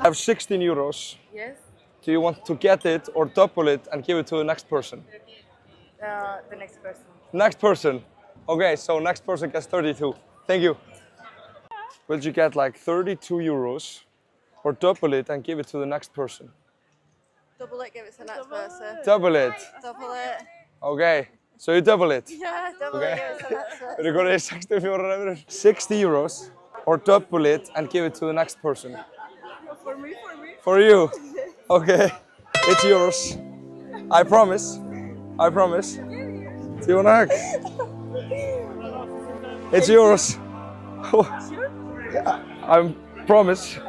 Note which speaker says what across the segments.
Speaker 1: have 16 euros.
Speaker 2: Yes.
Speaker 1: Do you want to get it or double it and give it to the next person?
Speaker 2: The next person.
Speaker 1: Next person. Okay, so next person gets 32. Thank you. Will you get like 32 euros or double it and give it to the next person?
Speaker 2: Double it, give it to the next person.
Speaker 1: Double it.
Speaker 2: Double it.
Speaker 1: Okay, so you double it.
Speaker 2: Yeah, double it, give it to the next person.
Speaker 1: We're going to 64 evrur. 60 euros or double it and give it to the next person.
Speaker 2: For me.
Speaker 1: For you. Okay, it's yours. I promise. I promise. Do you want a hug? It's yours. I promise.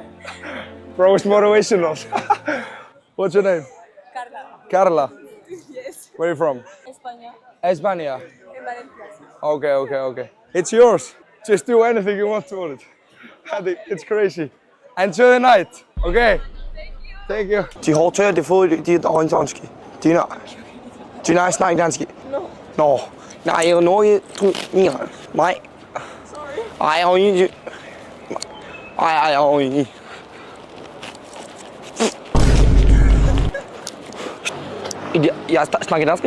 Speaker 1: Bro, it's motivational. What's your name?
Speaker 2: Carla.
Speaker 1: Carla.
Speaker 2: Yes.
Speaker 1: Where are you from?
Speaker 2: España.
Speaker 1: España.
Speaker 2: En Valencia.
Speaker 1: Okay. It's yours. Just do anything you want to it. It's crazy. Enjoy the night. Okay. Thank you.
Speaker 3: De hårdtør, det får de danske. Do you not snakke dansk?
Speaker 2: No.
Speaker 3: No. Nej, jeg er Norge. Nej.
Speaker 2: Sorry.
Speaker 3: Ej, jeg snakker dansk.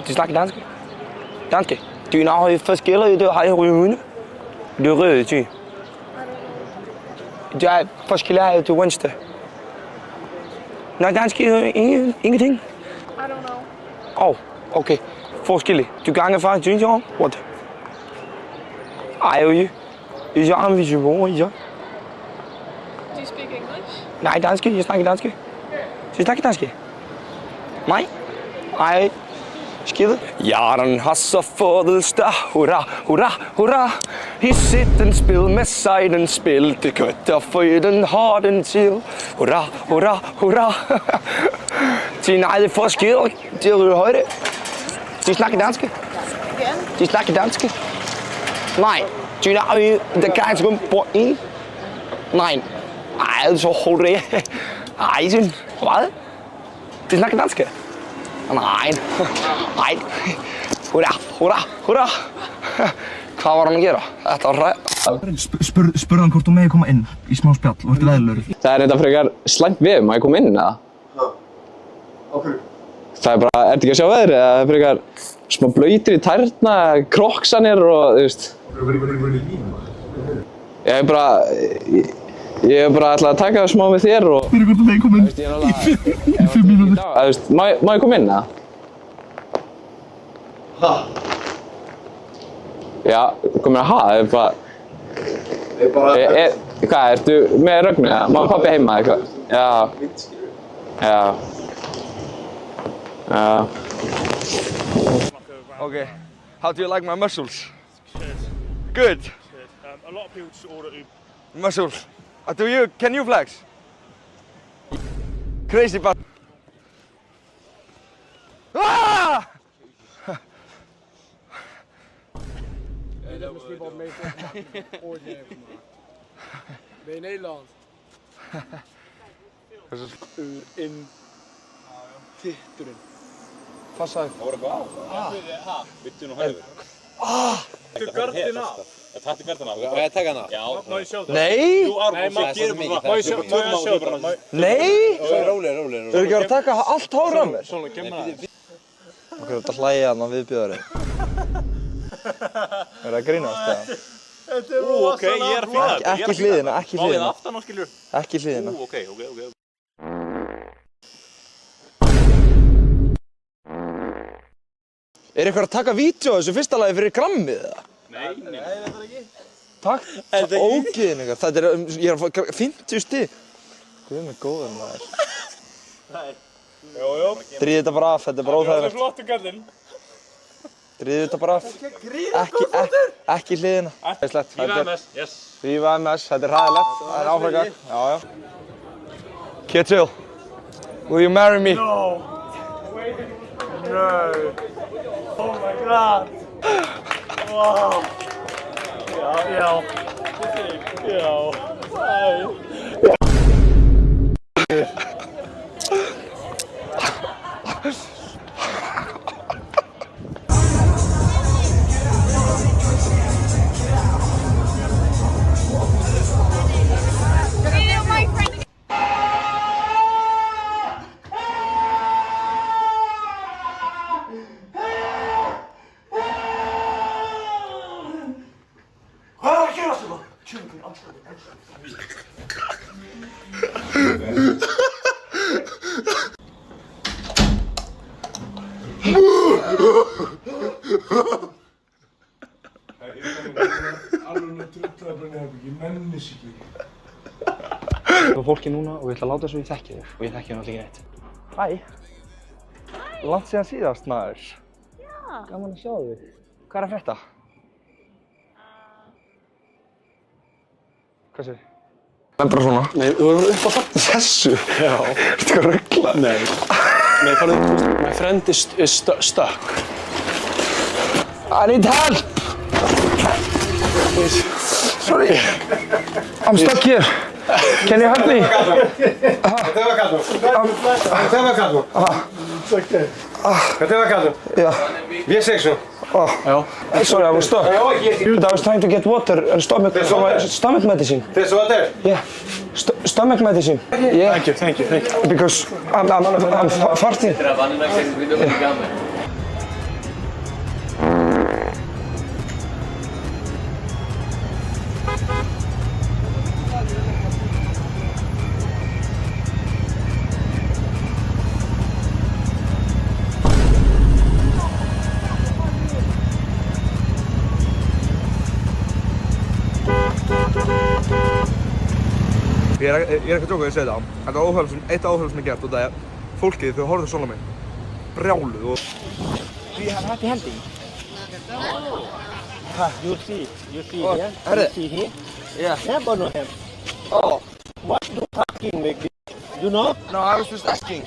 Speaker 3: De snakker dansk. Dansk. Do you know forskellige hunde? Det er røde, ty. Det er forskellige til venstre. Nej, dansk ingenting.
Speaker 2: I don't know.
Speaker 3: Oh, okay. Forskellige. Du ganger faktisk, synes jeg. What? Ej, jo. Jeg siger, om vi skal bo i så.
Speaker 2: Do you speak English?
Speaker 3: Nej, dansk. Jeg snakker dansk. Så snakker dansk. Nej. Ej. Skide. Jaren har så fødselsdag. Hurra, hurra, hurra. I sitten spil med sig den spil. Det køtter for den har den til. Hurra, hurra, hurra. De nej, det er forskelligt. De er højde. De snakker dansk. De snakker dansk. Nej. De er der kan ikke rum på en. Nej. Ej, så hurra. Ej, sådan. Hvad? De snakker dansk. Nej. Nej. Hurra, hurra, hurra. Hvað var hann að gera? Þetta var ræð.
Speaker 4: Spurðu hann hvort þú megi koma inn í smá spjall og ertu veðurlegur.
Speaker 5: Það er þetta frekar slæmt við, má ég koma inn eða?
Speaker 6: Okkur?
Speaker 5: Það er bara, ertu ekki að sjá veðrið eða það er frekar smá blöytir í tærna, kroksanir og þú veist. Ég hef bara ætlað að taka það smá með þér og...
Speaker 4: Spurðu hvort þú megi koma inn í 5 mínútur.
Speaker 5: Þú veist, má ég koma inn eða?
Speaker 6: Ha?
Speaker 5: Já, komið að það er bara... Hvað, ertu með Rögnu eða? Má pabbi heima eða eitthvað? Já.
Speaker 1: Okay. How do you like my muscles? Good.
Speaker 7: A lot of people just order Uber.
Speaker 1: Muscles. Can you flex? Crazy but. Ah!
Speaker 8: Dat is misschien wat mee oordelen gemaakt. Ben je Nederland? In titelen.
Speaker 1: Passa upp.
Speaker 7: Var det bra? Ja. Bytte nog höger. Du garden av. Jag tar garden av.
Speaker 6: Kan jeg ta den av?
Speaker 7: Ja. Må jag köra?
Speaker 1: Nej!
Speaker 7: Nej, man ger mig. Må jag köra?
Speaker 1: Nej!
Speaker 6: Róleg.
Speaker 1: Þú eru ekki að taka allt hár af mér?
Speaker 7: Svona, kemur það.
Speaker 1: Ok, þetta hlæja hann á viðbjóðari. Er það grínast eða?
Speaker 7: Ok, ég er að fíla þetta.
Speaker 1: Ekki hliðina, ekki
Speaker 7: Má ég
Speaker 1: hliðina.
Speaker 7: aftan á skilur?
Speaker 1: Ekki hliðina.
Speaker 7: Ok.
Speaker 1: Er eitthvað að taka vídeo á þessu fyrsta lagi fyrir grammið eða?
Speaker 7: Nei, þetta er ekki.
Speaker 1: Takk, ógeðin eitthvað. Þetta er, ég er að fá 50 stig. Guð mig góður maður.
Speaker 7: Nei. Jó.
Speaker 1: Dríð þetta bara af, þetta er bara óþægilegt.
Speaker 7: Það er flottu garðinn.
Speaker 1: Dríð þetta bara af. Ekki hliðina.
Speaker 7: Viva MS, yes.
Speaker 1: Viva MS, þetta er hræðilegt. Það er áfragar. Já. Kjetil, will you marry me?
Speaker 7: No. Oh my god. Wow. Já.
Speaker 3: frá fólki núna og ég ætla að láta þess að ég þekki þig og ég þekki hann alltaf ekki neitt. Hæ. Langt síðan síðast, maður.
Speaker 9: Já.
Speaker 3: Gaman að sjá þig. Hvað er að frétta? Hvað sér? Það er bara svona.
Speaker 8: Nei, þú voru upp á
Speaker 3: Þessu?
Speaker 8: Já.
Speaker 3: Ertu eitthvað að ruggla?
Speaker 8: Nei, farðu, my friend is stuck.
Speaker 3: I need help!
Speaker 8: Please.
Speaker 3: Sorry. I'm stuck here. Can you help me? Yeah. Sorry, I was stuck. But I was trying to get water and stomach medicine.
Speaker 6: There's water?
Speaker 3: Yeah. Stomach medicine. Yeah.
Speaker 8: Thank you.
Speaker 3: Because I'm farting.
Speaker 1: Ég er ekki að djóka að ég segi það. Þetta er eitt áhugavert sem ég gert og það er fólkið þau horfðu svona á mig. Brjáluð og...
Speaker 3: Do you have happy hunting?
Speaker 10: You see
Speaker 3: Oh,
Speaker 10: here?
Speaker 3: herre.
Speaker 10: You see here?
Speaker 3: Yeah.
Speaker 10: Have or no have?
Speaker 3: Oh.
Speaker 10: What you talking like this? You know?
Speaker 3: No, I was just asking.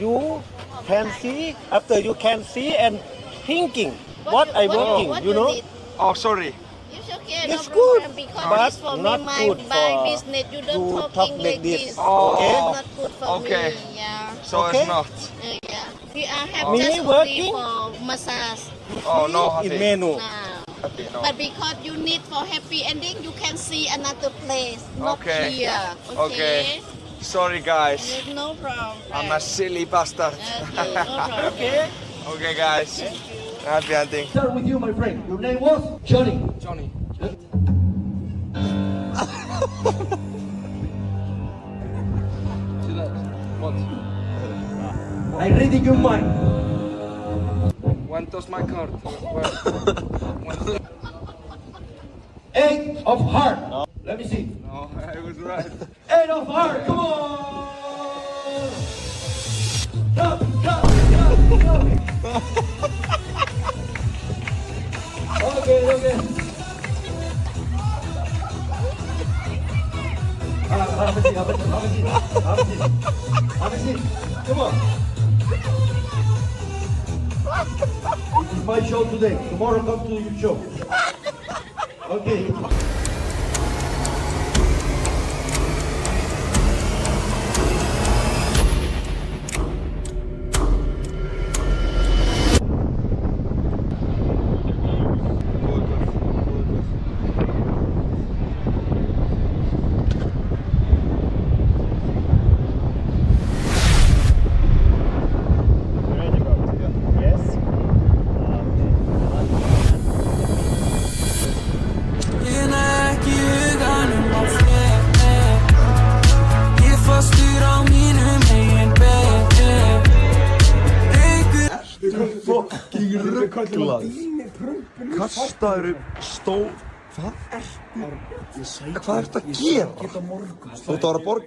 Speaker 10: You can see, after you can see and thinking what I working, you know?
Speaker 3: Oh, sorry.
Speaker 9: It's okay,
Speaker 10: It's
Speaker 9: no
Speaker 10: good,
Speaker 9: problem, because
Speaker 10: but
Speaker 9: it's for
Speaker 10: not
Speaker 9: me,
Speaker 10: good
Speaker 9: my
Speaker 10: for
Speaker 9: business. You don't
Speaker 10: to
Speaker 9: talking
Speaker 10: talk
Speaker 9: like
Speaker 10: like this.
Speaker 9: this.
Speaker 3: Oh.
Speaker 9: It's not good for
Speaker 3: Okay.
Speaker 9: me. Yeah.
Speaker 3: So
Speaker 10: Okay.
Speaker 3: it's not.
Speaker 9: Yeah. We are have
Speaker 10: Me
Speaker 9: just
Speaker 10: working?
Speaker 9: only for massage.
Speaker 3: Oh, no
Speaker 10: In
Speaker 3: happy.
Speaker 10: menu.
Speaker 9: Now.
Speaker 3: Happy, no.
Speaker 9: But because you need for happy ending, you can see another place, not
Speaker 3: Okay.
Speaker 9: here.
Speaker 3: Okay. Sorry, guys.
Speaker 9: There's no problem.
Speaker 3: I'm a silly bastard.
Speaker 9: No problem.
Speaker 10: Okay.
Speaker 3: Okay, guys. Happy hunting.
Speaker 10: Start with you, my friend. Your name was Johnny.
Speaker 3: Johnny. See that? What?
Speaker 10: I read in your mind.
Speaker 3: When does my card? When?
Speaker 10: 8 of heart. Let me see.
Speaker 3: No, I was right.
Speaker 10: 8 of heart. Come on. Go. Okay. Have a seat. Come on. This is my show today. Tomorrow come to your show. Okay.
Speaker 1: Kastaður Hvað ertu að gera? Þú ert að vera að borga?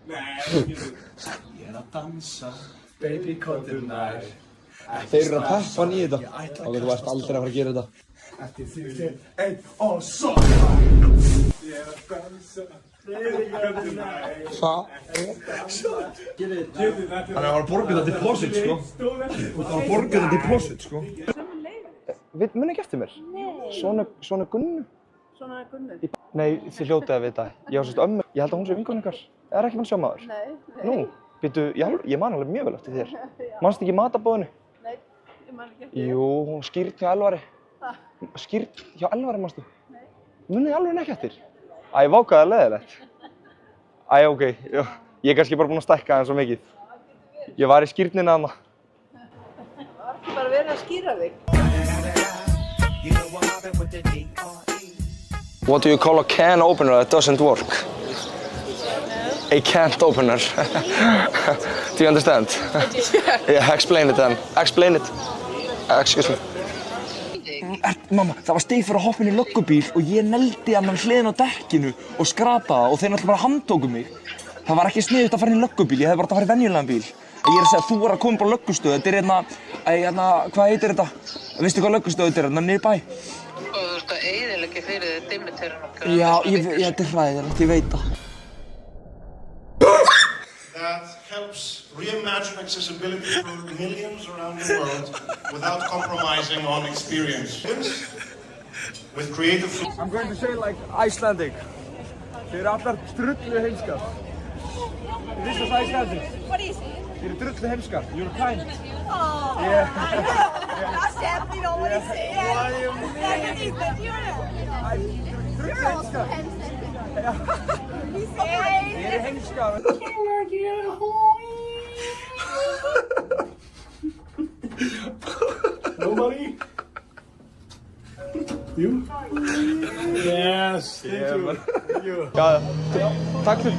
Speaker 8: Ég er að dansa, baby komdu nær.
Speaker 1: Þeir eru að peppa hann í þetta. Og þú varst aldrei að fara að gera þetta.
Speaker 8: Eftir 3, 1 og svo. Ég er að dansa, baby komdu nær.
Speaker 1: Hvað?
Speaker 8: Hann
Speaker 1: er að fara að borga þetta deposit, sko. Þú ert að fara að borga þetta deposit, sko. Muni ekki eftir mér?
Speaker 9: Nei.
Speaker 1: Svona Gunnu?
Speaker 2: Svona Gunnu?
Speaker 1: Nei, þið hljótið að vita. Ég á sérst ömmu. Ég held að hún sé vinkonu ykkar. Er ekki mann sjómaður?
Speaker 2: Nei.
Speaker 1: Nú, býttu, ég man alveg mjög vel eftir þér. Manstu ekki matabóðinu?
Speaker 2: Nei, ég man ekki eftir.
Speaker 1: Jú, hún skýrt hjá Elvari. Skýrt hjá Elvari, manstu? Nei. Munið alveg ekki eftir? Æ, vákaði leðilegt. Æ, ok, já. Ég er kannski bara búinn að stækka það svo mikið. Ég var í skýrninni þarna.
Speaker 2: Var ekki bara verið að skýra þig?
Speaker 3: What do you call a can opener that doesn't work? A can't opener. Do you understand? Yeah, explain it then. Explain it. Excuse me. Mamma, það var stig fyrir að hoppa inn í löggubíl og ég neldi hann hliðin á dekkinu og skrapaði og þeir náttúrulega bara handtóku mig. Það var ekki sniðugt að fara inn í löggubíl, ég hefði bara átt að fara í venjulegan bíl. Ég er að segja, þú voru að koma bara á löggustöð, þetta er hvað heitir þetta? Veistu hvað löggustöð þetta er, niður í bæ?
Speaker 11: Og þú ert að eyðileggja fyrir þig dimmitörun okkar.
Speaker 3: Já, þetta er hræðilegt, ég veit það.
Speaker 12: That helps reimagine accessibility for millions around the world without compromising on experience. With creative...
Speaker 1: I'm going to say like Icelandic. Þið eru allar drullu heimskar. This is Icelandic.
Speaker 9: What is it?
Speaker 1: Þið eru drullu heimskar. You're kind.
Speaker 9: Oh.
Speaker 1: Yeah.
Speaker 9: That's definitely not what he said.
Speaker 1: What do you mean?
Speaker 9: You're also handsome.
Speaker 1: Þið eru heimskar.
Speaker 12: Nobody? You? Yes, thank you. Thank you.
Speaker 1: Já, takk fyrir.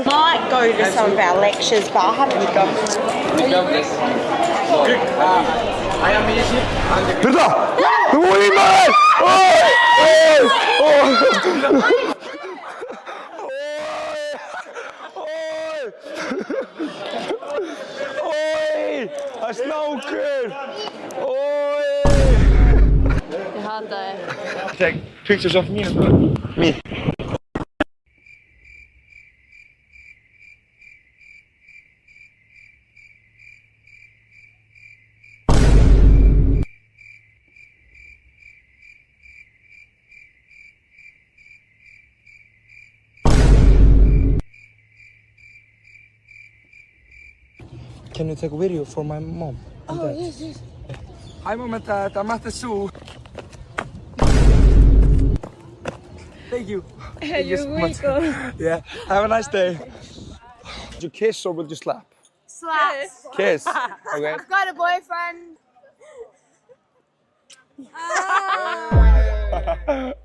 Speaker 13: Might go to some of our lectures, but I haven't got.
Speaker 1: Birta! Þú í maður! Það er snákur!
Speaker 9: Jag hade...
Speaker 1: Take pictures of me. Me.
Speaker 3: Can you take a video for my mom and dad?
Speaker 9: yes.
Speaker 3: Hi mom and dad, I'm at the zoo. Thank you. Thank you so much. Yeah, have a nice day. Would you kiss or would you slap?
Speaker 9: Slaps.
Speaker 3: Kiss. Okay.
Speaker 9: I've got a boyfriend.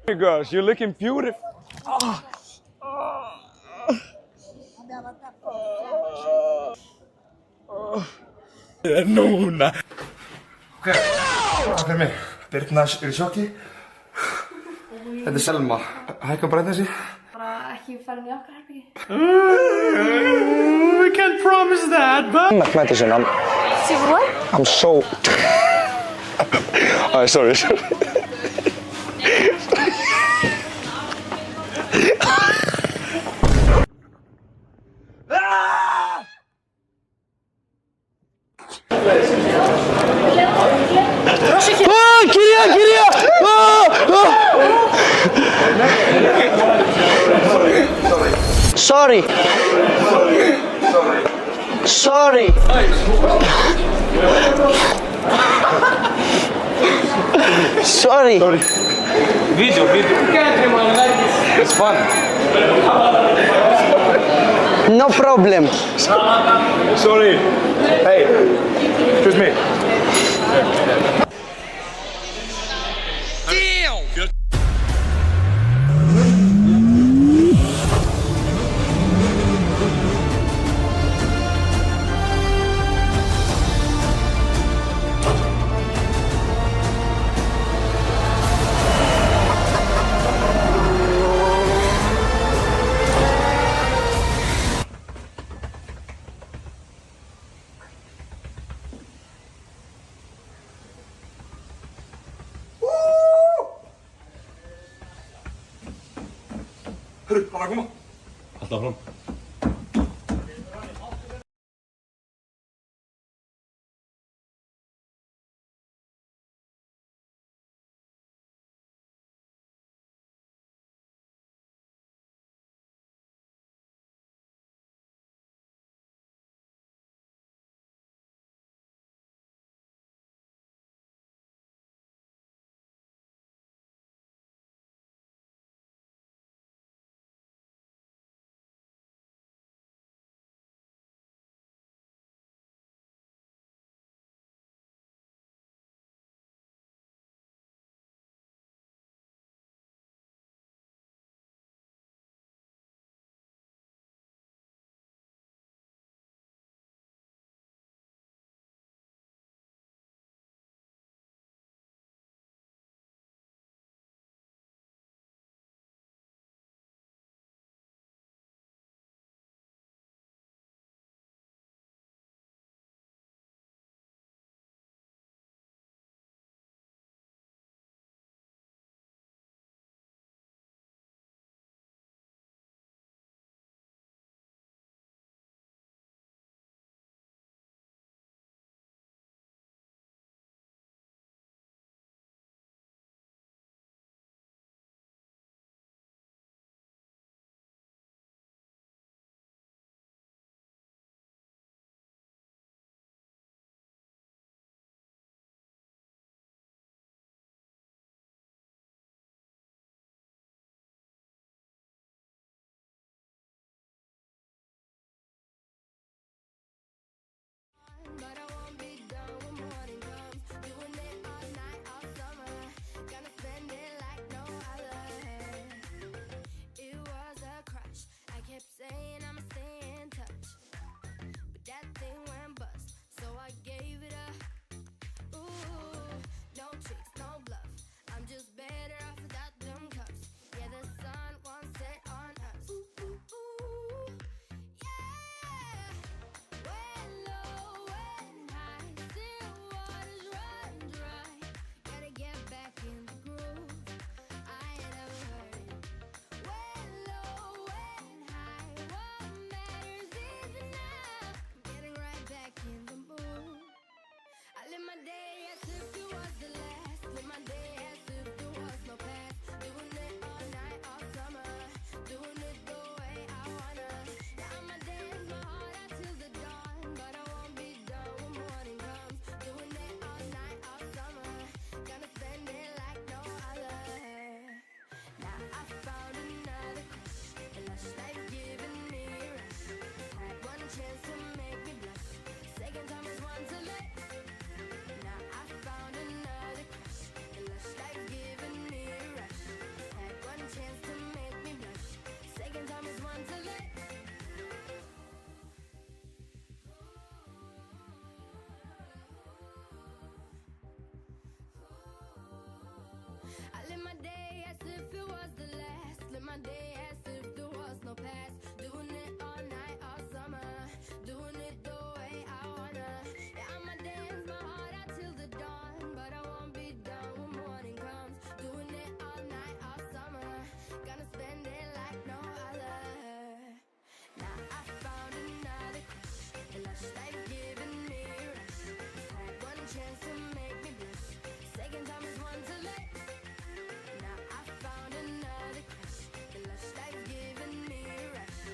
Speaker 1: Hey girls, you're looking beautiful. Núna. Ok, það fyrir mig. Birna er í sjokki. Þetta er Selma. Hækka bara þessi.
Speaker 9: Bara ekki fara inn í okkar herbyggi.
Speaker 1: We can't promise that, but...
Speaker 3: Mathematician,
Speaker 9: See what?
Speaker 3: I'm so... Oh, sorry. Kyria!
Speaker 10: Sorry.
Speaker 3: Video. It's fun.
Speaker 10: No problem.
Speaker 1: Sorry. Hey, excuse me.
Speaker 7: Hörru, hann er að koma. Alltaf fram.
Speaker 14: my day as if it was the last. Live my day as if there was no past. Doing it all night, all summer. Doing it the way I wanna. Yeah, I'ma dance my heart out till the dawn, but I won't be done when morning comes. Doing it all night, all summer. Gonna spend it like no other. Now I found another crush, a lush life giving me a rush. Had one chance to make me blush. Second time is one to let. Now I found another crush, a lush life giving me a rush. Had one chance to make me blush. Second time is one to let. I live my day as if it was the last. Live my day as if there was no past. Doing it all night, all summer. Doing it the way I wanna. Yeah, I'ma dance my heart out till the dawn, but I won't be done when morning comes. Doing it all night, all summer. Gonna spend it like no other. Now I found another crush, a lush life giving me a rush. Had one chance to make me blush. Second time is one to let. Now I found another crush, a lush life giving me a rush.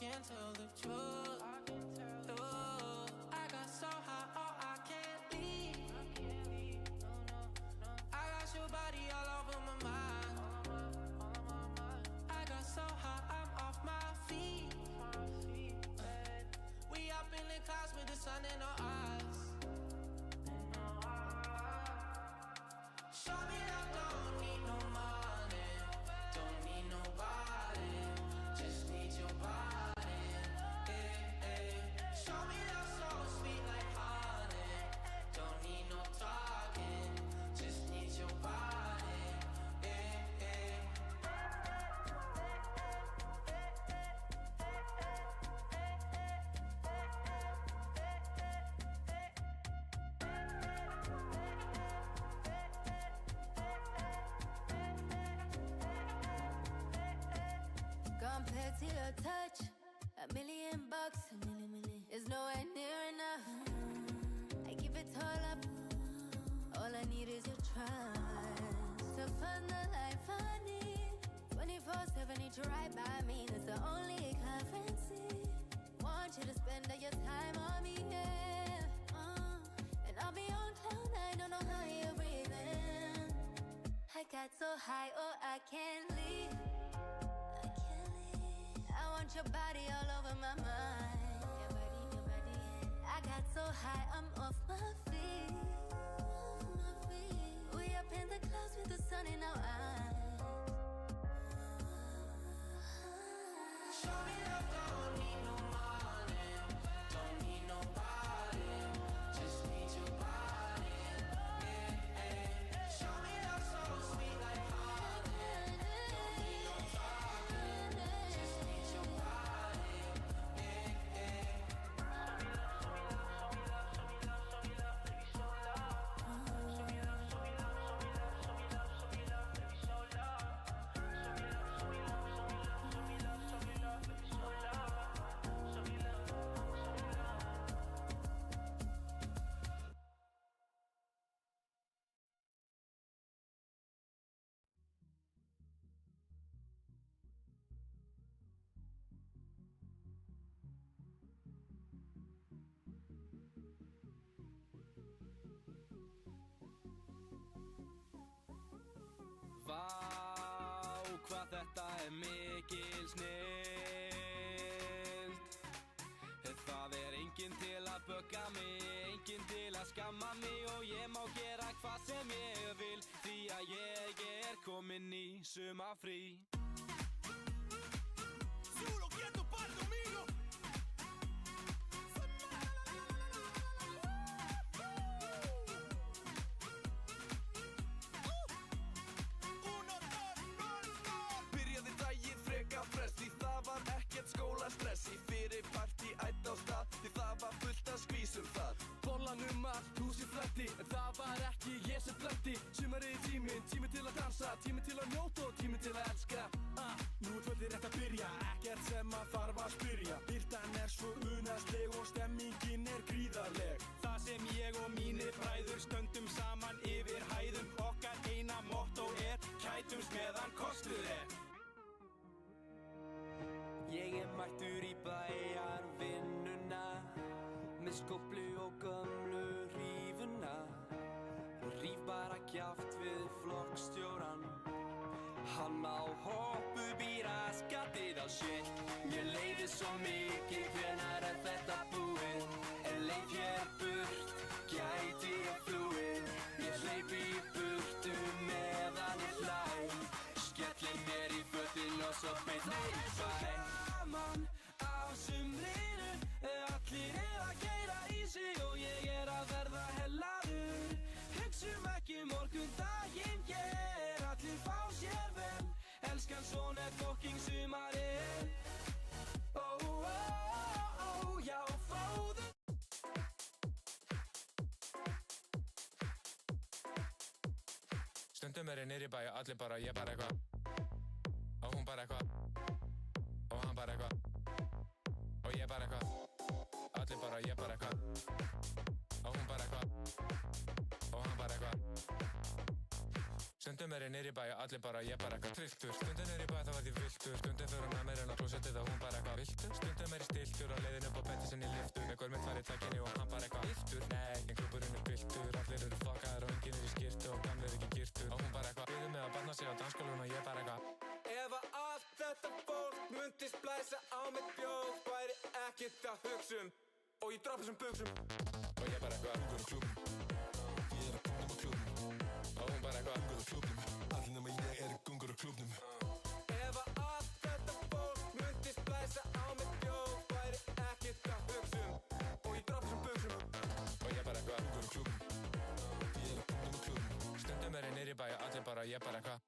Speaker 15: can't tell the truth. I got so high, oh, I can't leave. I got your body all over my mind. I got so high, I'm off my feet. We up in the clouds with the sun in our eyes. Show me that don't need no money, don't need nobody, just need your body. Show me that so sweet like honey, don't need no talking, just need your body.
Speaker 14: Compared to your touch, $1,000,000, $1,000,000 is nowhere near enough. I give it all up, all I need is your trust. To find the life I need, 24/7 need you right by me. That's the only currency. Want you to spend all your time on me, yeah. And I'll be on cloud nine, don't know how you're breathing. I got so high, oh, I can't leave. I want your body all over my mind. Your body. I got so high, I'm off my feet. We up in the clouds with the sun in our eyes.
Speaker 15: Show me that don't need no money, don't need nobody, just need your body. Show me that so sweet like honey, don't need no talking, just need your body.
Speaker 16: Vá, hvað þetta mikil snilld. Það enginn til að bögga mig, enginn til að skamma mig og ég má gera hvað sem ég vil því að ég kominn í sumarfrí. Solo quieto para domingo. Byrjaði daginn freka frest því það var ekkert skólastress í fyrir partí ætt á stað því það var fullt að skvísum þar. Bollanum allt húsið flætti en það var ekki ég sem flætti. Sumarið tíminn til að dansa, tíminn til að njóta og tíminn til að elska. Nú kvöldið rétt að byrja, ekkert sem að þarf að spyrja. Birtan svo unaðsleg og stemmingin gríðarleg. Það sem ég og mínir bræður stöndum saman yfir hæðum. Okkar eina motto kætumst meðan kostuð Ég mættur í bæjarvinnuna með skóflu og gömlu hrífuna. Ríf bara kjaft við flokkstjóran. Hann á hoppu bíraskatið á shit. Mér leiði svo mikið, hvenær þetta búið? Leif hér burt, gæti ég flúið. Ég hleyp í burtu meðan ég hlæ. Skelli mér í fötin og svo beint mér í bæ. Gaman á sumrinu, allir að keyra í sig og ég að verða hellaður. Hugsum ekki morgundaginn, allir fá sér vel. Elskan svona fucking sumarið. Já, fáðu. Stundum ég niðri í bæ og allir bara, ég bara eitthvað. Og hún bara eitthvað. Og hann bara eitthvað. Og ég bara eitthvað. Allir bara, ég bara eitthvað. Og hún bara eitthvað. Og hann bara eitthvað. Stundum Stundum er ég niður í bæ og allir bara, ég bara eitthvað trilltur. Stundum niður í bæ þá var ég viltur. Stundum fyrir hún að mér en á klósettið og hún bara eitthvað viltur. Stundum er ég stiltur og leiðin upp á betti sem ég lyftur. Með gormið fær í takkinni og hann bara eitthvað viltur. Nei, en klúburinn er piltur. Allir eru fokkaðir og enginn er í skyrtu og gamlir ekki girtur. Og hún bara eitthvað biður mig að barna sig á dansskólinn og ég bara eitthvað. Ef að allt þetta fólk myndi splæsa á mitt bjór væri ekkert að hugsa og ég dropp þessum buxum og ég bara eitthvað Gungur á klúbbnum ég er að gunga á klúbbnum og hún bara eitthvað Gungur á klúbbnum allir nema ég er gungur á klúbbnum Ef að allt þetta fólk myndi splæsa á mitt bjór væri ekkert að hugsa og ég dropp þessum buxum og ég bara eitthvað Gungur á klúbbnum ég er að gunga á klúbbnum Stundum er ég niður í bæ og allir bara, ég bara eitthvað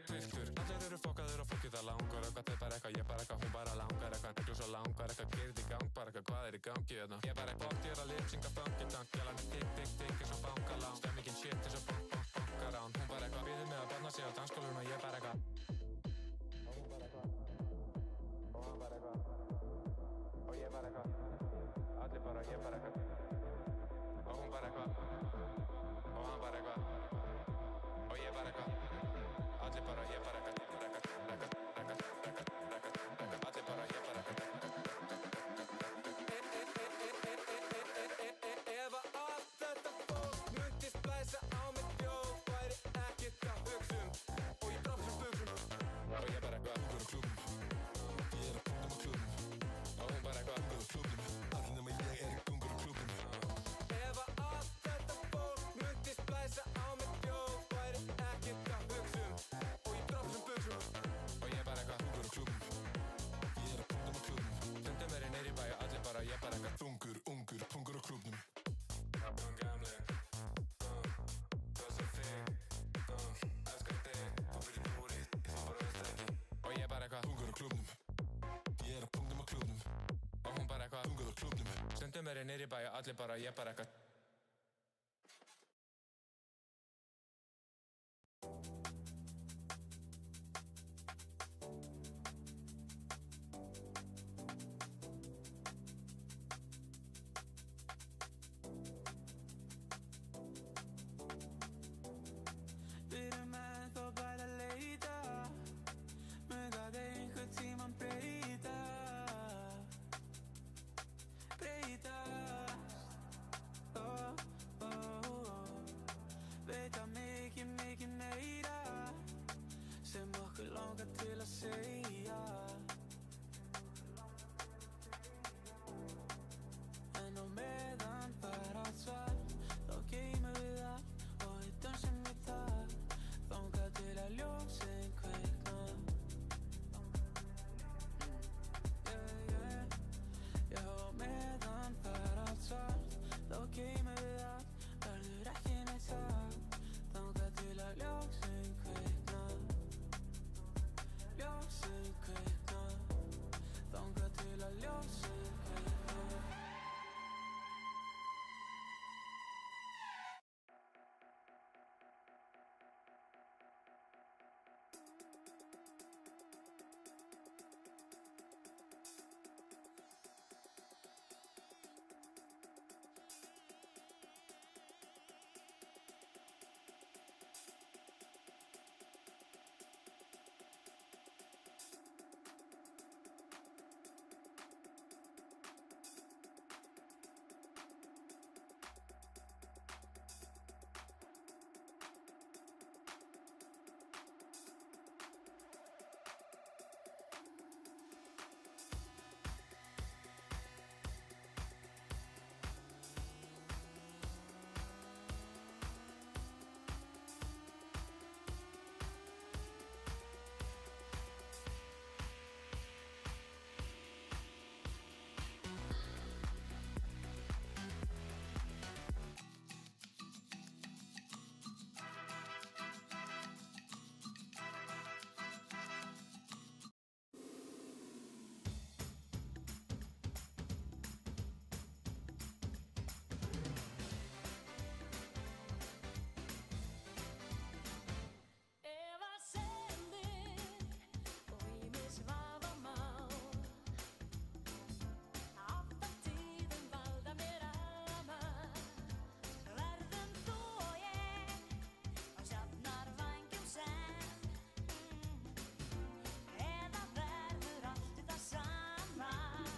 Speaker 16: Trilltur, allir eru fokkaður og fólkið það langar eitthvað, þau bara eitthvað, ég bara eitthvað, hún bara langar eitthvað Neglu svo langar eitthvað, gerð í gang, bara eitthvað, hvað er í gangi hérna? Ég bara eitthvað, ég er að lipsynga funky-tank, gælan er tikk, eins og bankalán Stemmingin shit eins og bankarán Hún bara eitthvað, biður mig að barna sig á dansskólinn og ég bara eitthvað Og hún bara eitthvað, og hann bara eitthvað, og ég bara eitthvað Allir bara, ég bara eitthvað, og hún bara eitthvað, og hann bara eitthvað, og ég bara eitthvað Allir bara, ég bara Allir bara, ég bara Ef að allt þetta fólk myndi splæsa á mitt bjór væri ekkert að hugsa og ég dropp þessum buxum og ég bara eitthvað Gungur á klúbbnum ég er að gunga á klúbbnum og hún bara eitthvað Gungur á klúbbnum allir nema ég er gungur á klúbbnum Ef að allt þetta fólk myndi splæsa á mitt bjór væri ekkert að hugsa og ég bara eitthvað Þungur á klúbbnum ég er að punga á klúbbnum Stundum er ég niður í bæ og allir bara, ég bara eitthvað Þungur, ungur, pungur á klúbbnum Hún gamli þú svo þig elskar þig, þú fyrir búrið þú bara veist ekki og ég bara eitthvað Þungur á klúbbnum ég er að punga á klúbbnum og hún bara eitthvað Þungur á klúbbnum Stundum er ég niður í bæ og allir bara, ég bara eitthvað
Speaker 15: Við erum ennþá bara að leita Mun það einhvern tímann breytast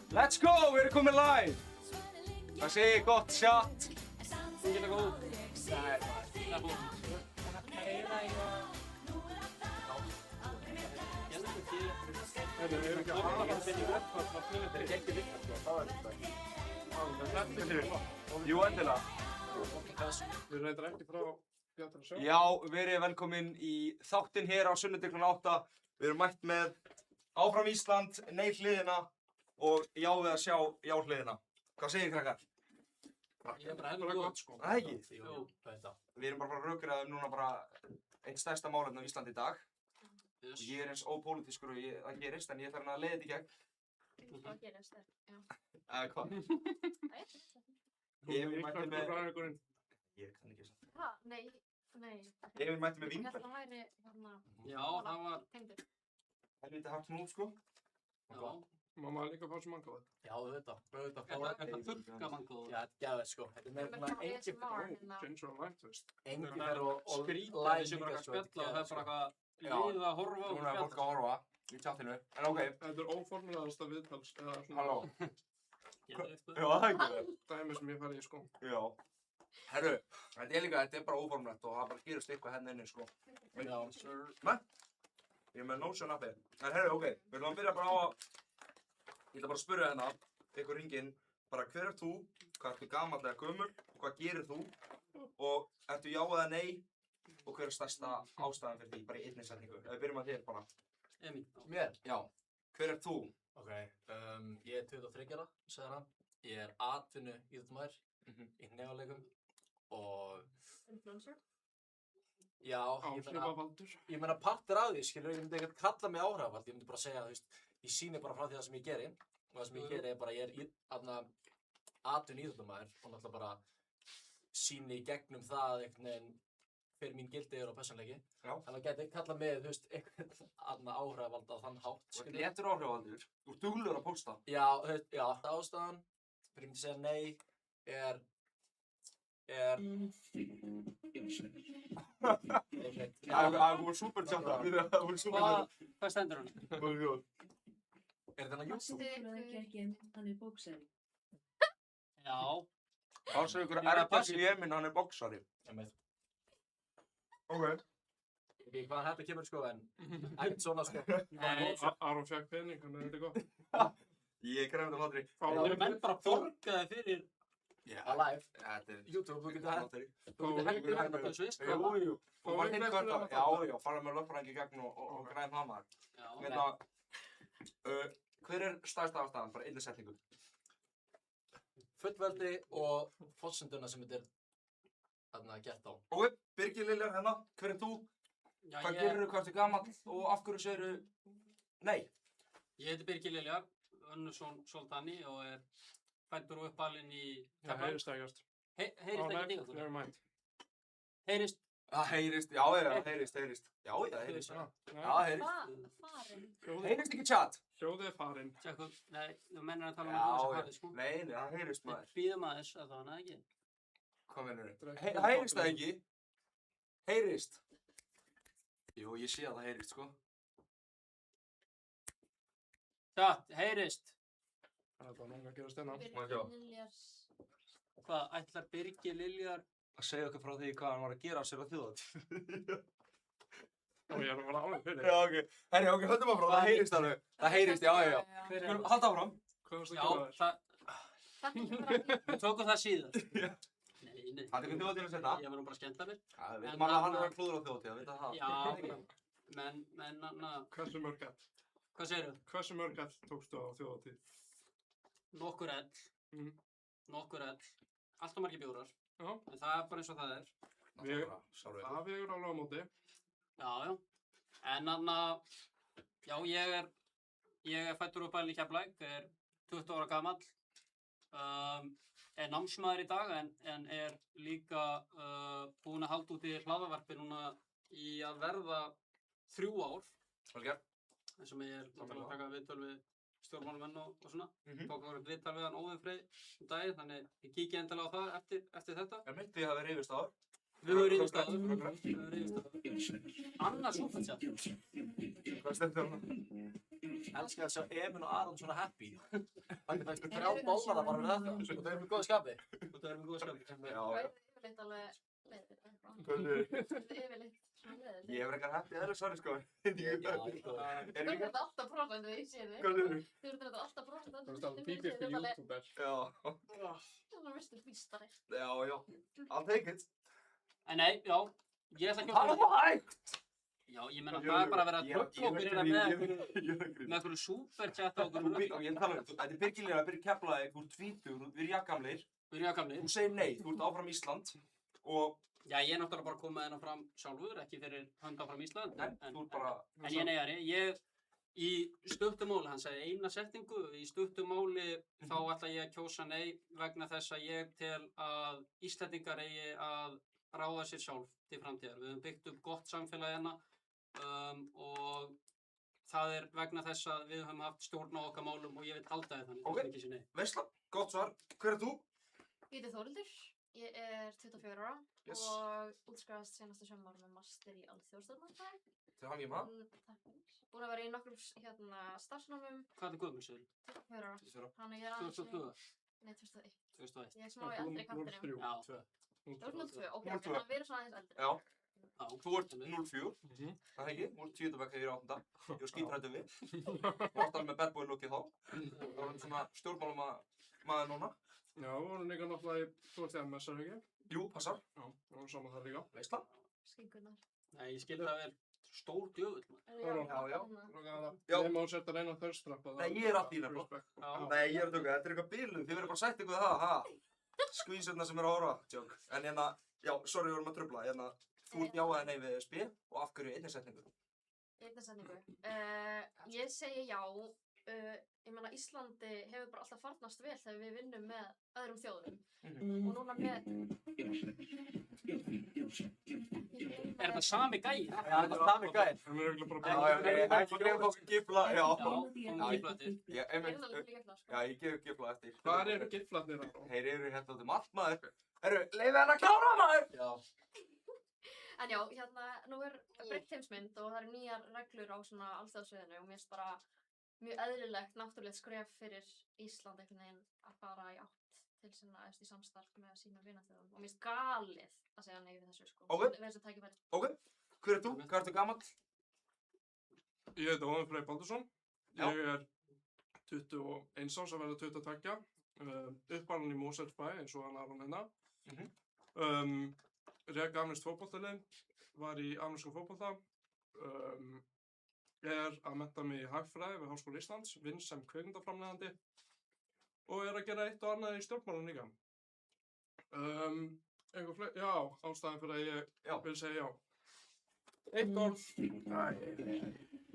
Speaker 3: Let's go, við erum komin live. Það segir gott shot. Þú getur góð. Nei, það er búin. Jú, endilega.
Speaker 8: Við reyndar ekki frá Bjartur að sjá.
Speaker 3: Já, verið velkomin í þáttinn hér á sunnudag kl. 8. Við erum mætt með Áfram Ísland, nei hliðina og já við að sjá já hliðina. Hvað segir krakkar?
Speaker 8: Ég er bara heldur gott sko.
Speaker 3: Það ekki?
Speaker 8: Jú, þetta.
Speaker 3: Við erum bara að rökra núna bara eitt stærsta málefni á Íslandi í dag.
Speaker 8: Yes.
Speaker 3: Ég er eins ópólitískur og það gerist, en ég þarf að leiða þetta í gegn.
Speaker 9: Hvað gerist þér? Já.
Speaker 3: Hvað?
Speaker 8: Þú er ykkur fræðingurinn.
Speaker 3: Ég kann ekki þess
Speaker 9: Ha, nei.
Speaker 3: Emil mætti með vínber.
Speaker 9: Ég ætla að væri hérna.
Speaker 8: Já, það var
Speaker 9: tengdur.
Speaker 3: Helviti hart nú, sko.
Speaker 8: Já. Mamma er líka að fá sem mangóð.
Speaker 17: Já, auðvitað. Þetta þurrka mangóð. Já, þetta er gæðið sko. Þetta er með svona
Speaker 8: Ginger and lime twist.
Speaker 17: engifer og
Speaker 8: Skrítið
Speaker 17: lime
Speaker 8: þessi bara
Speaker 17: líka
Speaker 8: að
Speaker 17: sko.
Speaker 8: spjalla og það er bara
Speaker 3: Já.
Speaker 8: eitthvað liða að horfa
Speaker 3: Núna er fólk að horfa í chatinu. En ok.
Speaker 8: Þetta er óformlegaðasta viðtals eða svona
Speaker 3: Halló.
Speaker 8: Já,
Speaker 3: það er ekki.
Speaker 8: Dæmi sem ég fari í sko.
Speaker 3: Já. Herru, þetta er bara óformlegt og það bara gerist eitthvað hérna inni, sko.
Speaker 17: Já, sir.
Speaker 3: Nei? Ég er með Notion appið. En herru, ok. Við ætlum að byrja bara á að... Ég ætla bara að spyrja hérna, ykkur hringinn, bara hver er þú, hvað ertu gamall eða gömul, og hvað gerir þú, og ertu já eða nei, og hver er stærsta ástæðan fyrir því, bara í einni setningu. Ef við byrjum að þér bara.
Speaker 17: Emil. Mér?
Speaker 3: Já. Hver er þú?
Speaker 17: Ok, ég er 23 ára, sagði hann. Ég er atvinnu íþróttamaður í hnefaleikum og...
Speaker 9: Influencer?
Speaker 17: Já,
Speaker 8: Áhrifavaldur.
Speaker 17: ég meina partur af því, skilur, ég myndi ekkert kalla mig áhrifavald, ég myndi bara segja, þú veist, ég sýni bara frá því það sem ég geri og það sem ég geri er bara, ég er atvinnu íþróttamaður og náttúrulega bara sýni í gegnum það einhvern veginn fyrir mín gildi og persónuleiki. Þannig að geti kalla mig, þú veist, einhvern áhrifavald á þann hátt,
Speaker 3: skilur. Þú ert áhrifavaldur. Þú ert duglegur að pósta.
Speaker 17: Já, ástæðan fyrir ég myndi segja nei er
Speaker 3: Það voru super tjáta.
Speaker 17: Hvað stendur hann? Er þetta
Speaker 2: YouTube? Hann er bóksari.
Speaker 17: Já.
Speaker 3: Ásöðu ykkur Ergars í Eminn, hann er boxari. Ok.
Speaker 17: Ég veit hvaðan þetta kemur sko, en ekkert svona sko.
Speaker 8: Aron fekk pening, þannig að þetta er gott.
Speaker 3: Ég græði þetta hlátri.
Speaker 17: Það eru menn bara borgaði fyrir að live. YouTube, þú getur hengt hérna på Swiss.
Speaker 3: Jú. Og var hinn kvölda. Já, fara með lögfræðing í gegn og græði hann maður. Hver er stærsta ástæðan, bara einni setningu?
Speaker 17: Fullveldi og forsenduna sem þetta er gert á.
Speaker 3: Ok, Birgir Liljar hérna, hver er þú? Hvað gerir þú, hvað ertu gamall og af hverju segirðu nei?
Speaker 18: Ég heiti Birgir Liljar, Önnursson Soltani og er fæddur og uppalinn í
Speaker 8: Já, heyrist ekkert.
Speaker 18: Heyrist ekki þig okkur?
Speaker 8: Never mind.
Speaker 18: Heyrist?
Speaker 3: Það heyrist, já, heyrist. Já, það heyrist. Já, heyrist.
Speaker 9: Farin.
Speaker 3: Heyrist ekki chat?
Speaker 8: Hljóðið er farin.
Speaker 18: Tjekkum, nei, þú mennir að tala um þessu farið, sko.
Speaker 3: Nei, það heyrist maður.
Speaker 18: Býðum aðeins að það hana ekki.
Speaker 3: Hvað mennur þau? Það heyrist það ekki? Heyrist? Jú, ég sé að það heyrist, sko.
Speaker 18: Chat, heyrist.
Speaker 8: Það er bara nóg að gerast hérna.
Speaker 9: Birgir Liljars.
Speaker 18: Hvað, ætlar Birgir Liljar
Speaker 3: að segja okkur frá því hvað hann var að gera á sér á þjóðhátíð?
Speaker 8: Og ég er að fara alveg fyrir.
Speaker 3: Já, ok. Herri, ok, höldum áfram, það heyrist alveg. Það heyrist, já. Skulum, halda áfram.
Speaker 8: Hvað varst að gera
Speaker 18: þér? Við tókum það síðar. Nei.
Speaker 3: Það er ekki þjóðhátíðinu setna.
Speaker 18: Ég var nú bara að skemmta mér.
Speaker 3: Já, við veitum alveg að hann er að klúðra á þjóðhátíð, það veit að það.
Speaker 18: Já, menn,
Speaker 8: Hversu mörg ell?
Speaker 18: Hvað segirðu?
Speaker 8: Hversu mörg ell tókstu á þjóðhátíð?
Speaker 18: Nokkur ell. Nokkur ell. Alltaf margir bjórar.
Speaker 8: Já.
Speaker 18: En það er bara eins og það er.
Speaker 8: Það vegur alveg á móti.
Speaker 18: Já. En já, ég er fæddur og uppalinn í Keflavík, er 20 ára gamall. Er námsmaður í dag en er líka búinn að halda út í hlaðavarpi núna í að verða 3 ár.
Speaker 3: Velger.
Speaker 18: Þess að ég er náttúrulega að taka viðtöl við stjórnmálamenn og svona. Tók okkur viðtal við hann Óðinn Frey daginn, þannig ég kíkja endilega á það eftir þetta.
Speaker 3: Mitt því hafið rifist áður.
Speaker 18: Við höfum rifist áður. Annars superchat.
Speaker 3: Hvað stendur þarna?
Speaker 17: Elskar að sjá Emil og Aron svona happy. Þannig fæstu 3 dollara bara fyrir þetta. Og þau eru með góðu skapi.
Speaker 18: Og það er með góða skapi.
Speaker 17: Já.
Speaker 9: Það er yfirleitt alveg leiðir eitthvað.
Speaker 5: Hvernig?
Speaker 9: Það er yfirleitt svona leiðir.
Speaker 5: Ég hef eitthvað heppið eðlis svarið sko.
Speaker 9: Þú ert þetta alltaf prófandi við í síðu.
Speaker 5: Hvað segirðu?
Speaker 9: Þú ert þetta alltaf prófandi
Speaker 8: Þú veist alveg típisku youtuber.
Speaker 5: Já.
Speaker 9: Það var vestu fýstari.
Speaker 5: Já. I'll take it.
Speaker 18: En nei, já. Ég ætla ekki
Speaker 5: Tala það hægt!
Speaker 18: Já, ég meina það er bara að vera að tröfla og byrja með einhverju superchat á okkur.
Speaker 5: Ég tala um, þetta er byrgilega að byrja Keflavík, þú ert 20, við erum jafngamlir.
Speaker 18: Við erum jafngamlir.
Speaker 5: Þú segir nei, þú ert áfram Ísland og...
Speaker 18: Já, ég er náttúrulega bara komið hennar fram sjálfur, ekki fyrir hönd áfram Ísland.
Speaker 5: Þú ert bara...
Speaker 18: En ég neyjari, í stuttumáli, hann segi eina setningu, í stuttumáli þá ætla ég að kjósa nei vegna þess að ég tel að Íslendingar eigi að ráða sér sjálf til framtíðar. Við höfum byggt upp gott samfélag hérna og það er vegna þess að við höfum haft stjórn á okkar málum og ég vil halda það þannig.
Speaker 5: Ok, veistla, gott svar. Hver er þú?
Speaker 9: Ég heiti Þórhildur, ég er 24 ára og útskrifaðist senasta sumar með master í alþjóðastjórnmálafræði.
Speaker 5: Til hamingju með það.
Speaker 9: Takk fyrir. Búin að vera í nokkrum starfsnámum.
Speaker 18: Hvað er gömul sér?
Speaker 9: 24 ára. Þannig ég er aðeins
Speaker 18: 2002?
Speaker 9: Nei, 2001.
Speaker 18: 2001.
Speaker 9: Ég er smá í eldri kantinum.
Speaker 18: 03.
Speaker 9: 02, ok, þannig að við erum svona aðeins eldri.
Speaker 5: Já. Þú ert 04, það er ekki? Þú ert 10. bekk þegar ég er 8. Ég var skítrættur við. Þú varst alveg með bad boy lookið þá. Það var svona stjórnmálamaður núna.
Speaker 8: Já, við vorum líka náttúrulega í MS, er það ekki?
Speaker 5: Jú, passar.
Speaker 8: Já, við vorum saman þar líka.
Speaker 5: Veistla?
Speaker 9: Skinkurnar.
Speaker 18: Nei, ég skil það vel stór djöfull.
Speaker 5: Já.
Speaker 8: Ég má setja reyna þörstrappa.
Speaker 5: Nei, ég er að því nefnilega. Nei, ég er að tjóka, þetta er eitthvað biluð. Þið verður bara sagt ykkur það, ha? Skvísurna sem eru að horfa, tjók. En hérna, já, sorry, við vorum að trufla. Hérna, þú ert já eða nei við SB og af hverju einni setningu?
Speaker 9: Einni setningu. Ég segi já. Ég meina, Íslandi hefur bara alltaf farnast vel þegar við vinnum með öðrum þjóðum. Og núna með...
Speaker 18: Er það sami gæi?
Speaker 5: Já, þetta er sami gæi.
Speaker 8: Hann er eiginlega bara...
Speaker 5: Ekki greiða fólk gifla, já.
Speaker 18: Gifla eftir.
Speaker 5: Já, ég gef gifla eftir.
Speaker 8: Hvar eru giflarnir á?
Speaker 5: Þeir eru hérna út allt maður. Leiðu henn að klára maður! Já.
Speaker 9: En já, hérna, nú er breytt heimsmynd og það eru nýjar reglur á svona alþjóðasviðinu og mér finnst bara mjög eðlilegt, náttúrulegt skref fyrir Ísland einhvern veginn að fara í átt til sinna eftir samstarf með sínum vinaþjóðum og mér finnst galið að segja nei við þessu sko.
Speaker 5: Ok.
Speaker 9: Við þessu tækifæri.
Speaker 5: Ok, hver er þú? Hvað ertu gamall?
Speaker 4: Ég heiti Óðinn Freyr Baldursson. Ég er 21 árs að verða 22. Uppalinn í Mosfellsbæ eins og hann Aron hérna. Rek afnist fótboltalið, var í afniskum fótbolta. Er að mennta mig í hagfræði við Háskóla Íslands, vinn sem kvikmyndaframleiðandi og er að gera eitt og annað í stjórnmálum líka. Já, ástæðan fyrir að ég vil segja já. Eitt orð.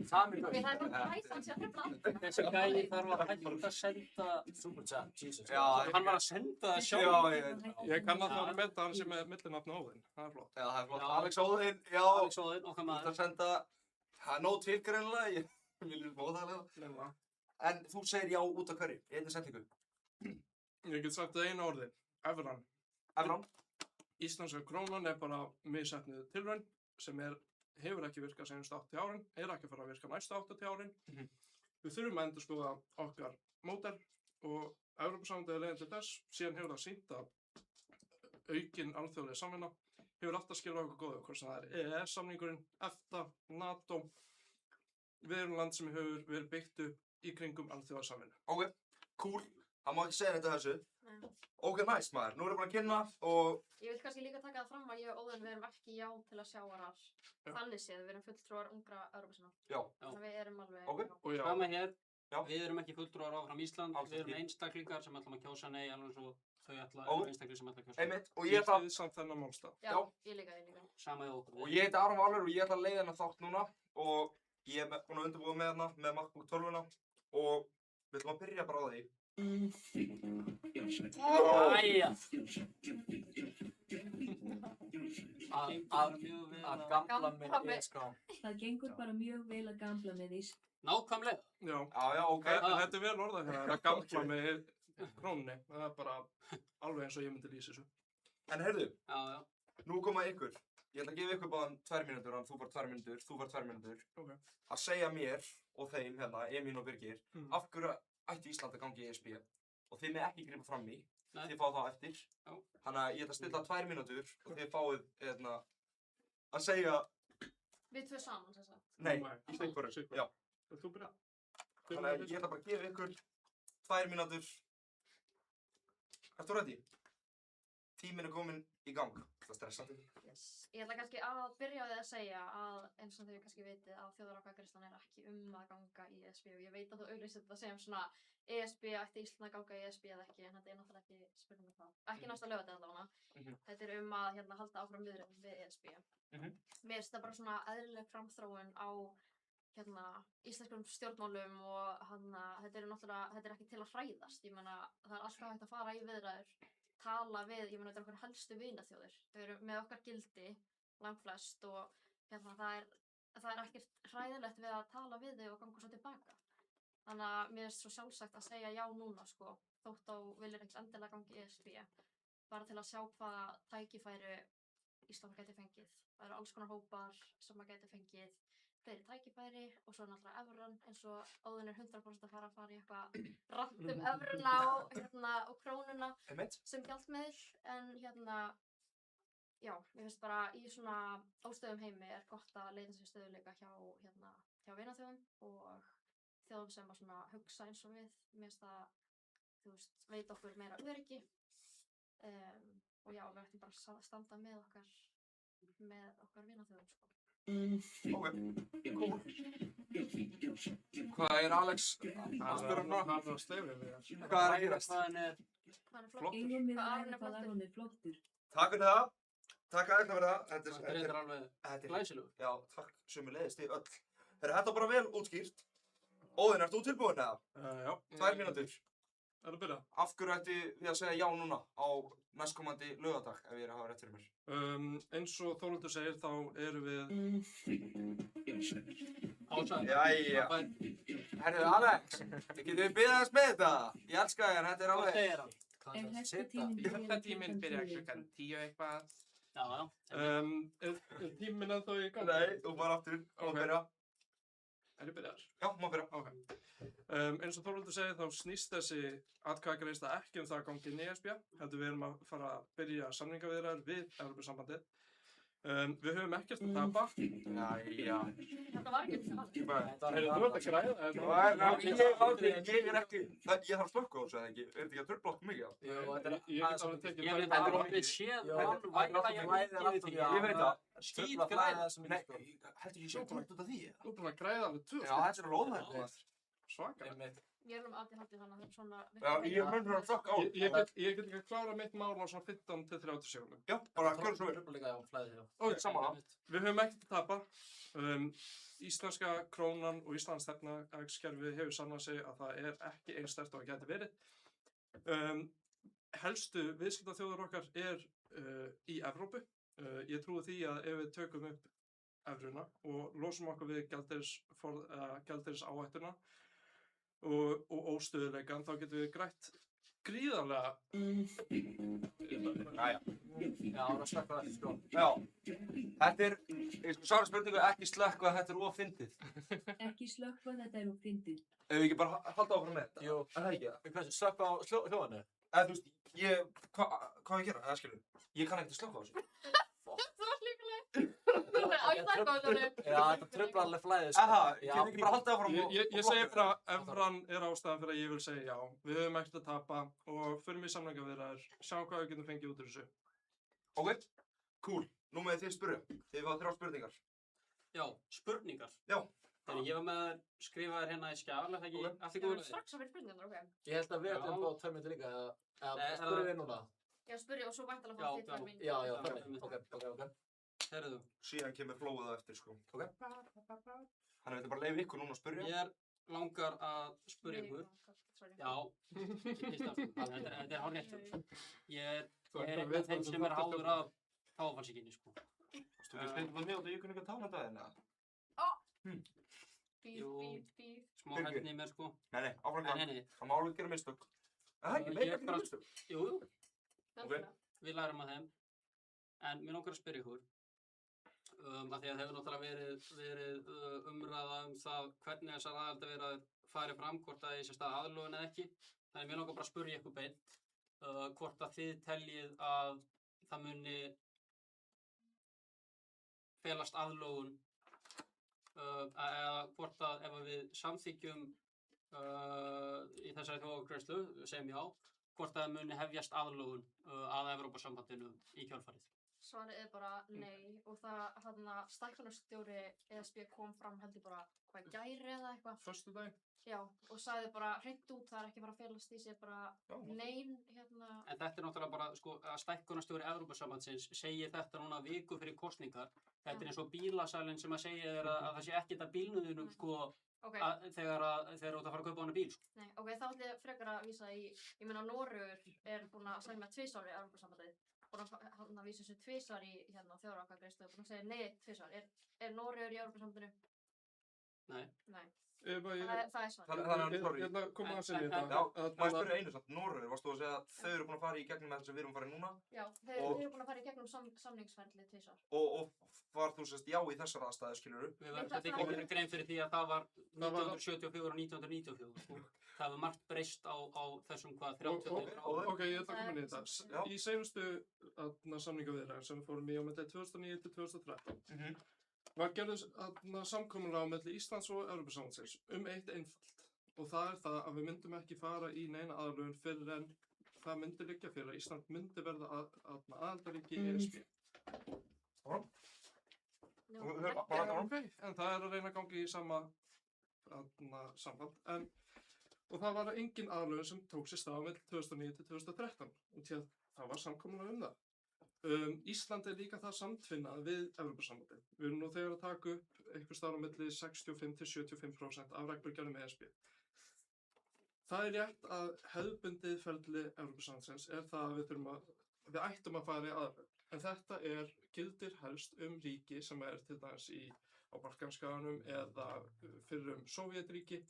Speaker 18: Sami
Speaker 9: Ok, það er bara hættan sér hrifla.
Speaker 18: Þessi gæi þarf að hætta að senda superchat, Jesus.
Speaker 5: Já,
Speaker 18: hann var að senda það sjálf.
Speaker 4: Já, ég kann að það með hann sem er millinafn Óðinn, það er flott.
Speaker 5: Já, það er flott. Alex Óðinn, já.
Speaker 18: Alex Óðinn, okkar maður.
Speaker 5: Þú ert að senda, það er nóg til greinilega, ég vil móðalega. En þú segir já út af hverju, í einni setningu.
Speaker 4: Ég get sagt það einu orði, evran.
Speaker 5: Evran?
Speaker 4: Íslenska krónan er bara misheppnuð tilraun sem hefur ekki virkað senast 80 árin, er ekki að fara að virka næstu 80 árin. Við þurfum að endurskoða okkar módel og Evrópusambandið er leiðin til þess. Síðan hefur það sýnt að aukin alþjóðleg samvinna hefur alltaf skilað okkur góðu, hvort sem það er EES-samningurinn, EFTA, NATO. Við erum land sem hefur verið byggt upp í kringum alþjóðarsamvinnu.
Speaker 5: Ok, cool. Það má ekki segja þetta þessu. Ok, nice maður. Nú erum við búin að kynna og...
Speaker 9: Ég vil kannski líka taka það fram að ég og Óðinn, við erum ekki já til að sjávarar þannig séð. Við erum fulltrúar ungra Evrópusinna.
Speaker 5: Já.
Speaker 9: Þannig að við erum alveg...
Speaker 5: Ok.
Speaker 18: Hvað með hér? Við erum ekki fulltrúar áfram Ísland. Við erum einstaklingar sem ætlum að kjósa nei, alveg svo þau eru einstaklingar sem ætla að kjósa nei.
Speaker 5: Einmitt. Og ég ætla...
Speaker 4: samt þennan málstað.
Speaker 9: Já, ég líka.
Speaker 18: Sama hjá okkur.
Speaker 5: Og ég heiti Aron Valur og ég ætla að leiða hennar þátt núna og ég er búin að undirbúa með hennar með MacBook 12-una og við ætlum að byrja bara á því.
Speaker 18: Æja!
Speaker 17: Að gambla með ESK.
Speaker 2: Það gengur bara mjög vel að gambla með ís.
Speaker 18: Nákvæmlega.
Speaker 4: Já,
Speaker 5: ok.
Speaker 4: Þetta er vel orðað hérna, að gambla með krónunni. Það er bara alveg eins og ég myndi lýsa þessu.
Speaker 5: En heyrðu,
Speaker 18: já.
Speaker 5: Nú koma ykkur. Ég ætla að gefa ykkur báðan 2 mínútur, þú fær 2 mínútur, þú fær 2 mínútur.
Speaker 4: Okay.
Speaker 5: Að segja mér og þeim hérna, Emín og Birgir, af hverju ætti Ísland að ganga í ESB og þið með ekki grípa fram í, þið fáið það á eftir. Þannig að ég ætla að stilla 2 mínútur og þið fáið að segja...
Speaker 9: Við tvö saman, sem sagt.
Speaker 5: Nei, í stikkurum, já.
Speaker 4: Þú byrja.
Speaker 5: Þannig að ég ætla bara að gefa ykkur 2 mínútur. Ertu ready? Tíminn er kominn í gang. Það stressandi.
Speaker 9: Yes. Ég ætla kannski að byrja á því að segja að eins og þau kannski vitið að þjóðaratkvæðagreiðslan er ekki að ganga í ESB og ég veit að þú auglýsir þetta sem svona ESB ætti Ísland að ganga í ESB eða ekki en þetta er náttúrulega ekki spurning um það. Ekki næsta laugardag allavega. Þetta er að halda áfram viðræðum við ESB. Mér finnst það bara svona eðlileg framþróun á íslenskum stjórnmálum og þetta er ekki til að hræðast. Ég meina það er alltaf hægt að fara í viðræður, tala við, ég meina þetta er okkar helstu vinaþjóðir. Þau eru með okkar gildi, langflest og það er ekkert hræðilegt við að tala við þau og ganga svo tilbaka. Þannig að mér finnst svo sjálfsagt að segja já núna sko, þótt á viljir ekki endilega gangi í ESB, bara til að sjá hvaða tækifæri Ísland gæti fengið. Það eru alls konar hópar sem að gæti fengið fleiri tækifæri og svo náttúrulega evran eins og Óðinn er 100% að fara í eitthvað rant evruna og krónuna sem gjaldmiðil en já, mér finnst bara í svona óstöðum heimi er gott að leita sér stöðuleika hjá vinaþjóðum og þjóðum sem að svona hugsa eins og við. Mér finnst það, veit okkur meira öryggi og já, við ættum bara að standa með okkar vinaþjóðum sko.
Speaker 5: Ok, cool. Hvað er Alex að spyrja um
Speaker 4: Hann er á stefið við það.
Speaker 5: Hvað er að gerast?
Speaker 2: Eigum við að ræða hvað Aron er flottur.
Speaker 5: Takk fyrir það. Takk aðeins fyrir það.
Speaker 17: Þetta er alveg glæsilegur.
Speaker 5: Já, takk sömuleiðis þið öll. Þetta er bara vel útskýrt. Óðinn, ert þú tilbúinn eða?
Speaker 4: Já.
Speaker 5: 2 mínútur.
Speaker 4: Er það byrjað?
Speaker 5: Af hverju ætti við að segja já núna á næstkomandi laugardag ef ég er að hafa rétt fyrir mér?
Speaker 4: Eins og Þórhildur segir þá erum við...
Speaker 5: Jæja. Herðu Alex, getum við byrjað aðeins með þetta? Ég elska þér, þetta er alveg...
Speaker 4: Þetta tíminn byrja klukkan 10 eitthvað.
Speaker 18: Já.
Speaker 4: Er tíminn ennþá í gangi?
Speaker 5: Nei, þú bara aftur. Má byrja.
Speaker 4: Er ég byrjaður?
Speaker 5: Já, má byrja.
Speaker 4: Ok. Eins og Þórhildur segir þá snýst þessi atkvæðagreiðsla ekki það að gangi inn í ESB. Við erum að fara að byrja samningaviðræður við Evrópusambandið. Við höfum ekkert að tapa.
Speaker 5: Jæja.
Speaker 9: Þetta var ekki það.
Speaker 4: Þú ert að græða?
Speaker 5: Ég er ekki... Ég þarf að slökka á þessu eða ekki? Er þetta ekki að tröfla okkur mikið?
Speaker 4: Ég get alveg tekið það.
Speaker 18: Þetta er orðið séð
Speaker 5: Ég veit það.
Speaker 17: Skít græða sem
Speaker 5: Nei, heldur ég sé búin út af því?
Speaker 4: Þú er búin að græða alveg 2.
Speaker 5: Já, þetta er alveg óþægilegt.
Speaker 4: Svaka.
Speaker 9: Ég er ADHD þannig að það er svona...
Speaker 5: Já, ég er munur að flokka á.
Speaker 4: Ég get ekki að klára mitt mál á svona 15 til 30 sekúndum.
Speaker 5: Já, bara gjörðu svo vel.
Speaker 4: Ok,
Speaker 5: saman.
Speaker 4: Við höfum ekkert að tapa. Íslenska krónan og Íslands efnahagskerfi hefur sannað sig að það er ekki eins sterkt og það gæti verið. Helstu viðskiptaþjóðir okkar er í Evrópu. Ég trúi því að ef við tökum upp evruna og losum okkur við gjaldeyrisáhættuna og óstöðuleikann, þá getum við grætt gríðarlega...
Speaker 5: Jæja. Já, það er slökka þetta, sko. Já. Þetta er, ég sko svara spurningu, ekki slökka, þetta er ofyndið.
Speaker 2: Ekki slökkva, þetta er fyndið.
Speaker 5: Ef við ekki bara halda áfram með þetta? Jú. Er það ekki það?
Speaker 17: Hversu, slökka á hljóðanu?
Speaker 5: Eða þú veist, hvað ég gera, eða skilur? Ég kann ekkert að slökka á þessu.
Speaker 9: Það var líkulega. Á ég slökka á hljóðanu?
Speaker 17: Já, þetta truflar alveg flæðið, sko.
Speaker 5: Aha, getum ekki bara halda áfram og...
Speaker 4: Ég segi bara að evran er ástæðan fyrir að ég vil segja já. Við höfum ekkert að tapa og förum í samningaviðræður. Sjáum hvað við getum fengið út úr þessu.
Speaker 5: Ok, cool. Nú með þið spyrja. Þið fáið 3 spurningar.
Speaker 18: Já, spurningar?
Speaker 5: Já.
Speaker 18: Þegar ég var með að skrifa þér hérna í skjál, er það ekki allt í góðu?
Speaker 9: Strax að vera spurningar, ok.
Speaker 17: Ég held að við ætlum að fá 2 mínútur líka, eða spurðum við núna?
Speaker 9: Já, spurja og svo væntanlega fá þið 2 mínútur.
Speaker 17: Já, 2 mínútur, ok.
Speaker 18: Herðu.
Speaker 5: Síðan kemur flowið á eftir, sko. Ok. Þannig að þetta bara leyfi ykkur núna að spyrja.
Speaker 18: Ég langar að spyrja ykkur. Já, þetta er hárrétt. Ég er einn af þeim sem er háður af táfallsíkinni, sko.
Speaker 5: Þú veist eitthvað með og ég kunni ekki að tána þetta eða?
Speaker 9: Bíf.
Speaker 18: Smá hættin í mér, sko.
Speaker 5: Nei, áfram gang. Það má alveg gera mistök. Það er ekki meira að gera mistök.
Speaker 18: Jú.
Speaker 5: Ok.
Speaker 18: Við lærum að þeim. En mér langar að spyrja ykkur. Af því að það hefur náttúrulega verið umræða það hvernig þessar aðildarviðræður fari fram, hvort að sé stað aðlögun eða ekki. Þannig mér langar bara að spyrja ykkur beint hvort að þið teljið að það muni felast aðlögun eða hvort að ef við samþykjum í þessari þjóðargreiðslu, segjum já, hvort að það muni hefjast aðlögun að Evrópusambandinu í kjölfarið.
Speaker 9: Svarið bara nei og það stækkunarstjóri ESB kom fram heldur bara hvað gæri eða eitthvað.
Speaker 4: Föstudaginn?
Speaker 9: Já, og sagði bara hreint út, það ekki bara að felast í sér bara nein
Speaker 18: En þetta náttúrulega bara, sko, að stækkunarstjóri Evrópusambandsins segir þetta núna viku fyrir kosningar. Þetta eins og bílasalinn sem að segja þér að það sé ekkert að bílnuðinum, sko, þegar þú ert að fara að kaupa hana bíl, sko.
Speaker 9: Nei, þá ætlum ég frekar að vísa ég meina Noregur búinn að semja 2 í Evrópusambandið. Búinn að vísa þessu 2 í þjóðaratkvæðagreiðslu og búinn að segja nei 2. Er Noregur í Evrópusambandinu?
Speaker 18: Nei.
Speaker 9: Nei.
Speaker 4: Það
Speaker 9: er svar.
Speaker 4: Hérna koma að segja þetta.
Speaker 5: Já, maður spyrja einu samt, Noregur, varstu að segja að þau eru búin að fara í gegnum þetta sem við erum farið núna?
Speaker 9: Já, þau eru búin að fara í gegnum samningsferli 2.
Speaker 5: Og var þú sérst já í þessar aðstæður, skilurðu?
Speaker 18: Við verðum þetta ekki að grein fyrir því að það var 1974 og 1994. Það hefur margt breyst á þessum 30 árum.
Speaker 4: Ok, ég ætla að koma inn í þetta. Í seinustu samningaviðræðum sem við fórum í á milli 2009 til 2013 var gerður samkomulag á milli Íslands og Evrópusambandsins eitt einfalt. Og það það að við myndum ekki fara í neina aðlögun fyrir en það myndi liggja fyrir að Ísland myndi verða aðildarríki í ESB. Ok, en það að reyna að gangi í sama samband. Og það var engin aðlögun sem tók sér stað á milli 2009 til 2013 og til að það var samkomulag það. Ísland líka það samtvinnað við Evrópusambandið. Við erum nú þegar að taka upp einhvers staðar á milli 65 til 75% af reglugerðum ESB. Það rétt að hefðbundið ferli Evrópusambandsins það að við ættum að fara í aðlögun. En þetta gildir helst ríki sem til dæmis á Balkanskaganum eða fyrrum Sovétríki.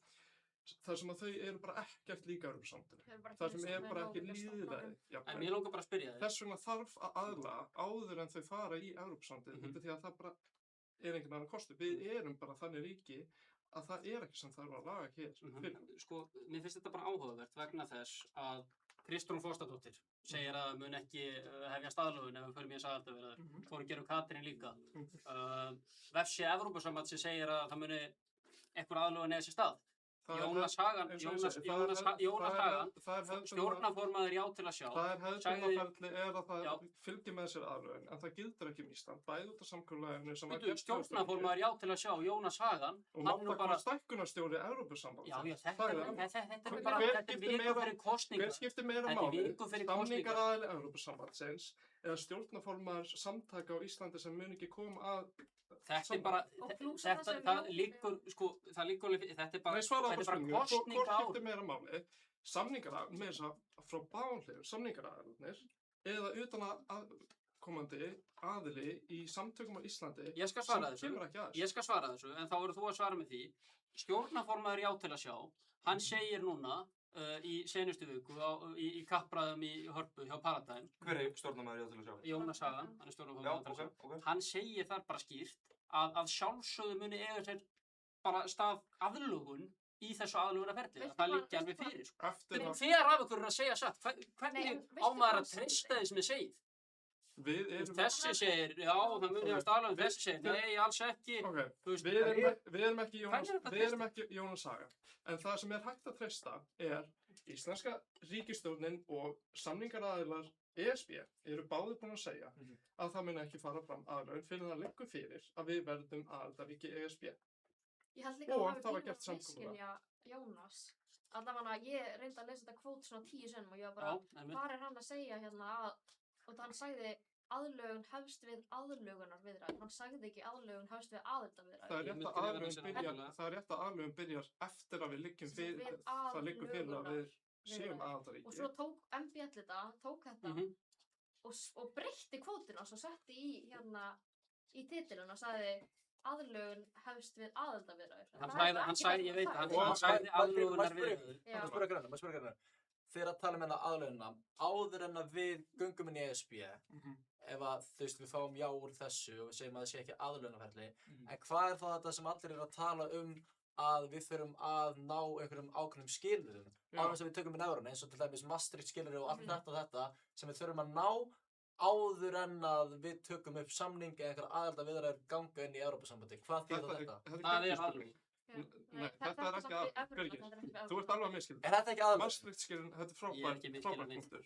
Speaker 4: þar sem að þau eru bara ekkert líka Evrópusambandinu. Þar sem bara ekki lýðræði.
Speaker 18: En mér langar bara að spyrja þig.
Speaker 4: Þess vegna þarf að aðlaga áður en þau fara í Evrópusambandið, því að það bara enginn annan kostur. Við erum bara þannig ríki að það ekki sem þarf að laga hér.
Speaker 18: Sko, mér finnst þetta bara áhugavert vegna þess að Kristrún Frostadóttir segir að mun ekki hefjast aðlögun ef við förum í þess aðildarviðræður. Þorgerður Katrín líka. Vefsíða Evrópusambandsins segir að það muni einhver aðlögun eða sér stað. Jónas Hagan, stjórnarformaður já til að sjá.
Speaker 4: Það hefðbundna ferli að það fylgir með sér aðlögun, en það gildir ekki Ísland, bæði út af samkomulaginu sem var gert.
Speaker 18: Stjórnarformaður já til að sjá, Jónas Hagan.
Speaker 4: Og náttúrulega stækkunarstjóri Evrópusambandsins.
Speaker 18: Þetta er bara viku fyrir kosningar.
Speaker 4: Hver skiptir meira máli? Samningaraðili Evrópusambandsins eða stjórnarformaður samtaka á Íslandi sem mun ekki koma að
Speaker 18: Þetta bara, það liggur, sko, þetta er bara kosninga
Speaker 4: Hvort skiptir meira máli? Samningaraðilar, með þess að frá báðum samningaraðilarnir eða utan að komandi aðili í samtökum á Íslandi
Speaker 18: sem kemur ekki aðeins. Ég skal svara þessu, en þá verður þú að svara með því. Stjórnarformaður já til að sjá, hann segir núna í senustu viku í kappræðum í Hörpu hjá Paradime.
Speaker 5: Hver stjórnarmaður já til að sjá?
Speaker 18: Jónas Hagan, hann stjórnarformaður já til að sjá. Hann segir þar bara skýrt að sjálfsögðu muni eiga sér bara stað aðlögun í þessu aðlögunarferli. Það liggja alveg fyrir. Hver af ykkur að segja satt? Hvernig á maður að treysta því sem þið segið? Þessi segir, já, það muni hefast aðlögun. Þessi segir, nei, alls ekki.
Speaker 4: Við erum ekki Jónas Hagan. En það sem hægt að treysta íslenska ríkisstjórnin og samningaraðilar ESB eru báðir búin að segja að það muni ekki fara fram aðlögun fyrir það liggur fyrir að við verðum aðildarríki ESB.
Speaker 9: Ég held líka að það var miskilja Jónas. Allavega ég reyndi að lesa þetta kvót svona 10 sinnum og ég var bara, hvað hann að segja hérna og hann sagði aðlögun hefst við aðlögunarviðræður. Hann sagði ekki aðlögun hefst við aðildarviðræður.
Speaker 4: Það er rétt að aðlögun byrjar eftir að við liggjum fyrir, það liggur fyrir að við séum aðildarríki.
Speaker 9: Og svo tók MBL þetta, og breytti kvótinu og svo setti í titilun og sagði aðlögun hefst við aðildarviðræður.
Speaker 18: Hann sagði, ég veit það, hann sagði aðlögunarviðræður.
Speaker 17: Má spyrja grann. Þegar að tala með aðlögunina, áður en að við göngum inn í ESB, ef að við fáum já úr þessu og við segjum að það sé ekki aðlögunarferli, en hvað það þetta sem allir eru að tala að við þurfum að ná einhverjum ákveðnum skilyrðum á þess að við tökum inn evruna, eins og til dæmis Maastricht skilyrði og allt þetta og þetta sem við þurfum að ná áður en að við tökum upp samning eða einhverja aðildarviðræður ganga inn í Evrópusambandið. Hvað þýðir þetta?
Speaker 4: Það er aðlögun. Nei, þetta er ekki Birgir, þú ert alveg að miskilja.
Speaker 17: Er þetta ekki aðlögun?
Speaker 4: Maastricht-skilyrðin, þetta er frábær punktur.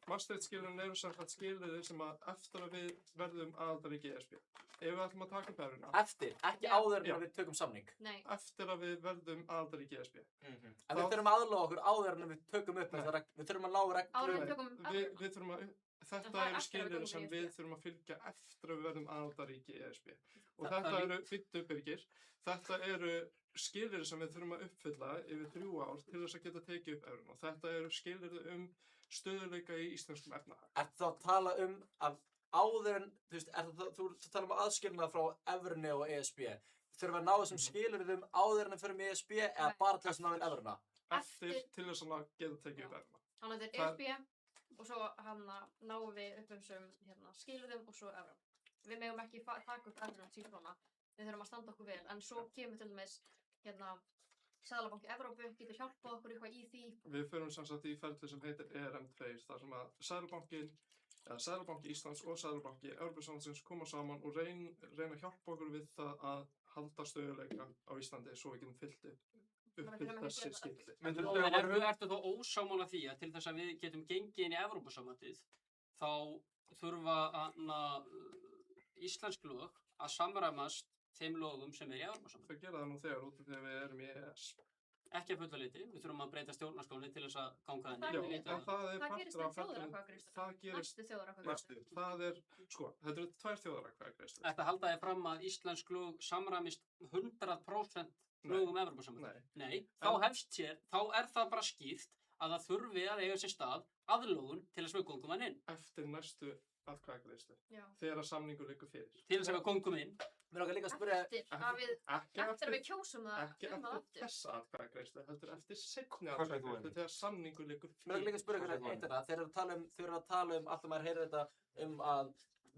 Speaker 4: Maastricht-skilyrðin eru samkvæmt skilyrði sem að eftir að við verðum aðildarríki ESB. Ef við ætlum að taka upp evruna.
Speaker 17: Eftir, ekki áður en við tökum samning.
Speaker 9: Nei.
Speaker 4: Eftir að við verðum aðildarríki ESB.
Speaker 17: En við þurfum að aðlaga okkur áður en við tökum upp þessar reglur. Við þurfum að ná reglur.
Speaker 4: Við þurfum að, þetta eru skilyrði sem við þurfum að fylgja eftir að við verðum aðildarríki ESB. Og þetta eru, byttu Birgir, þetta eru skilyrði sem við þurfum að uppfylla yfir 3 ár til þess að geta tekið upp evruna. Og þetta eru skilyrði stöðuleika í íslenskum efnahag.
Speaker 17: Ertu þá að tala að áður en, þú tala aðskilnað frá evrunni og ESB. Þurfum við að ná þessum skilyrðum áður en við förum í ESB eða bara til þess að ná inn evruna?
Speaker 4: Eftir til þess að geta tekið upp evruna.
Speaker 9: Þannig að þetta er ESB og svo náum við upp þessum skilyrðum og svo evrun. Við megum ekki taka upp evruna til svona. Við þurfum að standa okkur vel, en svo kemur til dæmis Seðlabanki Evrópu getur hjálpað okkur eitthvað í því.
Speaker 4: Við förum sem sagt í ferli sem heitir ERM2, þar sem að Seðlabanki Íslands og Seðlabanki Evrópusambandsins koma saman og reyna að hjálpa okkur við það að halda stöðuleika á Íslandi svo við getum uppfyllt þessi skilyrði.
Speaker 18: En ertu þá ósámála því að til þess að við getum gengið inn í Evrópusambandið þá þurfa íslensk lög að samræmast þeim lögum sem í Evrópusambandið?
Speaker 4: Þau gera það nú þegar út af því að við erum í EES.
Speaker 18: Ekki að fulla leyti, við þurfum að breyta stjórnarskránni til þess að ganga
Speaker 4: það inn. Já, en það er partur af ferlinu. Það gerist næstu. Það er, sko, þetta eru 2 þjóðaratkvæðagreiðslur.
Speaker 18: Þetta halda þið fram að íslensk lög samræmist 100% lögum Evrópusambandið? Nei. Þá hefst sér, þá er það bara skýrt að það þurfi að eiga sér stað aðlögun til þess að við gongum hann inn.
Speaker 4: Eftir næstu atkvæðagreiðslu. Þegar samningur liggur fyrir.
Speaker 18: Til þess að við gongum inn.
Speaker 17: Mér langar líka að spyrja
Speaker 9: eftir að við kjósum það
Speaker 4: ekki eftir þessa atkvæðagreiðslu, heldur eftir seinni atkvæðagreiðslu þegar samningur liggur fyrir.
Speaker 17: Mér langar líka að spyrja ykkur eitt þegar þeir eru að tala alltaf maður heyrir þetta að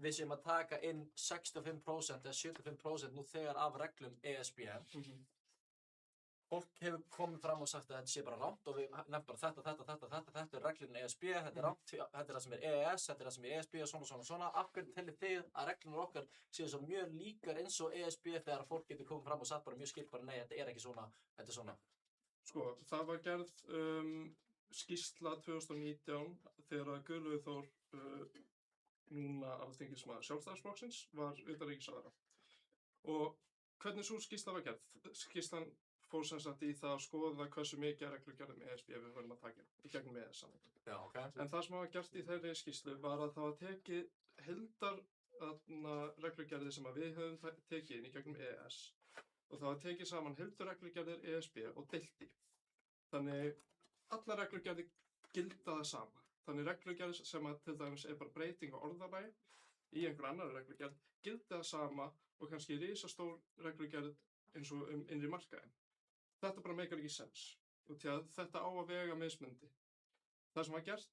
Speaker 17: við séum að taka inn 65% eða 75% nú þegar af reglum ESB. Fólk hefur komið fram og sagt að þetta sé bara rangt og við nefnum bara þetta er reglun ESB, þetta er rangt, þetta er það sem er EES, þetta er það sem er ESB og svona. Af hverju teljið þið að reglunar okkar séu svo mjög líkar eins og ESB þegar fólk getur komið fram og sagt bara mjög skilt bara nei, þetta er ekki svona, þetta er svona?
Speaker 4: Sko, það var gerð skýrsla 2019 þegar Guðlaugur Þór, núna alþingismaður Sjálfstæðisflokksins, var utanríkisráðherra. Og hvernig sú skýrsla var gerð? Skýrslan fór sem sagt í það að skoða hversu mikið af reglugerðum ESB við höfum að taka í gegnum EES-samninginn. En það sem var gert í þeirri skýrslu var að það var tekið heildarreglugerðir sem við höfum tekið inn í gegnum EES og það var tekið saman heildarreglugerðir ESB og deilt í. Þannig allar reglugerðir gilda það sama. Þannig reglugerðir sem að til dæmis er bara breyting á orðalagi í einhver annar reglugerð gilda það sama og kannski risastór reglugerð eins og innri markaðinn. Þetta bara meikar ekki sens, og því að þetta á að vega mismundi. Það sem var gert,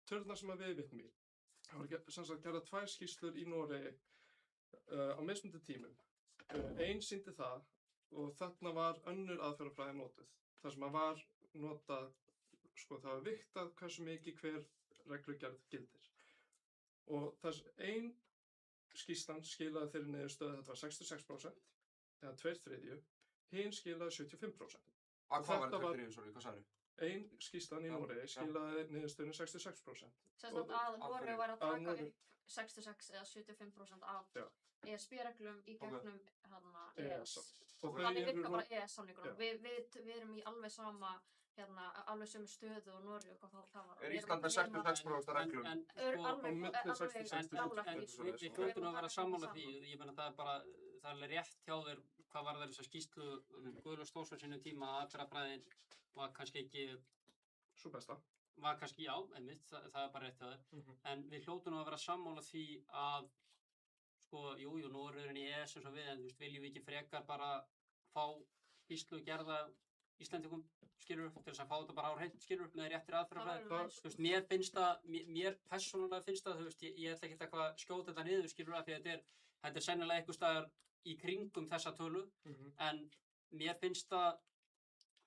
Speaker 4: tölurnar sem við vitnum í, það var sem sagt gerða 2 skýrslur í Noregi á mismundi tímum. Ein sýndi það, og þarna var önnur aðferðafræði notuð. Það sem var notað, sko það var vigtað hversu mikið hver reglugerð gildir. Og þess ein skýrslan skilaði þeirri niðurstöðu að þetta var 66%, eða 2/3, hinn skilaði 75%.
Speaker 5: Hvað var 2/3, sorry, hvað sagðirðu?
Speaker 4: Ein skýrslan í Noregi skilaði niðurstöðunni 66%.
Speaker 9: Sem sagt að Noregi var að taka upp 66 eða 75% af ESB-reglum í gegnum EES. Þannig virka bara EES-samningurinn. Við erum í alveg sama alveg sömu stöðu og Noregi og hvað það var.
Speaker 5: Ísland með 66% reglum?
Speaker 18: Við hljótum að vera sammála því, ég meina það er bara, það er alveg rétt hjá þér hvað var þess að skýrslu Guðlaugs Þórs á sínum tíma að aðferðafræðin var kannski ekki
Speaker 4: svo besta.
Speaker 18: Var kannski, já, einmitt, það er bara rétt hjá þér. En við hljótum að vera sammála því að, sko, jú, Noregur í EES eins og við, en viljum við ekki frekar bara fá skýrslu gerða Íslendingum skilur til þess að fá þetta bara á hreint skilur með réttir aðferðafræði. Mér finnst það, mér persónulega finnst það, ég ætla ekki eitthvað að skjóta þetta niður skilur af því að þetta er sennilega einhver staðar í kringum þessa tölu, en mér finnst það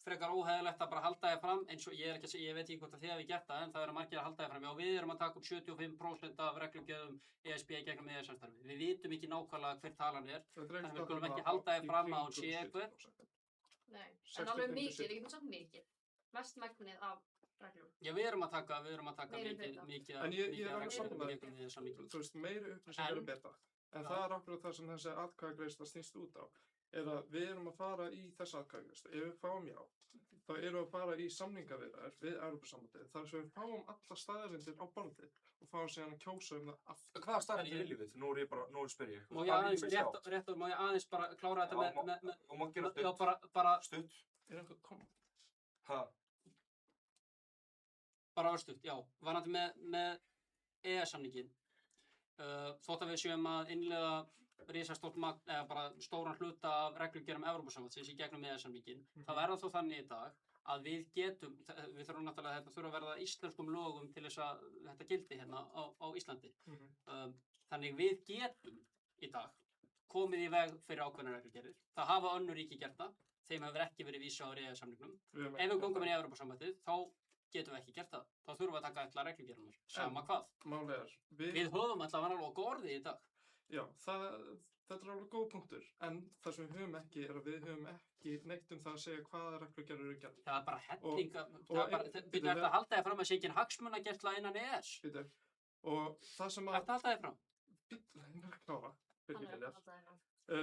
Speaker 18: frekar óhæðilegt að bara halda þér fram eins og ég er ekki að segja, ég veit ekki hvort að þið hafi gert það, en það eru margir að halda þér fram. Já, við erum að taka upp 75% af reglugjöfum ESB gegnum EES-samstarfið. Við vitum ekki nákvæmlega hver talan er, þannig að við skulum ekki halda þér fram að hún sé eitthvað.
Speaker 9: Nei, en alveg mikið, við getum samt mikið. Mest megnið af reglum.
Speaker 18: Já, við erum að taka mikið
Speaker 4: En ég er
Speaker 18: af
Speaker 4: alveg
Speaker 18: reglum
Speaker 4: sammála
Speaker 18: gegnum EES-samninginn.
Speaker 4: þú veist, meiri upplýsingar er betra. En það er akkurat það sem þessi atkvæðagreiðsla snýst út á, er að við erum að fara í þessa atkvæðagreiðslu. Ef við fáum já, þá erum við að fara í samningaviðræður við Evrópusambandið, þar sem við fáum alla staðreyndir á borðið og fáum síðan að kjósa það aftur.
Speaker 5: Hvaða staðreyndir viljum við? Nú spyr ég.
Speaker 18: Má ég aðeins bara klára þetta með
Speaker 5: Og má gera stutt.
Speaker 18: Já, bara
Speaker 5: Stutt.
Speaker 4: Er eitthvað koma?
Speaker 5: Ha?
Speaker 18: Bara örstutt, já. Varandi með EES-samninginn. Þótt að við séum að innleiða risastórt magn, eða bara stóran hluta af reglugjörum Evrópusambandsins í gegnum EES-samninginn, það verða þó þannig í dag að við getum, við þurfum náttúrulega þetta þurfa að verða íslenskum lögum til þess að þetta gildi hérna á Íslandi. Þannig við getum í dag komið í veg fyrir ákveðnar reglugerðir. Það hafa önnur ríki gert það, þeim hefur ekki verið vísað á EES-samningnum. Ef við göngum inn í Evrópusambandið, þá getum við ekki gert það. Þá þurfum við að taka alla reglugerðunar, sama hvað.
Speaker 4: Málið er,
Speaker 18: Við höfum alltaf alveg orðið í dag.
Speaker 4: Já, þetta er alveg góð punktur, en það sem við höfum ekki er að við höfum ekki neitt það að segja hvaða reglugerðir eru gerðar.
Speaker 18: Það er bara hellinga, byrju eftir að halda þér fram að sé ekki hagsmunagæsla innan EES.
Speaker 4: Bíddu, og það sem að...
Speaker 18: Ertu að halda þér fram?
Speaker 4: Bíddu, ég er að klára, Birgir
Speaker 9: Hann er
Speaker 4: Liljar.
Speaker 9: að halda þér fram.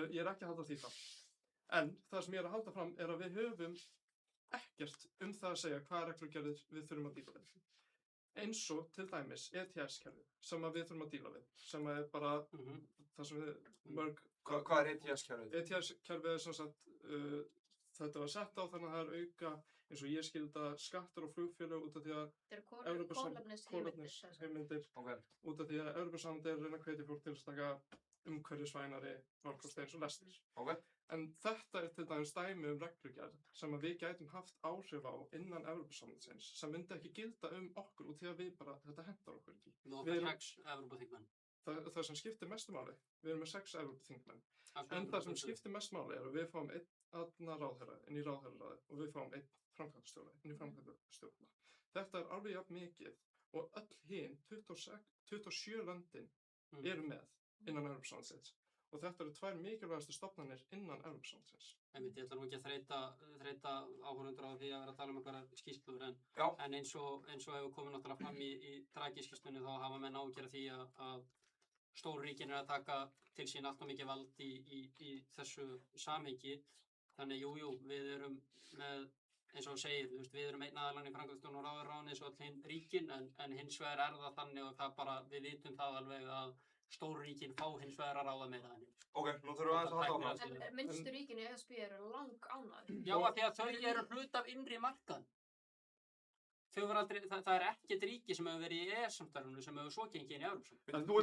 Speaker 4: Ég er ekki að halda því fram. En það sem ég er að halda fram er að við höfum ekkert það að segja hvaða reglugerðir við þurfum að díla við. Eins og til dæmis ETS-kerfið sem við þurfum að díla við, sem er bara það sem við mörg...
Speaker 5: Hvað er ETS-kerfið?
Speaker 4: ETS-kerfið er sem sagt, þetta var sett á þannig að það er auka, eins og ég skildi að skattur og flugfélög út af því að kolefnisheimildir, út af því að Evrópusambandið er að reyna að hvetja fólk til að taka umhverfisvænari valkosti eins og lestir. En þetta er til dæmis dæmi reglugerð sem við gætum haft áhrif á innan Evrópusambandsins sem myndi ekki gilda okkur út því að við bara, þetta hentar okkur ekki.
Speaker 18: Nú okkur 6 Evrópuþingmenn.
Speaker 4: Það sem skiptir mestu máli, við erum með 6 Evrópuþingmenn, en það sem skiptir mestu máli er að við fáum einn ráðherra inn í ráðherraráðið og við fáum einn framkvæmdastjóra inn í framkvæmdastjórnina. Þetta er alveg jafn mikið og öll hin 27 löndin eru með innan Evrópusambandsins. Og þetta eru 2 mikilvægastu stofnanir innan Evrópusambandsins.
Speaker 18: Ég ætla nú ekki að þreyta áhorfendur á því að vera að tala um einhverjar skýrslur, en eins og hefur komið náttúrulega fram í tragískýrslunni þá hafa menn áhyggjur af því að stóru ríkin er að taka til sín allt og mikið vald í þessu samhengi. Þannig jú, við erum með, eins og þú segir, við erum einn aðalann í framkvæmdastjórn og ráðherraráðinu eins og öll hinn ríkin, en hins vegar er það þannig og það bara, við vitum það alveg að stóru ríkin fá hins vegar að ráða meira þannig.
Speaker 5: Ok, nú þurfum við aðeins að halda áfram.
Speaker 9: En minnstu ríkin í ESB eru ánægð.
Speaker 18: Já, af því að þau eru hluti af innri markaðn. Það er ekkert ríki sem hefur verið í EES-samstarfinu sem hefur svo gengið inn í Evrópusambandið.
Speaker 5: En þú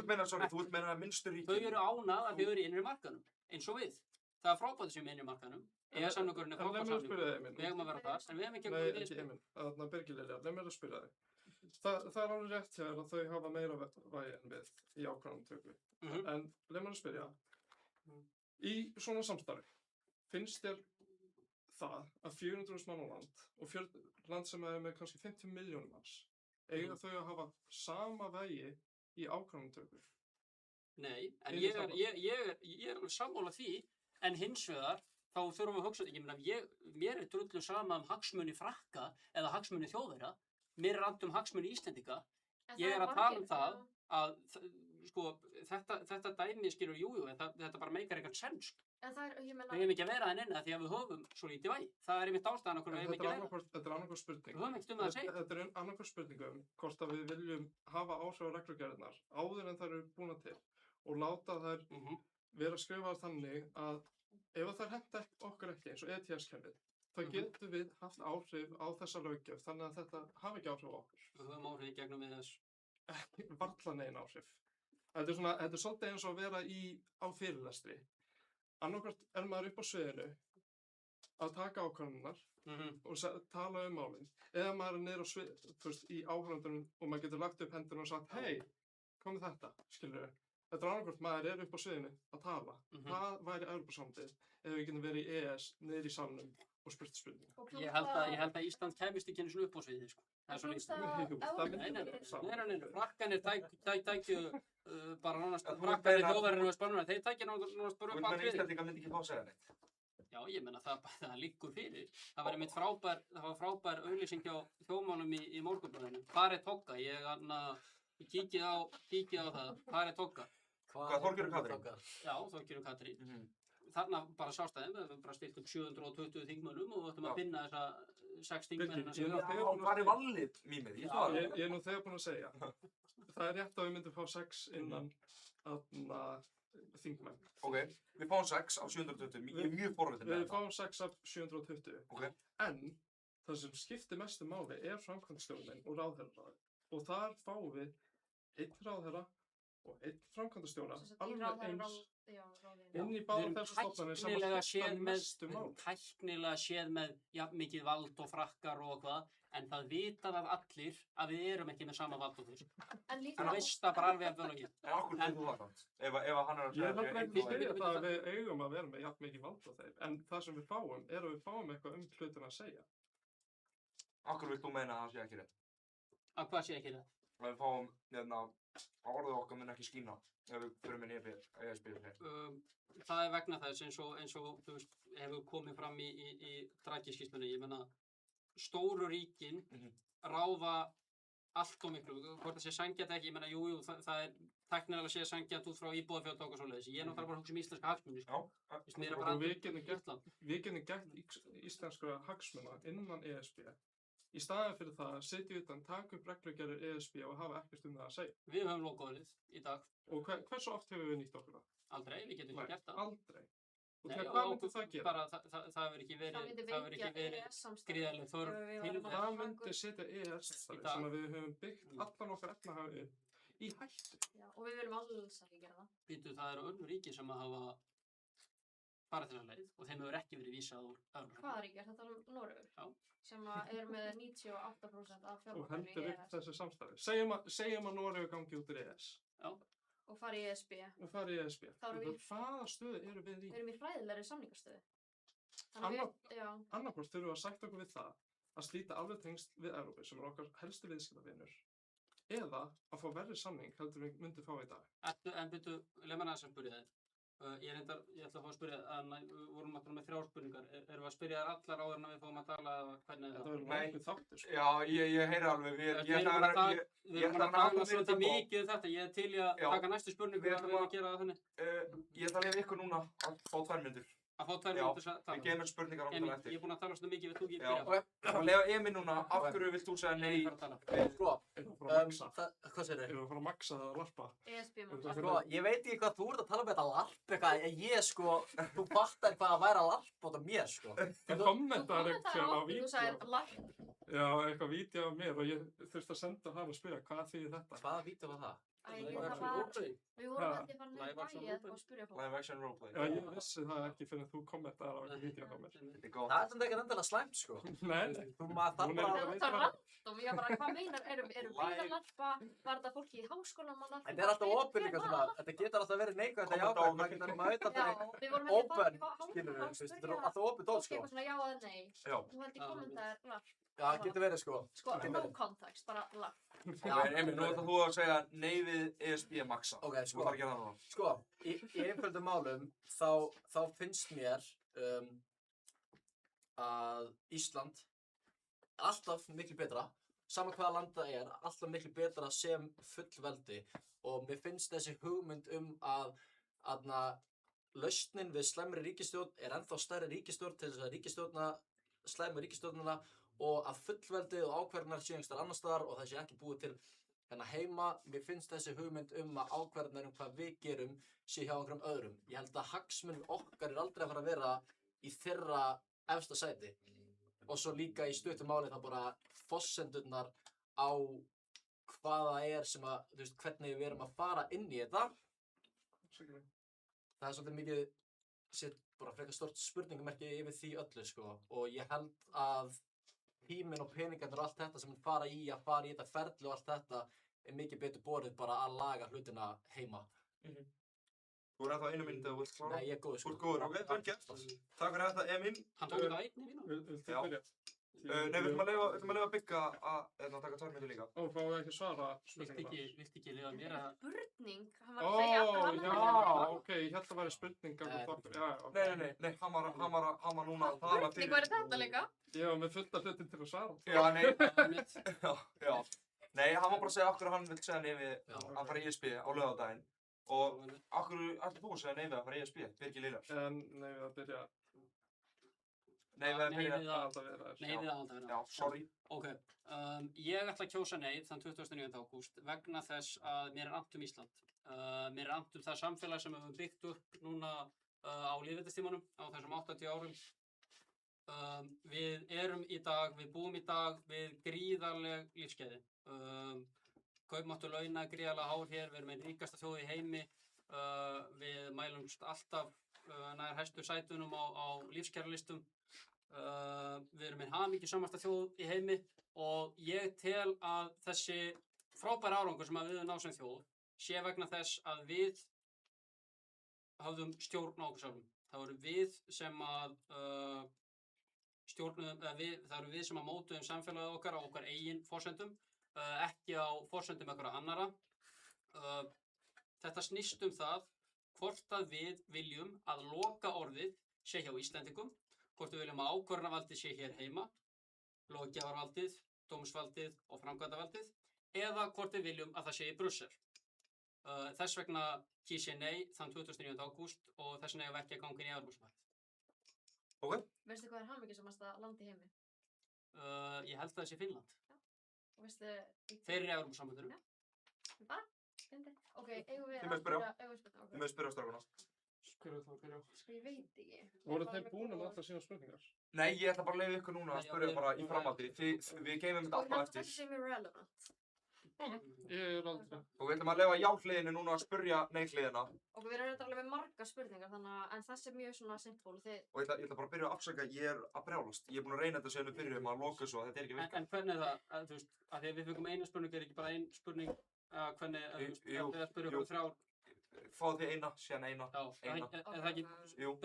Speaker 5: vilt meina að minnstu ríkin?
Speaker 18: Þau eru ánægð að þau eru í innri markaðnum, eins og við. Það er frábært sem innri markaðnum. EES-samningurinn er frábært samningur. Við hefum að vera það, en við hefum ekki
Speaker 4: Nei, ekki Emil. Þarna Birgir Liljar, leið mér að spyrja þig. Það er alveg rétt hér að þau hafa meira vægi en við í ákvarðanatöku. En leið mér að spyrja, í svona samstarfi, finnst þér það að 400.000 mann á land og land sem er með kannski 50 milljónum manns, eiga þau að hafa sama vægi í ákvarðanatöku?
Speaker 18: Nei, en ég er sammála því, en hins vegar þá þurfum við að hugsa, mér er drullu sama hagsmuni Frakka eða hagsmuni Þjóðverja, mér er annt hagsmuni Íslendinga. Ég er að tala það að þetta dæmi skilur þetta bara meikar eitthvað sens.
Speaker 9: En það er, ég meina...
Speaker 18: Við hefum ekki að vera það neina því að við höfum svo lítið vægi. Það er einmitt ástæðan okkur við hefum ekki að vera.
Speaker 4: Þetta er annarkvæð spurning.
Speaker 18: Við höfum ekkert það að segja.
Speaker 4: Þetta er annarkvæð spurning hvort að við viljum hafa áhrif á reglugerðirnar áður en þær eru búnar til og láta þær vera skrifaðar þannig að ef þær henta okkur ekki eins og ETS-kerfið, þá getum við haft áhrif á þessa löggjöf þannig að þetta hafi ekki áhrif á okkur.
Speaker 18: Við höfum áhrif gegnum við þess.
Speaker 4: Varla negin áhrif. Þetta er svolítið eins og að vera á fyrirlestri. Annarkvært er maður upp á sviðinu að taka ákvarðanirnar og tala um málin. Eða maður er niður á svið, í áhörfundunum og maður getur lagt upp hendurinn og sagt, hei, komið þetta, skilurðu. Þetta er annarkvort maður er upp á sviðinu að tala. Það væri Evrópusambandið ef við getum verið í ES niður í salnum og spurt spurningar.
Speaker 18: Ég held að Ísland kæmist ekki einu svona upp á sviðið, sko. Það er svona Ísland. Nei, frakkanir tækju bara nánast, frakkanir þjóðverðinu og spannuna, þeir tækja nánast bara upp á sviðið.
Speaker 5: Íslendingar myndi ekki fá að segja neitt.
Speaker 18: Já, ég meina það liggur fyrir. Það var einmitt frábær auglýsing hjá Þjóðmálum í Morgunblaðinu. Hvar er Togga? Ég kíkið á það. Hvar er Togga?
Speaker 5: Hvað, Þorgerður Katrín?
Speaker 18: Já, Þorgerður Katrín. Þarna bara sást það, við höfum bara stilt 720 þingmönnum og við ættum að finna þessa 6 þingmennina sem við
Speaker 5: höfum. Hvar er vallið mýmið?
Speaker 4: Ég er nú þegar búinn að segja. Það er rétt að við myndum fá 6 innan þingmenn.
Speaker 5: Ok, við fáum 6 af 720, ég er mjög forvitin með
Speaker 4: Við fáum 6 af 720.
Speaker 5: Ok.
Speaker 4: En það sem skiptir mestu máli er framkvæmdastjórnin og ráðherraráðið. Og þar fáum við 1 ráðherra og 1 framkvæmdastjóra alveg eins inn í báðar þessar stofnanir sem að skipta mestu máli.
Speaker 18: Tæknilega séð með jafn mikið vald og frakkar og hvað, en það vita það allir að við erum ekki með sama vald og þeir. Það veist það bara alveg að völu ekki.
Speaker 5: En okkur fyrir þú það samt? Ef hann er að
Speaker 4: segja... Ég er ekki að segja það að við eigum að vera með jafn mikið vald og þeir, en það sem við fáum er að við fáum eitthvað hlutina að segja.
Speaker 5: Akkur vilt þú meina að það sé ekki rétt?
Speaker 18: Að hvað sé ekki rétt?
Speaker 5: Að við fáum, að orðið okkar mun ekki skína ef við förum inn í ESB.
Speaker 18: Það er vegna þess eins og þú veist, hefur komið fram í Draghi-skýrslunni. Ég meina, stóru ríkin ráða allt og miklu. Hvort það sé sanngjarnt ekki, ég meina, jú, það er tæknilega sé sanngjarnt út frá íbúðafjölda og svoleiðis. Ég er náttúrulega bara að hugsa íslenska hagsmuni, sko.
Speaker 4: Við getum gert íslenskra hagsmuna innan ESB. Í staðinn fyrir það setjum við utan, taka upp reglugerðir ESB og hafa ekkert það að segja.
Speaker 18: Við höfum logoðið í dag.
Speaker 4: Og hversu oft hefur við nýtt okkur það?
Speaker 18: Aldrei, við getum ekki gert það.
Speaker 4: Aldrei. Og hvað myndi það gera?
Speaker 18: Bara það hefur ekki verið gríðarleg þörf til þess.
Speaker 4: Það myndi setja EES-samstarfið sem við höfum byggt allan okkar efnahagur í hættu.
Speaker 9: Já, og við viljum alls ekki gera það.
Speaker 18: Býtu, það eru önnur ríki sem hafa farið þessa leið og þeim hefur ekki verið vísað úr Evrópu.
Speaker 9: Hvaða ríki? Er þetta Noregur? Já. Sem er með 98% af fjármagninu í EES.
Speaker 4: Og heldur upp þessu samstarfi. Segjum að Noregur gangi út úr EES.
Speaker 9: Já. Og fari í ESB.
Speaker 4: Og fari í ESB.
Speaker 9: Þá erum við...
Speaker 4: Hvaða stöðu eru við í?
Speaker 9: Við erum í fræðilegri samningastöðu.
Speaker 4: Annarkvort þurfum við að sætta okkur við það að slíta alveg tengsl við Evrópu sem er okkar helstu viðskiptavinur. Eða að fá verri samning heldur við myndum fá í dag.
Speaker 18: En byrju, leið mér aðeins að spyrja þig. Ég ætla að fá að spyrja, við vorum alltaf með 3 spurningar. Erum við að spyrja þær allar áður en við fáum að tala hvernig
Speaker 4: það? Það verður langur þáttur, sko.
Speaker 5: Já, ég heyri alveg.
Speaker 18: Við erum að tala svolítið mikið um þetta. Ég er til í að taka næstu spurningu og við gera það þannig.
Speaker 5: Ég ætla að lefa ykkur núna að fá 2 mínútur.
Speaker 18: Að fá 2 mínútur að tala.
Speaker 5: Við gefum þér spurningar á það eftir.
Speaker 18: Ég er búinn að tala svolítið mikið, vilt þú ekki byrja?
Speaker 5: Já, lefa Emil núna, af hverju vilt þú segja nei?
Speaker 17: Sko, hvað segir þau?
Speaker 4: Erum við að fara að maxa það að larpa?
Speaker 17: Sko, ég veit ekki hvað þú ert að tala um þetta larp eitthvað, ég sko, þú fattar hvað að væri að larpa út af mér, sko.
Speaker 4: Þú kommentaði eitthvað á vídeo.
Speaker 9: Þú sagðir larp.
Speaker 4: Já, eitthvað vídeo af mér og ég þurfti að senda hann og spyrja hvað þýðir þetta.
Speaker 17: Hvaða vídeo var það?
Speaker 9: Við vorum að þið fara nefn bæið eða spyrja fólk.
Speaker 5: Live action roleplay.
Speaker 4: Já, ég vissi það ekki fyrir þú kommentaði á eitthvað vídeo á mér.
Speaker 17: Það er samt ekki endilega slæmt, sko.
Speaker 4: Nei.
Speaker 17: Þú maður þarf bara að
Speaker 9: veita það. Og ég bara, hvað meinar, erum við að larpa? Var þetta fólki í háskólanum að larpa?
Speaker 17: Þetta er alltaf opinn líka svona, þetta getur alltaf verið neikvægt að jákvæmt, maður getur að veit að þetta er open, skilur við, þetta er alltaf opinn dót, sko.
Speaker 9: Fólk eitthvað svona já eða nei. Þú held í kommentaðir larp.
Speaker 17: Já, getur verið, sko.
Speaker 9: Sko, no context, bara larp.
Speaker 5: Emil, nú ætlar þú að segja nei við ESB maxa.
Speaker 17: Ok, sko, í einföldum málum, þá finnst mér að Ísland alltaf miklu betra, sama hvaða land það er, alltaf miklu betra sem fullveldi og mér finnst þessi hugmynd að lausnin við slæmri ríkisstjórn er ennþá stærri ríkisstjórn til þess að ríkisstjórna slæmu ríkisstjórnina og að fullveldið og ákvarðanir séu einhvers staðar annars staðar og það sé ekki búið til hérna heima. Mér finnst þessi hugmynd að ákvarðanir hvað við gerum sé hjá einhverjum öðrum. Ég held að hagsmunir okkar er aldrei að fara að vera í þeirra efsta sæti. Og svo líka í stuttu máli þá bara forsendurnar á hvað það er sem að, þú veist, hvernig við erum að fara inn í þetta. Það er svolítið mikið, bara frekar stort spurningamerki yfir því öllu, sko. Og ég held að tíminn og peningarnir og allt þetta sem fara í þetta ferli og allt þetta er mikið betur borið bara að laga hlutina heima.
Speaker 5: Þú er ennþá einu mínútu og vilt klára?
Speaker 17: Nei, ég er góður, sko.
Speaker 5: Þú ert góður, ok, vel gert. Takk fyrir þetta, Emil.
Speaker 18: Hann tók þetta á einni mínútu.
Speaker 4: Viltu
Speaker 5: Já.
Speaker 4: byrja?
Speaker 5: Nei, við ætlum að leyfa Bigga að taka 2 mínútur líka.
Speaker 4: Og fáum við ekki að svara
Speaker 18: Viltu
Speaker 4: spurningunum?
Speaker 18: ekki lifa mér að...
Speaker 9: Spurning? Hann
Speaker 4: Ó,
Speaker 9: var að segja allir
Speaker 4: já,
Speaker 9: annar.
Speaker 4: ok, ég held að væri spurning gagnvart okkur. Já, ok.
Speaker 5: Nei, hann var núna að tala
Speaker 9: Spurning væri þetta líka.
Speaker 4: Ég var með fullt af hlutum til að svara.
Speaker 5: Já, nei. Já. Nei, hann var bara að segja okkur hann vill segja Neifi að fara í ESB á laugardaginn. Og okkur ætlar þú að segja Neifi að fara í ESB, Birgir Liljar?
Speaker 4: Neifi að byrja.
Speaker 5: Neifi að byrja.
Speaker 18: Neifi að aldavera.
Speaker 5: Já, sorry.
Speaker 18: Ok, ég ætla að kjósa nei þann 29. ágúst vegna þess að mér er annt Ísland. Mér er annt það samfélag sem við höfum byggt upp núna á lýðveldistímanum á þessum 80 árum. Við erum í dag, við búum í dag við gríðarleg lífsgæði. Kaupmáttur launa er gríðarlega hár hér, við erum einn ríkasta þjóð í heimi, við mælumst alltaf nær hæstu sætunum á lífskjaralistum, við erum einn hamingjusamasta þjóð í heimi og ég tel að þessi frábæra árangur sem við höfum náð sem þjóð sé vegna þess að við höfðum stjórn á okkur sjálfum. Það voru við sem að stjórnuðum, það eru við sem að mótuðum samfélagið okkar á okkar eigin forsendum, ekki á forsendum einhverja annara. Þetta snýst það hvort að við viljum að loka orðið sé hjá Íslendingum, hvort við viljum að ákvörðunarvaldið sé hér heima, löggjafarvaldið, dómsvaldið og framkvæmdavaldið, eða hvort við viljum að það sé í Brussel. Þess vegna kýs ég nei þann 29. ágúst og þess vegna ég ekki að ganga inn í Evrópusambandið.
Speaker 5: Ok.
Speaker 9: Veistu hvað er hamingjusamasta land í heimi?
Speaker 18: Ég held að það sé Finnland.
Speaker 9: Og veistu...
Speaker 18: Þeir eru í Evrópusambandinu.
Speaker 9: Bara? Fyndi. Ok, eigum við
Speaker 5: Þið með spyrja.
Speaker 9: spyrja?
Speaker 5: Þið með spyrja strákuna.
Speaker 4: Spyrja þá, byrja.
Speaker 9: Sko, ég veit ekki.
Speaker 4: Voru þeir búin með allar síðan spurningar?
Speaker 5: Nei, ég ætla bara að leyfa ykkur núna að spyrja bara í framhaldi. Við geymum þetta alltaf eftir.
Speaker 9: Þetta sem er relevant.
Speaker 4: Ég er aldrei.
Speaker 5: Og við ætlum að leyfa já-hliðinu núna að spyrja nei-hliðina.
Speaker 9: Og við erum alveg með marga spurningar, en þessi er mjög svona simple.
Speaker 5: Og ég ætla bara að byrja að afsaka, ég er að brjálast. Ég er búin að reyna þetta síðan við byrjum að loka svo, þetta er ekki virkað.
Speaker 18: En hvernig er það, þú veist, að því að við fengum eina spurning, er ekki bara ein spurning, hvernig, þú veist, það spyrja okkur 3 ár?
Speaker 5: Fáðu þið eina, síðan eina.
Speaker 18: Já, er það ekki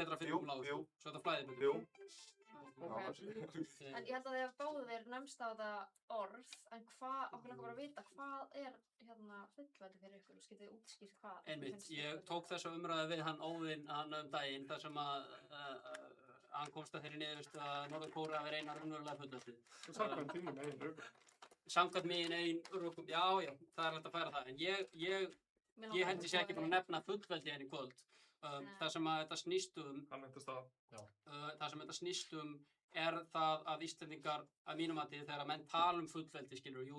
Speaker 18: betra fyrir lágur, svo þetta flæðir betur?
Speaker 5: Jú.
Speaker 9: En ég held að þið báðir nefnst á þetta orð, en okkur langar bara að vita hvað er fullveldi fyrir ykkur og getið útskýrt hvað.
Speaker 18: Einmitt, ég tók þessa umræðu við hann Óðinn daginn þar sem að hann komst að þeirri niðurstu að Norður-Kórea er eina raunverulega fullveldið.
Speaker 4: Samkvæmt þínum eigin rökum.
Speaker 18: Samkvæmt mín eigin rökum, já, það er hægt að færa það, en ég held ég sé ekki búin að nefna fullveldi henni í kvöld. Það sem að þetta snýst um er það að Íslendingar að mínum mati þegar menn tala fullveldi, skilur, jú,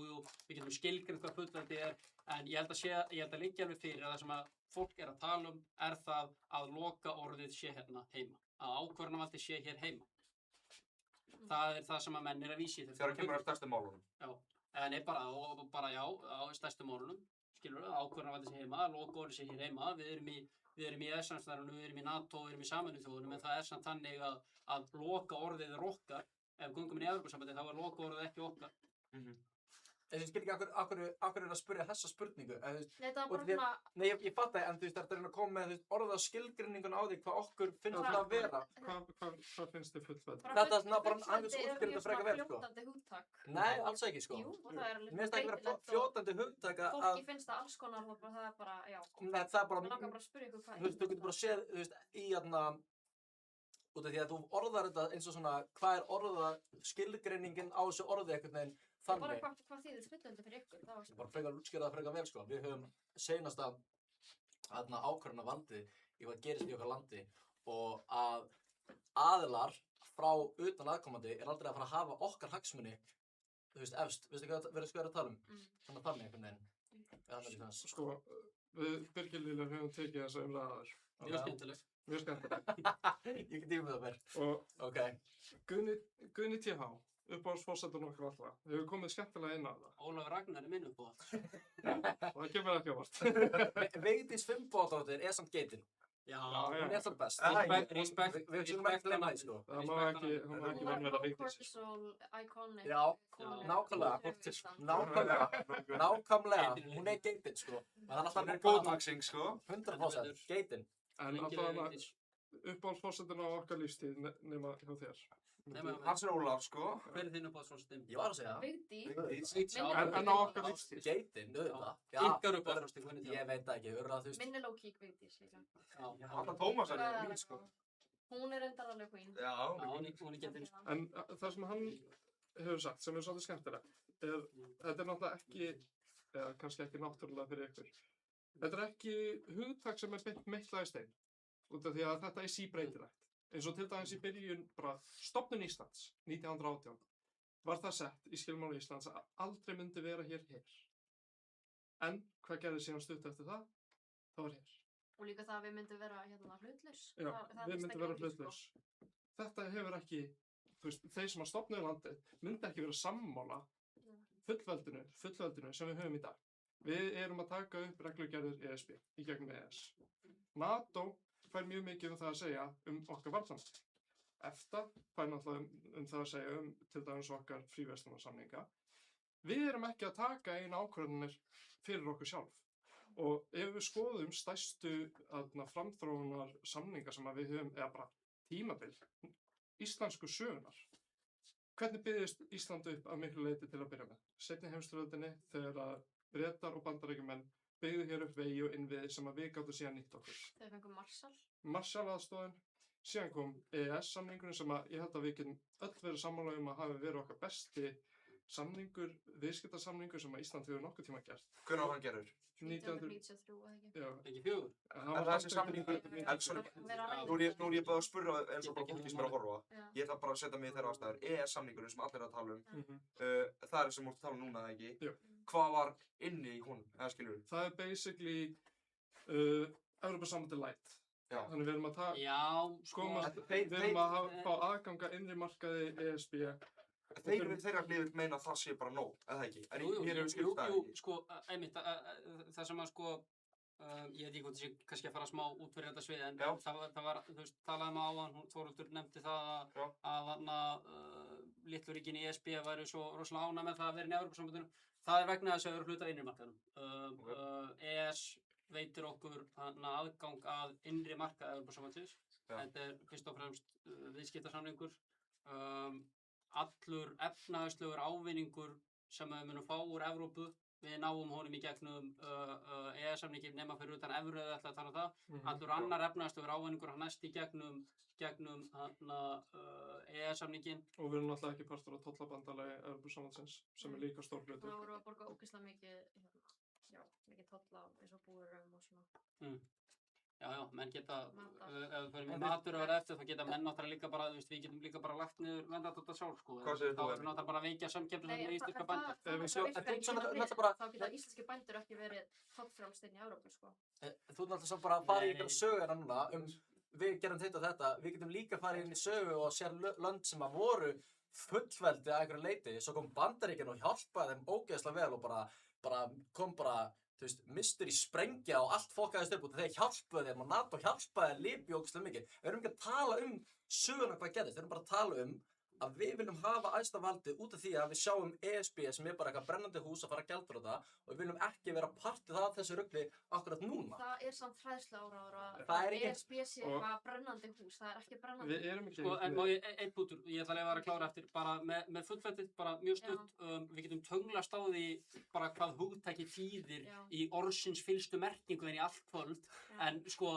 Speaker 18: við getum skilgreint hvað fullveldi en ég held að liggja alveg fyrir að það sem að fólk er að tala er það að loka orðið sé hérna heima, að ákvörðunarvaldið sé hér heima. Það er það sem að menn er að vísi.
Speaker 5: Þegar kemur að stærstu málunum.
Speaker 18: Já, nei, bara á stærstu málunum, skilur, að ákvörðunarvaldið sé heima, að loka orðið sé hér heima, við erum í ESA-samstarfinu, við erum í NATO, við erum í Sameinuðu þjóðunum, en það er samt þannig að loka orðið er okkar. Ef við göngum inn í Evrópusambandið þá er loka orðið ekki okkar.
Speaker 17: En þú skil ekki akkur er að spyrja þessa spurningu.
Speaker 9: Nei, það var bara svona...
Speaker 17: Nei, ég fatt það, en þú veist, það er að koma með orða skilgreiningun á því hvað okkur finnst það að vera.
Speaker 4: Hvað finnst þið fullveldi?
Speaker 17: Þetta er bara aðeins útskýrið þetta frekar vel, sko.
Speaker 9: Fljótandi hugtak.
Speaker 17: Nei, alls ekki, sko.
Speaker 9: Jú, og það er
Speaker 17: Mér finnst það ekki vera fljótandi hugtak að...
Speaker 9: Fólki finnst það alls konar og það er bara, já.
Speaker 17: Nei, það er bara...
Speaker 9: Það langar bara að spyrja ykkur hvað.
Speaker 17: Þú veist, þú getur bara séð, þú veist, í út af því að þú orðar þetta eins og svona, hvað er skilgreiningin á þessu orði einhvern veginn þannig.
Speaker 9: Bara hvað þýðir fullveldi fyrir ykkur, það var
Speaker 17: bara frekar útskýra það frekar vel, sko. Við höfum seinasta ákvörðunarvaldið í hvað gerist í okkar landi og að aðilar frá utan aðkomandi er aldrei að fara að hafa okkar hagsmuni, þú veist, efst. Veistu hvað við erum að tala um? Þannig einhvern veginn.
Speaker 4: Sko, við Birgir Liljar höfum tekið þessa umræðaður.
Speaker 18: Mjög skemmtileg.
Speaker 4: Mjög skemmtileg.
Speaker 17: Ég get tíma það mér. Ok.
Speaker 4: Guðni TH, uppáhaldsforsetinn okkar allra, hefur komið skemmtilega inn á það.
Speaker 18: Ólafur Ragnar er minn uppáhalds.
Speaker 4: Það kemur ekki á vart.
Speaker 17: Vigdís Finnbogadóttir er samt geitin. Já, hún er það best. Við skulum ekki gleyma því, sko.
Speaker 4: Það má ekki vanverða Vigdísi.
Speaker 9: Cortisol, iconic.
Speaker 17: Já, nákvæmlega, hún er geitin, sko.
Speaker 5: Hún er góðmaxing, sko.
Speaker 17: 100% geitin.
Speaker 4: En allavega uppáhaldsforsetinn á okkar lífstíð nema hjá þér.
Speaker 5: Hans Ólaf, sko.
Speaker 18: Hver er þinn uppáhaldsforsetinn?
Speaker 17: Ég var að segja.
Speaker 9: Vigdís.
Speaker 4: En á okkar lífstíð.
Speaker 17: Geitin, auðvitað.
Speaker 18: Ykkar uppáhaldsforsetinn, hvernig
Speaker 17: Ég veit það ekki, örra, þú veist.
Speaker 9: Minni low-key Vigdís líka.
Speaker 5: Anna Tómasar er mín, sko.
Speaker 9: Hún er endar alveg queen.
Speaker 5: Já,
Speaker 18: hún er getin, sko.
Speaker 4: En það sem hann hefur sagt, sem er svolítið skemmtilegt, þetta er náttúrulega ekki, eða kannski ekki náttúrulega fyrir ykkur, þetta er ekki hugtak sem er beint meitlað í stein, út af því að þetta er síbreytilegt. Eins og til dæmis í byrjun bara stofnun Íslands, 1918, var það sett í skilmála Íslands að aldrei myndi vera hér her. En hvað gerði síðan stutt eftir það? Það var her.
Speaker 9: Og líka það að við myndum vera hérna hlutlaus.
Speaker 4: Já, við myndum vera hlutlaus. Þetta hefur ekki, þú veist, þeir sem að stofnuðu landið myndi ekki vera sammála fullveldinu sem við höfum í dag. Við erum að taka upp reglugerðir ESB í gegnum ES. NATO fær mjög mikið það að segja okkar varnarsamning. EFTA fær náttúrulega það að segja til dæmis okkar fríverslunarsamninga. Við erum ekki að taka eina ákvörðunir fyrir okkur sjálf. Og ef við skoðum stærstu framþróunar samninga sem við höfum, eða bara tímabil, íslensku sögunar, hvernig byggðist Ísland upp að miklu leyti til að byrja með? Seinni heimsstyrjöldinni þegar Bretar og Bandaríkjamenn byggðu hér upp vegi og innviði sem við gátum síðan nýtt okkur.
Speaker 9: Þau fengum Marshall.
Speaker 4: Marshall-aðstoðin, síðan kom EES-samningurinn sem ég held að við getum öll verið sammála að hafi verið okkar besti samningur, viðskiptasamningur sem Ísland hefur nokkuð tíma gert.
Speaker 5: Hvernig var hann gerður?
Speaker 9: 1993 eða ekki?
Speaker 4: Já.
Speaker 18: Ekki 4?
Speaker 5: En þessi samningur, nú er ég bara að spurra eins og bara fólki sem er að horfa. Ég ætla bara að setja mig í þeirra ástæður. EES-samningurinn sem allir er að tala það er sem þú ert að tala um núna, eða ekki?
Speaker 4: Jú.
Speaker 5: Hvað var inni í honum, eða skilur við?
Speaker 4: Það er basically Evrópusambandið light.
Speaker 5: Já.
Speaker 4: Þannig við erum að við erum að fá aðganga innri markaði ESB.
Speaker 5: Þeirra hlið meina að það sé bara nóg, eða ekki? En mér hefur skipt það ekki.
Speaker 18: Sko, einmitt, það sem að sko, ég veit ekki hvort það sé kannski að fara smá út fyrir þetta svið, en það var, þú veist, talaði maður á hann, Þórhildur nefndi það að litlu ríkin í ESB væri svo rosalega ánægð með það að vera inn í Evrópusambandinu. Það er vegna þess að við erum hluti af innri markaðinum. ES veitir okkur aðgang að innri markað Evrópusambandsins. Þetta er fyrst og fremst viðskiptasamningur. Allur efnahagslegur ávinningur sem við munum fá úr Evrópu, við náum honum í gegnum EES-samninginn nema fyrir utan evru eða ætla að tala um það. Allur annar efnahagslegur ávinningur hann næst í gegnum EES-samninginn.
Speaker 4: Og við erum náttúrulega ekki partur af tollabandalagi Evrópusambandsins sem er líka stór hlutur.
Speaker 9: Þá vorum við að borga ógeðslega mikið tolla eins og búðurum og svona.
Speaker 18: Já, menn geta, ef við fyrir með matur að vera eftir, þá geta menn náttúrulega líka bara, þú veist, við getum líka bara lagt niður vendatota sjálf, sko.
Speaker 5: Hvað segir þú?
Speaker 18: Þá erum náttúrulega bara að veikja samkeppni með íslenska bændur.
Speaker 9: Þá geta íslenski bændur ekki verið tollfrjálsir inn í Evrópu, sko.
Speaker 17: Þú náttúrulega svo bara að fara í einhverja söguna núna við gerum þetta og þetta, við getum líka farið inn í sögu og sér lönd sem að voru fullveldi að einhverju leyti, svo kom Bandaríkin og hjálpaði þeim ógeðslega vel og kom þú veist, mistur í sprengja og allt fokkaðist upp og þeir hjálpuðu þeim og NATO hjálpaði Líbíu ógeðslega mikið. Við erum ekki að tala um söguna hvað gerðist, við erum bara að tala um að við viljum hafa æðsta valdið út af því að við sjáum ESB sem er bara eitthvað brennandi hús að fara að gjaldþrota og við viljum ekki vera partið af þessu rugli akkurat núna.
Speaker 9: Það er samt hræðsluáróður að ESB sé eitthvað brennandi hús, það er ekki brennandi hús.
Speaker 4: Við erum ekki...
Speaker 18: Sko, en má ég einn bútur, ég ætla að vera að klára eftir, bara með fullveldið, bara mjög stutt, við getum tönglast á því bara hvað hugtæki þýðir í orðsins fyllstu merkingu en í allt kvöld, en sko,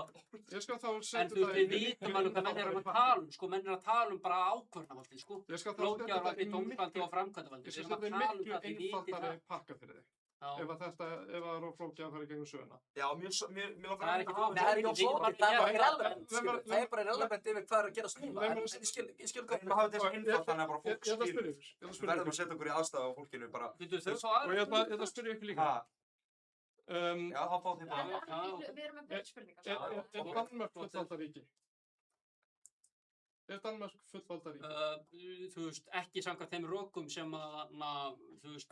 Speaker 18: við vitum alveg hvað menn er að tala um, sko, menn er að tala um bara ákvörðunarvaldið, sko. Lóðgjárvaldið, dómsvaldið og framkvæmdavaldið.
Speaker 4: Ég skal þetta miklu einfaldari pakka fyrir þig. Ef það er flókið að fara í gegnum söguna.
Speaker 5: Já, mér langar
Speaker 17: það er ekki flókið, það er bara irrelevant. Það er bara irrelevant yfir hvað er að gerast núna. Ég skil hvað
Speaker 5: það hafa þessu einfald þannig að bara fólk skilur. Við verðum að setja okkur í aðstæðu á fólkinu bara.
Speaker 4: Og ég ætla að spyrja ykkur líka.
Speaker 5: Já, þá fá þið bara.
Speaker 9: Við erum með breytspurningar.
Speaker 4: Er Danmörk fullvalda ríki? Er Danmörk fullvalda ríki?
Speaker 18: Þú veist, ekki samkvæmt þeim rökum sem að, þú veist,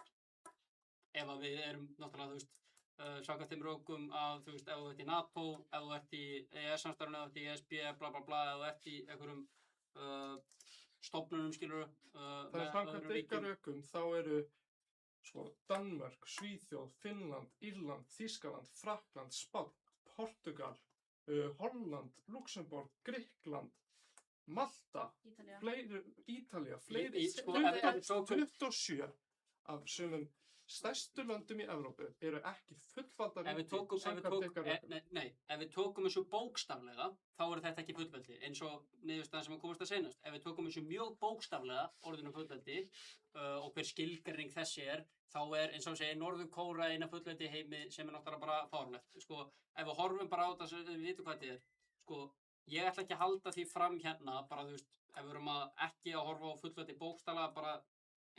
Speaker 18: ef að við erum náttúrulega, þú veist, samkvæmt þeim rökum að, þú veist, ef þú ert í NATO, ef þú ert í EES-samstarfinu, ef þú ert í ESB, bla bla bla, ef þú ert í einhverjum stofnunum, skilur,
Speaker 4: Það er samkvæmt ykkar rökum, þá eru sko Danmörk, Svíþjóð, Finnland, Írland, Þýskaland, Frakkland, Spánn, Portugal, Holland, Luxemborg, Grikkland, Malta, Ítalía, fleiri, 27 af sumum stærstu löndum í Evrópu eru ekki fullvalda ríki samkvæmt ykkar rökum.
Speaker 18: Nei, ef við tókum þessu bókstaflega, þá eru þetta ekki fullveldi, eins og niðurstaðan sem komast að seinast. Ef við tókum þessu mjög bókstaflega orðinu fullveldi og hver skilgreining þessi þá eins og segir Norður Kórea eina fullveldi í heimi sem náttúrulega bara fáránlegt. Sko, ef við horfum bara á þetta, við vitum hvað þetta sko, ég ætla ekki að halda því fram hérna, bara þú veist, ef við erum ekki að horfa á fullveldi bókstaflega, bara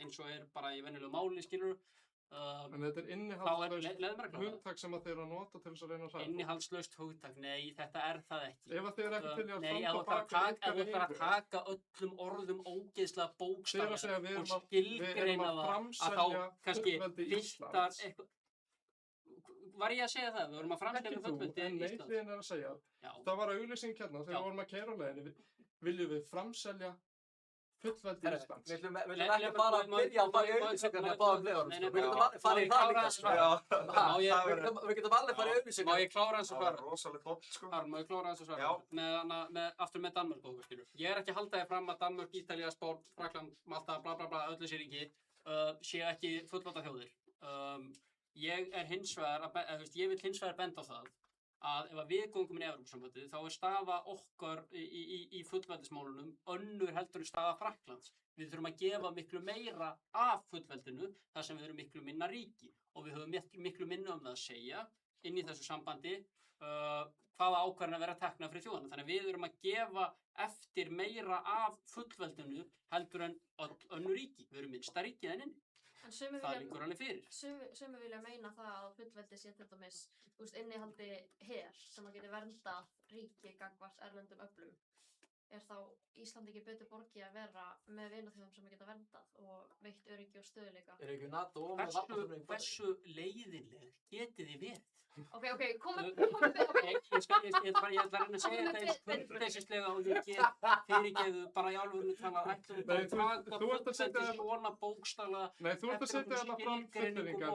Speaker 18: eins og bara í venjulegu máli, skilur.
Speaker 4: En þetta er innihaldslaust hugtak sem þeir eru að nota til þess að reyna að hræða.
Speaker 18: Innihaldslaust hugtak, nei, þetta er það ekki.
Speaker 4: Ef þeir eru ekki til að
Speaker 18: standa á bak við ykkar yfir. Ef þú ætlar að taka öllum orðum ógeðslega bókstaflega og skilgreina það, að þá kannski viltar eitthvað. Var ég að segja það? Við vorum að framstæða fullveldi
Speaker 4: Íslands. En neyðliðin er að segja, það var auglýsing hérna þegar við vorum að keyra á leiðinni, viljum við framselja fullveldi Íslands.
Speaker 17: Við viljum ekki bara byrja að fara í auglýsingarna að báðum leiðunum. Við getum alveg farið í það líka. Við getum alveg farið í auglýsingarna.
Speaker 18: Má ég klára hans að svara?
Speaker 5: Það var rosalega flott, sko.
Speaker 18: Má ég klára hans að svara? Aftur með Danmörk og skilur. Ég er ekki að halda þér fram að Danmörk, Ítalía, Spánn, Frakkland, Malta, bla bla bla, öll þessi ríki séu ekki fullvalda þjóðir. Ég vil hins vegar benda á það að ef við göngum inn í Evrópusambandið þá staða okkar í fullveldismálunum önnur heldur en staða Frakklands. Við þurfum að gefa miklu meira af fullveldinu þar sem við erum miklu minna ríki og við höfum miklu minna það að segja inn í þessu sambandi hvaða ákvarðanir vera teknar fyrir þjóðina. Þannig að við erum að gefa eftir meira af fullveldinu heldur en önnur ríki. Við erum minnsta ríkið en inni. Það liggur alveg fyrir.
Speaker 9: Sumir vilja meina það að fullveldi sé til dæmis innihaldi her sem að geti verndað ríki gagnvart erlendum öflum. Er þá Ísland ekki betur borgið að vera með vinaþjóðum sem að geta verndað og veitt öryggi og stöðuleika?
Speaker 17: Er ekki NATO og með vatnaflöfning?
Speaker 18: Hversu leiðinleg getið þið verið?
Speaker 9: Ok, komum við.
Speaker 18: Ég ætla að reyna að segja þetta kurteisislega og ég fyrirgeðu bara í alvörinu tala ætlum við að taka fullveldi svona bókstaflega.
Speaker 4: Nei, þú ert að setja þarna fram fullyrðingar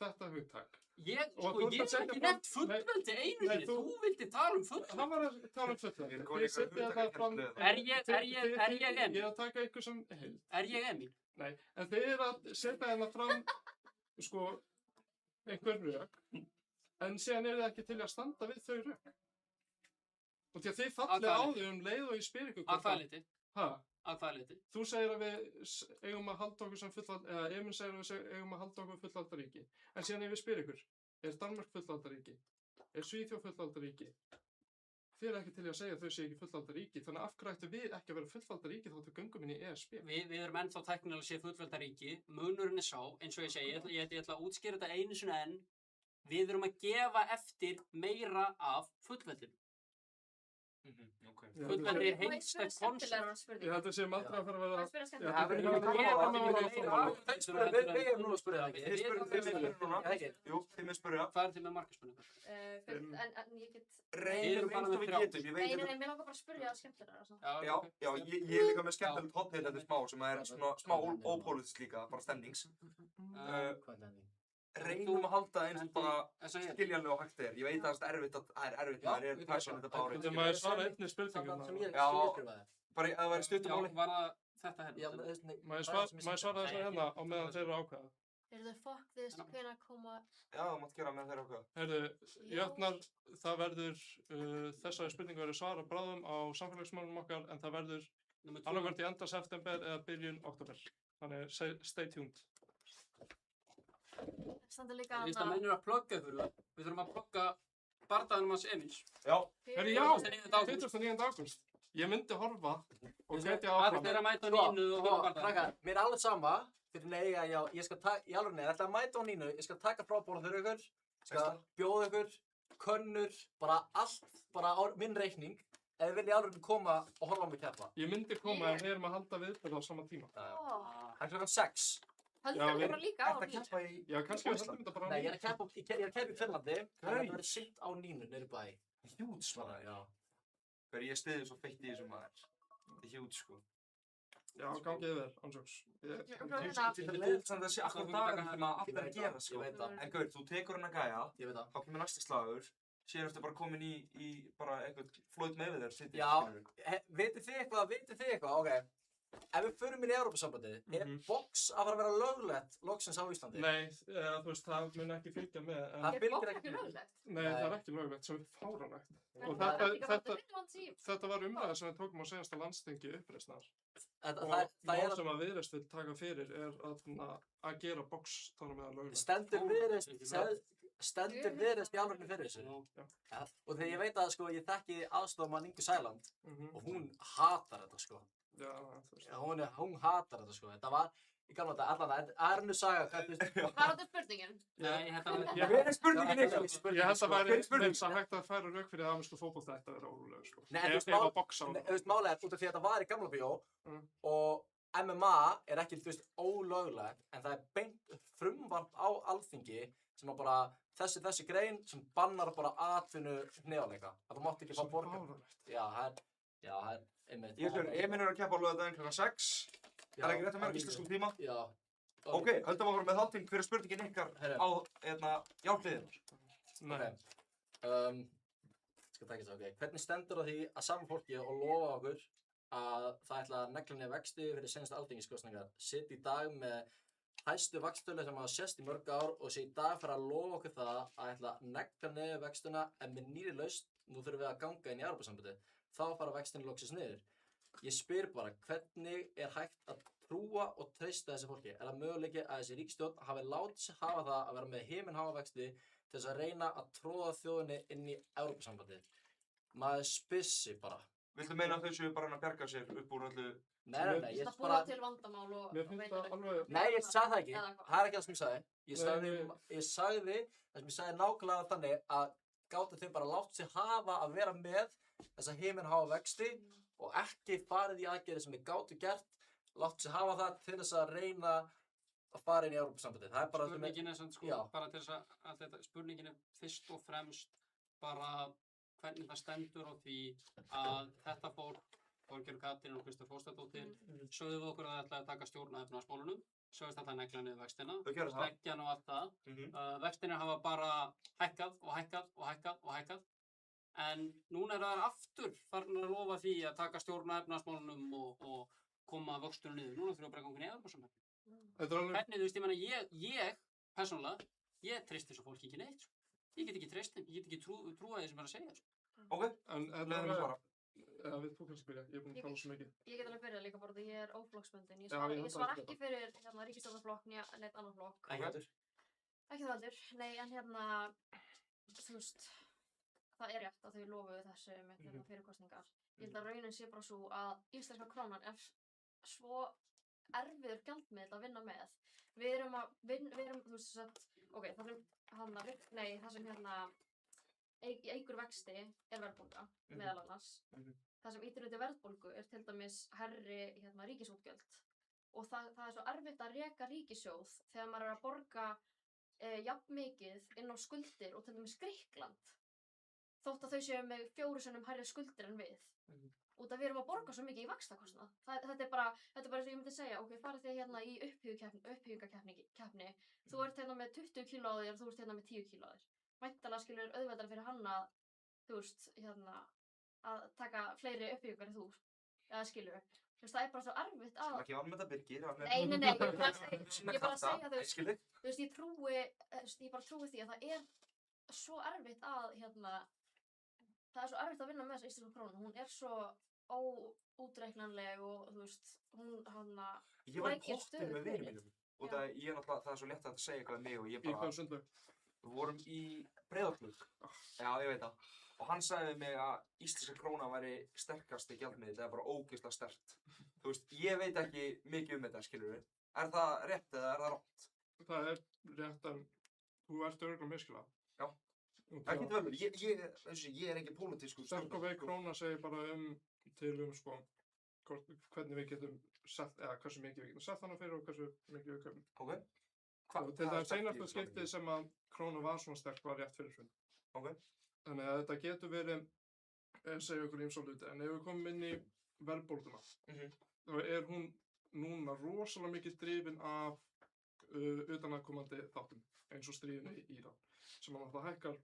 Speaker 4: þetta hugtak.
Speaker 18: Ég hef ekki nefnt fullveldi einu sinni, þú vildi tala fullveldi.
Speaker 4: Það var að tala fullveldi. Þið setja það fram.
Speaker 18: Er ég Emil?
Speaker 4: Ég er að taka ykkur sem heild.
Speaker 18: Er ég Emil?
Speaker 4: Nei, en þið eru að setja þarna fram, sko, einhver rök, en síðan eru þið ekki til að standa við þau rök. Og því að þið fallið á þau leið og ég spyr ykkur
Speaker 18: hvort það. Að hvað leyti? Að hvað leyti?
Speaker 4: Þú segir að við eigum að halda okkur sem fullvalda, eða Emil segir að við eigum að halda okkur fullvalda ríki. En síðan ef ég spyr ykkur, er Danmörk fullvalda ríki? Er Svíþjóð fullvalda ríki? Þið eru ekki til að segja að þau séu ekki fullvalda ríki, þannig að af hverju ættu við ekki að vera fullvalda ríki þóttu göngum inn í ESB?
Speaker 18: Við erum ennþá tæknilega séð fullvalda ríki, munurinn er sá, eins og ég segi, ég ætla að útskýra þetta einu sinni enn, við erum að gefa eftir meira af fullveldinu. Fullveldi er heilstætt konsept.
Speaker 4: Ég held að séum aldrei að fara að
Speaker 17: Við erum nú að spyrja það ekki. Þið spyrja núna.
Speaker 5: Jú, þið með spyrja.
Speaker 18: Hvað er þið með markaspurningar?
Speaker 9: En ég get...
Speaker 5: Reynum eins og við getum.
Speaker 9: Nei, mér langar bara að spyrja skemmtilega.
Speaker 5: Já, ég er líka með skemmtilegt hotnið þetta smá sem er smá ópólitískt líka, bara stemnings. Reynum að halda eins og bara skiljanlega og hægt er. Ég veit að það er erfitt, maður er passionate about it.
Speaker 4: Maður svara einni spurningum.
Speaker 5: Já, bara að það væri stuttum máli.
Speaker 18: Var það þetta hérna?
Speaker 4: Maður svara þessu hérna á meðan þeir eru ákveða.
Speaker 9: Heyrðu, fuck this, hvenær koma...
Speaker 5: Já, það mátt gera meðan þeir eru ákveða.
Speaker 4: Heyrðu, Jötnar, það verður, þessari spurningu verður svara bráðum á samfélagsmálunum okkar, en það verður annarkvæmt í enda september eða byrjun október. Þannig, stay tuned.
Speaker 18: Ég að mennur að plugga ykkur, við þurfum að plugga bardaðanum hans Emils.
Speaker 5: Já.
Speaker 4: Herri, já, 29. ágúst. Ég myndi horfa og hvetja áfram.
Speaker 18: Allir að mæta á Nínu og horfa bardaðanum.
Speaker 17: Krakkar, mér er alveg sama, fyrir neyga, ég skal taka, í alveg neyga, ætla að mæta á Nínu, ég skal taka frábóra fyrir ykkur, skal bjóða ykkur, könnur, bara allt, bara á minn reikning, ef þið viljið alveg koma og horfa á mig keppa.
Speaker 4: Ég myndi koma en við erum að halda viðbyrð á sama tíma.
Speaker 17: Það er klokkan 6.
Speaker 9: Höldum þetta bara líka á
Speaker 17: Ertu að keppa í
Speaker 4: Já, kannski við höldum þetta bara á
Speaker 17: Nei, ég er
Speaker 4: nínu.
Speaker 17: að keppa í Finnlandi, en
Speaker 5: Hey.
Speaker 17: þetta verður sýnt á nínu niður í bæ.
Speaker 5: Hjúts bara.
Speaker 17: Já.
Speaker 5: Hver ég stiði svo feitt í þessum maður. Þetta er hjúts sko.
Speaker 4: Já, gangið vel, ánsjóks.
Speaker 5: Þetta er leiðilegt samt að sé akkur dagar þegar maður allt er að gera sko.
Speaker 17: Ég veit það.
Speaker 5: En gaur, þú tekur hennar gæja,
Speaker 17: Ég veit það.
Speaker 5: þá kemur næsti slagur, síðan ertu bara komin í bara eitthvað Floyd Mayweather sitting,
Speaker 17: Já,
Speaker 5: skilurðu.
Speaker 17: vitið þið eitthvað, ok. Ef við förum inn í Evrópusambandið, er box að fara að vera löglegt loksins á Íslandi?
Speaker 4: Nei, þú veist, það mun ekki fylgja með. en-
Speaker 17: Það fylgir
Speaker 9: Er ekki löglegt?
Speaker 4: Nei, það er ekki löglegt, sem er fáránlegt.
Speaker 9: En
Speaker 4: Og
Speaker 9: það er líka bara
Speaker 4: þetta,
Speaker 9: Finnlands í.
Speaker 4: þetta var umræða sem við tókum á síðasta landsþingi uppreisnar.
Speaker 17: Það
Speaker 4: Og
Speaker 17: er
Speaker 4: mál sem að Viðreisn vill taka fyrir er að gera box þar með að löglegt.
Speaker 17: stendur Viðreisn í alvörinu fyrir þessu. Ja, og þegar ég veit að sko, ég þekki aðstofmann Ingu Sæland og hún hatar þetta sko.
Speaker 4: Já, þú veist.
Speaker 17: Já, hún hatar þetta sko. Þetta var í gamla þetta allan það er nú saga hvað þú veist.
Speaker 9: Hvað er þetta spurningin?
Speaker 18: Nei, þetta var...
Speaker 17: Hver er spurningin
Speaker 4: Ég held að væri
Speaker 17: spurningin?
Speaker 4: eins að hægt að færa rauk fyrir það að amerísku fótbolta ætti að vera órólegur sko.
Speaker 17: Nei, en
Speaker 4: Ef að boxa á
Speaker 17: þú veist, málega er út af því að þetta var í gamla bíó og MMA er ekki, þú veist, ólöglegt, en það er beint frumvarp á Alþingi sem að bara þessi grein sem bannar bara atvinnu hnefalega. Að þú mátt ekki fá borga. Já, það er einmitt.
Speaker 5: Emil er að keppa á laugardaginn klukkan 6.
Speaker 17: Já,
Speaker 5: Er ekki rétt að mér íslenskum tíma?
Speaker 17: Já.
Speaker 5: Ok, höldum okkur með þáttinn. Hver er spurningin ykkar á járnliðinnar?
Speaker 17: Nei. Skal taka þess að, ok. Hvernig stendur á því að saman fólki og lofa okkur að það ætla að negla niður vexti fyrir senasta alþingiskosningar? Sitt í dag með hæstu vaxtölu sem hafa sést í mörg ár og sé í dag fyrir að lofa okkur það að ætla að negla niður vextuna en með nýri lausn, nú þurfum við að ganga inn í Evrópusambandið. Þá fara vextinni loksins niður. Ég spyr bara, hvernig er hægt að trúa og treysta þessi fólki? Er það möguleiki að þessi ríkisstjórn hafi látið sig hafa það að vera með himinháa vexti til þess að reyna að tróða þjóðinni inn í Evrópusambandið? Maður spissi bara.
Speaker 5: Viltu meina að þau séu bara að bjarga sér upp úr öllu?
Speaker 17: Nei, ég
Speaker 9: Það búa til vandamál og
Speaker 4: Mér finnst það alveg...
Speaker 17: Nei, ég sagði það ekki.
Speaker 9: Eða hvað?
Speaker 17: Það er ekki það sem ég sagði. Ég sagði það sem ég sagði nákvæmlega þannig að gátu þau bara látt sig hafa að vera með þessa himinháa vexti og ekki farið í aðgerðir sem þau gátu gert, látt sig hafa það til þess að reyna að fara inn í Evrópusambandið. Það er bara...
Speaker 18: Spurningin er samt sko, bara til þess að þetta, spurningin er fyrst og fremst bara hvernig það stendur á því að þetta fólk, Þorgerður Katrín og Kristófer Frostadóttir, sögðu við okkur að það ætlaði að taka stjórn á efnahagsmálunum, sögðust alltaf að negla niður vextina, sleggjan og allt það. Vextinir hafa bara hækkað og hækkað og hækkað og hækkað. En núna er það aftur farin að lofa því að taka stjórn á efnahagsmálunum og koma vöxtunum niður. Núna þurfum við bara að ganga inn í Evrópusambandið. Hvernig, þú veist, ég meina, ég persónulega, ég treysti þessu fólki ekki neitt. Ég get ekki treyst þeim, ég get ekki trúa því sem er að segja.
Speaker 5: Ok, leiðum við bara.
Speaker 4: Við þú kannski byrja, ég er búinn að tala svo mikið.
Speaker 9: Ég get alveg byrjað líka bara því ég er óflokksbundin.
Speaker 4: Já, ég
Speaker 9: Ég svar ekki fyrir ríkisstjórnarflokk neitt annan flokk.
Speaker 5: Ekki heldur?
Speaker 9: Ekki það heldur, nei, en þú veist, það er rétt að þau lofuðu þessu með fyrir kosningar. Ég held að raunin sé bara svo að íslenska krónan er svo erfiður gjaldmiðill að vinna með. Við erum, þú veist, ok, það sem eigur vexti er verðbólga, meðal annars. Það sem ýtir undir verðbólgu er til dæmis hærri ríkisútgjöld. Og það er svo erfitt að reka ríkissjóð þegar maður er að borga jafn mikið inn á skuldir og til dæmis Grikkland. Þótt að þau séu með 4 sinnum hærri skuldir en við. Út af við erum að borga svo mikið í vaxtakostnað. Þetta er bara eins og ég myndi segja, ok, farið þið í upphjúgakeppni. Þú ert með 20 kíló á þér og þú ert með 10 kíló á þér. Væntanlega skilur auðveldara fyrir hann að, þú veist, að taka fleiri upphjúgar en þú. Eða skilur. Þú veist, það er bara svo erfitt að...
Speaker 5: Ekki almennt að Birgir.
Speaker 9: Nei, ég bara segja þú veist, ég bara trúi því að það er svo erfitt að, það er svo erfitt að vinna með þessa íslensku krónu. Hún er svo óútreiknanleg og, þú veist,
Speaker 5: Ég var í pottinu með vinum mínum. Og það er svo létt að segja eitthvað um mig og ég bara...
Speaker 4: Í hvað sundlaug?
Speaker 5: Við vorum í Breiðholtinu. Já, ég veit það. Og hann sagði við mig að íslenska króna væri sterkasti gjaldmiðill, það er bara ógeðslega sterkt. Þú veist, ég veit ekki mikið um þetta, skilur við. Er það rétt eða er það rangt?
Speaker 4: Það er rétt en þú ert örugglega misskilað.
Speaker 5: Já. Það getur vel verið. Ég er ekki pólitískur.
Speaker 4: Sterk og veik króna segir bara sko, hvernig við getum sett, eða hversu mikið við getum sett hana fyrir og hversu mikið við kaupum.
Speaker 5: Ok.
Speaker 4: Og til dæmis seinasta skiptið sem að krónan var svona sterk var rétt fyrir hrun.
Speaker 5: Ok.
Speaker 4: Þannig að þetta getur verið, segja ykkur ýmsa hluti, en ef við komum inn í verðbólguna, þá er hún núna rosalega mikið drifin af utanaðkomandi þáttum, eins og stríðinu í Íran, sem að það hækkar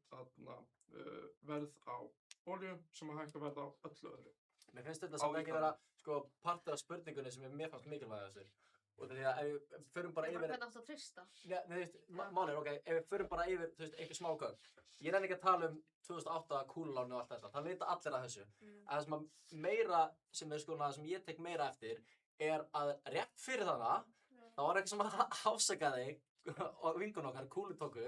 Speaker 4: verð á olíu, sem að hækkar verð á öllu öðru.
Speaker 17: Mér finnst þetta samt ekki vera sko partur af spurningunni sem mér fannst mikilvægastur. Og því að ef við förum bara yfir...
Speaker 9: Hvernig áttu að treysta?
Speaker 17: Já, þú veist, málið er ok, ef við förum bara yfir, þú veist, einhver smá gögn. Ég nenni ekki að tala um 2008 kúlulánu og allt þetta, það vita allir að þessu. En það sem að meira, sem er sko, sem ég tek meira eftir, er að rétt fyrir þannig, þá var ekki sem að ásaka þig og vinkun okkar, Kúlutóku,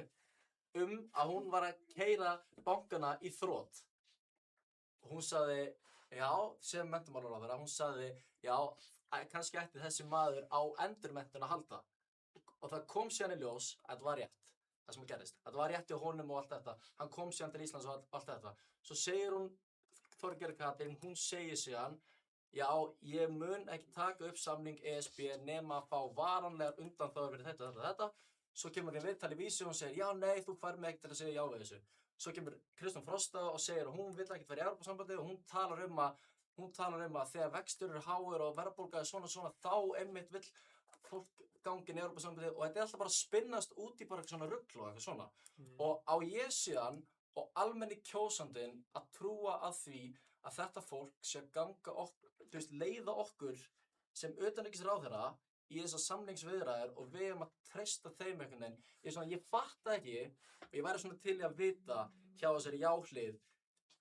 Speaker 17: að hún var að keyra bankana í þrot. Og hún sagði, já, sem menntamálaráðherra, hún sagði, já, kannski ætti þessi maður á endurmenntun að halda. Og það kom síðan í ljós að þetta var rétt, það sem gerðist. Þetta var rétt í honum og allt þetta. Hann kom síðan til Íslands og allt þetta. Svo segir hún, Þorgerður Katrín, hún segir síðan, já, ég mun ekki taka upp samning ESB nema að fá varanlegar undanþágur fyrir þetta. Svo kemur hann í viðtal í Vísi og hún segir, já, nei, þú fær mig ekki til að segja já við þessu. Svo kemur Kristrún Frosta og segir að hún vill ekkert vera í Evrópusambandið og hún talar um að þegar vextur eru háir og verðbólga er svona, þá einmitt vill fólk gangi inn í Evrópusambandið og þetta er alltaf bara að spinnast út í bara eitthvað svona rugl og eitthvað svona. Og á ég síðan og almenni kjósandinn að trúa að því að þetta fólk sé að ganga okkur, þú veist, leiða okkur sem utanríkisráðherra í þessar samningsviðræður og við erum að treysta þeim einhvern veginn. Ég fatta ekki, og ég væri svona til í að vita hjá þessari jáhlið,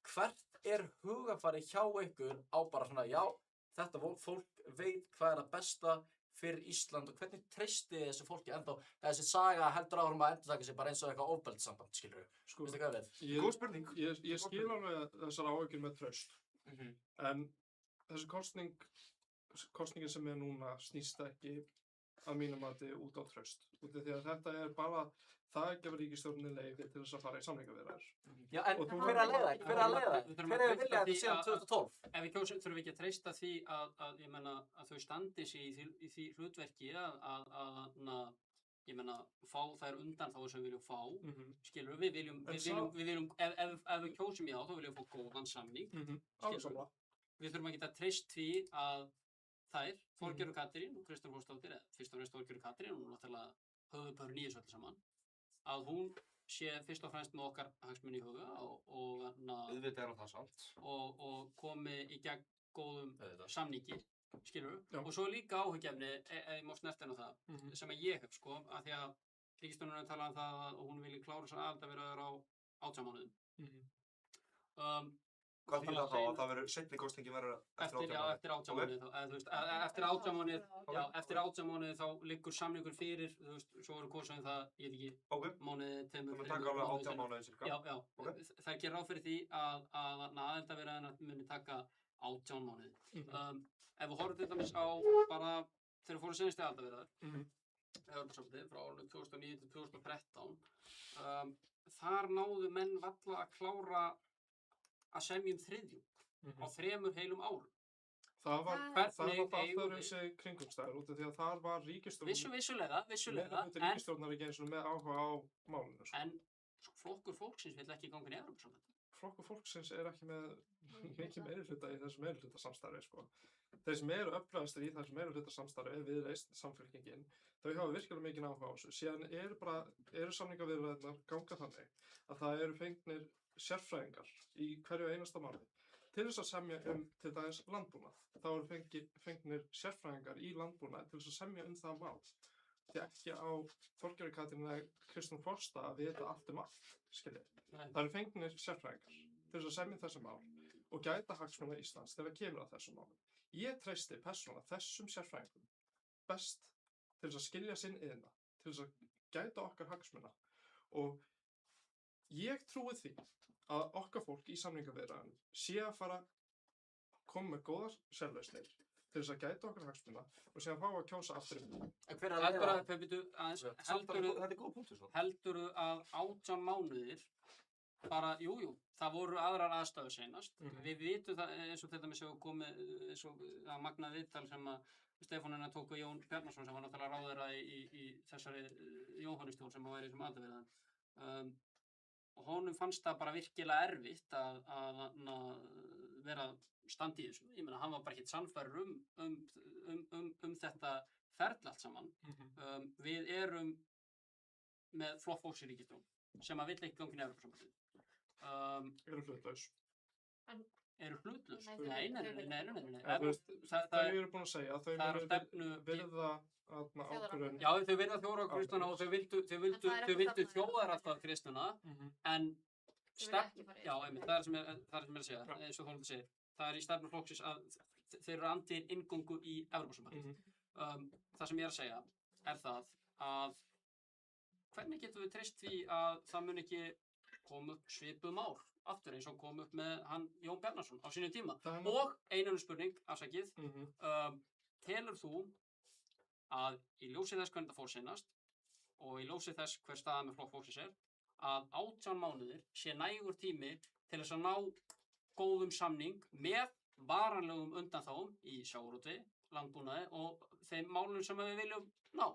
Speaker 17: hvert er hugafari hjá ykkur á bara svona, já, þetta fólk veit hvað er að besta fyrir Ísland og hvernig treystið þessu fólki ennþá þessi saga heldur áfram að endurtaka sig bara eins og eitthvað ofbeldissamband, skilurðu?
Speaker 4: Sko,
Speaker 17: veistu hvað við?
Speaker 5: Góð spurning.
Speaker 4: Ég skil alveg þessar áhyggjur með traust. En þessi kosningin sem er núna snýst ekki að mínum mati út á traust. Út af því að þetta er bara það gefur ríkisstjórninni leyfi til þess að fara í samningaviðræður.
Speaker 17: Já, en hver er að leiða? Hver hefur viljað þetta síðan 2012?
Speaker 18: Ef við kjósum þurfum við ekki að treysta því að ég meina að þau standi sig í því hlutverki að ég meina fá þær undanþágur sem við viljum fá, skilur við viljum ef við kjósum já þá viljum við fá góðan samning, skilur við. Við þurfum ekki að treysta því að þær, Þorgerður Katrín og Kristrún Frostóttir, fyrst og fremst Þorgerður Katrín, hún er náttúrulega höfuðpaurinn í þessu öllu saman, að hún sé fyrst og fremst með okkar hagsmuni í huga
Speaker 5: auðvitað er það samt
Speaker 18: og komi í gegn góðum samningi, skilur við. Og svo líka áhyggjefni, ég má snerta henni á það, sem að ég hef sko, að því að ríkisstjórnin er talað um það að hún vilji klára þessar aðildarviðræður á 18 mánuðum.
Speaker 5: Hvað þýðir það þá að það verður seinni kosningi verður
Speaker 18: eftir 18 mánuði eftir 18 mánuði þá liggur samningur fyrir, þú veist, svo eru kosið það, ég veit ekki, mánuði, tveimur,
Speaker 5: það taka alveg 18 mánuði cirka.
Speaker 18: Já, það gerir ráð fyrir því að aðildarviðræðurnar muni taka 18 mánuði. Ef við horfum til dæmis á bara þegar fóru seinasti aðildarviðræður, Evrópusambandið frá árinu 2009 til 2013, þar náðu menn varla að klára að semja þriðjung á 3 heilum árum.
Speaker 4: Það var öðruvísi kringumstæður út af því að þar var ríkisstjórn
Speaker 18: vissulega,
Speaker 4: ríkisstjórnar ekki eins og með áhuga á málinu.
Speaker 18: En flokkur fólksins vill ekki ganga inn í Evrópusambandið.
Speaker 4: Flokkur fólksins er ekki með mikið meirihluta í þessu meirihlutasamstarfi sko. Þeir sem eru öflugastir í þessu meirihlutasamstarfi Viðreisn, Samfylkingin, þau hafa virkilega mikinn áhuga á þessu. Síðan eru samningaviðræðurnar ganga þannig að það eru fengnir sérfræðingar í hverju einasta máli til þess að semja til dæmis landbúnað. Þá eru fengnir sérfræðingar í landbúnað til þess að semja það mál. Því ekki á Þorgerður Katrín eða Kristrún Frosta að vita allt allt, skiljið. Það eru fengnir sérfræðingar til þess að semja þessi mál og gæta hagsmuna Íslands þegar kemur að þessum málum. Ég treysti persónulega þessum sérfræðingum best til þess að skilja sinn iðnað, til þess að gæta okkar hagsmuna og ég trúi því að okkar fólk í samningaviðræðunum sé að fara að koma með góðar sérlausnir til þess að gæta okkar hagsmuna og sé að fá að kjósa aftur um.
Speaker 18: Heldurðu að 18 mánuðir bara, jú, það voru aðrar aðstæður seinast. Við vitum það eins og til dæmis hefur komið eins og að magnað viðtal sem að Stefánina tók við Jón Bjarnason sem var náttúrulega ráðherra í þessari Jóhannistjórn sem var í þessum aðalverðan. Og honum fannst það bara virkilega erfitt að vera standi í þessu. Ég meina, hann var bara ekkert sannfærður um þetta ferli allt saman. Við erum með flokk fólks í ríkisstjórn sem að vill ekki ganga inn í Evrópusambandið.
Speaker 4: Eru hlutlaus.
Speaker 18: Eru hlutlaus?
Speaker 4: Nei.
Speaker 18: Nei.
Speaker 4: Þau eru búin að segja að þau virða ákvörðun.
Speaker 18: Já, þau virða þjóðaratkvæðagreiðsluna og þau vildu þjóðaratkvæðagreiðsluna, en já, einmitt, það er sem er að segja, eins og Þórhildur segir. Það er í stefnu flokksins að þeir eru andvígir inngöngu í Evrópusambandið. Það sem ég er að segja er það að hvernig getum við treyst því að það mun ekki koma upp svipuð mál aftur eins og kom upp með hann Jón Bjarnason á sínum tíma. Og einanum spurning, afsakið, telur þú að í ljósi þess hvernig það fór seinast og í ljósi þess hver staða með flokk fólksins er, að 18 mánuðir sé nægur tími til þess að ná góðum samning með varanlegum undanþágum í sjávarútvegi, landbúnaði og þeim málum sem við viljum ná.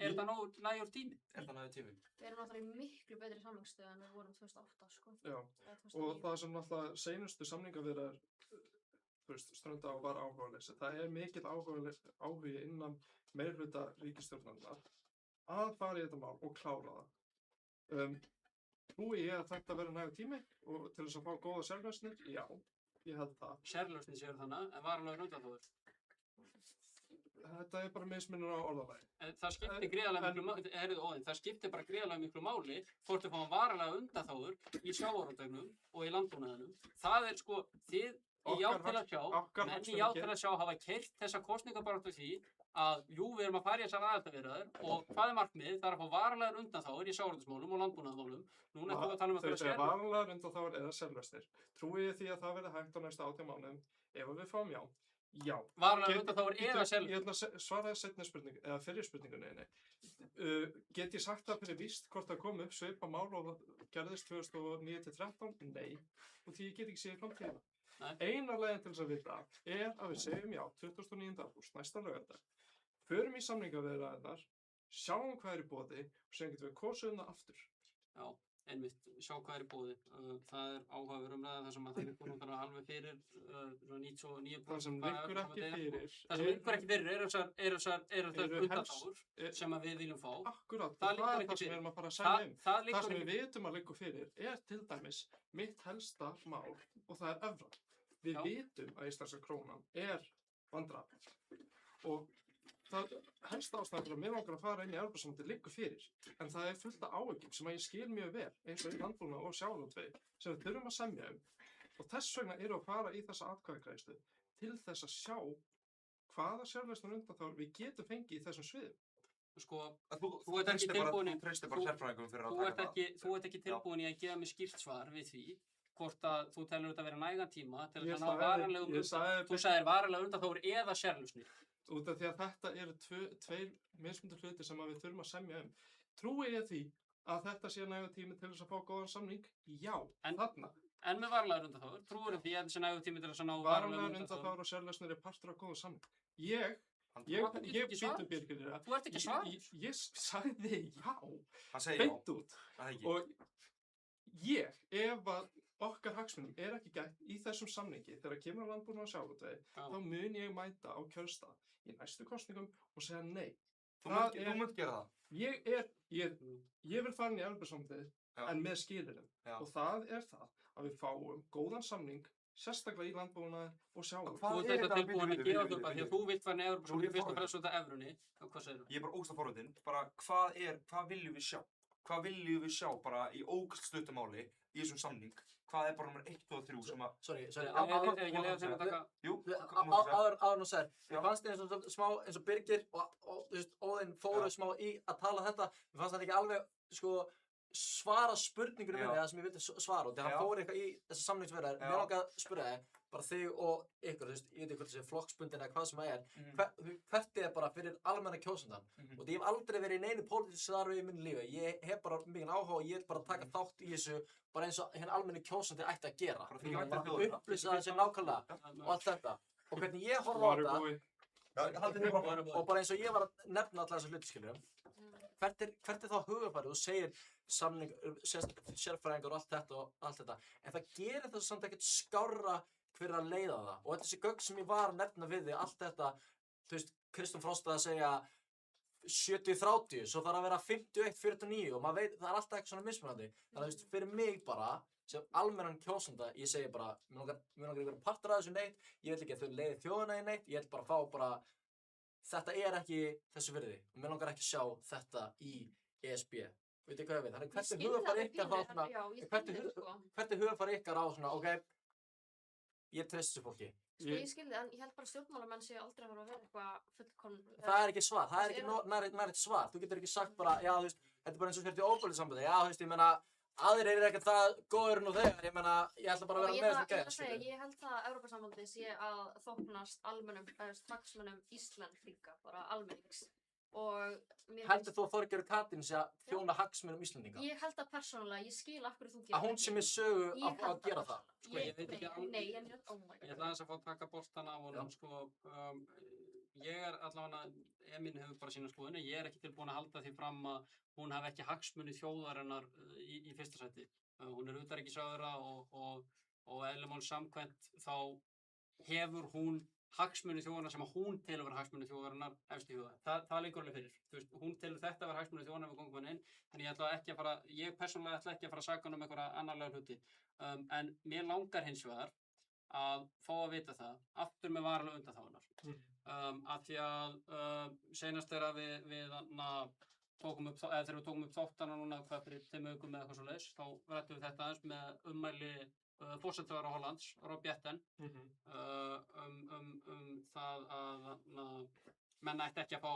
Speaker 18: Er þetta nægur tími?
Speaker 17: Er þetta nægur tími?
Speaker 9: Við erum náttúrulega í miklu betri samningsstöðu en við vorum 2008, sko.
Speaker 4: Já, og það sem náttúrulega seinustu samningaviðræður, strönda á var áhugaleysi. Það er mikill áhugi innan meirihluta ríkisstjórnarinnar að fara í þetta mál og klára það. Trúi ég að þetta verði nægur tími og til þess að fá góða sérlausnir? Já, ég held það.
Speaker 18: Sérlausnir séu þannig, en varanlegur undanþágur?
Speaker 4: Þetta er bara mismunur á orðalagi.
Speaker 18: Það skiptir gríðarlega miklu máli, það skiptir bara gríðarlega miklu máli hvort þau fá varanlega undanþágur í sjávarútveginum og í landbúnaðinum. Það er sko, þið í Já til að sjá, menn í Já til að sjá hafa keyrt þessa kosningabaráttu því að jú, við erum að fara í þessar aðildarviðræður og hvað er markmiðið? Það er að fá varanlegar undanþágur í sjávarútvegsmálum og landbúnaðarmálum. Núna ætlum við að tala um að
Speaker 4: þau segja varanlegar undanþágur eða sérlausnir. Trúi ég því að það verði hægt á næstu 18 mánuðum ef við fáum já? Já.
Speaker 18: Varanlegar undanþágur eða sérlausnir?
Speaker 4: Ég ætla að svara seinni spurningu, eða fyrri spurningunni. Get ég sagt það fyrir víst hvort það kom upp svipa mál og gerðist 2009-13? Nei. Og því ég get ekki séð framtíðina. Eina leiðin til þess að vita er að við segjum já 29. ágúst, næsta laugardag. Förum í samningaviðræðurnar, sjáum hvað er í boði og síðan getum við kosið það aftur.
Speaker 18: Já, einmitt, sjá hvað er í boði. Það er áhugaverð umræða þar sem að það liggur náttúrulega alveg fyrir 99%.
Speaker 4: Það sem liggur ekki fyrir.
Speaker 18: Það sem liggur ekki fyrir eru þessar undanþágur sem að við viljum fá.
Speaker 4: Akkurat, það er það sem við erum að fara að segja um. Það sem við vitum að liggur fyrir er til dæmis mitt helsta mál og það er evran. Við vitum að íslenska krónan er vandræðaleg og það helsta ástæðan að mér langar að fara inn í Evrópusambandið liggur fyrir. En það er fullt af áhyggjum sem að ég skil mjög vel eins og í landbúnaði og sjávarútvegi sem við þurfum að semja um. Og þess vegna erum við að fara í þessa atkvæðagreiðslu til þess að sjá hvaða sérlausnar undanþágur við getum fengið í þessum sviðum.
Speaker 18: Sko, þú ert ekki tilbúin í að gefa mér skýrt svar við því hvort að þú telur þetta að vera nægan tíma til að ná varanlegum undanþágum. Þú sagðir varanlega undanþágur eða sérlausnir.
Speaker 4: Út af því að þetta eru tveir mismunandi hlutir sem við þurfum að semja um. Trúi ég því að þetta sé nægur tími til þess að fá góðan samning? Já, þarna.
Speaker 18: En með varanlegar undanþágur, trúir því að þetta sé nægur tími til þess að ná varanlegar
Speaker 4: undanþágur og sérlausnir er partur af góðan samning. Ég býtum Birgir það.
Speaker 18: Þú ert ekki svarið.
Speaker 4: Ég sagði já.
Speaker 17: Hann segir já.
Speaker 4: Beint út. Og ef að okkar hagsmunum er ekki gætt í þessum samningi þegar kemur að landbúnaði og sjávarútvegi, þá mun ég mæta á kjörstað í næstu kosningum og segja nei.
Speaker 17: Þú munt gera það?
Speaker 4: Ég vil fara inn í Evrópusambandið en með skilyrðum. Og það er það að við fáum góðan samning sérstaklega í landbúnaði og sjávarútvegi.
Speaker 18: Þú ert þetta tilbúin að gefa upp að því að þú vilt fara inn í Evrópusambandið fyrst og fremst út af evrunni. Hvað segirðu?
Speaker 5: Ég er bara ógeðslega forvitinn. Bara hvað viljum við sjá? Hvað viljum við sjá bara í ógeðslega stuttu máli í þessum samning? Hvað er bara nummer 1 og 3 sem að...
Speaker 17: Sorry.
Speaker 5: Jú,
Speaker 17: áður nú sér. Mér fannst þið smá eins og Birgir og Óðinn fóru smá í að tala þetta. Mér fannst þetta ekki alveg, sko, svara spurningunum minni það sem ég vildi svara og þegar hann fór eitthvað í þessa samningsverðar. Mér langar að spyrja þig, bara þig og ykkur, þú veist, ég veit ekki hvort það sé flokksbundin eða hvað sem það hvert er bara fyrir almenna kjósandan. Og ég hef aldrei verið í neinu pólitísku starfi í mínu lífi. Ég hef bara mikinn áhuga og ég vil bara taka þátt í þessu bara eins og hinn almenni kjósandi ætti að gera. Upplýsa það sem nákvæmlega og allt þetta. Og hvernig ég horfa á þetta, og bara eins og ég var að nefna alla þessa hluti, skiljum, hvert er þá hugarfarið? Þú segir sérfræðingar og allt þetta, en það gerir það samt ekkert skárra fyrir að leiða það. Og þessi gögn sem ég var að nefna við þig, allt þetta, þú veist, Kristján Frost að segja 70-30, svo þarf að vera 51-49 og maður veit, það er alltaf eitthvað svona mismunandi. Þannig að, þú veist, fyrir mig bara, sem almennan kjósanda, ég segi bara, mér langar ekki vera partur af þessu neitt, ég vil ekki að þau leiði þjóðina í neitt, ég vil bara fá bara, þetta er ekki þessu virði og mér langar ekki að sjá þetta í ESB. Veitu hvað ég veit? Þannig hvert er hugarfarið ykkar þá svona, hvert er hugarfarið ykkar á svona, ok, ég treysti þessu fólki.
Speaker 9: Sko ég skildi, en ég held bara stjórnmálamenn séu aldrei að fara að vera eitthvað fullkomn.
Speaker 17: Það er ekki svar, það er ekki nærið svar. Þú getur ekki sagt bara, já þú veist, þetta er bara eins og fyrir ofbeldissambandi, já þú veist, ég meina, aðrir eru ekkert það góður nú þegar, ég meina, ég ætla bara að vera með þetta gæð.
Speaker 9: Ég held það að Evrópusambandið sé að þóknast almennum, hagsmunum Íslendinga, bara almennings.
Speaker 17: Heldur þú að Þorgerður Katrín sé að þjóna hagsmunum Íslendinga?
Speaker 9: Ég held það persónulega, ég skil af hverju þú gerir
Speaker 17: að hún sé með sögu að gera það?
Speaker 18: Sko ég veit ekki alveg.
Speaker 9: Nei, en oh my god.
Speaker 18: Ég ætla aðeins að fá að taka boltan af honum, sko, ég allavega, Emín hefur bara sína skoðun, ég ekki tilbúin að halda því fram að hún hafi ekki hagsmuni þjóðarinnar í fyrsta sæti. Hún utanríkisráðherra og eðli máls samkvæmt þá hefur hún hagsmuni þjóðarinnar sem að hún telur vera hagsmuni þjóðarinnar efst í huga. Það liggur alveg fyrir. Þú veist, hún telur þetta vera hagsmuni þjóðarinnar ef við gongum hann inn, þannig ég persónulega ætla ekki að fara að saka hann einhverja annarlega hluti. En mér langar hins vegar að fá að vita það, aftur með varanlega undanþágunar. Af því að seinast þegar við tókum upp þáttana núna hvað fyrir 5 vikum eða eitthvað svoleiðis, þá ræddum við þetta aðeins með ummæli forsætisráðherra Hollands, Rob Jetten, það að menn ætti ekki að fá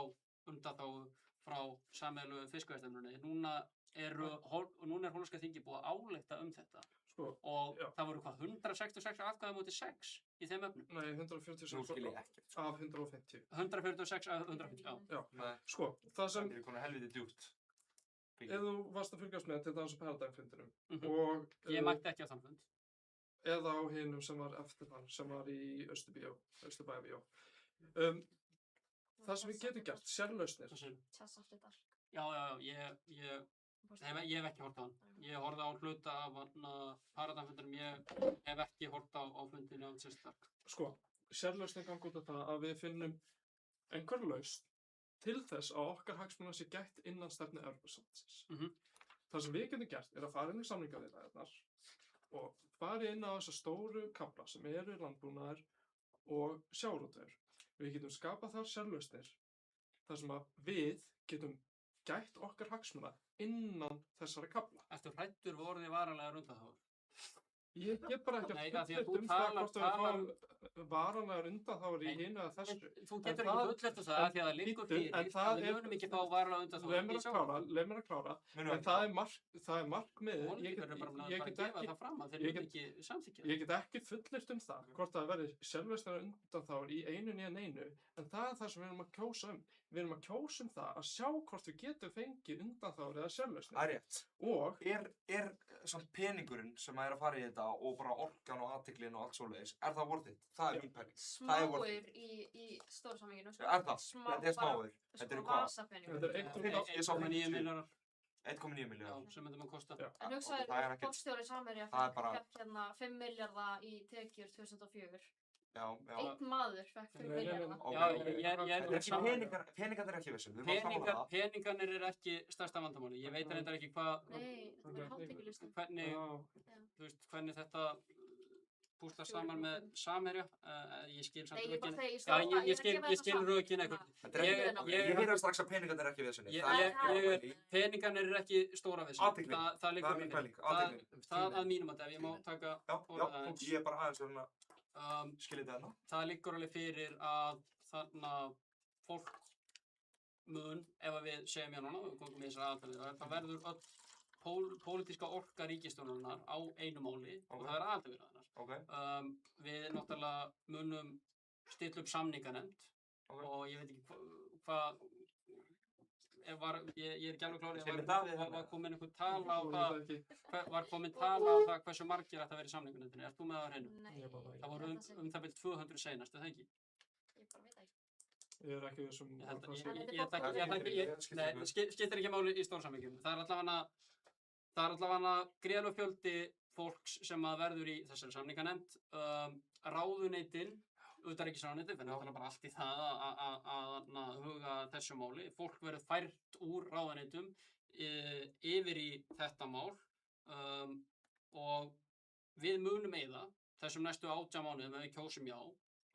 Speaker 18: undanþágu frá sameiginlegu fiskveiðistefnunni. Núna er hollenska þingið búið að álykta þetta. Og það voru hvað, 166 atkvæði á móti 6 í þeim efnum?
Speaker 4: Nei, 146 af 150.
Speaker 18: 146 af 150, já.
Speaker 4: Sko, það sem...
Speaker 7: Það er konar helviti djúpt.
Speaker 4: Ef þú varst að fylgjast með til dæmis á Paradigm-fundinum og...
Speaker 18: Ég mætti ekki á þann fund.
Speaker 4: Eða á hinum sem var eftir þann, sem var í Austurbæjabíó. Það sem við getum gert, sérlausnir.
Speaker 18: Já, ég hef ekki hort á hann. Ég horfði á hluta af Paradigm-fundinum, ég hef ekki hort á fundinu á sérstaklega.
Speaker 4: Sko, sérlausnir ganga út af það að við finnum einhver lausn til þess að okkar hagsmuna sé gætt innan stefnu Evrópusambandsins. Það sem við getum gert er að fara inn í samningaviðræðurnar og fara inn á þessa stóru kafla sem eru landbúnaður og sjávarútvegur. Við getum skapað þar sérlausnir þar sem að við getum gætt okkar hagsmuna innan þessara kafla.
Speaker 18: Ertu hræddur við orðið varanlegar undanþágur?
Speaker 4: Ég get bara ekki að fullyrt það hvort við fáum varanlegar undanþágur í hinu eða þessu.
Speaker 18: Þú getur ekki fullyrt það því að það liggur fyrir að við munum ekki fá varanlegar undanþágur.
Speaker 4: Leið mér að klára, en það er markmiðið. Ég get ekki fullyrt það hvort það verði sérlausnar undanþágur í einu né neinu, en það er það sem við erum að kjósa Við erum að kjósa það að sjá hvort við getum fengið undanþágur eða sérlausnir.
Speaker 5: Það er rétt.
Speaker 4: Og
Speaker 5: er samt peningurinn sem er að fara í þetta og bara orkan og athygllin og allt svoleiðis, er það worth it? Það er mín penning.
Speaker 9: Smáir í stóra samhenginu.
Speaker 5: Er það? Þetta er smáir. Þetta er hvað?
Speaker 9: Þetta er
Speaker 18: 1,9 milljarðar.
Speaker 5: 1,9 milljarðar.
Speaker 18: Sem þetta mun kosta.
Speaker 9: En hugsaður, forstjóri Samherja fekk hérna 5 milljarða í tekjur 2004. Einn maður fekk 5 milljarða.
Speaker 5: Peningarnir er ekki vissum.
Speaker 18: Peningarnir er ekki stærsta vandamáli. Ég veit reyndar ekki hvað...
Speaker 9: Nei, það er hátekjulistum.
Speaker 18: Hvernig þetta púslar saman með Samherja. Ég skil samt rökin. Ég skil rökin eitthvað.
Speaker 5: Ég heyra strax að peningarnir er ekki vissum.
Speaker 18: Peningarnir er ekki stóra vissum. Það liggur fyrir. Það að mínum að ef ég má taka orða aðeins.
Speaker 5: Ég er bara aðeins svona...
Speaker 18: Það liggur alveg fyrir að þarna fólk mun, ef við segjum núna, við komum í þessar aðferðir, það verður öll pólitíska orka ríkisstjórnarinnar á einu máli og það er aðildarviðræðurnar. Við náttúrulega munum stilla upp samninganefnd og ég veit ekki hvað ég er ekki alveg klár, var komin einhver tala á það, var komin tala á það hversu margir ætti að vera í samninganefndinni, ert þú með það á hreinu?
Speaker 9: Nei.
Speaker 18: Það voru það bil 200 seinast, er það ekki?
Speaker 9: Ég bara veit það ekki.
Speaker 4: Ég er ekki þessum...
Speaker 18: Nei, skiptir ekki máli í stórsamhengjum. Það er allavega gríðarlegur fjöldi fólks sem að verður í þessari samninganefnd. Ráðuneytin, utanríkisráðuneytin, fyrir náttúrulega bara allt í það að huga þessu máli. Fólk verður fært úr ráðuneytum yfir í þetta mál og við munum eyða þessum næstu 18 mánuðum ef við kjósum já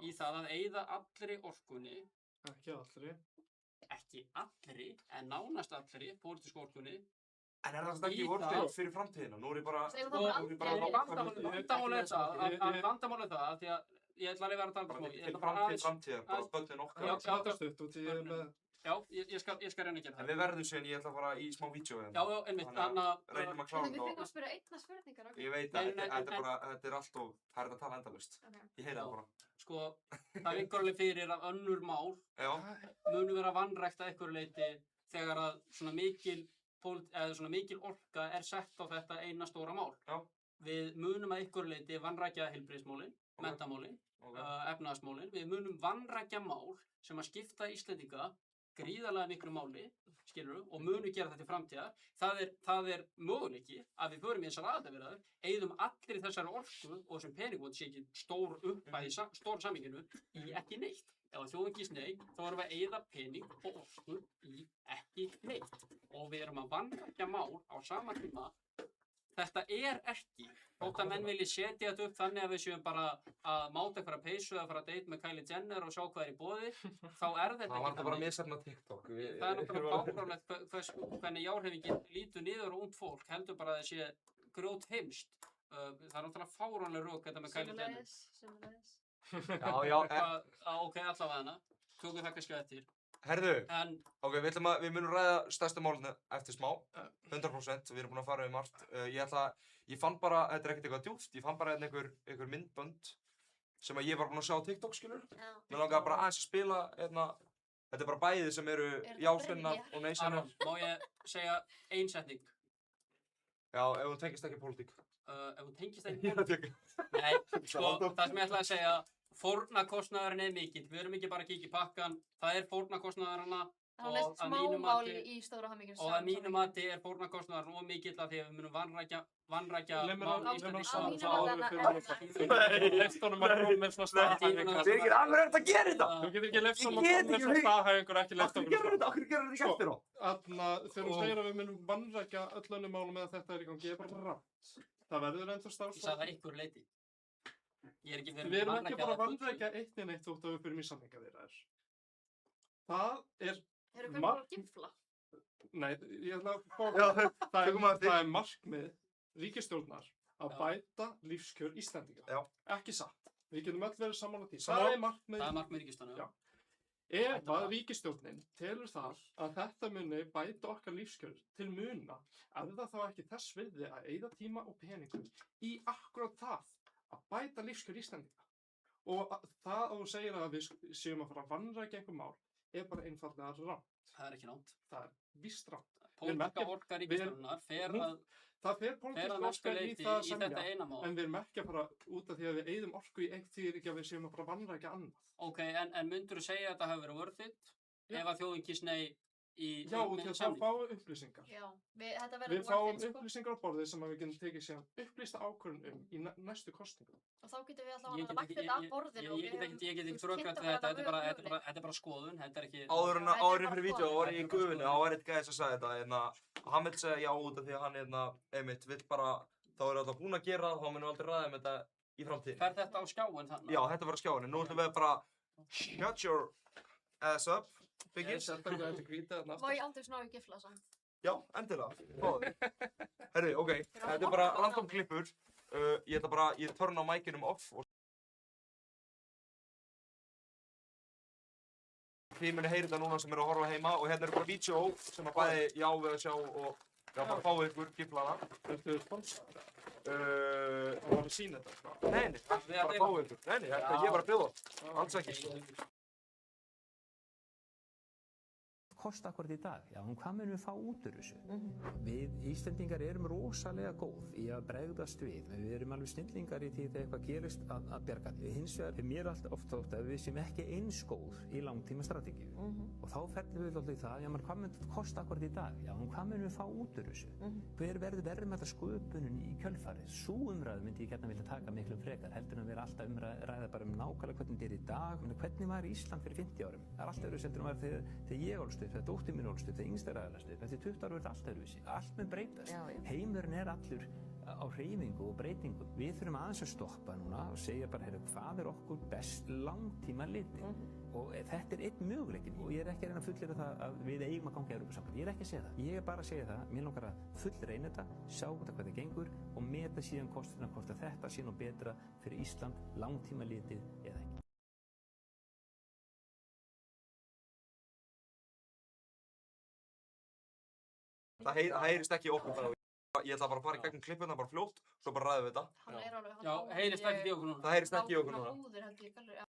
Speaker 18: í það að eyða allri orkunni. Ekki allri, en nánast allri pólitísku orkunni.
Speaker 5: En er það ekki vortið fyrir framtíðina? Nú er ég bara...
Speaker 18: Vandamálið er það að því að ég ætla að vera að tala um
Speaker 5: Fyrir framtíðar, bara börnin okkar.
Speaker 18: Já, ég skal reyna að gera það.
Speaker 5: En við verðum síðan, ég ætla að fara í smá vídeo hérna.
Speaker 18: Já, einmitt, þannig að...
Speaker 5: Reynum að klára
Speaker 9: Við fengum að spyrja einna spurningar.
Speaker 5: Ég veit að þetta er allt og það er að tala endalaust. Ég heyri það bara.
Speaker 18: Sko, það liggur alveg fyrir að önnur mál munu vera vanrækt að einhverju leyti þegar að svona mikil orka er sett á þetta eina stóra mál. Við munum að einhverju leyti vanrækja heilbrigðismálin, menntamálin, efnahagsmálin. Við munum vanrækja mál sem að skipta Íslendinga gríðarlega miklu máli, skilurðu, og munu gera þetta í framtíðar. Það er möguleiki að við förum í þessar aðildarviðræður, eyðum allir í þessari orku og þessum peningum sé ekki stór upphæð í stóra samhenginu í ekki neitt. Ef þjóðin kýs nei, þá erum við að eyða pening og orku í ekki neitt. Og við erum að vanrækja mál á sama tíma. Þetta er ekki, þótt að menn vilji setja þetta upp þannig að við séum bara að máta einhverja peysu eða fara að date með Kylie Jenner og sjá hvað er í boði, þá er þetta ekki þannig.
Speaker 5: Það var bara misefna TikTok.
Speaker 18: Það er náttúrulega fáránlegt hvernig járhreyfingin lítur niður á ungt fólk, heldur bara að það sé grjótheimst. Það er náttúrulega fáránleg rök þetta með Kylie Jenner.
Speaker 9: Sömuleiðis.
Speaker 18: Ok, allavega hana. Tökum það kannski eftir.
Speaker 5: Herðu, ok, við munum ræða stærstu málinu eftir smá, 100%, við erum búin að fara um margt. Ég fann bara, þetta er ekkert eitthvað djúpt, ég fann bara einhver myndbönd sem að ég var búin að sjá á TikTok, skilur. Mér langaði bara aðeins að spila, þetta er bara bæði sem eru jásinnar og neysinnar.
Speaker 18: Má ég segja ein setning?
Speaker 5: Já, ef hún tengist ekki pólitík.
Speaker 18: Ef hún tengist ekki pólitík? Nei, sko, það sem ég ætlaði að segja, fórnarkostnaðurinn er mikill, við erum ekki bara að kíkja í pakkan, það er fórnarkostnaðurinn
Speaker 9: og smámál í stóra hamingjum.
Speaker 18: Og að mínu mati er fórnarkostnaðurinn of mikill af því að við munum vanrækja mál
Speaker 4: Leifstónum að koma með svona staðhæfingar.
Speaker 5: Það er ekki alveg hægt að gera þetta!
Speaker 4: Þú getur ekki leifstónum að koma með svona staðhæfingar og ekki leifstónum.
Speaker 5: Akkur gerur þetta ekki eftir á?
Speaker 4: Þegar þú segir að við munum vanrækja öll önnur mál með að þetta er í gangi, ég er bara rangt. Það verður ennþá starfsfólk.
Speaker 18: Ég sagði það einhverju leyti.
Speaker 4: Við erum ekki bara að vanrækja eitt en eitt þótt að við byrjum í samningaviðræður. Það er...
Speaker 9: Hefur hvernig bara að gifla?
Speaker 4: Nei, ég ætla að fá... Það er markmið ríkisstjórnar að bæta lífskjör Íslendinga. Ekki satt. Við getum öll verið sammála því. Það er markmið
Speaker 18: ríkisstjórnar.
Speaker 4: Ef að ríkisstjórnin telur það að þetta muni bæta okkar lífskjör til muna, er það þá ekki þess virði að eyða tíma og peningum í akkúrat það að bæta lífskjör Íslendinga. Og það að þú segir að við séum að fara að vanrækja einhver mál er bara einfaldlega rangt.
Speaker 18: Það er ekki rangt.
Speaker 4: Það er víst rangt.
Speaker 18: Pólitíska orka ríkisstjórnar fer að...
Speaker 4: Það fer pólitíska orka í það að semja,
Speaker 18: en
Speaker 4: við erum ekki að fara út af því að við eyðum orku í eitt þýðir ekki að við séum að fara að vanrækja annað.
Speaker 18: Ok, en myndur þú segja að þetta hafi verið worth it ef að þjóðin kýs nei í
Speaker 4: Já, út af það fáum upplýsingar.
Speaker 9: Já, þetta verður
Speaker 4: Við fáum upplýsingar á borðið sem við getum tekið síðan upplýsta ákvörðun í næstu kosningum.
Speaker 9: Og þá getum við alltaf að lagt þetta af borðinu og
Speaker 18: ég get ekki þrökkvæmt við þetta, þetta er bara skoðun, þetta er ekki...
Speaker 5: Áður fyrir vídeo var ég í gufunni, þá var eitt gæði sem sagði þetta, hann vill segja já út af því að hann einmitt vill bara, þá er þetta búin að gera, þá munum við aldrei ræða þetta í framtíðinni.
Speaker 18: Fer þetta á skjáin þannig?
Speaker 5: Já, þetta var á skjáin, nú ætlum við bara shut your ass up, Byggis.
Speaker 9: Má ég aldrei svona á í gifla samt?
Speaker 5: Já, endilega, fáðu. Herri, ok, þetta er bara random klippur. Ég ætla bara, ég törna á mækinum off og þið muni heyri þetta núna sem eru að horfa heima og hérna er bara vídeo sem að bæði já við að sjá og Já, bara fáið ykkur giflana.
Speaker 4: Ertu sponsor? Það var að sína þetta, sko.
Speaker 5: Nei, bara fáið ykkur. Nei, þetta ég var að bjóða. Alls ekki.
Speaker 19: Kosta akkurat í dag, já, en hvað munum við fá út úr þessu? Við Íslendingar erum rosalega góð í að bregðast við. Við erum alveg snillingar í því þegar eitthvað gerist að bjarga því. Hins vegar er mér alltaf oft þótt að við séum ekki eins góð í langtíma strategíu. Og þá fellum við alltaf í það, já, menn hvað mun þetta kosta akkurat í dag? Já, en hvað munum við fá út úr þessu? Hver verður verðmæta sköpunin í kjölfarið? Sú umræðu myndi ég gjarna vilja taka miklu frekar, heldur en að vera alltaf ræða bara nákvæmlega hvernig þetta er í dag. Hvernig var Ísland fyrir 50 árum? Það er alltaf öðruvísi heldur en var þegar ég ólst upp, þegar dóttir mín ólst upp, þegar yngsta ræðalast upp. Eftir 20 ára verður allt öðruvísi. Allt mun breytast. Heimurinn er allur á hreyfingu og breytingu. Við þurfum aðeins að stoppa núna og segja bara, heyrðu, hvað er okkur best langtíma litið? Og þetta er einn möguleikin og ég er ekki að reyna að fullyrða það að við eigum að ganga í Evrópusambandið. Ég er ekki að segja það. Ég er bara að segja það, mér langar að fullreyna þetta, sjá hvað það gengur og meta síðan kostina hvort að þetta sé nú betra fyrir Ísland langtíma litið eða ekki.
Speaker 5: Það heyrist ekki í okkur bara. Ég ætla bara að fara í gegnum klippuna bara fljótt, svo bara ræðum við þetta.
Speaker 9: Hann er alveg,
Speaker 18: Já, heyrist ekki í okkur núna.
Speaker 5: Það heyrist ekki í okkur núna.
Speaker 9: Búðir held ég, gallerí.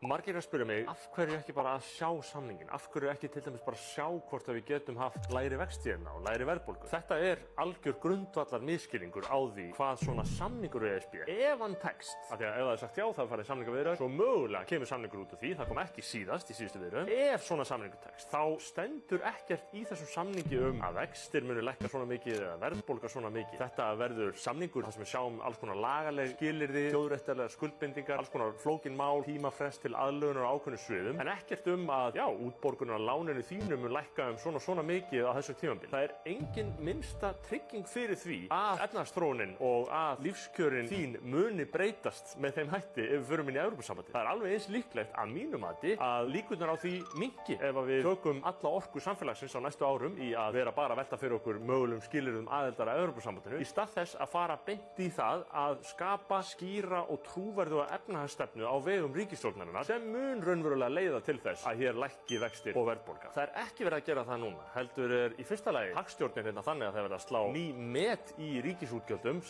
Speaker 7: Margir að spyrja mig, af hverju ekki bara að sjá samningin? Af hverju ekki til dæmis bara sjá hvort að við getum haft lægri vexti hérna og lægri verðbólgu? Þetta er algjör grundvallar misskilningur á því hvað svona samningur við ESB. Ef hann tekst, af því að ef það er sagt já, það farið samningaviðræður, svo mögulega kemur samningur út af því, það kom ekki síðast í síðustu viðræðum. Ef svona samningur tekst, þá stendur ekkert í þessum samningi að vextir munu lækka svona mikið eða verðbólga svona mikið. Þetta verður samningur þar sem við sjáum alls konar lagaleg skilyrði, þjóðréttarlegar skuldbindingar, alls konar flókin mál, tímafrest til aðlögunar á ákveðnum sviðum, en ekkert að, já, útborgunar á láninu þínu mun lækka svona mikið á þessu tímabili. Það er engin minnsta trygging fyrir því að efnahagsþróunin og að lífskjörin þín muni breytast með þeim hætti ef við förum inn í Evrópusambandið. Það er alveg eins líklegt að mínu mati að líkurnar á því minnki ef við tökum alla orku samfélagsins á næstu árum í að vera bara að velta fyrir okkur mögulegum skilyrðum aðildar að Evrópusambandinu í stað þess að fara beint í það að skapa skýra og trúverðuga efnahagsstefnu á vegum ríkisstjórnarinnar sem mun raunverulega leiða til þess að hér lækki vextir og verðbólga. Það er ekki verið að gera það núna. Heldur er í fyrsta lagi hagstjórnin hérna þannig að það verið að slá ný met í ríkisútgjöldum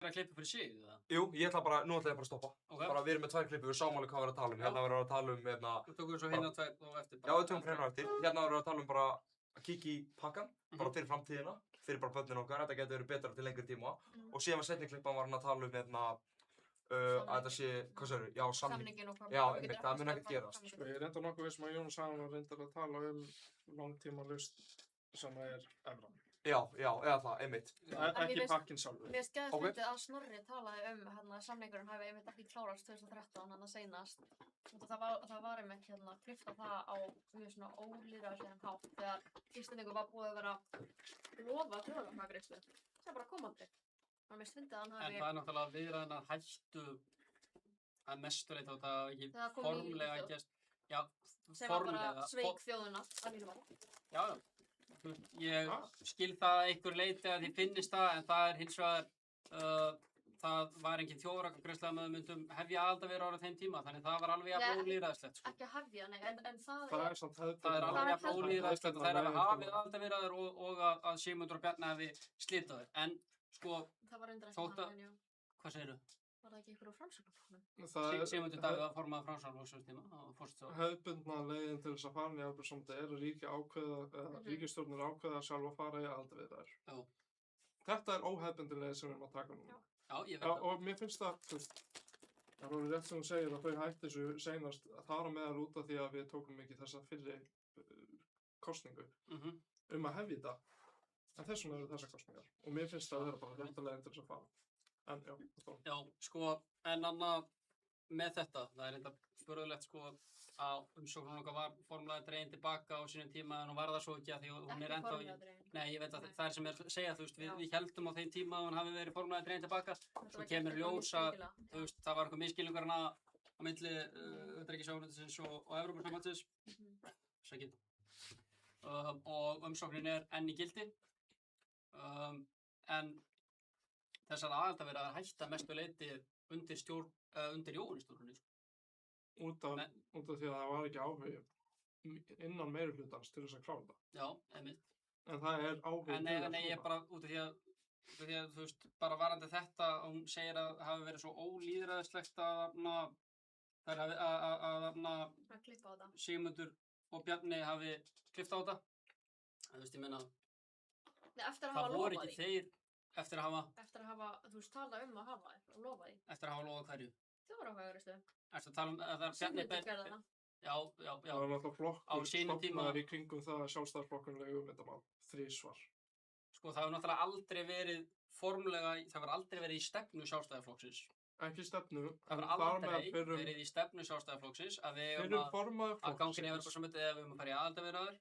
Speaker 18: að klippa fyrir sig, eða?
Speaker 5: Jú, nú ætla ég bara að stoppa. Bara við erum með 2 klippur, við sáum alveg hvað við erum að tala um. Hérna verðum við að tala um,
Speaker 18: Þú tókum svo hérna 2 og eftir.
Speaker 5: Já, við tökum hérna eftir. Hérna verðum við að tala um bara að kíkja í pakkan, bara fyrir framtíðina, fyrir bara börnin okkar, þetta getur verið betra til lengri tíma. Og síðan með seinni klippan var hann að tala um að þetta sé, hvað segirðu, já, samningin og hvað það mun ekkert gerast.
Speaker 4: Sko, ég er enda nokkuð viss að Jónas Sagan var reyndar að tala um langtíma lausn sem er evran.
Speaker 5: Já, eða það, einmitt.
Speaker 4: Ekki pakkinn sjálfur.
Speaker 9: Mér skæðist myndið að Snorri talaði samningurinn hafi einmitt ekki klárast 2013 hann að seinast. Það var einmitt klippt á það á mjög svona ólýðræðislegan hátt þegar Íslendingur var búið að vera lofa þjóðarfagreiðslu sem bara kom aldrei. Mér fyndið að hann hafi...
Speaker 18: En það er náttúrulega viðræðurnar hættu að mestu leyti og það ekki formlega gerst. Já,
Speaker 9: sem var bara sveik þjóðina að mínu mati.
Speaker 18: Já. Ég skil það að einhver leyti að því finnist það, en það er hins vegar, það var engin þjóðaratkvæðagreiðsla að við myndum hefja aðildarviðræður á þeim tíma, þannig það var alveg jafn ólýðræðislegt.
Speaker 9: Ekki að hefja, nei, en
Speaker 18: það er alveg jafn ólýðræðislegt og það er að hafið aðildarviðræður og að Sigmundur og Bjarni hafi slitið þær. En sko, þótt að, hvað segirðu?
Speaker 9: Var það ekki ykkur á Framsóknarflokknum?
Speaker 18: Sigmundur Davíð að formaði Framsóknarflokksins tíma á forsætisráðherra.
Speaker 4: Hefðbundna leiðin til þess að fara inn í Evrópusambandið er að ríkisstjórnir ákveða sjálf að fara í aðildarviðræður. Þetta er óhefðbundin leið sem við erum að taka núna.
Speaker 18: Já, ég veit það.
Speaker 4: Og mér finnst það er alveg rétt sem þú segir að þau hætti þessu seinast þar á meðal út af því að við tókum ekki þessa fyrri kosningu að hefja þetta. En þessum eru þessar kosningar. Og mér finnst það að vera bara rétta leiðin til þess að fara. En já,
Speaker 18: já, sko, en annað með þetta, það er enda furðulegt sko að umsóknin okkar var formlega dregin tilbaka á sínum tíma en hún var það svo ekki að því hún er ennþá nei, ég veit að það er sem er að segja, þú veist, við heldum á þeim tíma að hún hafi verið formlega dregin tilbaka svo kemur ljós að, þú veist, það var eitthvað misskilningur hana á milli utanríkisráðuneytisins og Evrópusambandsins og umsóknin er enn í gildi En þessar aðildarviðræður hætta mestu leyti undir stjórn, undir Jóhannesstjórninni.
Speaker 4: Út af því að það var ekki áhugi innan meirihlutans til þess að klára það.
Speaker 18: Já, einmitt.
Speaker 4: En það er áhugi
Speaker 18: En nei, ég bara út af því að þú veist, bara varandi þetta, hún segir að það hafi verið svo ólýðræðislegt að
Speaker 9: klippa á þetta.
Speaker 18: Sigmundur og Bjarni hafi klippt á þetta. Þú veist, ég meina,
Speaker 9: Nei, eftir að hafa
Speaker 18: það voru
Speaker 9: lofað
Speaker 18: ekki
Speaker 9: því.
Speaker 18: þeir eftir að hafa,
Speaker 9: Þú veist, talað um að hafa þér og lofa því.
Speaker 18: eftir að hafa lofað hverju.
Speaker 9: Þjóðaratkvæðagreiðslu.
Speaker 18: Ertu að tala um að það er Bjarni
Speaker 9: Sigmundur gerði það.
Speaker 18: Já.
Speaker 4: Það var náttúrulega
Speaker 18: Á
Speaker 4: flokkur
Speaker 18: sínum tíma.
Speaker 4: stofnaður í kringum það að Sjálfstæðisflokkurinn legu þetta þrisvar.
Speaker 18: Sko, það hefur náttúrulega aldrei verið formlega, það hefur aldrei verið í stefnu Sjálfstæðisflokksins.
Speaker 4: Ekki stefnu,
Speaker 18: Það
Speaker 4: en
Speaker 18: hefur
Speaker 4: þar
Speaker 18: aldrei
Speaker 4: með fyrir
Speaker 18: verið í stefnu Sjálfstæðisflokksins að við
Speaker 4: Fyrir
Speaker 18: eigum
Speaker 4: formaður
Speaker 18: að ganga inn í
Speaker 4: flokksins.
Speaker 18: Evrópusambandsins eða við eigum að fara í aðildarviðræður.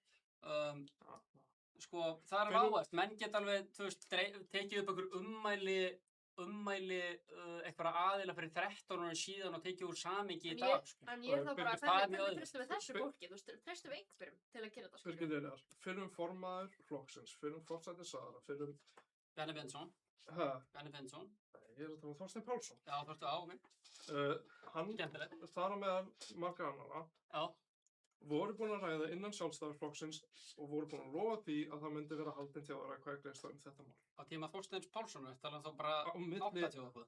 Speaker 18: Sko, það er
Speaker 4: Fyrir-
Speaker 18: váært. Menn geta alveg, þú veist, tekið upp einhver ummæli einhverja aðila fyrir 13 árum síðan og tekið úr samhengi í dag. sko.
Speaker 9: En ég er þá bara,
Speaker 18: Það er mjög
Speaker 9: hvernig treystum við þessu fólki? Þú veist, treystum við einhverjum til að gera þetta?
Speaker 4: Birgir Elías, fyrir formaður flokksins, fyrir forsætisráðherra, fyrir
Speaker 18: Bjarni Benediktsson.
Speaker 4: Bjarni
Speaker 18: Benediktsson.
Speaker 4: Ég er að tala um Þorstein Pálsson.
Speaker 18: Já, þarftu á mig.
Speaker 4: Hann, þar á meðal margra annara, voru búin að ræða innan Sjálfstæðisflokksins og voru búin að lofa því að það myndi vera haldin þjóðaratkvæðagreiðsla þetta mál.
Speaker 18: Á tíma Þorsteins Pálssonar, talaðum þá bara
Speaker 4: Á milli-
Speaker 18: 80 eitthvað.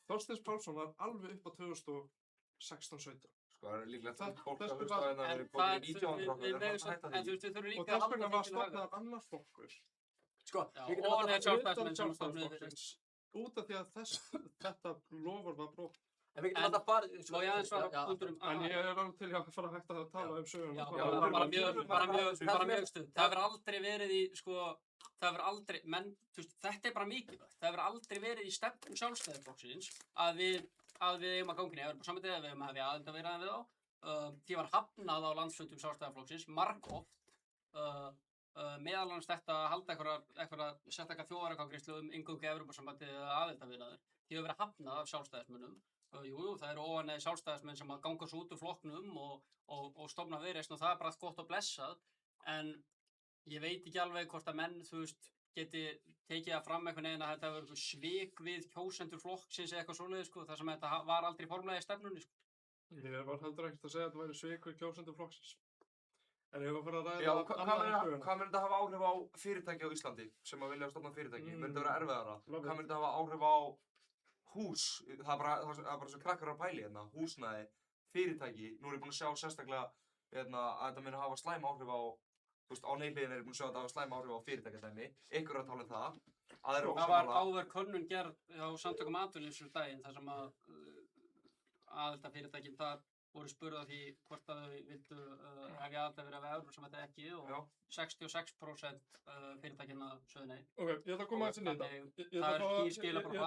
Speaker 4: Þorsteins Pálsson var alveg upp á 2016-17.
Speaker 5: Sko, það er líklegt
Speaker 4: Það-
Speaker 5: að fólk að
Speaker 4: þess
Speaker 5: hlusta á
Speaker 4: vegna-
Speaker 5: hérna
Speaker 18: En
Speaker 5: verið
Speaker 18: það
Speaker 5: komið
Speaker 18: er-
Speaker 5: í 19
Speaker 18: við megum samt- en þú veist, við þurfum
Speaker 4: Og
Speaker 18: líka að
Speaker 4: þess
Speaker 18: halda
Speaker 4: vegna
Speaker 18: því
Speaker 4: var
Speaker 18: til haga.
Speaker 4: stofnaður annar flokkur.
Speaker 5: Sko,
Speaker 18: Já,
Speaker 5: við getum
Speaker 18: og
Speaker 5: alltaf
Speaker 18: neður sjálfstæðismenn
Speaker 4: utan
Speaker 18: sem stofnuðu fyrir.
Speaker 4: Sjálfstæðisflokksins, út af því að þetta lofur var brot.
Speaker 5: En við getum alltaf farið,
Speaker 18: Má ég aðeins svara punktunum?
Speaker 4: En ég er alveg til að fara hægt að tala um söguna.
Speaker 18: Já, bara mjög stutt. Það hefur aldrei verið í, sko, það hefur aldrei, menn, þú veist, þetta er bara mikilvægt. Það hefur aldrei verið í stefnum Sjálfstæðisflokksins að við eigum að ganga inn í Evrópusambandið eða við eigum að hefja aðildarviðræður við þá. Því var hafnað á landsfundum Sjálfstæðisflokksins, margoft, meðal annars þetta að halda eitthvað sérstaka þjóðaratkvæðagreiðslu inngöngu í Evrópusambandið eða aðildarviðræður. Því hefur verið hafnað af sjálfstæðismönnum. Jú, það eru óánægðir sjálfstæðismenn sem að ganga svo út úr flokknum og stofna Viðreisn og það er bara allt gott og blessað. En ég veit ekki alveg hvort að menn, þú veist, geti tekið það fram einhvern veginn að þetta hefur eitthvað svik við kjósendur flokksins eða eitthvað svoleiðis, sko, þar sem þetta var aldrei formlega í stefnunni, sko.
Speaker 4: Ég var heldur ekkert að segja að þetta væri svik við kjósendur flokksins. En ég var að fara að ræða
Speaker 5: Já,
Speaker 4: annað en söguna.
Speaker 5: hvað mun þetta hafa áhrif á fyrirtæki á Íslandi sem að vilja stofna fyrirtæki? Mun þetta vera erfiðara? Hvað mun þetta hafa áhrif á hús? Það er bara svo krakkar að pæli hérna, húsnæði, fyrirtæki. Nú er ég búinn að sjá sérstaklega að þetta mun hafa slæm áhrif á, þú veist, á neyliðin er ég búinn að sjá að þetta hafa slæm áhrif á fyrirtækjadæmi. Ykkur er að tala um það.
Speaker 18: Það var áður könnun gerð á Samtökum atvinnulífsins daginn þar sem að aðildarfyrirtækin þar voru spurð af því hvort að þau vildu hefja aðildarviðræður við Evrópusambandið eða ekki og 66% fyrirtækjanna sögðu nei.
Speaker 4: Ok, ég ætla að koma aðeins inn í þetta.
Speaker 18: Það er skýr skilaboð frá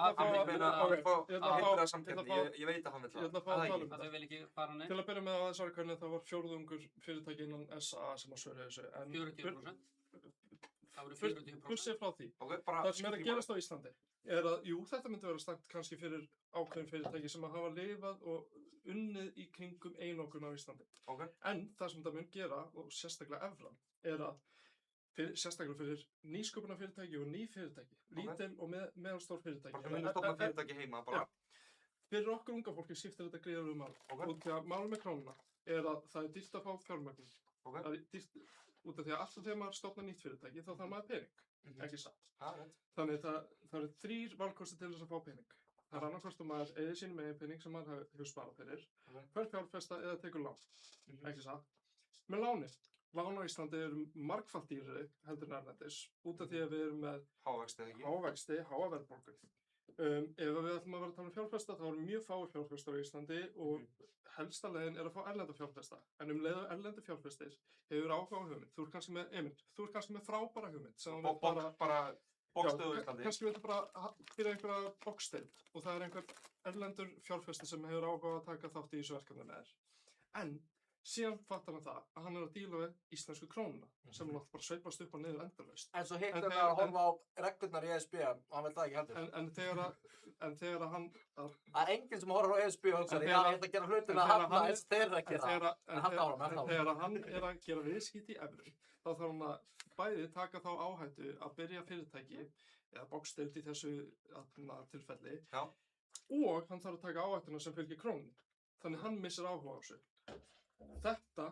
Speaker 5: Ég veit að hann vil
Speaker 4: Ég ætla að fá að tala um
Speaker 18: að þau vil ekki fara nei.
Speaker 4: Til að byrja með að þessari hvernig það var fjórðungur fyrirtæki innan SA sem að svöru þessu.
Speaker 18: 40%. Það voru 40%.
Speaker 4: Bursið frá því. Það sem er að gerast á Íslandi er að, jú, þetta myndi vera slæmt kannski fyrir ákveðin fyrirtæki sem að hafa lifað og unnið í kringum einokun á Íslandi. En það sem það mun gera, og sérstaklega evran, er að sérstaklega fyrir nýsköpunarfyrirtæki og ný fyrirtæki, lítil og meðalstór fyrirtæki.
Speaker 5: Bara það mun stofna fyrirtæki heima, bara.
Speaker 4: Fyrir okkur unga fólki skiptir þetta gríðarlegu máli. Og því að málið með krónuna er að það er dýrt að fá fjármögnun. Það er dýrt út af því að alltaf þegar maður stofnar nýtt fyrirtæki þá þarf maður pening, ekki satt. Þannig það eru 3 valkosti til þess að fá pening. Það er annarkvæmst að maður eigið sínum eigin pening sem maður hefur sparað fyrir, hver fjárfesta eða tekur lán, ekki satt. Með láni. Lán á Íslandi eru margfalt dýrari heldur en erlendis, út af því að við erum með hávexti, háa verðbólgu. Ef við ætlum að vera að tala um fjárfesta þá eru mjög fáir fjárfestar á Íslandi og helsta leiðin er að fá erlenda fjárfesta. En leið og erlendi fjárfestir hefur áhuga á hugmynd. Þú ert kannski með frábæra hugmynd.
Speaker 5: Bara bókstöðu á Íslandi.
Speaker 4: Kannski viltu bara byrja einhverja bóksteild og það er einhver erlendur fjárfesti sem hefur áhuga að taka þátt í þessu verkefni með þér. En Síðan fattar hann það að hann er að díla við íslensku krónuna sem hann bara sveiflast upp og niður endalaust.
Speaker 17: En svo hittir hann að horfa á reglurnar í ESB og hann veit það ekki heldur.
Speaker 4: En þegar hann...
Speaker 17: Það er enginn sem horfir á ESB og hugsar, já, ég ætla að gera hlutina hann eins þeirra að gera. En
Speaker 4: þegar hann er að gera viðskipti í evru, þá þarf hann að bæði taka þá áhættu að byrja fyrirtæki, eða bókstaflega í þessu tilfelli, og hann þarf að taka áhættuna sem fylgir krónunni. Þannig hann missir áhuga á þessu. Þetta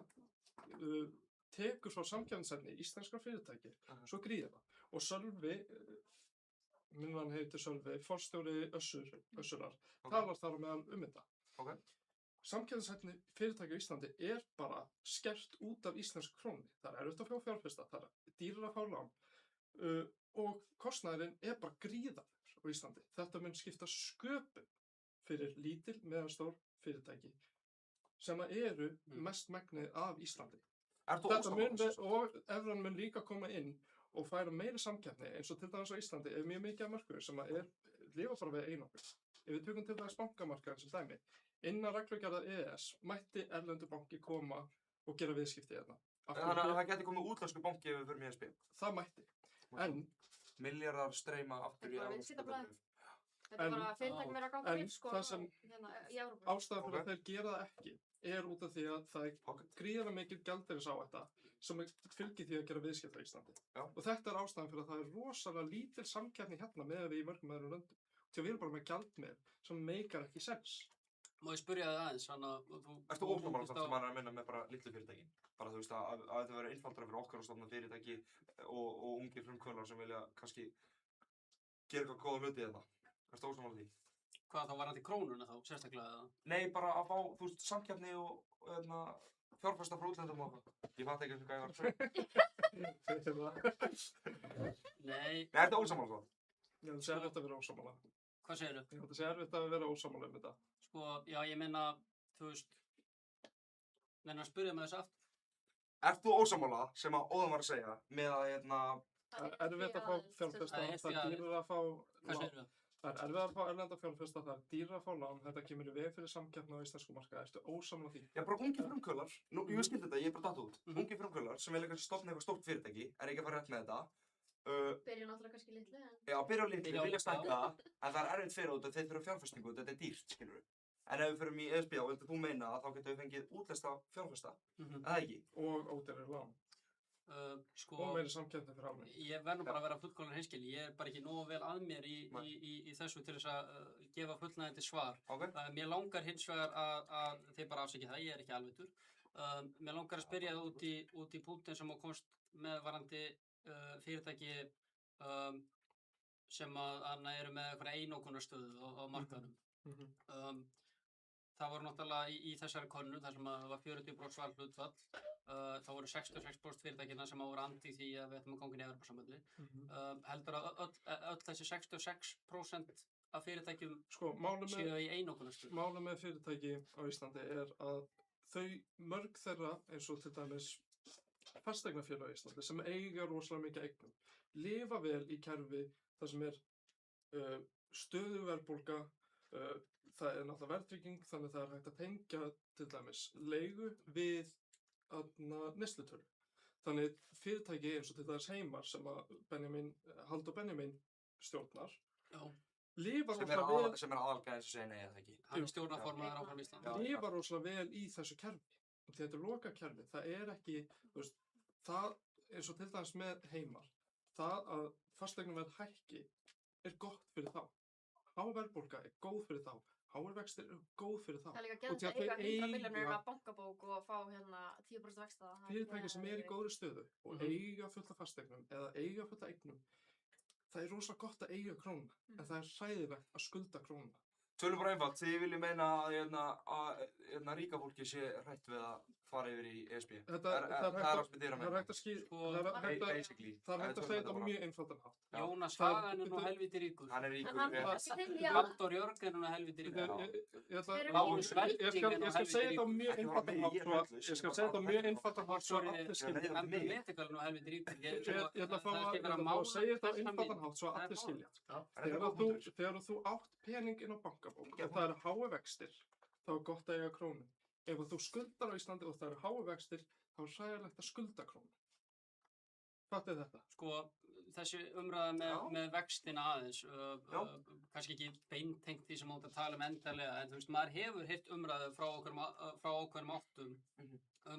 Speaker 4: tekur frá samkeppnishæfni íslenskra fyrirtæki svo gríðarlega. Og Sölvi, minn hann heitir Sölvi, forstjóri Össurar, talar þar meðal þetta. Samkeppnishæfni fyrirtæki á Íslandi er bara skert út af íslensku krónunni. Það er erfitt að fá fjárfesta, það er dýrar að fá lán og kostnaðurinn er bara gríðarlegur á Íslandi. Þetta mun skipta sköpum fyrir lítil meðalstór fyrirtæki sem eru mest megnið af Íslandi. Og evran mun líka koma inn og færa meiri samkeppni eins og til dæmis á Íslandi er mjög mikið af mörkuður sem lifa bara við einokkur. Ef við tökum til dæmis bankamarkaðinn sem dæmi, innan reglugerðar EES mætti erlendur banki koma og gera viðskipti hérna.
Speaker 5: Þannig að það geti komið útlensku banki ef við förum í ESB?
Speaker 4: Það mætti. En
Speaker 5: milljarðar streyma aftur í
Speaker 9: Evrópu. Þetta er bara fyrirtæki meira að ganga upp sko í Evrópu.
Speaker 4: Ástæðan fyrir að þeir gera það ekki er út af því að það er gríðarlega mikil gjaldeyrisáhætta sem fylgir því að gera viðskipti á Íslandi. Og þetta er ástæðan fyrir að það er rosalega lítil samkeppni hérna með við í mörgum öðrum löndum. Því við erum bara með gjaldmiðil sem meikar ekki sens.
Speaker 18: Má ég spyrja þig aðeins,
Speaker 5: Ertu ósammála samt sem hann er að minna með bara litlu fyrirtæki? Bara þú veist að þetta verður einfaldara fyrir okkar að stofna fyrirtæki og ungir frumkvöðlar sem vilja kannski gera eitthvað góða hluti í þetta. Ertu ósammála því?
Speaker 18: Hvað þá varandi krónuna þá, sérstaklega?
Speaker 5: Nei, bara að fá, þú veist, samkeppni og fjárfesta frá útlöndum og það. Ég fatt ekki hvað ég var að segja.
Speaker 18: Nei.
Speaker 5: Ertu ósammála það?
Speaker 4: Já, það sé erfitt að vera ósammála.
Speaker 18: Hvað segirðu?
Speaker 4: Það sé erfitt að vera ósammála þetta.
Speaker 18: Sko, já, ég meina, þú veist, að spyrja með þessu aftur.
Speaker 5: Ert þú ósammála sem að Óðan var að segja með að
Speaker 4: Það er erfitt að fá fjárfesta, það er dýrar að fá
Speaker 18: Hvað segirðu?
Speaker 4: Það er erfitt að fá erlenda fjárfesta, það er dýrar að fá lán, þetta kemur í veg fyrir samkeppni á íslensku markaði. Ertu ósammála því?
Speaker 5: Já, bara ungir frumkvöðlar, ég skildi þetta, ég er bara datt út. Ungir frumkvöðlar sem vilja kannski stofna eitthvað stórt fyrirtæki, er ekki að fara rétt með þetta.
Speaker 9: Byrja náttúrulega kannski litlu.
Speaker 5: Já, byrja á litlu, vilja stækka það, en það er erfitt fyrir út að þeir þurfa fjárfestingu, þetta er dýrt, skilur við. En ef við förum í ESB og viltu þú meina að þá getum við fengið útlesta fjárfesta, eða ekki?
Speaker 4: Og ódýrari lán. Og meiri samkeppni fyrir almenning.
Speaker 18: Ég verð nú bara að vera fullkomlega hreinskilinn. Ég er bara ekki nógu vel að mér í þessu til þess að gefa fullnægjandi svar. Mér langar hins vegar að þið bara afsakið það, ég er ekki alvitur. Mér langar að spyrja það út í punktin sem þú komst með varandi fyrirtæki sem að eru með eitthvað einokunarstöðu á markaðnum. Það voru náttúrulega í þessari könnu þar sem það var 40% svarhlutfall. Það voru 66% fyrirtækina sem voru andi því að við ættum að ganga inn í Evrópusambandið. Heldur að öll þessi 66% af fyrirtækjum séu í einokunarstöðu?
Speaker 4: Málið með fyrirtæki á Íslandi er að mörg þeirra eins og til dæmis fasteignafélög á Íslandi sem eiga rosalega mikið eignum lifa vel í kerfi þar sem er stöðug verðbólga, það er náttúrulega verðtrygging, þannig það er hægt að tengja til dæmis leigu við neyslutölu. Þannig fyrirtæki eins og til dæmis Heimar sem að Halldór Benjamin stjórnar lifa rosalega vel.
Speaker 5: Sem er aðalgæðis að segja nei eða ekki.
Speaker 18: Hann er stjórnarformaður áfram Íslandi.
Speaker 4: Lifa rosalega vel í þessu kerfi. Þetta er lokað kerfi. Það er ekki, þú veist, það eins og til dæmis með Heimar, það að fasteignaverð hækki er gott fyrir þá. Há verðbólga er góð fyrir þá. Háir vextir eru góð fyrir þá.
Speaker 9: Það er líka gæðt að eiga 100 milljónir af bankabók og fá 10% vexta.
Speaker 4: Fyrirtæki sem í góðri stöðu og eiga fullt af fasteignum eða eiga fullt af eignum, það er rosalega gott að eiga krónuna, en það er hræðilegt að skulda krónuna.
Speaker 5: Tölum bara einfalt, þið viljið meina að ríka fólki sé hrætt við að fara yfir í ESB.
Speaker 4: Það er hægt að segja þetta á mjög einfaldan hátt.
Speaker 18: Jónas Hagan er nú helviti ríkur.
Speaker 5: Hann er ríkur.
Speaker 18: Halldór Jörgen er nú helviti ríkur.
Speaker 4: Ég skal segja þetta á mjög einfaldan hátt. Ég skal segja þetta á mjög einfaldan hátt svo allir skilja.
Speaker 18: Andri Letikal er nú helviti ríkur.
Speaker 4: Ég ætla að segja þetta á einfaldan hátt svo allir skilja. Þegar þú átt pening inn á bankabók og það eru hái vextir, þá er gott að eiga krónu. ef þú skuldar á Íslandi og það eru háu vextir, þá er hræðilegt að skulda krónu. Fattið þetta?
Speaker 18: Sko, þessi umræða með vextina aðeins, kannski ekki beintengt því sem þú ert að tala endanlega, en þú veist, maður hefur heyrt umræðu frá ákveðnum áttum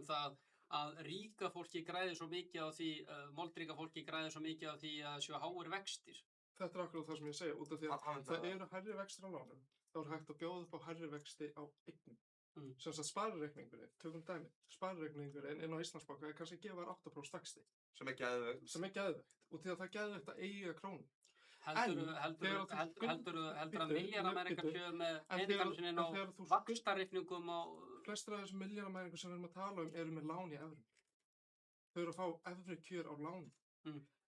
Speaker 18: það að ríka fólki græði svo mikið á því, moldríka fólki græði svo mikið á því að séu háir vextir.
Speaker 4: Þetta er akkurat það sem ég segi, út af því að það eru hærri vextir á lánum, þá er hægt að bjóða upp á hærri vexti á eignum. Sem sagt sparireikningurinn, tökum dæmi, sparireikningurinn inn á Íslandsbanka er kannski að gefa þér 8% vexti.
Speaker 5: Sem er geðveikt.
Speaker 4: Sem er geðveikt, og því að það er geðveikt að eiga krónu.
Speaker 18: Heldurðu að milljarðamæringar séu með peningarnir sinni á vaxtareikningum á...
Speaker 4: Flestir af þessum milljarðamæringum sem við erum að tala um eru með lán í evrum. Þau eru að fá efri kjör á láni.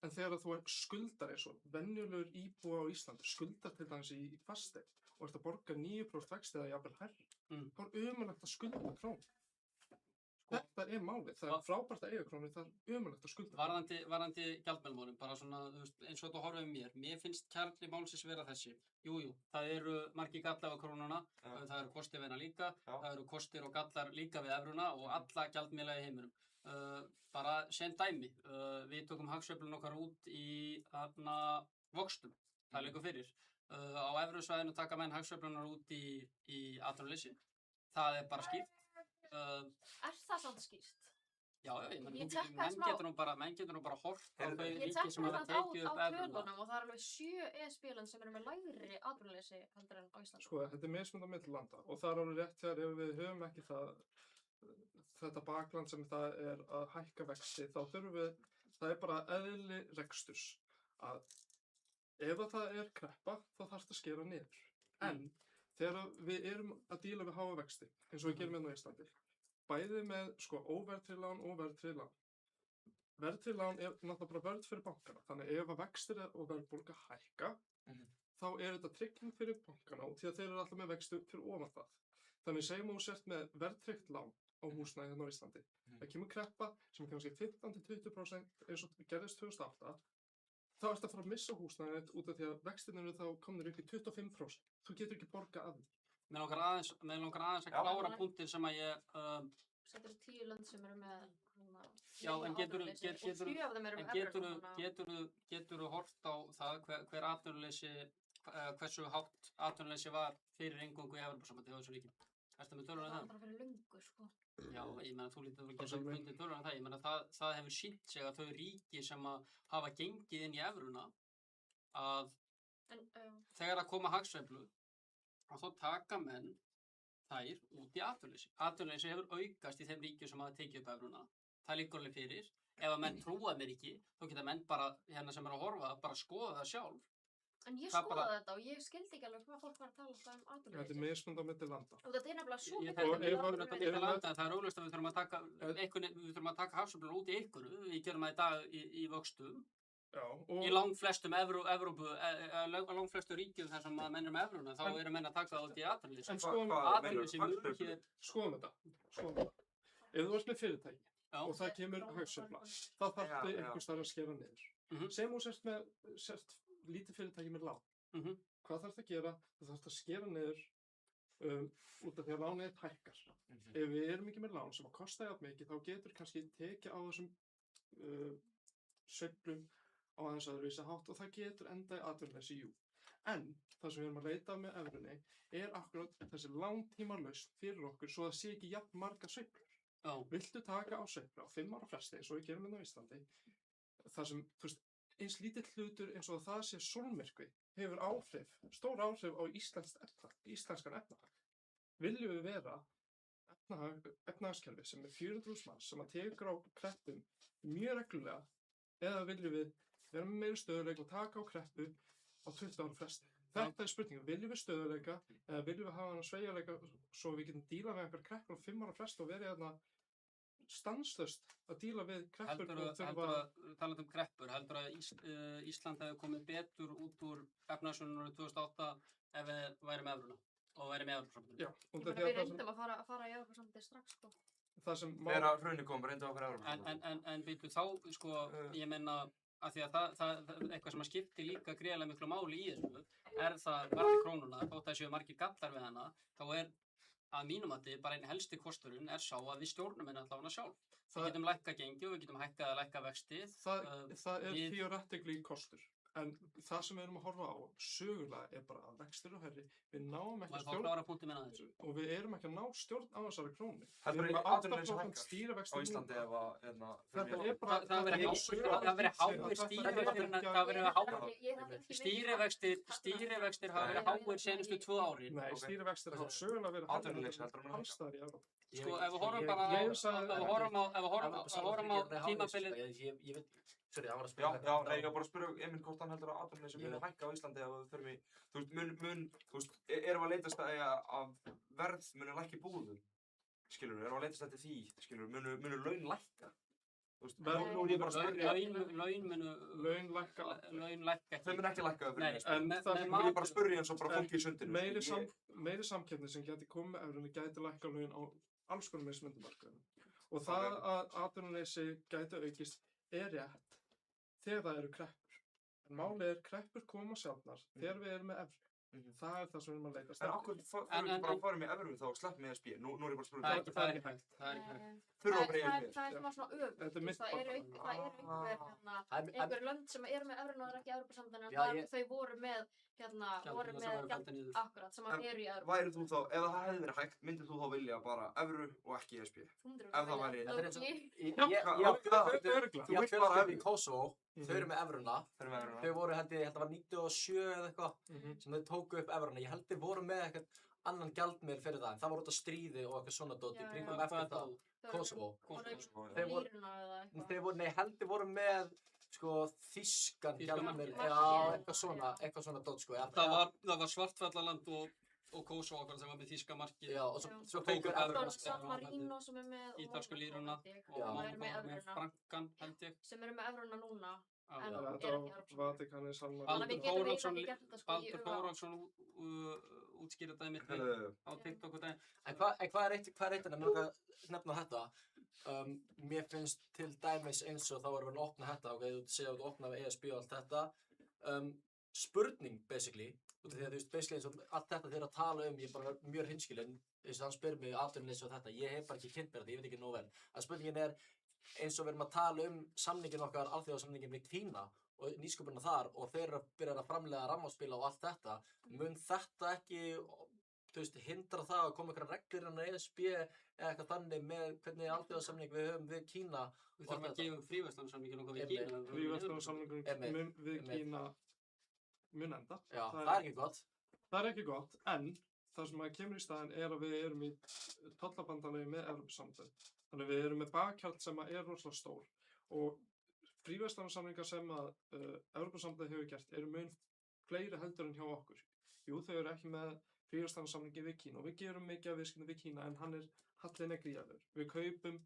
Speaker 4: En þegar þú skuldar eins og venjulegur íbúi á Íslandi, skuldar til dæmis í fasteign og ert að borga 9% vexti eða jafnvel hærri, þá er ömurlegt að skulda krónu. Þetta er málið, það er frábært að eiga krónu, það er ömurlegt að skulda.
Speaker 18: Varðandi gjaldmiðilmálin, bara svona, þú veist, eins og þetta horfið mér finnst kjarni málsins vera þessi. Jú, það eru margir gallar á krónuna, það eru kostir við hana líka, það eru kostir og gallar líka við evruna og alla gjaldmiðla í heiminum. Bara sem dæmi, við tökum hagsveiflun okkar út í vöxtum, það liggur fyrir. Á evrusvæðinu taka menn hagsveiflunar út í atvinnuleysi, það er bara skýrt.
Speaker 9: Er það samt skýrt?
Speaker 18: Já, menn getur nú bara hort á þau ríki sem hafa tekið upp
Speaker 9: evruna. Ég tekka það á tölunum og það er alveg 7 ESB-lönd sem eru með lægri atvinnuleysi heldur en á Íslandi.
Speaker 4: Sko, þetta er mismunandi á milli landa og það er alveg rétt þegar ef við höfum ekki þetta bakland sem það er að hækka vexti, þá þurfum við, það er bara eðli reksturs að ef það er kreppa, þá þarf það að skera niður. En þegar við erum að díla við háa vexti, eins og við gerum hérna á Íslandi, bæði með sko óverðtryggð lán og verðtryggð lán. Verðtryggð lán er náttúrulega bara verð fyrir bankana, þannig ef að vextir og verðbólga hækka, þá er þetta trygging fyrir bankana og því að þeir eru alltaf með vexti fyrir ofan það. Þannig segjum þú sért með verðtryggt lán á húsnæði hérna á Íslandi. Það kemur kreppa sem kannski 15–20% eins og gerðist 2008, þá ertu að fara að missa húsnæðið út af því að vextirnir eru þá komnir upp í 25%. Þú getur ekki borgað af því.
Speaker 18: Mér langar aðeins að klára punktin sem að ég...
Speaker 9: Setur 10 lönd sem eru með...
Speaker 18: Já, en geturðu hort á það hver atvinnuleysi, hversu hátt atvinnuleysi var fyrir eingöngu í Evrópusambandið á þessu ríkjum? Ertu með tölur um það?
Speaker 9: Það var bara fyrir löngu, sko.
Speaker 18: Já, ég meina, þú lítið að geta fundið tölur um það. Ég meina, það hefur sýnt sig að þau ríki sem að hafa gengið inn í evruna að þegar að koma hagsveiflur og þá taka menn þær út í atvinnuleysi. Atvinnuleysi hefur aukast í þeim ríkjum sem hafa tekið upp evruna. Það liggur alveg fyrir. Ef að menn trúa mér ekki, þá geta menn bara, hérna sem er að horfa, bara skoða það sjálf.
Speaker 9: En ég skoðaði þetta og ég skildi ekki alveg hvað fólk var að tala um atvinnuleysi.
Speaker 4: Þetta er mismunandi á milli landa.
Speaker 9: Og þetta er nefnilega svo
Speaker 18: mikið. Það er augljóst að við þurfum að taka hagsveifluna út í einhverju. Við gerum það í dag í vöxtum. Í langflestum langflestu ríkjum þar sem menn eru með evruna, þá eru menn að taka það út í atvinnuleysi.
Speaker 4: En skoðum þetta. Ef þú ert með fyrirtæki og það kemur hagsveifla, þá þarftu einhvers staðar að skera niður. Sem þú sért lítið fyrirtæki með lán. Hvað þarftu að gera? Þú þarftu að skera niður út af því að lánið hækkar. Ef við erum ekki með lán sem að kosta jafn mikið, þá getur kannski tekið á þessum sveiflum á aðeins öðruvísi hátt og það getur enda í atvinnuleysi, jú. En það sem við erum að leita með evrunni er akkurat þessi langtíma lausn fyrir okkur svo að það sé ekki jafn marga sveiflur. Viltu taka á sveiflu á 5 ára fresti eins og við gerum hérna á Íslandi, þar sem, þú veist, eins lítill hlutur eins og það sé sólmyrkvi hefur áhrif, stór áhrif á íslenskan efnahag. Viljum við vera efnahagskerfi sem er 400.000 manns sem að tekur á kreppum mjög reglulega, eða viljum við vera með meiri stöðuleika og taka á kreppu á 20 ára fresti? Þetta er spurningin, viljum við stöðuleika eða viljum við hafa hana sveigjanleika svo við getum díla með einhver kreppur á 5 ára fresti og verið þarna stanslaust að díla við kreppur
Speaker 18: talandi um kreppur, heldur að Ísland hefði komið betur út úr efnahagshruninu árið 2008 ef við værum með evruna og værum með Evrópusambandinu?
Speaker 4: Já.
Speaker 9: Við reyndum að fara í Evrópusambandið strax, sko.
Speaker 5: Þegar hrunið kom, reyndu okkur Evrópusambandið.
Speaker 18: En býtu þá, sko, ég meina að því að það eitthvað sem að skipti líka gríðarlega miklu máli í þessu er það varðandi krónuna, þótt að séu margir gallar við hana, þá er að mínum mati bara einn helsti kosturinn sá að við stjórnum henni allavega sjálf. Við
Speaker 4: Það-
Speaker 18: getum lækkað gengi og við getum hækkað að lækka vexti.
Speaker 4: Það er theoretically kostur. En það sem við erum að horfa á sögulega bara að vextir og herri, við náum ekki
Speaker 18: Maður fá klára punktinn minn aðeins.
Speaker 4: og við erum ekki að ná stjórn á þessari krónu.
Speaker 5: Heldur
Speaker 4: Við erum
Speaker 5: að
Speaker 4: með
Speaker 5: atvinnuleysi
Speaker 4: 8%
Speaker 5: hækkar
Speaker 4: stýrivexti
Speaker 5: á Íslandi
Speaker 4: núna.
Speaker 5: ef að
Speaker 4: Þetta er bara-
Speaker 18: Það verið háir stýrivextir hafa verið háir senustu 2 árin.
Speaker 4: Nei, stýrivextir hafa sögulega verið
Speaker 5: Atvinnuleysi heldur að
Speaker 4: alls staðar í Evrópu.
Speaker 18: Sko, ef við horfum bara á tímabilið.
Speaker 17: Sorry, það var að
Speaker 5: Já,
Speaker 17: spyrja
Speaker 5: já, nei, ég var bara að spyrja Emil hvort hann heldur að atvinnuleysi muni hækka á Íslandi ef við förum í, þú veist, erum við að leitast að verð muni lækka í búðum, skilur við, erum við að leitast eftir því, skilur við, munu laun lækka? Þú veist, nú er ég bara að spyrja.
Speaker 4: Laun lækka ekki.
Speaker 5: Þau munu ekki lækka
Speaker 4: Nei, en það sem
Speaker 5: nú er ég bara að spyrja eins og bara fólki í sundinu.
Speaker 4: Meiri samkeppni sem gæti komið með evrunni gæti lækka laun á alls konar mismunandi markaðum. Og það að atvinnuleysi gæti aukist rétt þegar það eru kreppur. En málið kreppur koma sjaldnar þegar við erum með evru. Það er það sem við erum að leitast
Speaker 5: En okkur þurfum við bara að fara með evru þá og slepp með ESB. Nú er ég bara að spyrja.
Speaker 4: Það er ekki hægt.
Speaker 5: Þurfum við bara ESB.
Speaker 9: Það er svona öfugt.
Speaker 4: Þetta er mitt
Speaker 9: Það eru einhver lönd sem eru með evruna og eru ekki í Evrópusambandinu en þau voru með akkurat sem eru í Evrópu.
Speaker 5: Værið þú þá, ef það hefði verið hægt, myndir þú þá vilja bara evru og ekki ESB? Ef það væri...
Speaker 17: Ég átti fjölskyldu í Kosovo, þau eru með evruna. Þau voru held ég, það var 97 eða eitthvað sem þau tóku upp evruna. Ég held þau voru með eitthvað annan gjaldmiðil fyrir það, en það voru út af stríði og eitthvað svona dót í kringum eftir það. Kosovo. Þau voru, nei, held þau voru með sko þýskan gjaldmiðil, já, eitthvað svona dót sko.
Speaker 18: Það var Svartfjallaland og Kosovo okkar sem var með þýska markið.
Speaker 17: Já, og svo fengur evruna.
Speaker 9: San Marino sem er með
Speaker 18: ítalsku líruna og með frankan held ég.
Speaker 9: Sem eru með evruna núna.
Speaker 4: Þetta var Vatikanið, San Marino.
Speaker 18: Baldur Þórhallsson útskýrði dæmið á TikTok og dæmið.
Speaker 17: En hvað er eitt en að nefna þetta? Mér finnst til dæmis eins og þá erum við að opna þetta og þú segja að þú opna við ESB og allt þetta. Spurning, basically, út af því að þú veist, basically eins og allt þetta þeir að tala ég er bara mjög hinskilinn, eins og hann spyr mig atvinnuleysi og þetta, ég hef bara ekki kynnt mér þetta, ég veit ekki nóg vel. En spurningin er eins og við erum að tala samningin okkar, alþjóðasamningin við Kína og nýsköpunina þar og þeir eru að byrja að framleiða rammaspila og allt þetta, mun þetta ekki, þú veist, hindra það að koma einhverjar reglur innan ESB eða eitthvað þannig með hvernig alþjóðasamning við höfum við Kína?
Speaker 18: Við þurfum að gefa fríverslunarsamninginn okkar við Kína.
Speaker 4: Fríverslunarsamninginn við Kína mun enda.
Speaker 17: Já, það er ekki gott.
Speaker 4: Það er ekki gott, en það sem að kemur í staðinn að við erum í tollabandalagi með Evrópusambandið. Þannig við erum með bakhjald sem er rosalega stór og fríverslunarsamningar sem að Evrópusambandið hefur gert eru mun fleiri heldur en hjá okkur. Jú, þau eru ekki með fríverslunarsamningi við Kína og við gerum mikið af viðskiptum við Kína en hallinn gríðarlegur. Við kaupum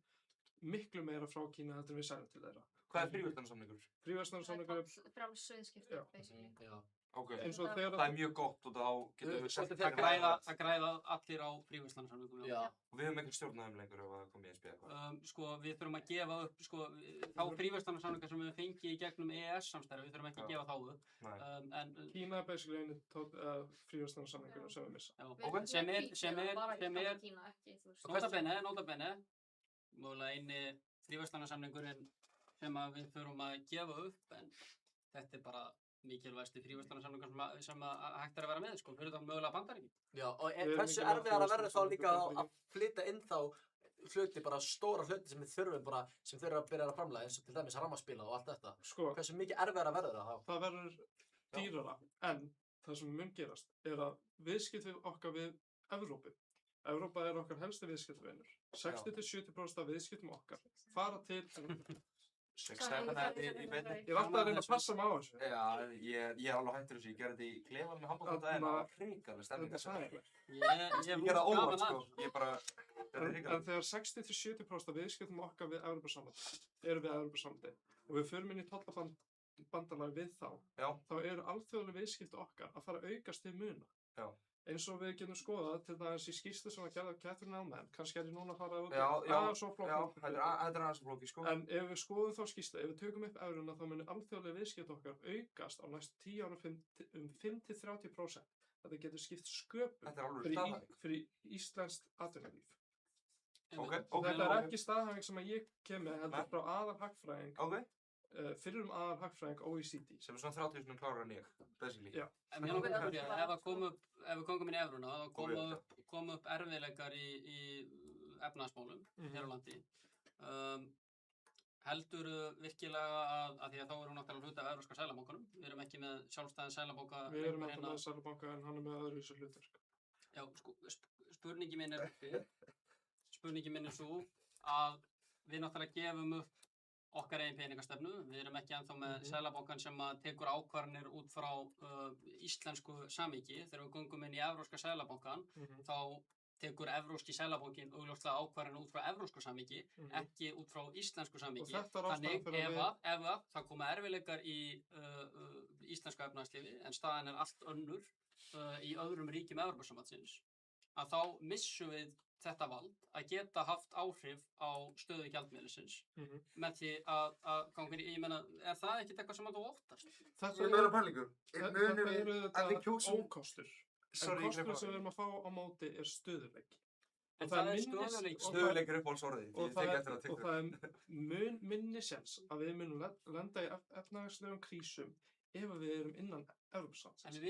Speaker 4: miklu meira frá Kína heldur en við seljum til þeirra.
Speaker 5: Hvað er fríverslunarsamningur?
Speaker 4: Fríverslunarsamningur
Speaker 9: frjáls viðskipti, basically.
Speaker 5: Ok, það er mjög gott og þá getum við sett
Speaker 18: að græða allir á fríverslunarsamningum.
Speaker 5: Og við höfum ekki stjórnaðum lengur ef það komið í ESB eitthvað.
Speaker 18: Sko, við þurfum að gefa upp, sko, þá fríverslunarsamningar sem við fengið í gegnum EES-samstarfi, við þurfum ekki að gefa þá upp.
Speaker 4: Kína er basically einu fríverslunarsamningur sem við missa.
Speaker 18: Notabene, mögulega eini fríverslunarsamningurinn sem við þurfum að gefa upp, en þetta er bara mikilvægasti fríverslunarsamningur sem hægt að vera með, sko, fyrir það mögulega Bandaríkin.
Speaker 17: Já, og hversu erfiðar að verða þá líka að flytja inn þá hluti, bara stóra hluti sem við þurfum bara, sem þurfum að byrja að framlega eins og til dæmis rammaspila og allt þetta.
Speaker 4: Sko,
Speaker 17: hversu mikið erfiðar að verða það þá?
Speaker 4: Það verður dýrara, en það sem mun gerast er að viðskipti okkar við Evrópu. Evrópa er okkar helsti viðskiptavinur. 60–70% af viðskiptum okkar fara til Evrópu.
Speaker 5: Ég er
Speaker 4: alltaf að reyna að passa mig á þessu.
Speaker 5: Já, ég er alveg hættur þessu. Ég gerði þetta í klefanum með handboltadaginn og það var hrikaleg stemning þess að ég gerði það óvart, sko. Ég bara, þetta er hrikaleg.
Speaker 4: En þegar 60–70% af viðskiptum okkar við Evrópusambandið eru við Evrópusambandið og við förum inn í tollabandalag við þá eru alþjóðleg viðskipti okkar að fara að aukast til muna. Eins og við getum skoðað til dæmis í skýrslu sem að gerða Catherine Allman, kannski er ég núna að fara út
Speaker 5: þetta er aðeins flókið, sko.
Speaker 4: En ef við skoðum þá skýrslu, ef við tökum upp evruna þá munir alþjóðlega viðskipti okkar aukast á næstu 10 ára um 5–30%. þetta getur skipt sköpum
Speaker 5: Þetta er alveg staðhæfing.
Speaker 4: fyrir íslenskt atvinnulíf.
Speaker 5: Ok,
Speaker 4: Og þetta er ekki staðhæfing sem að ég kem með, heldur frá aðalhagfræðing, fyrrum aðalhagfræðing OECD.
Speaker 5: Sem er svona 30.000 klárar en ég, basically.
Speaker 4: Já.
Speaker 18: En mér langar að spyrja, ef við komum inn í evruna, þá kom upp erfiðleikar í efnahagsmálum hér á landi. Heldurðu virkilega að því að þá erum við náttúrulega hluti af Evrópska seðlabankanum, við erum ekki með sjálfstæðan seðlabanka.
Speaker 4: Við erum ekki með seðlabanka en hann er með öðruvísi hlutverk.
Speaker 18: Já, sko, spurningi minn er svo að við náttúrulega gefum upp okkar eigin peningastefnu. Við erum ekki ennþá með seðlabankan sem að tekur ákvarðanir út frá íslensku samhengi. Þegar við göngum inn í Evrópska seðlabankan, þá tekur Evrópski seðlabankinn augljóslega ákvarðanir út frá evrópsku samhengi, ekki út frá íslensku samhengi. Þannig ef það koma erfiðleikar í íslensku efnahagslífi, en staðan er allt önnur í öðrum ríkjum Evrópusambandsins, að þá missum við þetta vald að geta haft áhrif á stöðu gjaldmiðilsins með því að ganga inn í, ég meina, er það ekkert eitthvað sem að þú óttast?
Speaker 5: Þetta er pælingur.
Speaker 4: Þetta eru þetta ókostur. En kostur sem við erum að fá á móti er stöðuleiki.
Speaker 18: En það er stöðuleiki.
Speaker 5: Stöðuleiki er uppáhaldsorðið.
Speaker 4: Og það er minni séns að við munum lenda í efnahagslegum krísum ef við erum innan Evrópusambandsins.
Speaker 18: En við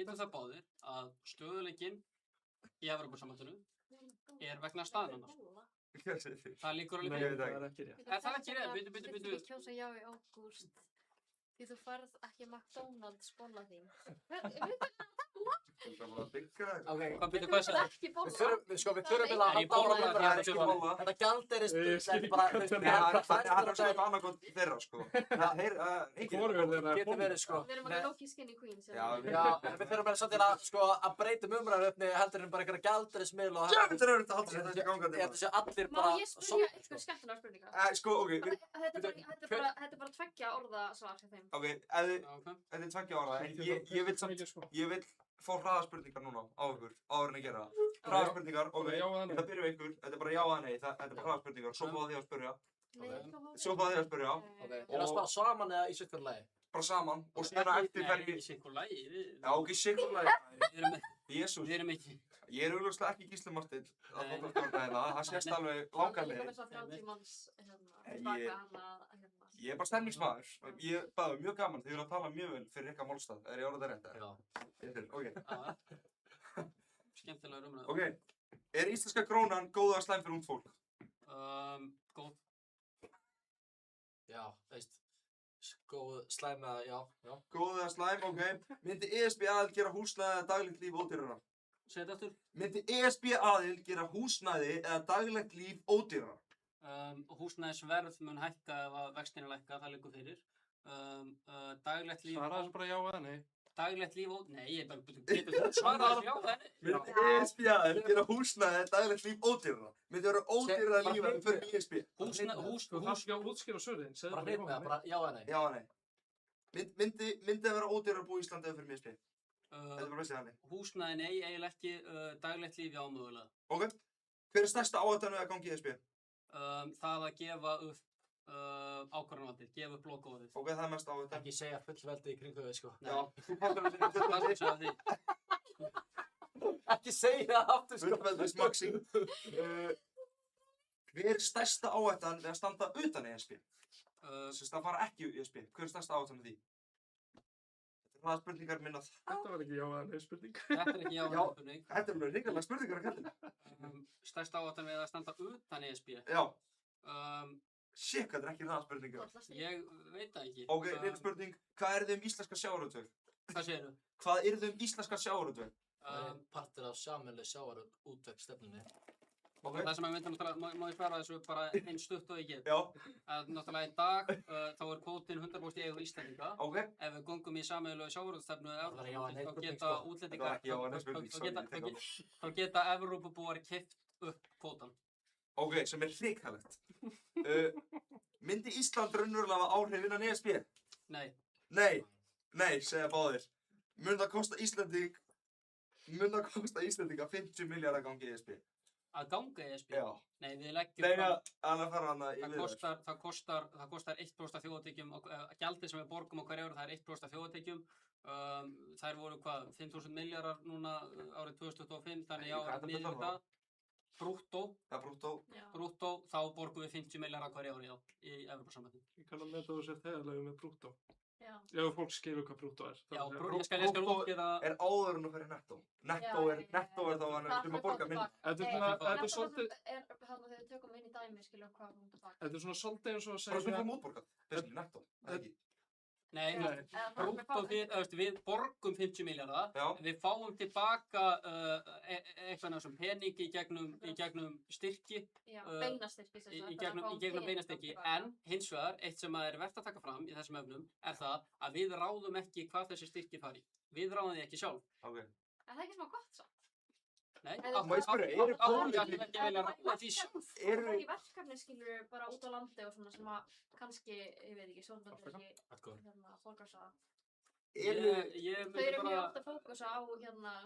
Speaker 18: vitum það báðir að stöðuleikinn í Evrópusambandinu er vegna staðnanna. Það líkur alveg fyrir.
Speaker 4: Það er ekki rétt.
Speaker 18: Það er ekki rétt,
Speaker 9: Þú vilt ekki kjósa já í ágúst því þú færð ekki McDonalds bolla þín.
Speaker 17: Ok,
Speaker 18: hvað byrju, hvað sagði?
Speaker 9: Ekki bolla.
Speaker 17: Við þurfum að halda áfram þetta gjaldeyrisbull sem bara,
Speaker 5: Það er svona annarkot þeirra, sko.
Speaker 17: Getur verið, sko.
Speaker 9: Við erum alveg Loki Skinny Queens.
Speaker 17: Já, en við þurfum bara svolítið að breyta umræðuefni heldur en bara einhverja gjaldeyrismiðl og
Speaker 5: Þetta er auðvitað aldrei þetta sé gangandi.
Speaker 17: Þetta sé allir
Speaker 9: Má
Speaker 17: bara
Speaker 9: ég spyrja einhver skemmtilega spurninga?
Speaker 5: Sko, ok.
Speaker 9: Þetta er bara tveggja orða svar hjá þeim.
Speaker 5: Ok, þetta er tveggja orða, en ég vil fá hraðaspurningar núna á ykkur, áður en að gera það. Hraðaspurningar, ok, það byrjum við ykkur, þetta er bara já eða nei, þetta er bara hraðaspurningar, svo fáðu þið að spyrja. Svo fáðu þið að spyrja.
Speaker 17: Er það bara saman eða í sitt hverju lagi?
Speaker 5: Bara saman, og síðan eftir
Speaker 18: Nei, í sitt hverju lagi.
Speaker 5: Já, ok, í sitt hverju lagi. Jésús.
Speaker 18: Við erum ekki.
Speaker 5: Ég er augljóslega ekki Gísli Marteinn að fóta stjórna hérna, það sést alveg langar leið. Ég er bara stemningsmaður. Ég bæði mjög gaman, þið eru að tala mjög vel fyrir ykkar málstað. Er ég orðið það rétt? Já. Ok.
Speaker 18: Skemmtilega umræða.
Speaker 5: Ok. Er íslenska krónan góð eða slæm fyrir ungt fólk?
Speaker 18: Góð.
Speaker 17: Já, veist. Góð, slæm eða, já.
Speaker 5: Góð eða slæm, ok. Myndi ESB aðild gera húsnæði eða daglegt líf ódýrara?
Speaker 18: Segðu þetta aftur.
Speaker 5: Myndi ESB aðild gera húsnæði eða daglegt líf ódýrara?
Speaker 18: Húsnæðisverð mun hækka ef að vextina lækka, það liggur fyrir. Daglegt líf...
Speaker 4: Svaraðu þessu bara já eða nei.
Speaker 18: Daglegt líf nei, ég bara getur þú svarað þessu já eða nei.
Speaker 5: Myndi ESB aðild gera húsnæði eða daglegt líf ódýrara? Myndi vera ódýrara líf ef við förum í ESB?
Speaker 4: Þú þarf ekki að útskýra svörin.
Speaker 17: Bara hreint með það, bara já eða nei.
Speaker 5: Já eða nei. Myndi það vera ódýrara að búa í Íslandi ef við förum í ESB? Þetta er bara vissið þannig.
Speaker 18: Húsnæði nei, eiginlega ekki. Daglegt líf já mögulega.
Speaker 5: Ok. Hver er stærsta áhættan við að gangi í ESB?
Speaker 18: Það að gefa upp ákvarðanvaldið, gefa upp lokaorðið.
Speaker 5: Ok, það er mest áhættan.
Speaker 17: Ekki segja fullveldi í kringu þau, sko.
Speaker 5: Já, þú heldur að það
Speaker 18: Hvað er það því?
Speaker 17: Ekki segja það aftur, sko.
Speaker 5: Fullveldis maxi. Hver er stærsta áhættan við að standa utan ESB? Sérst að fara ekki í ESB. Hver er stærsta áhættan við því? Þetta er spurningar minna það.
Speaker 4: Þetta var ekki já eða nei spurning.
Speaker 18: Þetta er ekki já eða nei spurning.
Speaker 5: Þetta er alveg hrikalega spurningar að kalla.
Speaker 18: Stærsta áhættan við að standa utan ESB.
Speaker 5: Já. Shit, hvað er ekki það spurningar?
Speaker 18: Ég veit það ekki.
Speaker 5: Ok, neina spurning. Hvað er þið íslenska sjávarútveg?
Speaker 18: Hvað segirðu?
Speaker 5: Hvað er þið íslenska sjávarútveg?
Speaker 17: Partur af sameiginlegu sjávarútvegsstefnunni.
Speaker 18: Það sem ég myndi náttúrulega, má ég svara þessu bara einn stutt og ég get.
Speaker 5: Já.
Speaker 18: Náttúrulega í dag þá er kvótinn 100% í eigu Íslendinga.
Speaker 5: Ok.
Speaker 18: Ef við göngum í sameiginlegu sjávarútvegsstefnu þá geta útlendingar, þá geta Evrópubúar keypt upp kvótann.
Speaker 5: Ok, sem er hrikalegt. Myndi Ísland raunverulega hafa áhrif innan ESB?
Speaker 18: Nei.
Speaker 5: Nei, segja báðir. Mun það kosta Íslendinga 50 miljardar að ganga í ESB?
Speaker 18: Að ganga í ESB?
Speaker 5: Já.
Speaker 18: Nei, við leggjum fram...
Speaker 5: Annað fara hana í viðreist.
Speaker 18: Það kostar 1% af þjóðatekjum, gjaldið sem við borgum á hverju ári, það er 1% af þjóðatekjum Þær voru hvað, 5.000 milljarðar núna árið 2025, þannig
Speaker 5: Hvað er
Speaker 18: já,
Speaker 5: þetta
Speaker 18: miðað við
Speaker 5: fullorðna?
Speaker 18: það. Brúttó,
Speaker 5: Ja, brúttó.
Speaker 18: brúttó, þá borgum við 50 milljarðar hverju ári í Evrópusambandinu.
Speaker 4: Ég kann að meta þú sér þegarlega með brúttó.
Speaker 9: Já.
Speaker 4: Ef fólk skilur hvað brúttó er.
Speaker 18: Já,
Speaker 4: Það
Speaker 18: ég skal útskýra.
Speaker 5: Er áður en þú fyrir nettó. Nettó er þá hann sem að borga minna.
Speaker 4: Þetta er svona, þetta er svolítið,
Speaker 9: Þannig að þegar við tökum inn í dæmi, skiljum hvað hún tilbaka.
Speaker 4: þetta er svona svolítið eins og að
Speaker 5: Bara sem
Speaker 4: segja.
Speaker 5: fórum útborgað. Þessi nettó, eða ekki?
Speaker 18: Nei,
Speaker 4: Nei.
Speaker 18: brúttó, við borgum 50 milljarðar, við fáum tilbaka eitthvað náttúrulega pening í gegnum styrki.
Speaker 9: Já, beinastyrki sem sagt,
Speaker 18: Í
Speaker 9: þannig að fáum
Speaker 18: gegnum
Speaker 9: pening
Speaker 18: beinastyrki,
Speaker 9: tilbaka.
Speaker 18: en hins vegar, eitt sem er vert að taka fram í þessum efnum er það að við ráðum ekki hvað þessi styrki fari. Við ráðum því ekki sjálf.
Speaker 5: Okay.
Speaker 9: Er það ekki smá gott samt?
Speaker 18: Nei,
Speaker 5: Má ég spyrja, eru pólitík...
Speaker 18: ekki vilja ráða því sjálf?
Speaker 9: Það er ekki verkefni, skilur, bara út á landi og svona sem að kannski, ég veit ekki, stjórnvöld er ekki fókusa.
Speaker 18: Ég
Speaker 9: Þau
Speaker 18: myndi
Speaker 9: eru mjög
Speaker 18: bara,
Speaker 9: ofta fókusa á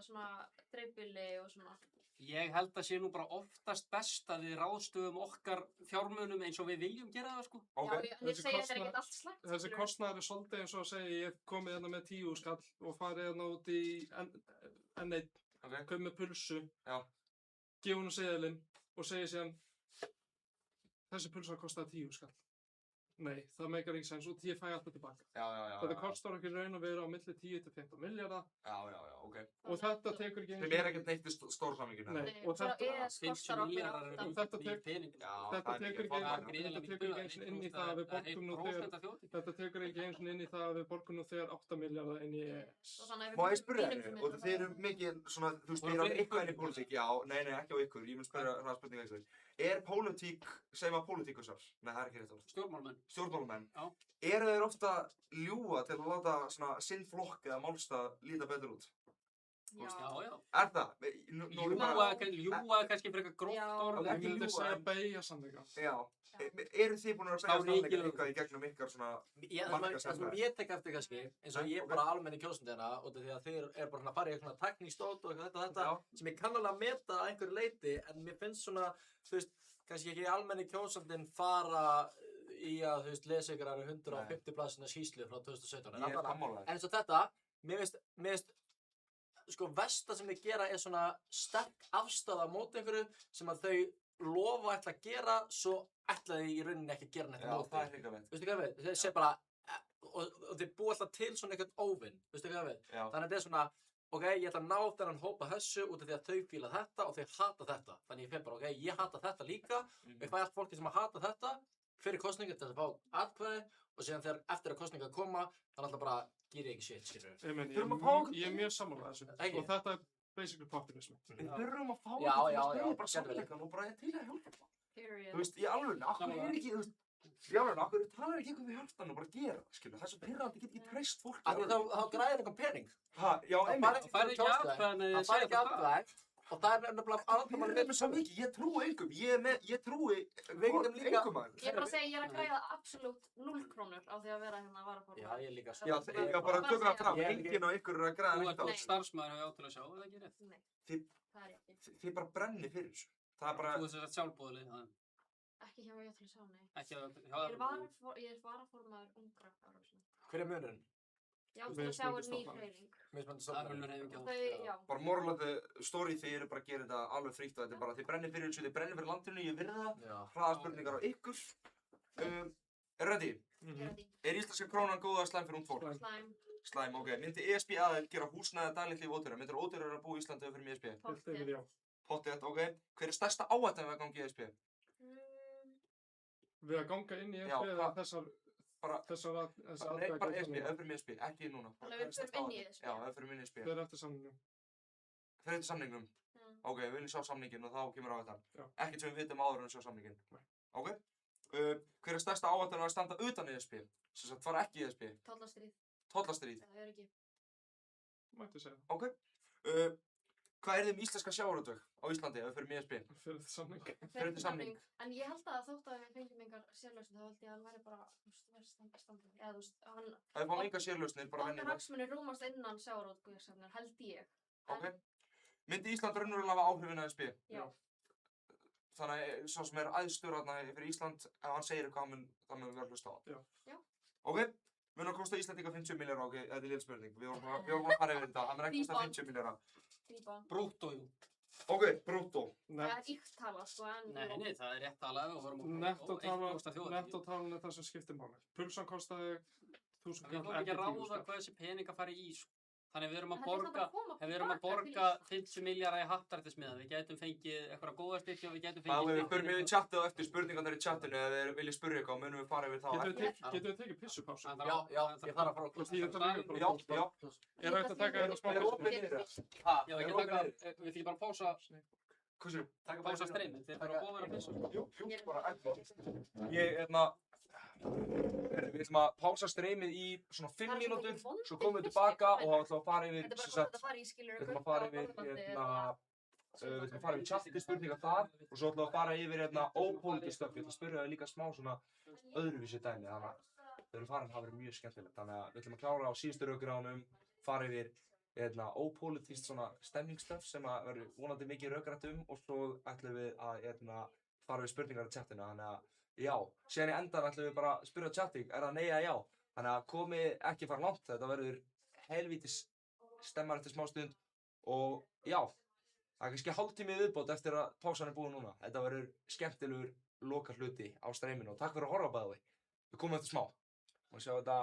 Speaker 9: svona dreifbýli og svona.
Speaker 18: ég held að sé nú bara oftast best að við ráðstöfum okkar fjármunum eins og við viljum gera það, sko.
Speaker 9: Já, en ég segi þetta er ekkert allt slæmt,
Speaker 4: Þessi
Speaker 9: skilurðu.
Speaker 4: kostnaður er svolítið eins og að segja ég hef komið hérna með 10 skall og farið hérna út í N1, komið með pulsu, gefa hún seðilinn og segja síðan þessi pulsa kostaði 10 skall. Nei, það meikar ekki sens og ég fæ alltaf tilbaka. Þetta kostar okkur raun að vera á milli 10 til 15 milljarða.
Speaker 5: Ok.
Speaker 4: Og þetta tekur ekki
Speaker 5: Sem er ekkert neitt í stóra samlinginu.
Speaker 4: Nei, og þetta
Speaker 9: kostar okkur alltaf.
Speaker 4: Þetta tekur ekki eins og inn í það að við borgum nú þegar þetta tekur ekki eins og inn í það að við borgum nú þegar 8 milljarða inn í EES.
Speaker 5: Má ég spyrja þér, og þið eru mikið svona, þú veist, þið eru á eitthvað inn í pólitík, já, nei, ekki á ykkur, ég mun spyrja hraða spurninga ykkur. Er pólitík, segjum að pólitíkusar, nei það er ekki rétt orð. Stjórnmálamenn. Eru þeir ofta ljúga til að láta svona sinn flokk eða málstað líta betur út?
Speaker 18: Já.
Speaker 5: Er það?
Speaker 18: Ljúga er kannski frekar gróft orð.
Speaker 4: Ég myndi segja beigja sannleika.
Speaker 5: Já. Eru þið búin að beigja sannleika eitthvað í gegnum ykkar svona
Speaker 17: Það sem ég tek eftir kannski, eins og ég bara almenni kjósandina, út af því að þeir eru bara svona að fara í eitthvað tekníkstótt og þetta, sem ég kann alveg að meta að einhverju leyti, en mér finnst svona, þú veist, kannski ekki almenni kjósandinn fara í að, þú veist, lesa ykkur 150 blaðsina skýrslu frá 2017.
Speaker 5: Ég er sammála.
Speaker 17: En eins og þetta, mér finnst, sko, versta sem þið gera er svona sterk afstaða á móti einhverju sem að þau lofa ætla að gera, svo ætla þið í rauninni ekki að gera neitt á móti.
Speaker 5: Já, það er hrikalegt.
Speaker 17: Veistu hvað við? Þeir segja bara, og þið búa alltaf til svona eitthvað óvinn, veistu hvað við?
Speaker 5: Já.
Speaker 17: Þannig að þetta er svona, ok, ég ætla að ná þennan hópa þessu út af því að þau fíla þetta og þau hata þetta. Þannig ég finn bara, ok, ég hata þetta líka, og ég fæ allt fólki sem að hata þetta fyrir kosningar til þess að fá atkvæði og síðan þegar eftir að kosningar koma, þannig alltaf bara gera ég ekki shit, skilur.
Speaker 4: Ég er mjög sammála þessu og þetta er basically populism.
Speaker 5: Við þurfum að fá
Speaker 17: Já,
Speaker 5: þetta til
Speaker 17: já,
Speaker 5: að
Speaker 17: já,
Speaker 5: segja bara sannleikan og bara til að hjálpa. Þú veist, í alvörunni, okkur er ekki, þú veist, í alvörunni, okkur talar ekki eitthvað við hjálptan og bara gera það, skilur. Það er svo pirrandi, ég get ekki treyst fólki.
Speaker 17: Af því þá græðir eitthvað pening.
Speaker 5: Já, einmitt.
Speaker 17: Það fær ekki atkvæði og það er nefnilega
Speaker 5: alveg með svo mikið, ég trúi engum, ég trúi engum að.
Speaker 9: Ég er bara að segja, ég er að græða absolutt 0 krónur á því að vera hérna að varaformaður.
Speaker 17: Já, ég líka.
Speaker 5: Já, ég bara tökum það fram, enginn á ykkur er að græða
Speaker 18: Þú
Speaker 5: neitt á
Speaker 18: ert
Speaker 5: þessu.
Speaker 18: starfsmaður hjá til að sjá, er það ekki rétt?
Speaker 9: Nei, það er ekki.
Speaker 5: Þið bara brennir fyrir þessu. Það er bara...
Speaker 18: Þú ert þess sjálfbóðileg, það.
Speaker 9: Ekki hjá ég til að sjá, nei.
Speaker 18: Ekki
Speaker 9: Ég er varaformaður ungra árásinu.
Speaker 17: Hver er munurinn?
Speaker 9: Já, til að sjá er ný hreyfing.
Speaker 17: Mismunandi stofnanir.
Speaker 9: Þau, já.
Speaker 5: Bara moralandi story þið eru bara að gera þetta alveg frítt og þetta er bara þið brennir fyrir þessu, þið brennir fyrir landinu, ég virði það. Hraða spurningar á ykkur. Er ready? Er íslenska krónan góð að slæm fyrir ungt fólk?
Speaker 9: Slæm.
Speaker 5: Slæm, ok. Myndi ESB aðeins gera húsnæði daglegt líf ódýrara? Myndir ódýrara að búa í Íslandi fyrir ESB?
Speaker 9: Pottþétt.
Speaker 5: Pottþétt, ok. Hver er stærsta áhættan við að ganga í ESB?
Speaker 4: Við að ganga inn í ESB eða þessar
Speaker 5: bara ESB, öfrum ESB, ekki núna.
Speaker 9: Þannig að við förum inn í ESB?
Speaker 5: Já, öfrum inn í ESB.
Speaker 4: Þeir eftir samningnum.
Speaker 5: Þeir eftir samningnum? Ok, við viljum sjá samningin og þá kemur áhættan. Ekkert sem við vitum áður en sjá samningin. Ok. Hver er stærsta áhættan að standa utan ESB? Sem sagt, fara ekki í ESB?
Speaker 9: Tollastríð.
Speaker 5: Tollastríð?
Speaker 9: Það er ekki.
Speaker 4: Mætti segja.
Speaker 5: Ok. Hvað er þið um íslenska sjávarútveg á Íslandi ef við förum í ESB?
Speaker 4: Fyrir þetta samning.
Speaker 5: Fyrir þetta samning.
Speaker 9: En ég held að þótt að við fengjum engar sérlausnir, þá held ég að hann væri bara, þú veist, verið standið. Eða, þú veist, hann...
Speaker 5: Ef við fáum engar sérlausnir, bara venjulega.
Speaker 9: Okkar hagsmunir rúmast innan sjávarútvegsstefnunnar, held ég.
Speaker 5: Ok. Myndi Ísland raunverulega hafa áhrifin að ESB?
Speaker 9: Já.
Speaker 5: Þannig að sá sem er æðstur þarna fyrir Ísland, ef hann segir eitthvað, það mun vera hlust á hann?
Speaker 9: Já.
Speaker 5: Ok. Mun að kosta Íslendinga 50 milljóra, ok, þetta er létt spurning. Við vorum að fara yfir þetta, það mun ekki kosta 50 milljóra.
Speaker 9: Grípa.
Speaker 18: Brúttó, jú.
Speaker 5: Ok, brúttó.
Speaker 9: Það er íkt tala, sko, en...
Speaker 18: Nei, það er rétt tala ef við vorum að
Speaker 4: Nettótalan er það sem skiptir máli. Pulsan kostaði 1000
Speaker 18: Við fórum ekki að ráða hvað þessi peninga fari í, sko. Þannig við erum að
Speaker 9: En þetta er
Speaker 18: borga,
Speaker 9: bara að koma
Speaker 18: ef við erum að
Speaker 9: tilbaka
Speaker 18: borga 50 miljardar í happdrættismiða, við gætum fengið eitthvað góða stykki og við gætum
Speaker 5: Það
Speaker 18: fengið
Speaker 5: við förum yfir chatið á eftir spurningarnar í chatinu eða þeir vilja spyrja eitthvað og munum við fara yfir það á eftir.
Speaker 4: Getum við tekið pissupásu?
Speaker 5: Já, ég þarf að fara á klósett. Já.
Speaker 4: Er hægt að taka þetta smá pásu?
Speaker 18: Já, við þykir ekki bara pása
Speaker 5: Hversu?
Speaker 18: Pása streymið, þið þarf að góða að vera pissu.
Speaker 5: Jú, bara ekki. Við ætlum að pása streymið í svona 5 mínútur, svo komum við tilbaka og þá ætlum við að fara yfir,
Speaker 9: Þetta er bara gott að fara í, skilur,
Speaker 5: við ætlum að fara yfir, við ætlum að fara yfir chatið spurningar þar og svo ætlum við að fara yfir ópolítisk stöf. Ég ætla að spyrja þau líka smá svona öðruvísi dæmi, þannig að þau eru farin að hafa verið mjög skemmtilegt. Þannig að við ætlum að klára á síðustu rökgráðunum, fara yfir ópolítískt svona stemningsstöf sem að verður vonandi mikið rökrætt og svo ætlum við að fara yfir spurningar í chatinu, þannig að já, síðan í endan ætlum við bara að spyrja chatting, er það nei eða já? Þannig að komið ekki fara langt, þetta verður helvítis stemmar eftir smá stund og já, það er kannski hálftími viðbót eftir að pásan er búin núna. Þetta verður skemmtilegur lokar hluti á streyminu og takk fyrir að horfa bæði. Við komum eftir smá. Og sjá þetta.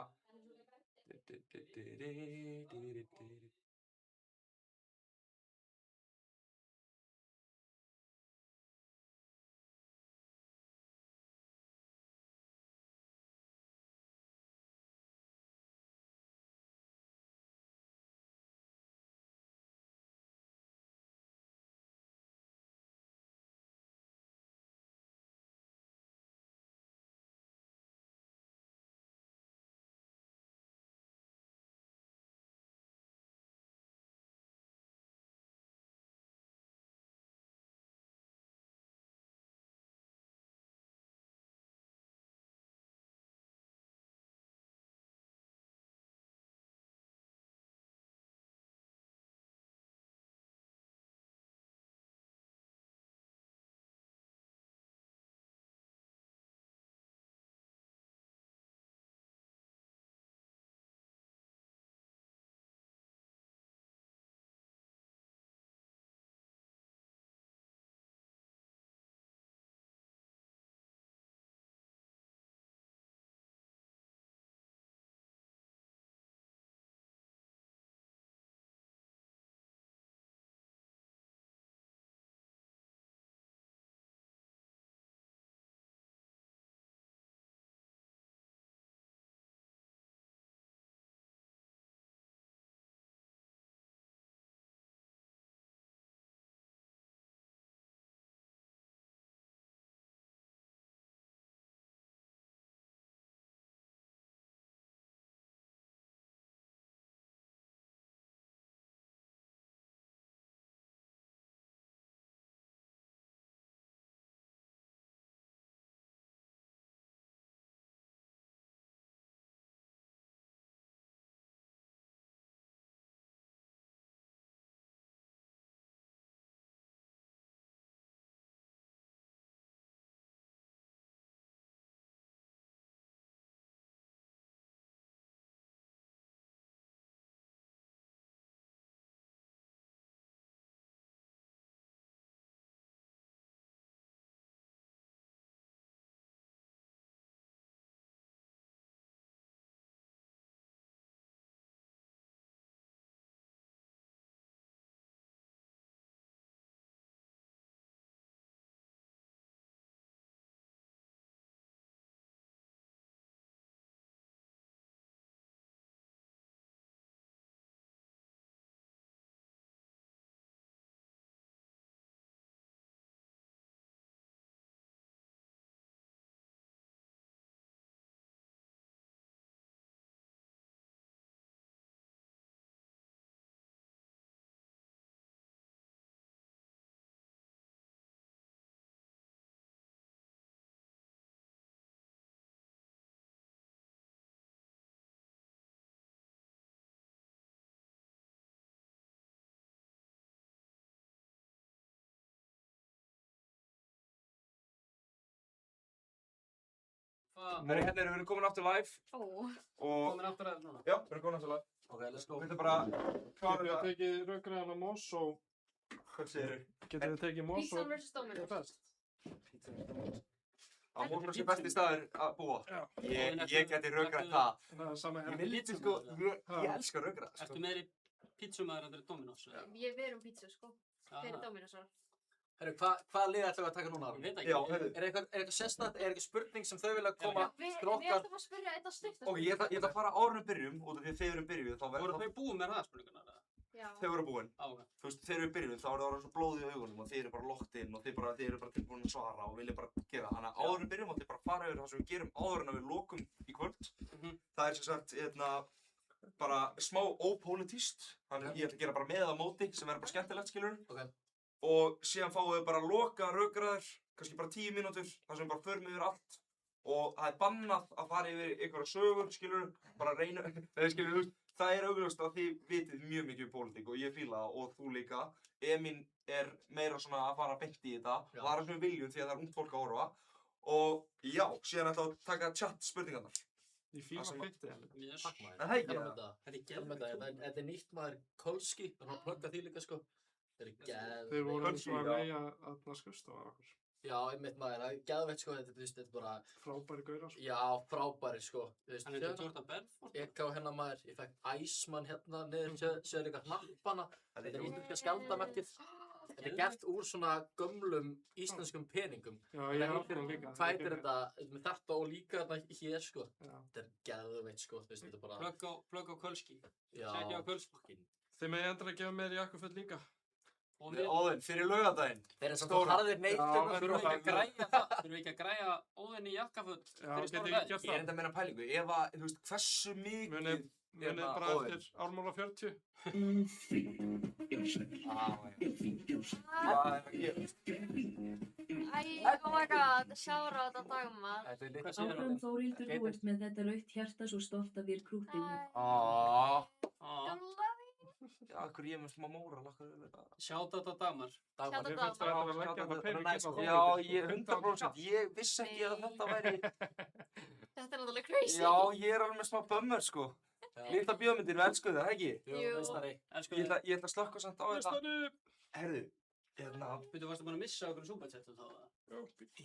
Speaker 5: Herri, hérna erum við komin aftur live.
Speaker 9: Ó.
Speaker 5: Og...
Speaker 18: Komin aftur live núna?
Speaker 5: Já, við erum komin aftur live.
Speaker 17: Ok, let's go.
Speaker 5: Við ætlum bara...
Speaker 4: Getur við tekið rauðgræðan á Mosó?
Speaker 5: Hvað segirðu?
Speaker 4: Getur við tekið Mosó?
Speaker 9: Pizza vs. Domino's.
Speaker 5: Á Mosó sé besti staður að búa. Ég geti rauðgræð það.
Speaker 4: Það er sama
Speaker 5: Ég vil lítið sko, ég elska rauðgræð.
Speaker 18: Ertu meiri pizzumæður en Domino's?
Speaker 9: Við erum pizza, sko. Þeir eru Domino'sar.
Speaker 17: Herru, hvaða lið ætlum við að taka núna?
Speaker 18: Ég veit ekki.
Speaker 5: Já, heyrðu.
Speaker 17: Er eitthvað sérstætt, er eitthvað spurning sem þau vilja koma
Speaker 9: Við
Speaker 17: til okkar?
Speaker 9: ætlum að spyrja þetta stutt.
Speaker 5: Ok, ég ætla að fara áður en við byrjum, út af því að þið erum byrjuð, þá
Speaker 18: Voru þau búin með hraðspurningarnar?
Speaker 9: Já.
Speaker 5: Þau voru búin.
Speaker 18: Ok.
Speaker 5: Þú veist, þegar við byrjuðum, þá er það orðið svo blóð í augunum og þið eru bara locked in og þið eru bara tilbúin að svara og viljið bara gera. Þannig að áður en við byrjum, þá þið bara fara yfir það sem við gerum áður en við lokum í kvöld. Það er sem sagt, bara smá ópólitískt. Þannig ég ætla að gera bara með á móti sem verður bara skemmtilegt, skilur.
Speaker 17: Ok.
Speaker 5: Og síðan fáum við bara loka rauðgræður, kannski bara 10 mínútur, þar sem við bara förum yfir allt. Og það er bannað að fara yfir einhverja sögur, skilur, bara reyna, skilur, þú veist, það er augljóst að þið vitið mjög mikið um pólitík og ég fíla það og þú líka. Emín er meira svona að fara beint í þetta og það er sem við viljum því að það er ungt fólk að horfa. Og já, síðan ætla að taka chat spurningarnar.
Speaker 4: Í fíma kvitti.
Speaker 17: Takk maður.
Speaker 5: Það er ekki
Speaker 17: Þetta er nýtt maður Kolski, þannig að plugga því líka sko.
Speaker 4: Þeir voru eins og að leigja að skrifstofa okkur.
Speaker 17: Já, einmitt maður, það er geðveitt sko, þetta er bara...
Speaker 4: Frábæri gaurar sko.
Speaker 17: Já, frábæri sko.
Speaker 18: Hann er til Jordan Belfort.
Speaker 17: Ég á hérna maður, ég fekk Iceman hérna niður, sér líka hnappana. Þetta er íslenska skjaldamerkið. Þetta er gert úr svona gömlum íslenskum peningum.
Speaker 4: Já, ég er áfram líka.
Speaker 17: Hvað heitir þetta, með þetta og líka þetta hér sko. Þetta er geðveitt sko, þú veist, þetta er bara...
Speaker 18: Plugg á Kölski.
Speaker 17: Já.
Speaker 18: Sækja á Kölsbakkin.
Speaker 4: Þið megið endur að gefa mér jakkufull líka.
Speaker 5: Óðinn, fyrir laugardaginn.
Speaker 17: Þeir eru samt að harðir neytum.
Speaker 18: Þurfum við ekki að græja það? Þurfum við ekki að græja Óðinn í jakkafull fyrir stóra veð?
Speaker 5: Ég er enda að meina pælingu, ef að, þú veist, hversu mikið...
Speaker 4: Munið bara eftir ármála 40.
Speaker 5: Hvað er að gerast?
Speaker 9: Oh my god, sjára þetta Dagmar.
Speaker 2: Áfram Þórhildur, þú ert með þetta rautt hjarta svo stolt af þér krútið
Speaker 5: Já, okkur ég er með smá móral, okkur er þetta...
Speaker 18: Sjátt þetta Dagmar.
Speaker 5: Já, ég 100%, ég vissi ekki að þetta væri...
Speaker 9: Þetta er náttúrulega crazy.
Speaker 5: Já, ég er alveg með smá bömmur, sko. Litla bjómyndir, við elskum það, ekki?
Speaker 9: Jú.
Speaker 5: Ég ætla að slökka samt á þetta. Herðu,
Speaker 18: Þú varstu bara að missa okkur súpersettum þá?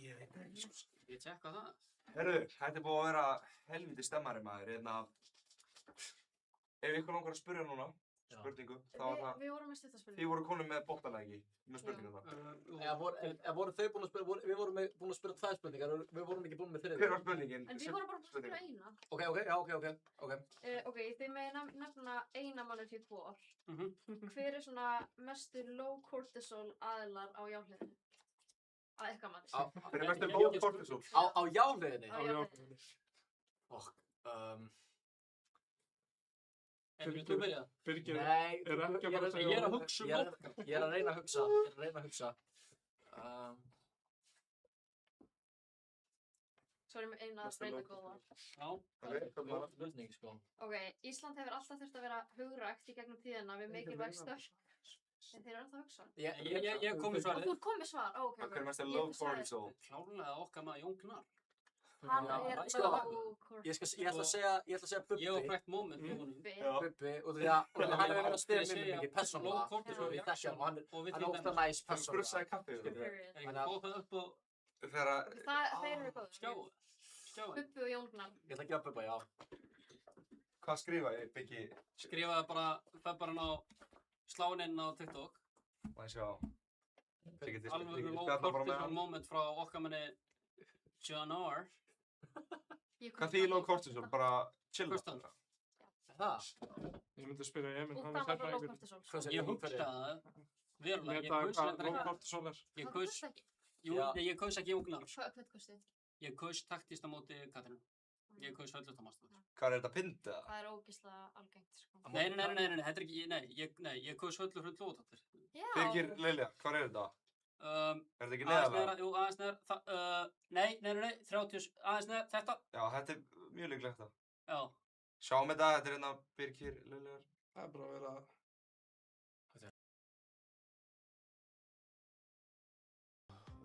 Speaker 5: Ég veit ekki, sko.
Speaker 18: Ég tjekka það.
Speaker 5: Herðu, þetta er búið að vera helviti stemmari maður, ef ykkur langar að spyrja núna, spurningu, þá var það...
Speaker 9: Við vorum með stuttarspurningu.
Speaker 5: Þið voru konum með bóttana ekki, með spurninguna.
Speaker 17: Voru þau búin að spyrja, við vorum búin að spyrja 2 spurningar, við vorum ekki búin með 3.
Speaker 5: Hver var spurningin?
Speaker 9: En við vorum bara búin að spyrja eina.
Speaker 17: Ok.
Speaker 9: Þið megið nefna eina manneskju hvor. Hver er svona mestur low cortisol aðilar á jáhliðinu? Að eitthvað manneskju.
Speaker 5: Hver er mestur low cortisol?
Speaker 17: Á jáhliðinni?
Speaker 9: Á jáhliðinni.
Speaker 18: Vilt þú byrja?
Speaker 4: Birgir
Speaker 17: Nei,
Speaker 4: er ekki að fara að segja...
Speaker 18: Ég er að hugsa um
Speaker 17: Ég er að reyna að hugsa.
Speaker 9: Svo erum við eina að reyna góða.
Speaker 18: Já.
Speaker 17: Spurning, sko.
Speaker 9: Ok, Ísland hefur alltaf þurft að vera hugrækt í gegnum tíðina við mikilvæg störf. En þeir eru alltaf að hugsa.
Speaker 18: Ég kom með svarið.
Speaker 9: Þú kom með svar, ok.
Speaker 5: Hver er mestur low cortisol?
Speaker 18: Klárlega okkar maður Jón Gnarr.
Speaker 9: Hann er low cortisol.
Speaker 17: Ég ætla að segja Bubbi.
Speaker 18: Ég var frækt moment með honum.
Speaker 17: Bubbi, og því að hann hefur verið að spila mér mikið persónulega. Og ég þekki hann, og hann er ofta næs persónulega.
Speaker 5: Hann sprussaði kaffið.
Speaker 18: Ég fóð það upp og...
Speaker 9: Þeir eru góður.
Speaker 18: Skjáðu.
Speaker 9: Bubbi og Jón Gnarr.
Speaker 17: Ég ætla að gefa Bubba, já.
Speaker 5: Hvað skrifa ég, Biggi?
Speaker 18: Skrifaði bara, það bara ná sláinn á TikTok.
Speaker 5: Má ég sjá.
Speaker 18: Alveg low cortisol moment frá okkar manni John R.
Speaker 5: Hvað þýðir low cortisol? Bara chilla?
Speaker 17: Það?
Speaker 4: Ég myndi spyrja Emil,
Speaker 9: hann er sérfræðingur.
Speaker 18: Ég hugsaði það. Verulega, ég kaus Ég kaus ekki Jón Gnarr.
Speaker 9: Hvað kaustið?
Speaker 18: Ég kaus taktist á móti Katrínu. Ég kaus Höllu Tómasdóttur.
Speaker 5: Hvað er þetta pynt eða?
Speaker 9: Það er ógeðslega algengt, sko.
Speaker 18: Nei, þetta er ekki, ég kaus Höllu Lóðdóttur.
Speaker 5: Birgir, Lilja, hvað er þetta? Er þetta ekki neðarlega?
Speaker 18: Jú, aðeins neðar, nei, 30, aðeins neðar, þetta.
Speaker 5: Já, þetta er mjög líklegt það.
Speaker 18: Já.
Speaker 5: Sjáum þetta, þetta er hérna Birgir, Liljar.
Speaker 4: Það er bara að vera...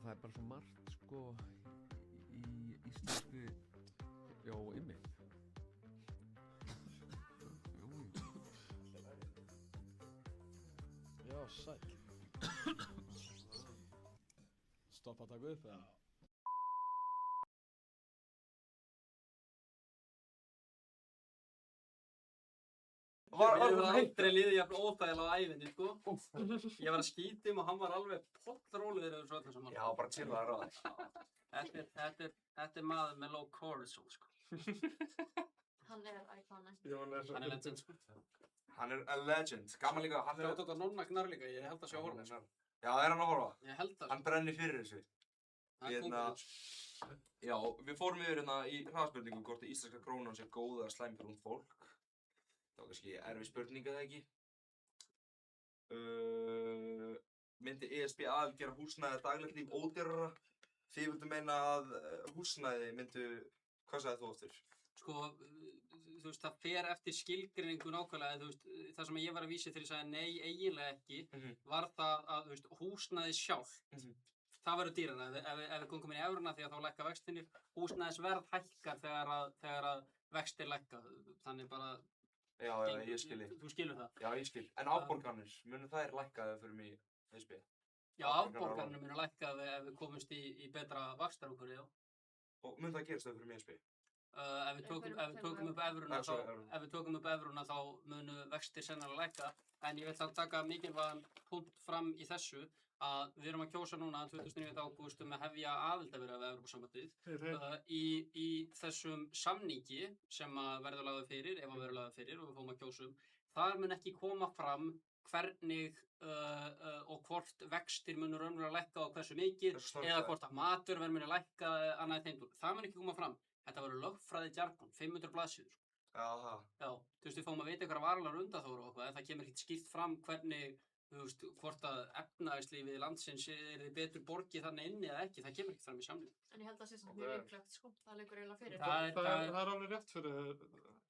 Speaker 20: Það er bara svo margt, sko, í íslensku
Speaker 8: Sæll. Stoppa að taka upp eða?
Speaker 18: Við höfum aldrei liðið jafn óþægilega á ævinni, sko. Ég var að skýta og hann var alveg pollrólegur yfir þessu öllu saman.
Speaker 5: Já, bara chilla þar á það.
Speaker 18: Þetta er maður með low cortisol, sko.
Speaker 9: Hann er iconic.
Speaker 18: Hann er legend, sko.
Speaker 5: Hann er a legend. Gaman líka, hann er...
Speaker 18: Sjátt þetta nonna Gnar líka, ég held að sjá að horfa.
Speaker 5: Já, er hann að horfa?
Speaker 18: Ég held að.
Speaker 5: Hann brennir fyrir þessu.
Speaker 18: Það er kóngurinn.
Speaker 5: Já, við fórum yfir hérna í hraðspurningu hvort íslenska krónan sé góð eða slæm fyrir ungt fólk. Það var kannski erfið spurning eða ekki. Myndi ESB aðal gera húsnæði daglegt líf ódýrara? Þið vildu meina að húsnæði myndu, hvað sagði þú aftur?
Speaker 18: Sko, þú veist, það fer eftir skilgreiningu nákvæmlega, þú veist, það sem ég var að vísa til þess að nei, eiginlega ekki, var það að, þú veist, húsnæði sjálf. Það verður dýrara ef við gungum inn í evruna því að þá lækka vextinir. Húsnæðisverð hækkar þegar að vextir lækka, þannig bara...
Speaker 5: Já, ég skil.
Speaker 18: Þú skilur það?
Speaker 5: Já, ég skil. En afborganir, munu þær lækka ef við förum í ESB?
Speaker 18: Já, afborganir munu lækka ef við komumst í betra vaxtarumhverfi, já.
Speaker 5: Og mun það gerast ef við förum í ESB?
Speaker 18: Ef við tökum upp evruna þá munu vextir sennilega lækka. En ég vil þá taka mikilvægan punkt fram í þessu að við erum að kjósa núna 29. ágúst að hefja aðildarviðræður við Evrópusambandið í þessum samningi sem að verður lagður fyrir, ef að verður lagður fyrir og við fórum að kjósa þar mun ekki koma fram hvernig og hvort vextir munur raunverulega lækka og hversu mikið eða hvort að maturverð munur lækka annað í þeim dúr. Það mun ekki koma fram. Þetta verður lögfræði jargon, 500 blaðsíður.
Speaker 5: Já,
Speaker 18: þú veist, við fáum að vita einhverja varalegar undanþágur og eitthvað en það kemur ekkert skýrt fram hvernig þú veist, hvort að efnahagslífið landsins betur borgið þannig inni eða ekki, það kemur ekki fram í samning.
Speaker 9: En ég held að það sé samt mjög líklegt, sko. Það liggur eiginlega fyrir.
Speaker 4: Það er alveg rétt fyrir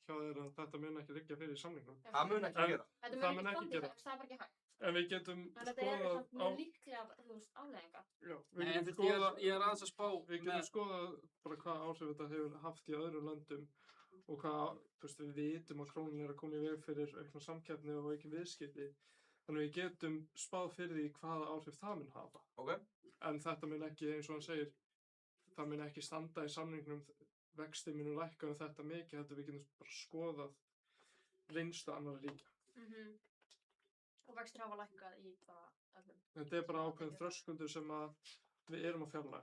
Speaker 4: hjá þér að þetta mun ekki liggja fyrir í samningnum.
Speaker 5: Það mun ekki gera.
Speaker 9: Það mun ekki gera. Það er bara ekki hægt.
Speaker 4: En við getum
Speaker 9: skoðað... Þetta er mjög líklega, þú veist, afleiðingar.
Speaker 4: Já, við getum skoðað... Ég er aðeins að spá... Við getum skoðað bara hvað áhrif þetta hefur haft í öðrum löndum og hvað, þú veist, við vitum að krónan er að koma í veg fyrir aukna samkeppni og aukin viðskipti. Þannig við getum spáð fyrir því hvaða áhrif það mun hafa. En þetta mun ekki, eins og hann segir, það mun ekki standa í samningnum vextir munu lækka þetta mikið, heldur við getum bara skoðað reynslu annarra ríkja.
Speaker 9: Og vextir hafa lækkað í bara öllum.
Speaker 4: Þetta er bara ákveðin þröskuldur sem við erum að fjarlæga.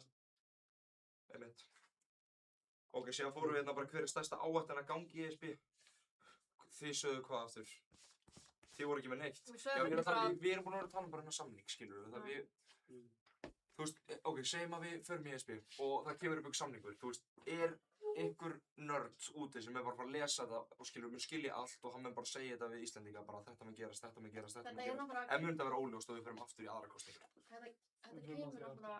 Speaker 5: Einmitt. Ok, síðan fórum við hérna bara hver er stærsta áhættan að gangi í ESB? Þið sögðu hvað aftur? Þið voru ekki með neitt. Já, við erum búin að vera að tala bara um samning, skilur við. Þú veist, ok, segjum að við förum í ESB og það kemur upp ykkur samningur. Þú veist, er einhver nörd úti sem er bara að fara að lesa það og skilur, mun skilja allt og hann mun bara segja þetta við Íslendinga bara þetta mun gerast, þetta mun gerast, þetta mun gerast. En mun það vera óljóst og við förum aftur í aðra kosningar?
Speaker 9: Þetta kemur náttúrulega...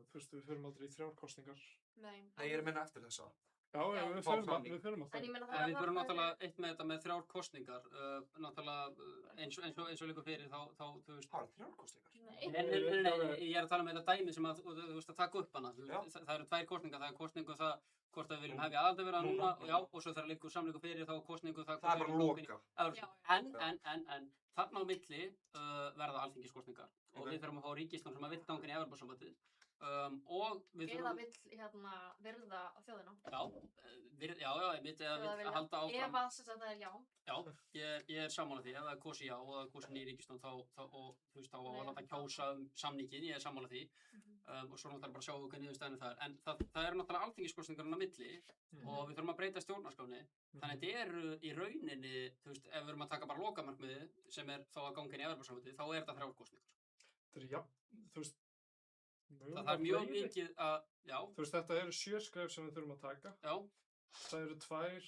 Speaker 4: Þú veist, við förum aldrei í 3 kosningar.
Speaker 9: Nei,
Speaker 5: ég er að minna eftir þessa.
Speaker 4: Já, við förum að það.
Speaker 18: Við förum náttúrulega eitt með þetta með 3 kosningar. Náttúrulega eins og líka fyrir þá, þú veist...
Speaker 5: Það eru 3 kosningar?
Speaker 18: Nei, ég er að tala með þetta dæmi sem að, þú veist, að taka upp hana. Það eru 2 kosningar, það er kosningu það hvort við viljum hefja aðaldarviðræður núna og svo þegar liggur samningur fyrir þá kosningu það...
Speaker 5: Það er bara loka.
Speaker 18: En þarna á milli verða alþingiskosningar og við þurfum að fá ríkisstjórn sem að vill ganga inn í Evrópusambandið. Og við
Speaker 9: þurfum... Eða vill virða þjóðina.
Speaker 18: Já, einmitt, eða vill halda áfram.
Speaker 9: Ef að þetta er já.
Speaker 18: Já, ég er sammála því, ef það er kosið já og það er kosið ný ríkisstjórn þá að láta kjósa samningin, ég er sammála því. Og svo náttúrulega bara sjá hvernig niðurstaðan það er. En það eru náttúrulega alþingiskosningarna á milli og við þurfum að breyta stjórnarskránni. Þannig þetta eru í rauninni, þú veist, ef við erum að taka bara lokamarkmiði sem er þá að ganga inn í Evrópusambandið, þá er þetta 3 kosningar. Það er mjög mikið að, já.
Speaker 4: Þú veist, þetta eru 7 skref sem við þurfum að taka.
Speaker 18: Já.
Speaker 4: Það eru 2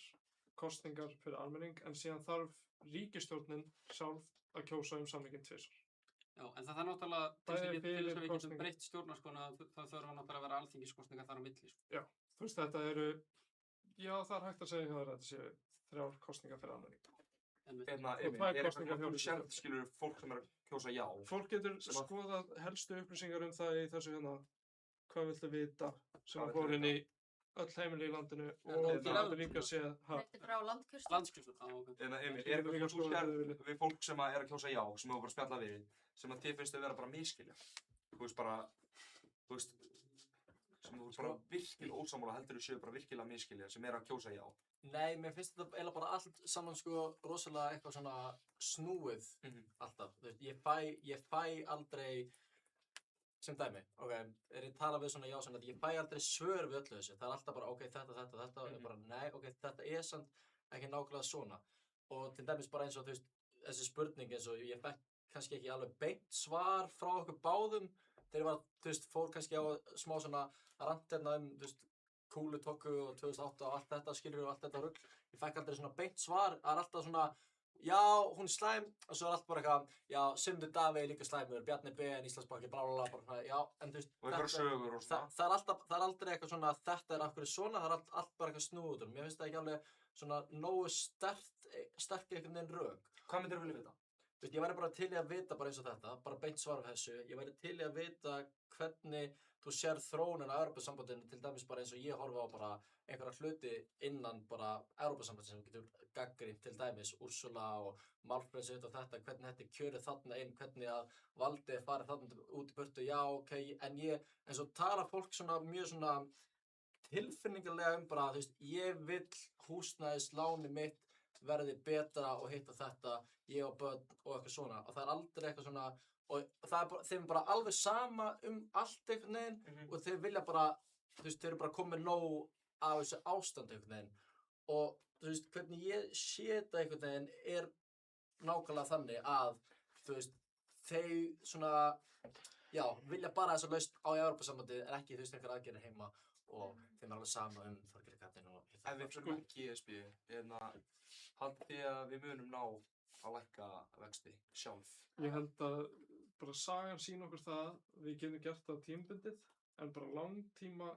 Speaker 4: kosningar fyrir almenning, en síðan þarf ríkisstjórnin sjálf að kjósa samninginn 2.
Speaker 18: Já, en það er náttúrulega, til þess að við getum breytt stjórnarskrána, það þurfa náttúrulega að vera alþingiskosningar þar á milli.
Speaker 4: Já, þú veist, þetta eru, já, það er hægt að segja að þetta séu 3 kosningar fyrir almenning.
Speaker 5: Er eitthvað sérð, skilur, fólk sem er að kjósa já?
Speaker 4: Fólk getur skoðað helstu upplýsingar það í þessu hvað viltu vita sem fór inn í öll heimili í landinu
Speaker 18: En
Speaker 4: og
Speaker 18: til
Speaker 4: það
Speaker 18: Evrópu,
Speaker 4: líka séð,
Speaker 9: Þetta er bara á landkjörstjórn.
Speaker 18: Landskjörstjórn, ok.
Speaker 5: En Emil,
Speaker 4: Ég
Speaker 5: er
Speaker 4: myndi líka
Speaker 5: eitthvað þú
Speaker 4: skoða
Speaker 5: sér við fólk sem að að kjósa já, sem hefur bara spjallað við, sem að þið finnst þau vera bara miskilja? Þú veist bara, þú veist, sem þú bara virkilega ósammála heldur séu bara virkilega miskilja, sem að kjósa já?
Speaker 17: Nei, mér finnst þetta eiginlega bara allt saman sko rosalega eitthvað svona snúið alltaf. Þú veist, ég fæ aldrei, sem dæmi, ok, ég tala við svona já sem þetta, ég fæ aldrei svör við öllu þessu. Það er alltaf bara, ok, þetta, og ég bara, nei, ok, þetta er samt ekki nákvæmlega svona. Og til dæmis bara eins og, þú veist, þessi spurning eins og ég fekk kannski ekki alveg beint svar frá okkur báðum. Þegar ég var, þú veist, fór kannski á smá svona rant hérna þú veist, Kúlutóku og 2008 og allt þetta, skilur og allt þetta rugl. Ég fekk aldrei svona beint svar, það er alltaf svona, já, hún er slæm, og svo er allt bara eitthvað, já, Sigmundur Davíð er líka slæmur, Bjarni Ben, Íslandsbanki, blálala, bara svona, já, en þú veist,
Speaker 5: Og einhverjar sögur og svona.
Speaker 17: það er aldrei eitthvað svona, þetta er af hverju svona, það er allt bara eitthvað snúður. Mér finnst það ekki alveg svona nógu sterk einhvern veginn rök.
Speaker 5: Hvað myndirðu vilja vita?
Speaker 17: Þú veist, ég væri bara til í að vita bara eins og þetta, bara beint svar af þessu. Ég væri til í að vita hvernig þú sér þróunin á Evrópusambandinu, til dæmis bara eins og ég horfa á bara einhverja hluti innan bara Evrópusambandsins sem getur gagnrýnt, til dæmis Ursula og málfrelsið og þetta, hvernig þetta er kjörið þarna inn, hvernig að valdið farið þarna út í burtu, já, ok, en svo tala fólk svona mjög svona tilfinningarlega bara, þú veist, ég vill húsnæðisláni mitt verði betra og hitt og þetta, ég og börn og eitthvað svona, og það er aldrei eitthvað svona, og það er bara, þeim er bara alveg sama allt einhvern veginn og þeir vilja bara, þú veist, þeir eru bara komið nóg af þessu ástand einhvern veginn og þú veist, hvernig ég sé þetta einhvern veginn er nákvæmlega þannig að, þú veist, þeir svona, já, vilja bara þessa lausn á Evrópusambandið en ekki, þú veist, einhver aðgerðir heima og þeim er alveg sama Þorgerði Katrínu og hitt.
Speaker 5: Ef við förum ekki í ESB, haldið þið að við munum ná að lækka vexti sjálf?
Speaker 4: Ég held að bara sagan sýna okkur það, við getum gert það tímabundið, en bara langtíma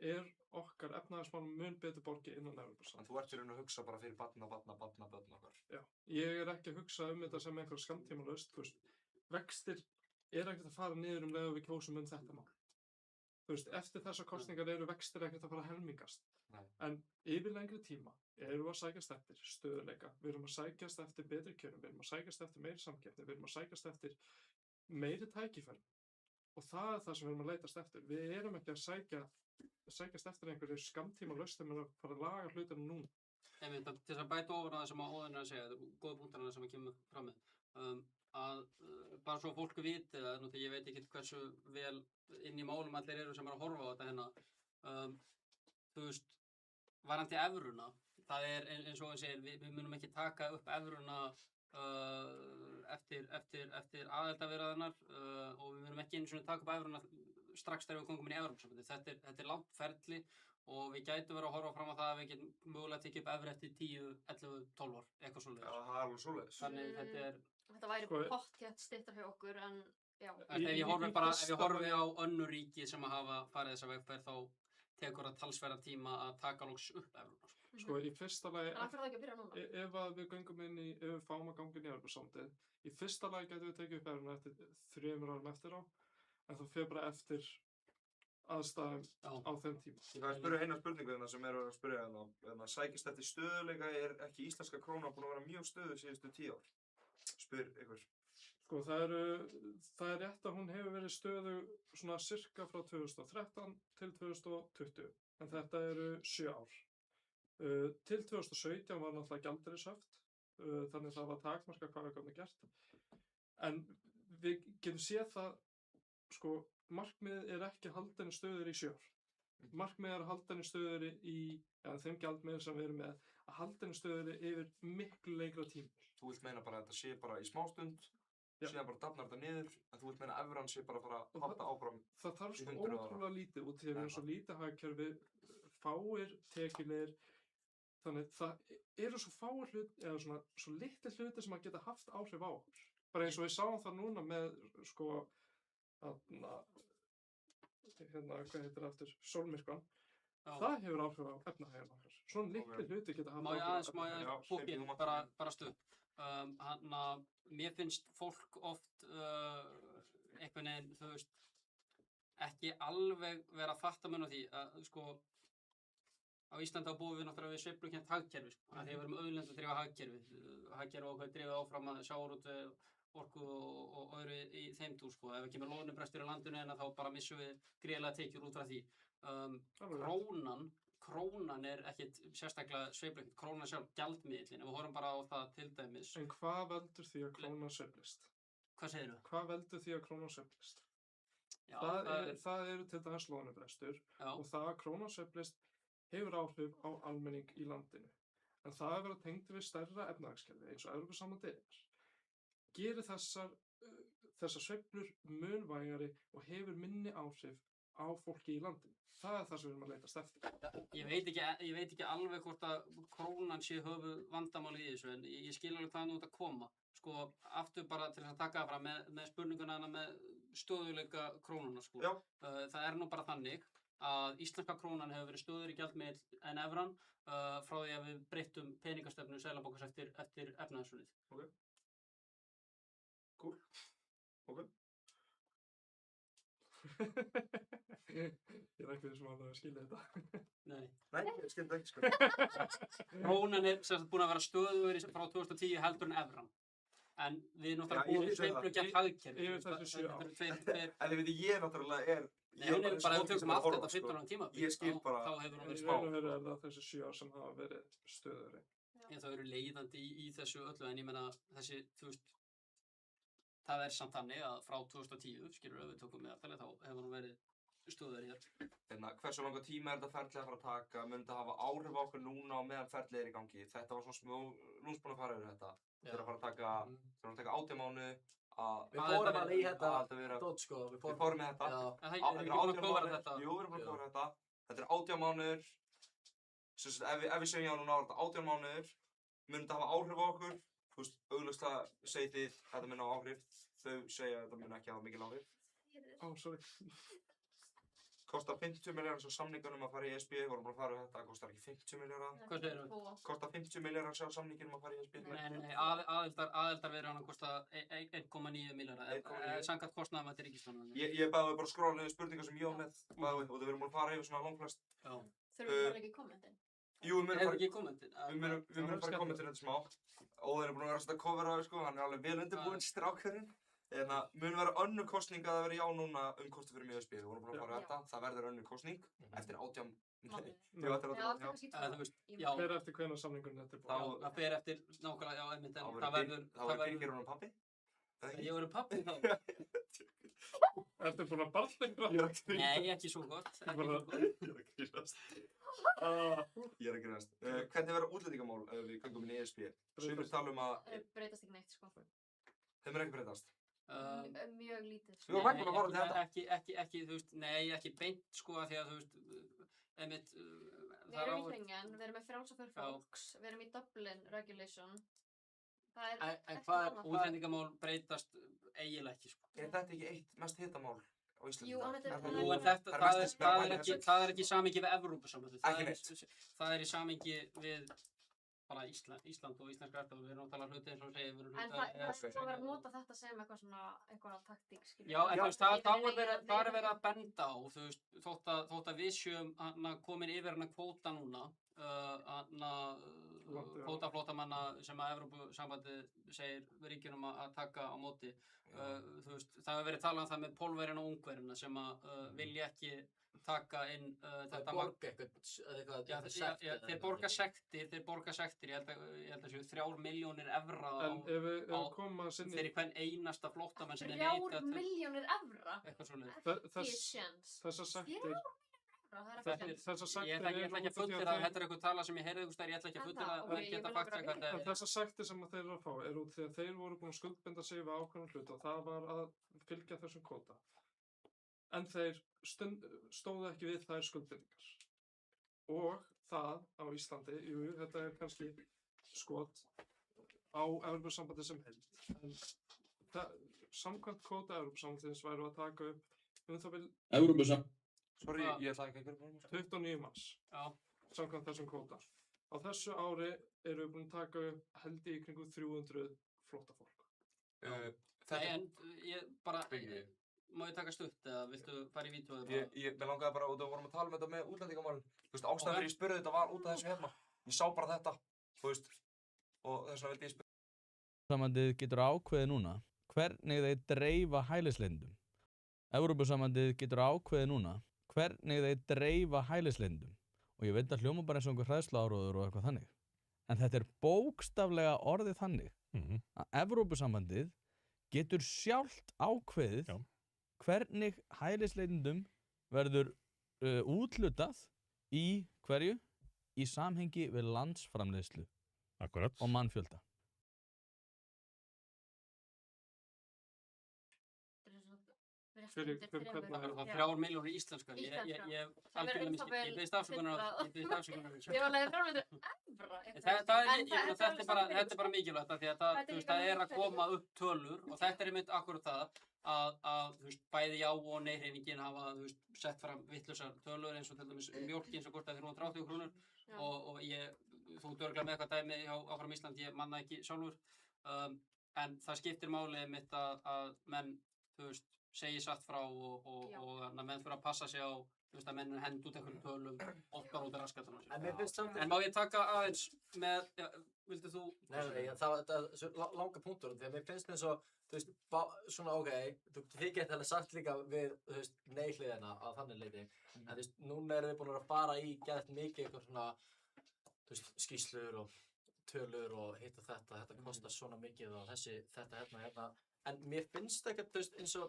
Speaker 4: er okkar efnahagsmálum mun betur borgið innan Evrópusambandsins.
Speaker 5: En þú ert í raun að hugsa bara fyrir börn okkar?
Speaker 4: Já, ég er ekki að hugsa þetta sem einhver skammtímalausn, þú veist, vextir er ekkert að fara niður leið og við kjósum þetta mál. Þú veist, eftir þessar kosningar eru vextir ekkert að fara að helmingast.
Speaker 5: Nei.
Speaker 4: En yfir lengri tíma erum við að sækjast eftir stöðuleika, við erum að sækjast eftir betri kjörum, við erum að sækjast eftir meiri samkeppni, við erum að sækjast eftir meiri tækifæri. Og það er það sem við erum að leitast eftir. Við erum ekki að sækjast eftir einhverju skammtíma lausn sem er að fara að laga hlutina núna.
Speaker 18: Einmitt, til þess að bæta ofan á það sem Óðinn er að segja, þetta er góða punktarna sem kemur fram með, bara svo fólk viti það, nú þegar ég veit ekki hversu vel inn í málum allir eru sem er að horfa á þetta hérna, þú veist, varandi evruna, það er eins og hann segir, við munum ekki taka upp evruna eftir aðildarviðræðurnar og við munum ekki einu sinni taka upp evruna strax þegar við komum inn í Evrópusambandið. Þetta er langt ferli og við gætum verið að horfa fram á það að við getum mögulega tekið upp evru eftir 10, 11, 12 ár, eitthvað svoleiðis.
Speaker 5: Já, það er alveg svoleiðis.
Speaker 18: Þannig þetta er...
Speaker 9: Þetta væri pottþétt styttra hjá okkur, en já.
Speaker 18: Ef ég horfi á önnur ríki sem að hafa farið þessa vegferð, þá tekur það talsverðan tíma að taka loks upp evruna.
Speaker 4: Sko, í fyrsta lagi,
Speaker 9: En af hverju það ekki að byrja núna?
Speaker 4: ef að við göngum inn í, ef við fáum að ganga inn í Evrópusambandið, í fyrsta lagi getum við tekið upp evruna eftir 3 árum eftir á, en það fer bara eftir aðstæðum á þeim tíma.
Speaker 5: Ég fæði að spyrja eina spurningu þarna sem eru að spyrja hérna, sækist eftir stöðuleika, er ekki íslenska krónan búin að vera mjög stöðug síðustu 10 ár? Spyr ykkur.
Speaker 4: Sko, það er rétt að hún hefur verið stöðug svona cirka frá 2013 til 2020, en þetta eru 7 ár. Til 2017 var náttúrulega gjaldeyrishöft, þannig það var takmarkað hvað við gátum gert. En við getum séð það, sko, markmiðið er ekki að halda henni stöður í 7 ár. Markmiðið er að halda henni stöður í, þeim gjaldmiðlum sem við erum með, að halda henni stöður yfir miklu lengra tíma.
Speaker 5: Þú vilt meina bara að þetta sé bara í smástund, síðan bara dafnar þetta niður, en þú vilt meina að evran sé bara að fara að halda áfram
Speaker 4: það þarf
Speaker 5: í
Speaker 4: svo
Speaker 5: 100 ára.
Speaker 4: ótrúlega lítið út því að við erum svo lítið hagkerfi, fáir tekjunir, þannig það eru svo fáir hluti, eða svona svo litli hluti sem að geta haft áhrif á okkur. Bara eins og við sáum það núna með, sko, hvað heitir það aftur, sólmyrkvann. Það hefur áhrif á efnahaginn okkar. Svona litli hluti geta haft áhrif á
Speaker 18: Má ég aðeins fólkið bara stutt. Mér finnst fólk oft einhvern veginn, þú veist, ekki alveg vera að fatta mun á því að, sko, á Íslandi þá búum við náttúrulega við sveiflukennt hagkerfi, sko. Af því að við erum auðlindadrifað hagkerfi. Hagkerfi okkar er drifið áfram að sjávarútvegi, orku og öðru í þeim dúr, sko. Ef ekki með loðnubrestur í landinu en þá bara missum við gríðarlega tekjur út frá því. Krónan er ekkit sérstaklega sveiflukennt. Krónan sjálf gjaldmiðillinn. Ef við horfum bara á það til dæmis.
Speaker 4: En hvað veldur því að krónan sveiflist?
Speaker 18: Hvað segirðu?
Speaker 4: Hvað veldur því að krónan sveiflist?
Speaker 18: Já,
Speaker 4: það eru til dæmis loðnubrestur og það að krónan sveiflist hefur áhrif á almenning í landinu. En það að vera tengt við stærra efnahagskerfi eins og Evrópusambandið er, gerir þessar sveiflur mun vægari og hefur minni áhrif á fólki í landinu. Það er það sem við erum að leitast eftir.
Speaker 18: Ég veit ekki alveg hvort að krónan sé höfuð vandamáli í þessu, en ég skil alveg hvaðan þú ert að koma. Sko, aftur bara til að taka það fram með spurninguna hana með stöðuleika krónuna, sko. Það er nú bara þannig að íslenska krónan hefur verið stöðugri gjaldmiðill en evran frá því að við breyttum peningastefnu Seðlabankans eftir efnahagshrunið.
Speaker 5: Ok. Cool. Ok.
Speaker 4: Ég er ekki þessum að skilja þetta.
Speaker 18: Nei.
Speaker 5: Nei, ég skilja þetta ekki, sko.
Speaker 18: Krónan er sem sagt búin að vera stöðugri frá 2010 heldur en evran. En við náttúrulega búum við sveiflukennt hagkerfi.
Speaker 4: Yfir þessu 7 ár.
Speaker 5: En ég náttúrulega er...
Speaker 18: Nei, hún er bara, ef við tökum allt þetta 15 ára tímabil,
Speaker 5: Ég skil bara...
Speaker 18: þá hefur hún verið
Speaker 4: Í raun og veru er það þessi 7 ár sem hafa verið stöðugri.
Speaker 18: En það eru leiðandi í þessu öllu, en ég meina þessi, þú veist, það er samt þannig að frá 2010, skilur við tökum meðaltalið, þá hefur hún verið stöðugri hér.
Speaker 5: Hversu langa tíma er þetta ferlið að fara að taka? Mun þetta hafa áhrif á okkur núna og meðan ferlið er í gangi? Þetta var svona smá, lúnsbúin að fara yfir þetta. Þetta er að fara að taka 18 mánuði.
Speaker 17: Við fórum alveg í þetta dót, sko.
Speaker 5: Við fórum í þetta.
Speaker 18: Erum við búin að kóra þetta?
Speaker 5: Jú, við erum búin að kóra þetta. Þetta er 18 mánuðir. Ef við segjum já núna er þetta 18 mánuðir, mun þetta hafa áhrif á okkur? Þú veist, augljóslega segið þið þetta mun hafa áhrif. Þau segja að þetta mun ekki hafa mikil áhrif.
Speaker 4: Sorry.
Speaker 5: Kostar 50 milljarðar svo samningunum að fara í ESB, við vorum bara að fara við þetta, kostar ekki 50 milljarðar.
Speaker 18: Hvað segir þú?
Speaker 5: Kostar 50 milljarðar sjá samningunum að fara í ESB.
Speaker 18: Nei, aðildarviðræðan kostar 1,9 milljarðar, samkvæmt kostnaðarmati ríkisstjórnarinnar.
Speaker 5: Ég baði bara að skróla niður spurningar sem ég á með, og við erum búin að fara yfir svona langflest.
Speaker 9: Þurfum við bara ekki í kommentin?
Speaker 5: Jú, við
Speaker 18: Erum ekki í kommentin?
Speaker 5: munum fara í kommentin þetta smá. Óðinn er búin að vera að setja cover á því, sko, hann er alveg vel undirbúinn strákurinn. En það mun vera önnur kosning að það veri já núna hvort við fyrir með ESB. Við vorum bara að fara þetta, það verður önnur kosning eftir 18
Speaker 4: Það fer eftir hvenær samningurinn er tilbúinn.
Speaker 18: Það fer eftir nákvæmlega, já, einmitt, en það verður...
Speaker 5: Það verður ekki hún pappi?
Speaker 18: Ég verður pappi þá?
Speaker 4: Ertu búin að barnlegra?
Speaker 18: Nei, ekki svo gott.
Speaker 5: Ég er að grínast. Hvernig verður útlendingamál ef við göngum inn í ESB? Sumir tala að...
Speaker 9: Breytast ekki neitt, sko.
Speaker 5: Þeim ekki breytast?
Speaker 9: Mjög lítið.
Speaker 5: Við vorum ekki að horfa til þetta.
Speaker 18: Ekki, þú veist, nei, ekki beint, sko, af því að, þú veist, einmitt...
Speaker 9: Við erum í Schengen, við erum með frjálsa för fólks, við erum í Dublin Regulation. Það er
Speaker 18: ekki annað. Útlendingamál breytast eiginlega ekki, sko.
Speaker 5: Er þetta ekki eitt mest hitamál á Íslandi?
Speaker 9: Jú,
Speaker 18: en það er ekki í samhengi við Evrópusambandið.
Speaker 5: Ekki neitt.
Speaker 18: Það er í samhengi við bara Ísland og íslenska erfið. Við erum að tala hluti eins og segja.
Speaker 9: En það er svo verið að nota þetta sem eitthvað taktík, skiljum.
Speaker 18: Já, en þú veist, það er verið að benda á, þú veist, þótt að við séum komin yfir hana kvóta núna, kvótaflóttamanna sem að Evrópusambandið segir ríkjunum að taka á móti. Þú veist, það hefur verið talað um það með Pólverjana og Ungverjana sem að vilja ekki taka inn þetta þeir borga sektir, ég held að séu 3 milljónir evra fyrir hvern einasta flóttamann sem er neitað
Speaker 9: 3 milljónir evra?
Speaker 18: Eitthvað svoleiðis.
Speaker 4: Þessar sektir
Speaker 18: Ég ætla ekki að fullyrða, þetta er eitthvað tala sem ég heyrði einhvers staðar, ég ætla ekki að fullyrða að geta fakta hvað það er.
Speaker 4: Þessar sektir sem þeir eru að fá er út því að þeir voru búin að skuldbinda sig við ákveðnum hlut og það var að fylgja þessum kvóta. En þeir stóðu ekki við þær skuldbindingar. Og það á Íslandi, jú, þetta er kannski skot á Evrópusambandið sem heild. En samkvæmt kvóta Evrópusambandins væru að taka upp það vil
Speaker 5: Sorry, ég ætla ekki að gera bara
Speaker 4: 29 manns. Samkvæmt þessum kvóta. Á þessu ári erum við búin að taka upp held í kringum 300 flóttafólk.
Speaker 18: En ég bara má ég taka stutt eða viltu fara í vídeóið
Speaker 5: Mér langaði bara, og það vorum að tala með þetta með útlendingamálin. Þú veist, ástæðan fyrir ég spurði þetta var út af þessu hérna. Ég sá bara þetta, þú veist, og þess vegna vildi ég spurði.
Speaker 20: Evrópusambandið getur ákveðið núna hvernig þeir dreifa hælisleitendum. Evrópusambandið getur ákveðið núna hvernig þeir dreifa hælisleitendum. Og ég veit að hljóma bara eins og einhver hræðsluáróður og eitthvað þannig. En þetta er bókstaflega orðið þannig að Evrópusambandið getur sjálft ákveðið hvernig hælisleitendum verður úthlutað í hverju? Í samhengi við landsframleiðslu og mannfjölda.
Speaker 18: Það var 3 milljónir íslenskar. Ég beðist afsökunar á því.
Speaker 9: Ég var leiðið framleitur evra.
Speaker 18: Þetta er bara mikilvægt af því að það er að koma upp tölur og þetta er einmitt akkurat það að bæði já og nei hreyfingin hafa sett fram vitlausar tölur eins og til dæmis mjólkin sem kostaði 380 krónur og þú dörglar með eitthvað dæmi áfram Ísland, ég manna ekki sjálfur en það skiptir máli einmitt að menn segi satt frá og menn fyrir að passa sig á að menn hend út einhverjum tölum oft bara út af raskatunum. En má ég taka aðeins með, vildu þú?
Speaker 17: Nei, það er langa punktur því að mér finnst eins og, svona þið geta alveg sagt líka við, nei-hliðina á þannig leiti en núna erum við búin að fara í gett mikið eitthvað svona, skýrslur og tölur og hitt og þetta kostar svona mikið og þetta hérna en mér finnst ekkert eins og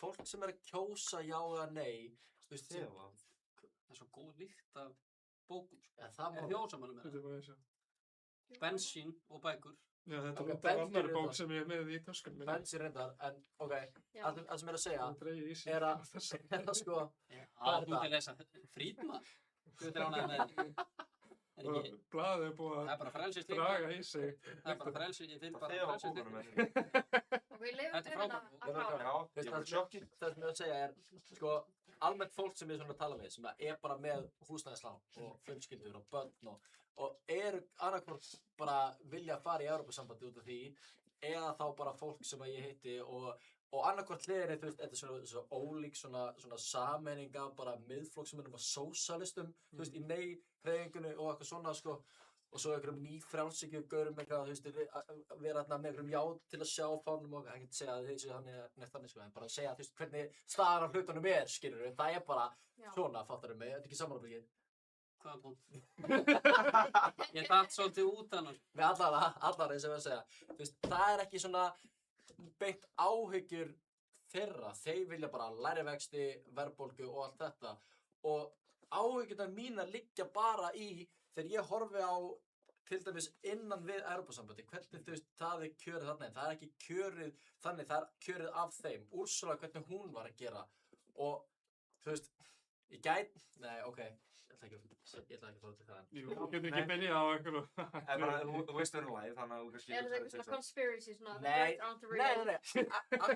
Speaker 17: fólk sem er að kjósa já eða nei
Speaker 18: það er svo góð lykt af bókum er þið ósammála með það? Bensín og bækur
Speaker 4: þetta er annar bók sem ég er með í töskunum minni.
Speaker 17: Bensín reyndar, en það sem ég er að segja er að sko
Speaker 18: þú ert að lesa Frídman þú ert ánægður með
Speaker 4: og blaðið er búið að draga í sig
Speaker 18: það er bara frelsi, ég finn bara frelsi
Speaker 9: og við lifum til hérna að
Speaker 17: það sem ég er að segja er sko almennt fólk sem ég að tala með sem er bara með húsnæðislán og fjölskyldur og börn og eru annarkvort bara vilja fara í Evrópusambandið út af því eða þá bara fólk sem ég hitti og annarkvort hliðinni, þetta er svona ólík svona sameininga bara miðflokk sem bara sósalistum, í nei-hreyfingunni og eitthvað svona, sko. Og svo einhverjum nýfrjálshyggju-gaurum eitthvað, að vera með einhverjum já til að sjá fánum og ekki segja að þessi hann er þannig, sko, en bara segja, hvernig staðan á hlutunum skilurðu, það er bara svona, fattarðu mig, þetta er ekki samanlöfingin.
Speaker 18: Hvaða punkt? Ég datt svolítið út hann.
Speaker 17: Við allar sem ég að segja, það er ekki svona beint áhyggjur þeirra, þeir vilja bara lægri vexti, verðbólgu og allt þetta og áhyggjurnar mínar liggja bara í þegar ég horfi á til dæmis innan við Evrópusambandið, hvernig það er kjörið þarna, það er ekki kjörið þannig, það er kjörið af þeim, Úrsula hvernig hún var að gera og ég gæti, nei, ég ætla ekki að fara til það.
Speaker 4: Jú, þú getur ekki byrjað á einhverju.
Speaker 5: Þú veist við erum live, þannig að þú kannski...
Speaker 9: Er það eitthvað svona conspiracy, svona
Speaker 17: the birds aren't real?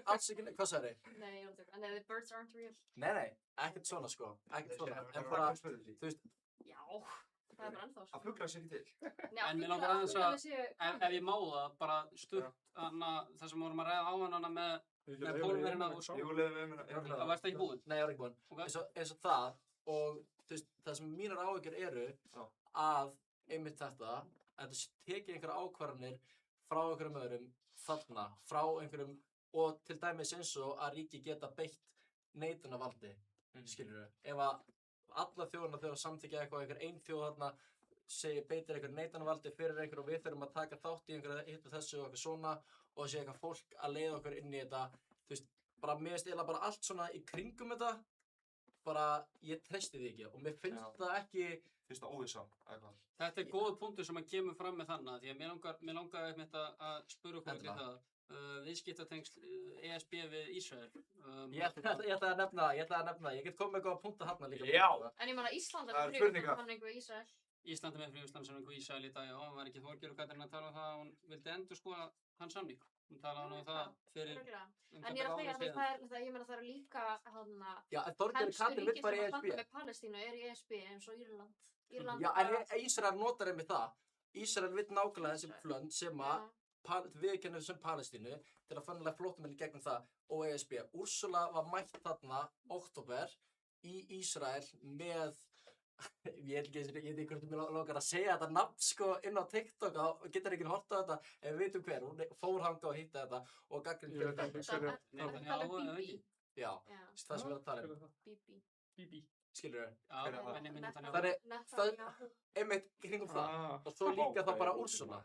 Speaker 17: Alls ekki, hvað sagði þið?
Speaker 9: Nei, ég veit ekki, en the birds aren't real?
Speaker 17: Nei, ekkert svona sko, ekkert svona. En bara,
Speaker 9: já, það er bara ennþá sko.
Speaker 5: Að fuglar sér ekki til.
Speaker 18: En mér langar aðeins að, ef ég má það, bara stutt, það sem vorum að ræða á hana með pólverina og svo. Það varst ekki búinn?
Speaker 17: Nei, ég var ekki búinn. Eins og það og það sem mínar áhyggjur eru að einmitt þetta að það tekið einhverja ákvarðanir frá einhverjum öðrum þarna, frá einhverjum og til dæmis eins og að ríki geta beitt neitunarvaldi, skilurðu. Ef að alla þjóðina þegar samþykkja eitthvað, einhver ein þjóð þarna beitir einhver neitunarvaldi fyrir einhver og við þurfum að taka þátt í einhverja hitt og þessu og eitthvað svona og það sé eitthvað fólk að leiða okkur inn í þetta, bara mér finnst eiginlega bara allt svona í kringum þetta bara, ég treysti því ekki og mér finnst það ekki...
Speaker 5: Finnst það óvissa, eitthvað?
Speaker 18: Þetta er góð punktur sem að kemur fram með þannig, því að mér langar einmitt að spura okkur til það. Viðskiptatengsl ESB við Ísrael.
Speaker 17: Ég ætla að nefna það, ég get komið með góða punkta þarna líka.
Speaker 5: Já!
Speaker 9: En ég meina Ísland er með fríverslunarsamning við Ísrael.
Speaker 18: Ísland er með fríverslunarsamning við Ísrael í dag, já, hann var ekki Þorgeir og Katrín að tala um það að hún vildi endurskoða hans samning. Hún talaði um það fyrir...
Speaker 9: En ég er að segja að ég meina það eru líka
Speaker 17: Já, en Þorgeir og Katrín vill fara í ESB.
Speaker 9: Með Palestínu er í ESB eins og Írland.
Speaker 17: Já, en Ísrael notar einmitt það. Ísrael vill nákvæmlega þessi flönd sem að viðurkenna sem Palestínu til að fannlega flóttamenn í gegnum það og ESB. Úrsula var mætt þarna október í Ísrael með ég veit ekki hvort mér langar að segja þetta nafn sko inn á TikTok og getur ekki hort á þetta en við veitum hver, hún fór hanga og hitta þetta og gagnrýndi fyrir þetta. Já, það sem við erum að tala um.
Speaker 4: Bibi.
Speaker 17: Skilurðu?
Speaker 18: Já,
Speaker 17: það einmitt kringum það og svo líka þá bara Úrsula.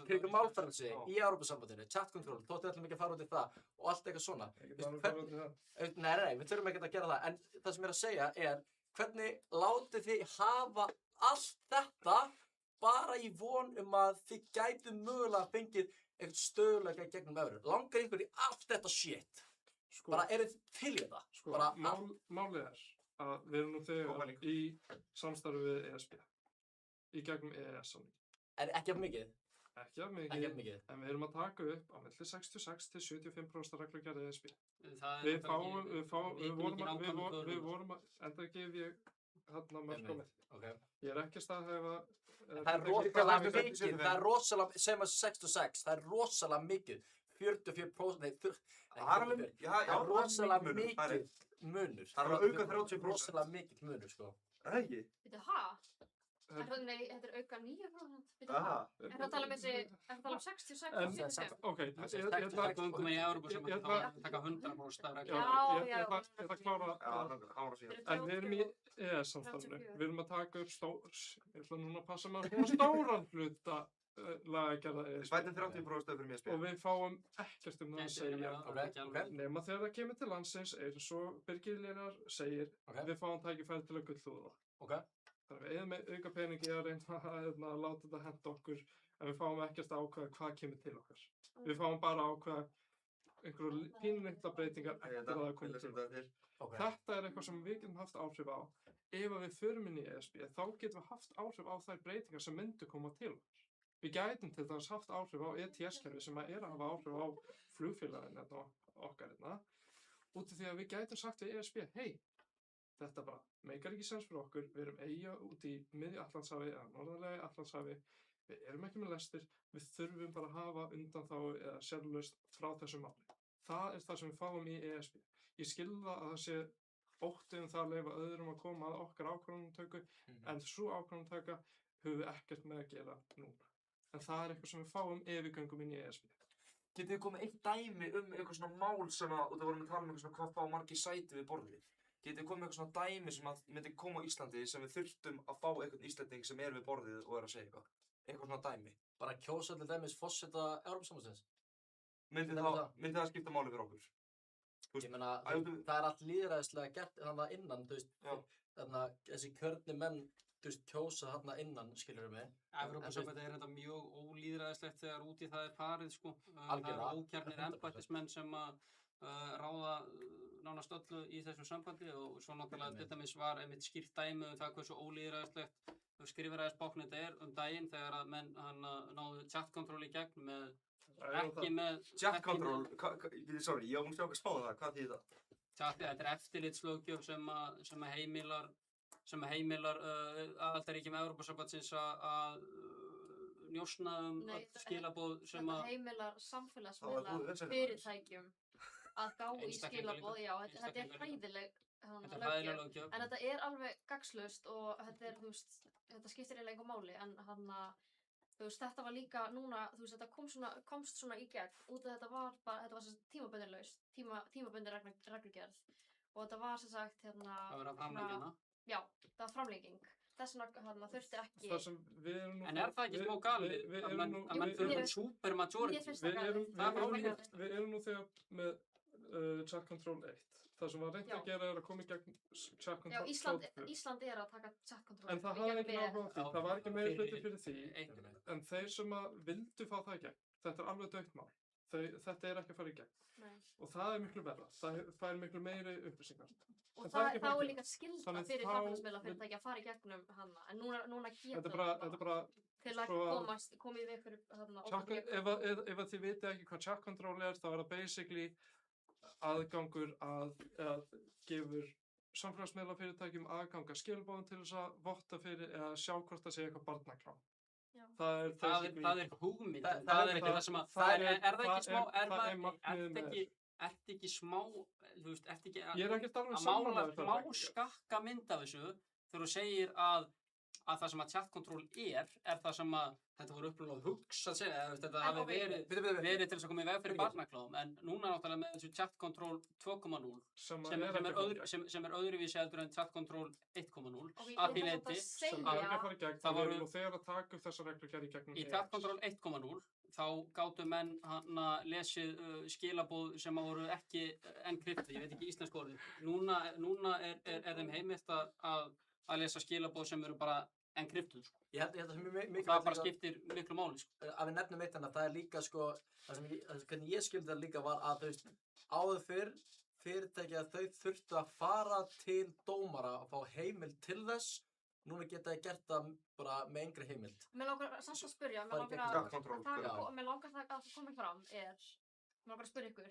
Speaker 17: Kringum málfrelsi í Evrópusambandinu, chat control, þóttu ætlum ekki að fara út í það og allt eitthvað svona. Nei, við þurfum ekki að gera það, en það sem ég er að segja er hvernig látið þið hafa allt þetta bara í von að þið gætu mögulega fengið eitthvað stöðuleika gegnum evru. Langar ykkur í allt þetta shit? Bara þið til í þetta?
Speaker 4: Sko, málið að við erum nú þegar í samstarfi við ESB í gegnum EES-samning.
Speaker 17: Ekki af mikið?
Speaker 4: Ekki af mikið, en við erum að taka upp á milli 66 til 75% reglugerð ESB. Við vorum að, enda gef ég hérna mörg á með. Ég er ekki að staðhæfa.
Speaker 17: Það er rosalega mikið, það er rosalega, segjum að 66, það er rosalega mikið. 44%, það er rosalega mikið munur.
Speaker 5: Það er að auka 30%.
Speaker 17: Rosalega mikið munur, sko.
Speaker 5: Það er ekki?
Speaker 9: Nei, þetta er auka 9%. Er það að tala um þessi, er það að tala um 66%?
Speaker 4: Ok,
Speaker 18: ég ætla að göngum í Evrópusambandið að taka 100% af reglum.
Speaker 4: Ég ætla að klára, en við erum í EES-samstarfinu. Við erum að taka upp ég ætla núna að passa með svona stóran hluta lagagerða ESB.
Speaker 5: Bætum 30% fyrir ESB.
Speaker 4: Og við fáum ekkert það að segja. Nema þegar það kemur til landsins, eins og Birgir Lénar segir, við fáum tækifæri til að gullhúða það. Þannig við eigum auka peningi að reyna að láta þetta henda okkur, en við fáum ekkert að ákveða hvað kemur til okkar. Við fáum bara að ákveða einhverju pínulitla breytingar eftir að það komið til okkar. Þetta er eitthvað sem við getum haft áhrif á. Ef við förum inn í ESB, þá getum við haft áhrif á þær breytingar sem myndu koma til okkar. Við gætum til dæmis haft áhrif á ETS-kerfi sem að hafa áhrif á flugfélaginu okkar hérna, út af því að við gætum sagt við ESB, hei, þetta bara meikar ekki sens fyrir okkur, við erum eyja út í miðju Atlantshafi eða norðarlegi Atlantshafi, við erum ekki með lestir, við þurfum bara að hafa undanþágu eða sérlaust frá þessu máli. Það er það sem við fáum í ESB. Ég skilða að það sé ótti það að leyfa öðrum að koma að okkar ákvörðunartöku, en svo ákvörðunartaka höfum við ekkert með að gera núna. En það er eitthvað sem við fáum ef við göngum inn í ESB.
Speaker 5: Getið þið komið eitt dæmi eitthvað svona mál sem að, og það vorum að tala eitthvað svona hvað fá margir sæti við borðið. Getið þið komið eitthvað svona dæmi sem að myndi koma á Íslandi sem við þurftum að fá eitthvað Íslending sem við borðið og að segja eitthvað. Eitthvað svona dæmi.
Speaker 17: Bara kjósa til dæmis forseta Evrópusambandsins.
Speaker 5: Myndi það skipta máli fyrir okkur?
Speaker 17: Ég meina, það er allt lýðræðislega gert þarna innan, þú veist, þarna þessi kjörni menn, þú veist, kjósa þarna innan, skilur við mig.
Speaker 18: Evrópusambandið er þetta mjög ólýðræðislegt þegar út í það er farið, sko. Það eru ókjarnir embættismenn sem að ráða nánast öllu í þessu sambandi og svo náttúrulega til dæmis var einmitt skýrt dæmi það hversu ólýðræðislegt skrifræðisbákn þetta daginn þegar að menn náðu chat control í gegn með ekki með
Speaker 5: chat control, sorry, ég múst ekki að spáða það, hvað þýðir það?
Speaker 18: Þetta er eftirlitslöggjöf sem heimilar aðildarríkjum Evrópusambandsins að njósna skilaboð sem að
Speaker 9: þetta heimilar samfélagsmiðla fyrirtækjum að gá í skilaboð, já, þetta er hræðileg löggjöf, en þetta er alveg gagnslaust og þetta er, þú veist, þetta skiptir eiginlega engu máli, en þú veist, þetta var líka núna, þú veist, þetta komst svona í gegn, út af þetta var sem tímabundinlaust, tímabundin reglugerð og þetta var sem sagt,
Speaker 18: það var að framlengja
Speaker 9: já, það var framlenging. Þess vegna þurfti ekki...
Speaker 18: En er það ekki smá galið að menn þurfum supermajority?
Speaker 4: Við erum nú þegar með chat control 1. Það sem var reynt að gera er að koma í gegn chat control 2.
Speaker 9: Já, Ísland er að taka chat control 1.
Speaker 4: En það hafði ekki áhuga á því. Það var ekki meiri hluti fyrir því. En þeir sem vildu fá það í gegn, þetta er alveg dautt mál. Þetta er ekki að fara í gegn. Og það er miklu verra. Það fær miklu meiri upplýsingar.
Speaker 9: Og þá er líka skylda fyrir samfélagsmiðlafyrirtæki að fara í gegnum hana. En núna getur það bara til að koma í veg fyrir
Speaker 4: ef þið vitið ekki hvað chat control er, þá er það basically aðgangur að gefur samfélagsmiðlafyrirtækjum aðgang að skilabóðum til þess að votta fyrir eða sjá hvort það sé eitthvað barnaklám.
Speaker 18: Það er hugmynd,
Speaker 4: Það-
Speaker 18: það er
Speaker 4: það-
Speaker 18: ekki það sem að,
Speaker 4: það
Speaker 18: er
Speaker 4: er-
Speaker 18: það ekki
Speaker 4: það
Speaker 18: smá,
Speaker 4: er- það er markmiðið með
Speaker 18: ertu ekki smá, þú veist, ertu ekki
Speaker 4: Ég er ekkert alveg
Speaker 18: að
Speaker 4: sammála
Speaker 18: mála
Speaker 4: þetta,
Speaker 18: smá
Speaker 4: Raggi.
Speaker 18: skakka mynd af þessu þegar þú segir að það sem að chat control er það sem að þetta voru upprunalega hugsað sér, eða þetta hafi verið til þess að koma í veg fyrir barnaklám, en núna náttúrulega með þessu chat control 2.0 sem er öðruvísi heldur en chat control 1.0 að því leyti
Speaker 4: sem er ekki að fara í gegn, það voru nú þegar að taka upp þessar reglugerð í gegnum
Speaker 18: í chat control 1.0 þá gátu menn lesið skilabóð sem að voru ekki encrypted, ég veit ekki íslensku orðið. Núna er þeim heimilt að lesa skilabóð sem eru bara encrypted, sko.
Speaker 17: Ég held að það er mjög
Speaker 18: það bara skiptir miklu máli, sko.
Speaker 17: Að við nefnum eitt það er líka sko, hvernig ég skildi það líka var að þú veist, áður fyrr fyrirtæki að þau þurftu að fara til dómara og fá heimild til þess, núna geta þau gert það bara með engri heimild.
Speaker 9: Mér langar samt að spyrja,
Speaker 17: Það er gegn
Speaker 9: mér langar það að koma fram mér langar að spyrja ykkur,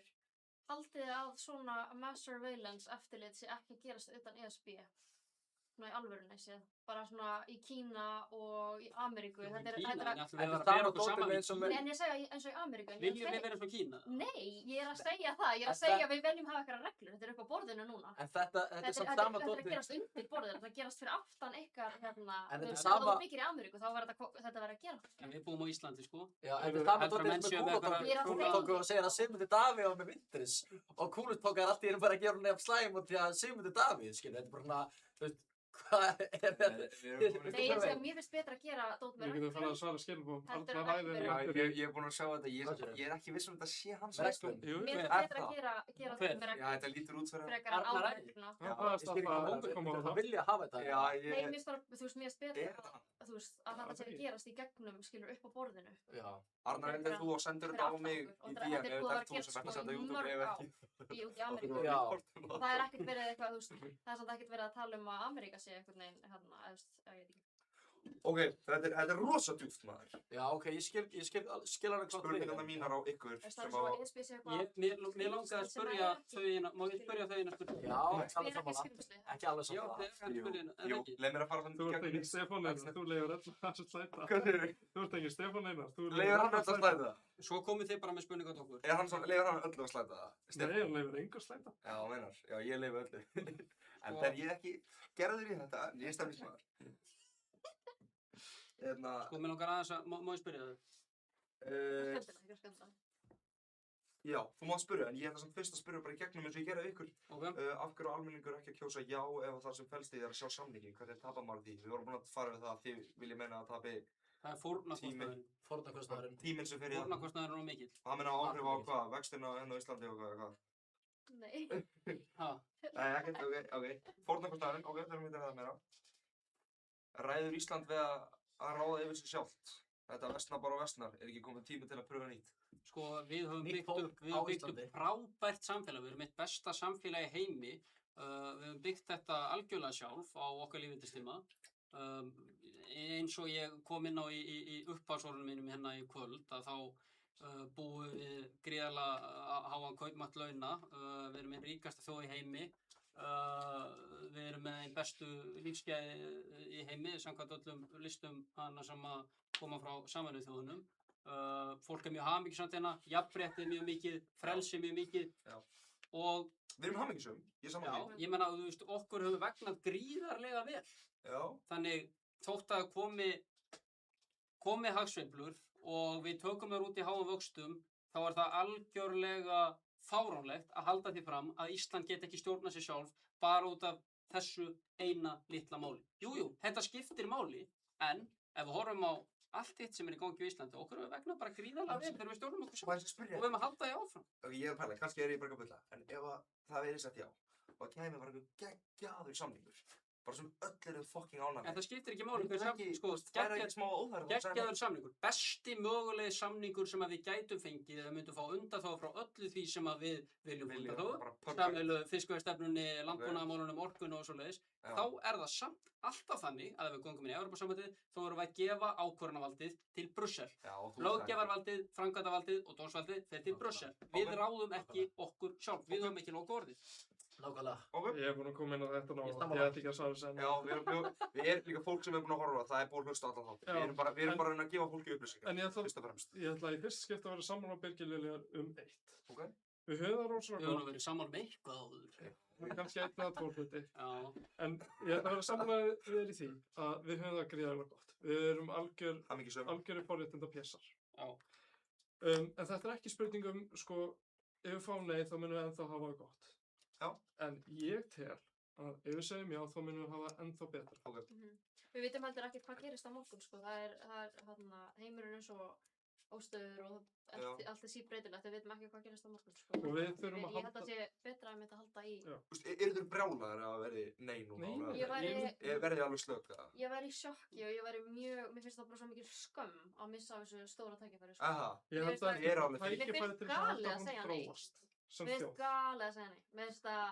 Speaker 9: haldið þið að svona mass surveillance eftirlit sé ekki að gerast utan ESB? Svona í alvörunni séð, bara svona í Kína og í Ameríku.
Speaker 18: En
Speaker 9: Þetta er
Speaker 18: en
Speaker 9: ég segja eins og í Ameríku.
Speaker 18: Viljum við vera eins og Kína?
Speaker 9: Nei, ég er að segja það. Ég er að segja að við viljum hafa eitthvað reglur. Þetta er upp á borðinu núna.
Speaker 17: En þetta er samt sama
Speaker 9: Þetta er að gerast undir borðinu. Þetta gerast fyrir aftan ykkar
Speaker 17: En þetta er
Speaker 9: ef
Speaker 17: sama-
Speaker 9: þú byggir í Ameríku, þá var þetta verið að gera.
Speaker 18: En við búum á Íslandi, sko.
Speaker 17: Já, en þetta er sama dóttir sem er Kúlutóku og segir að Sigmundur Davíð var með Vindris og Kúlutóku er alltaf bara að gera hún nefn slæm út því að Sigmundur Davíð, skilur, þetta er bara svona, þú veist, hvað er þetta?
Speaker 9: Nei, ég segi að mér finnst betra að gera dót með
Speaker 4: Við getum farið að svara skilabóðum.
Speaker 9: Heldur
Speaker 4: Arnar
Speaker 9: en ekki
Speaker 4: ræðir
Speaker 9: vera-
Speaker 4: í
Speaker 5: Já, ég er búinn að sjá þetta, ég er ekki viss um þetta sé hans
Speaker 17: Reglum.
Speaker 4: Jú,
Speaker 9: Mér finnst
Speaker 5: er
Speaker 9: betra
Speaker 5: það?
Speaker 9: að gera dót með
Speaker 5: Já,
Speaker 9: reglum.
Speaker 5: þetta lítur út fyrir
Speaker 9: Frekar en
Speaker 17: Arnar
Speaker 9: án
Speaker 17: Ræði.
Speaker 9: regluna.
Speaker 4: Já, það er
Speaker 17: Ég skil ekki
Speaker 4: það
Speaker 17: hvað
Speaker 4: koma á
Speaker 17: það
Speaker 4: það.
Speaker 17: vilja hafa þetta.
Speaker 5: Já,
Speaker 9: Nei, mér finnst bara, þú veist, mér finnst betra
Speaker 5: Er það?
Speaker 9: þú veist, að þetta sé að gerast í gegnum, skilur, upp á borðinu.
Speaker 17: Já.
Speaker 5: Arnar, endur þú og sendur þetta á mig í DM ef þetta ert þú sem ætti að senda á YouTube ef ekki.
Speaker 9: Út í Ameríku.
Speaker 17: Já.
Speaker 9: Og það er ekkert verið eitthvað, þú veist, það er samt ekkert verið að tala um að Ameríka sé einhvern veginn, hérna, eða, þú veist, ég veit ekki.
Speaker 5: Ok, þetta er rosa djúpt, maður.
Speaker 17: Já, ok, ég skil alveg hvað
Speaker 5: Spurningarna mínar á ykkur
Speaker 9: Það
Speaker 5: sem
Speaker 9: er svo
Speaker 5: á...
Speaker 9: að ESB sé eitthvað.
Speaker 18: Mér langar að spyrja þau eina, má ég spyrja þau eina spurningu?
Speaker 17: Já, ekki alveg
Speaker 9: Spyr ekki
Speaker 17: sammála.
Speaker 9: skrimsli.
Speaker 17: Ekki alveg
Speaker 18: Já,
Speaker 17: sammála.
Speaker 18: þau er að spyrja eina, en
Speaker 5: Jú,
Speaker 18: ekki.
Speaker 5: leið mér að fara þannig
Speaker 4: Þú ert ekki Stefán Einar, þú leifir öll að slæta.
Speaker 5: Hvað segir þið?
Speaker 4: Þú ert ekki Stefán Einar, þú
Speaker 5: Leifir hann öll að slæta?
Speaker 18: Svo komið þið bara með spurningu á okkur.
Speaker 5: Leifir hann öll að slæta það?
Speaker 4: Nei, hann leifir engu slæta.
Speaker 5: Já, meinar. Já, ég leifi öllu. En þegar ég er ekki gerður í þetta, ég er stefnismæður.
Speaker 18: Sko, mér langar aðeins að, má ég spyrja þau?
Speaker 9: Skemmtilega, ekki skemmtilega.
Speaker 5: Já, þú mátt spyrja, en ég ætla samt fyrst að spyrja bara í gegnum eins og ég gerði ykkur.
Speaker 18: Ok.
Speaker 5: Af hverju á almenningur ekki að kjósa já ef það sem felst í því er að sjá samningi? Hvernig tapar maður því? Við vorum búin að fara við það að þið viljið meina að tapi
Speaker 18: Það er fórnarkostnaðurinn.
Speaker 17: Fórnarkostnaðurinn.
Speaker 5: tíminn sem fer í það.
Speaker 18: Fórnarkostnaðurinn er mikið.
Speaker 5: Það meina áhrif á hvað? Vextina enn á Íslandi og hvað?
Speaker 9: Nei.
Speaker 18: Ha,
Speaker 5: Nei, ekkert, ok. Fórnarkostnaðurinn, ok, það er myndið það meira. Ræður Ísland við að ráða yfir sig sjálft? Þetta vestnar bara og vestnar, er ekki komið tími til að pröfa nýtt?
Speaker 18: sko, við höfum
Speaker 17: Nýtt
Speaker 18: byggt
Speaker 17: fólk
Speaker 18: upp, við
Speaker 17: á
Speaker 18: höfum byggt upp
Speaker 17: Íslandi.
Speaker 18: frábært samfélag, við erum eitt besta samfélag í heimi. Við höfum byggt þetta algjörlega sjálf á okkar lífeyndistíma. Eins og ég kom inn á í uppáðsorunum mínum hérna í kvöld, að þá búum við gríðarlega háan kaupmátt launa. Við erum einn ríkasta þjóð í heimi. Við erum með einn bestu lífsgæði í heimi, samkvæmt öllum listum hana sem að koma frá Sameinuðu þjóðunum. Fólk er mjög hamingjusamt hérna, jafnrétti mjög mikið, frelsi mjög mikið.
Speaker 5: Já.
Speaker 18: Og
Speaker 5: Við erum hamingjusum, ég saman
Speaker 18: já, ég menna, þú veist, okkur hefur vegnað gríðarlega vel.
Speaker 5: Já.
Speaker 18: Þannig þótt að komi hagsveiflur og við tökum þér út í háum vöxtum, þá er það algjörlega fáránlegt að halda því fram að Ísland get ekki stjórnað sér sjálf bara út af þessu eina litla máli. Jú, þetta skiptir máli, en ef við horfum á allt hitt sem er í gangi í Íslandi, okkur hefur vegnað bara gríðarlega vel þegar við stjórnum okkur sjálf. Og við höfum að halda því áfram.
Speaker 5: Ok, ég er að pæla, kannski er ég bara að bulla, en ef að það verið sett já, og kæmi bara einhver geggjaður samningur, bara sem öll eru fucking ánægðir.
Speaker 18: En það skiptir ekki máli, sko,
Speaker 5: það er ekki smá óþægilegt að segja
Speaker 18: geggjaður samningur, besti mögulegi samningur sem að við gætum fengið eða myndum fá undanþágu frá öllu því sem að við viljum undanþágu, sameiginlegu fiskveiðistefnunni, landbúnaðarmálunum, orkunni og svoleiðis, þá er það samt alltaf þannig að ef við göngum inn í Evrópusambandið, þá erum við að gefa ákvörðunarvaldið til Brussel. Löggjafarvaldið, framkvæmdarvaldið og dómsvaldið fer til Brussel. Við ráðum ekki okkur sjálf, við höfum ekki lokaorðið.
Speaker 17: Nákvæmlega.
Speaker 5: Ok.
Speaker 4: Ég er búinn að koma inn á þetta
Speaker 17: Ég
Speaker 4: náða,
Speaker 17: sammála.
Speaker 4: ég ætti ekki að svara þessu
Speaker 5: Já, við erum líka fólk sem er búin að horfa, það er búin að hlusta allan þátt.
Speaker 4: Já,
Speaker 5: Við erum bara að reyna að gefa fólki upplýsingar,
Speaker 4: En ég ætla,
Speaker 5: fyrst og fremst.
Speaker 4: ég ætla í fyrst skipti að vera sammála Birgi Liljar eitt.
Speaker 5: Ok.
Speaker 4: Við höfum það rosalega
Speaker 18: Við höfum nú
Speaker 4: gott.
Speaker 18: verið sammála með eitthvað áður.
Speaker 4: Kannski einn eða tvo hluti.
Speaker 18: Já.
Speaker 4: En ég ætla að vera sammála við þér í því að við höfum það gríðarlega gott. Við erum algjöri forréttinda pésar.
Speaker 18: Já.
Speaker 4: En þetta er ekki spurning sko, ef við fáum nei þá munum við ennþá hafa það gott.
Speaker 5: Já.
Speaker 4: En ég tel að ef við segjum já þá munum við hafa það ennþá betra.
Speaker 5: Ok.
Speaker 9: Við vitum heldur ekkert hvað gerist á morgun, sko. Það er heimurinn eins og óstöður og allt er síbreytilegt. Við vitum ekki hvað gerist á morgun, sko.
Speaker 4: Og við þurfum að
Speaker 9: Ég held að sé betra að mynda að halda í.
Speaker 5: Eru þið brjálaðir að verði nei núna? Verði alveg slök?
Speaker 9: Ég væri í sjokki og ég væri mér finnst það bara svo mikil skömm að missa af þessu stóra tækifæri, sko.
Speaker 5: Aha.
Speaker 4: Ég held að
Speaker 9: Mér finnst galið að segja nei. Mér finnst galið að segja nei. Mér finnst að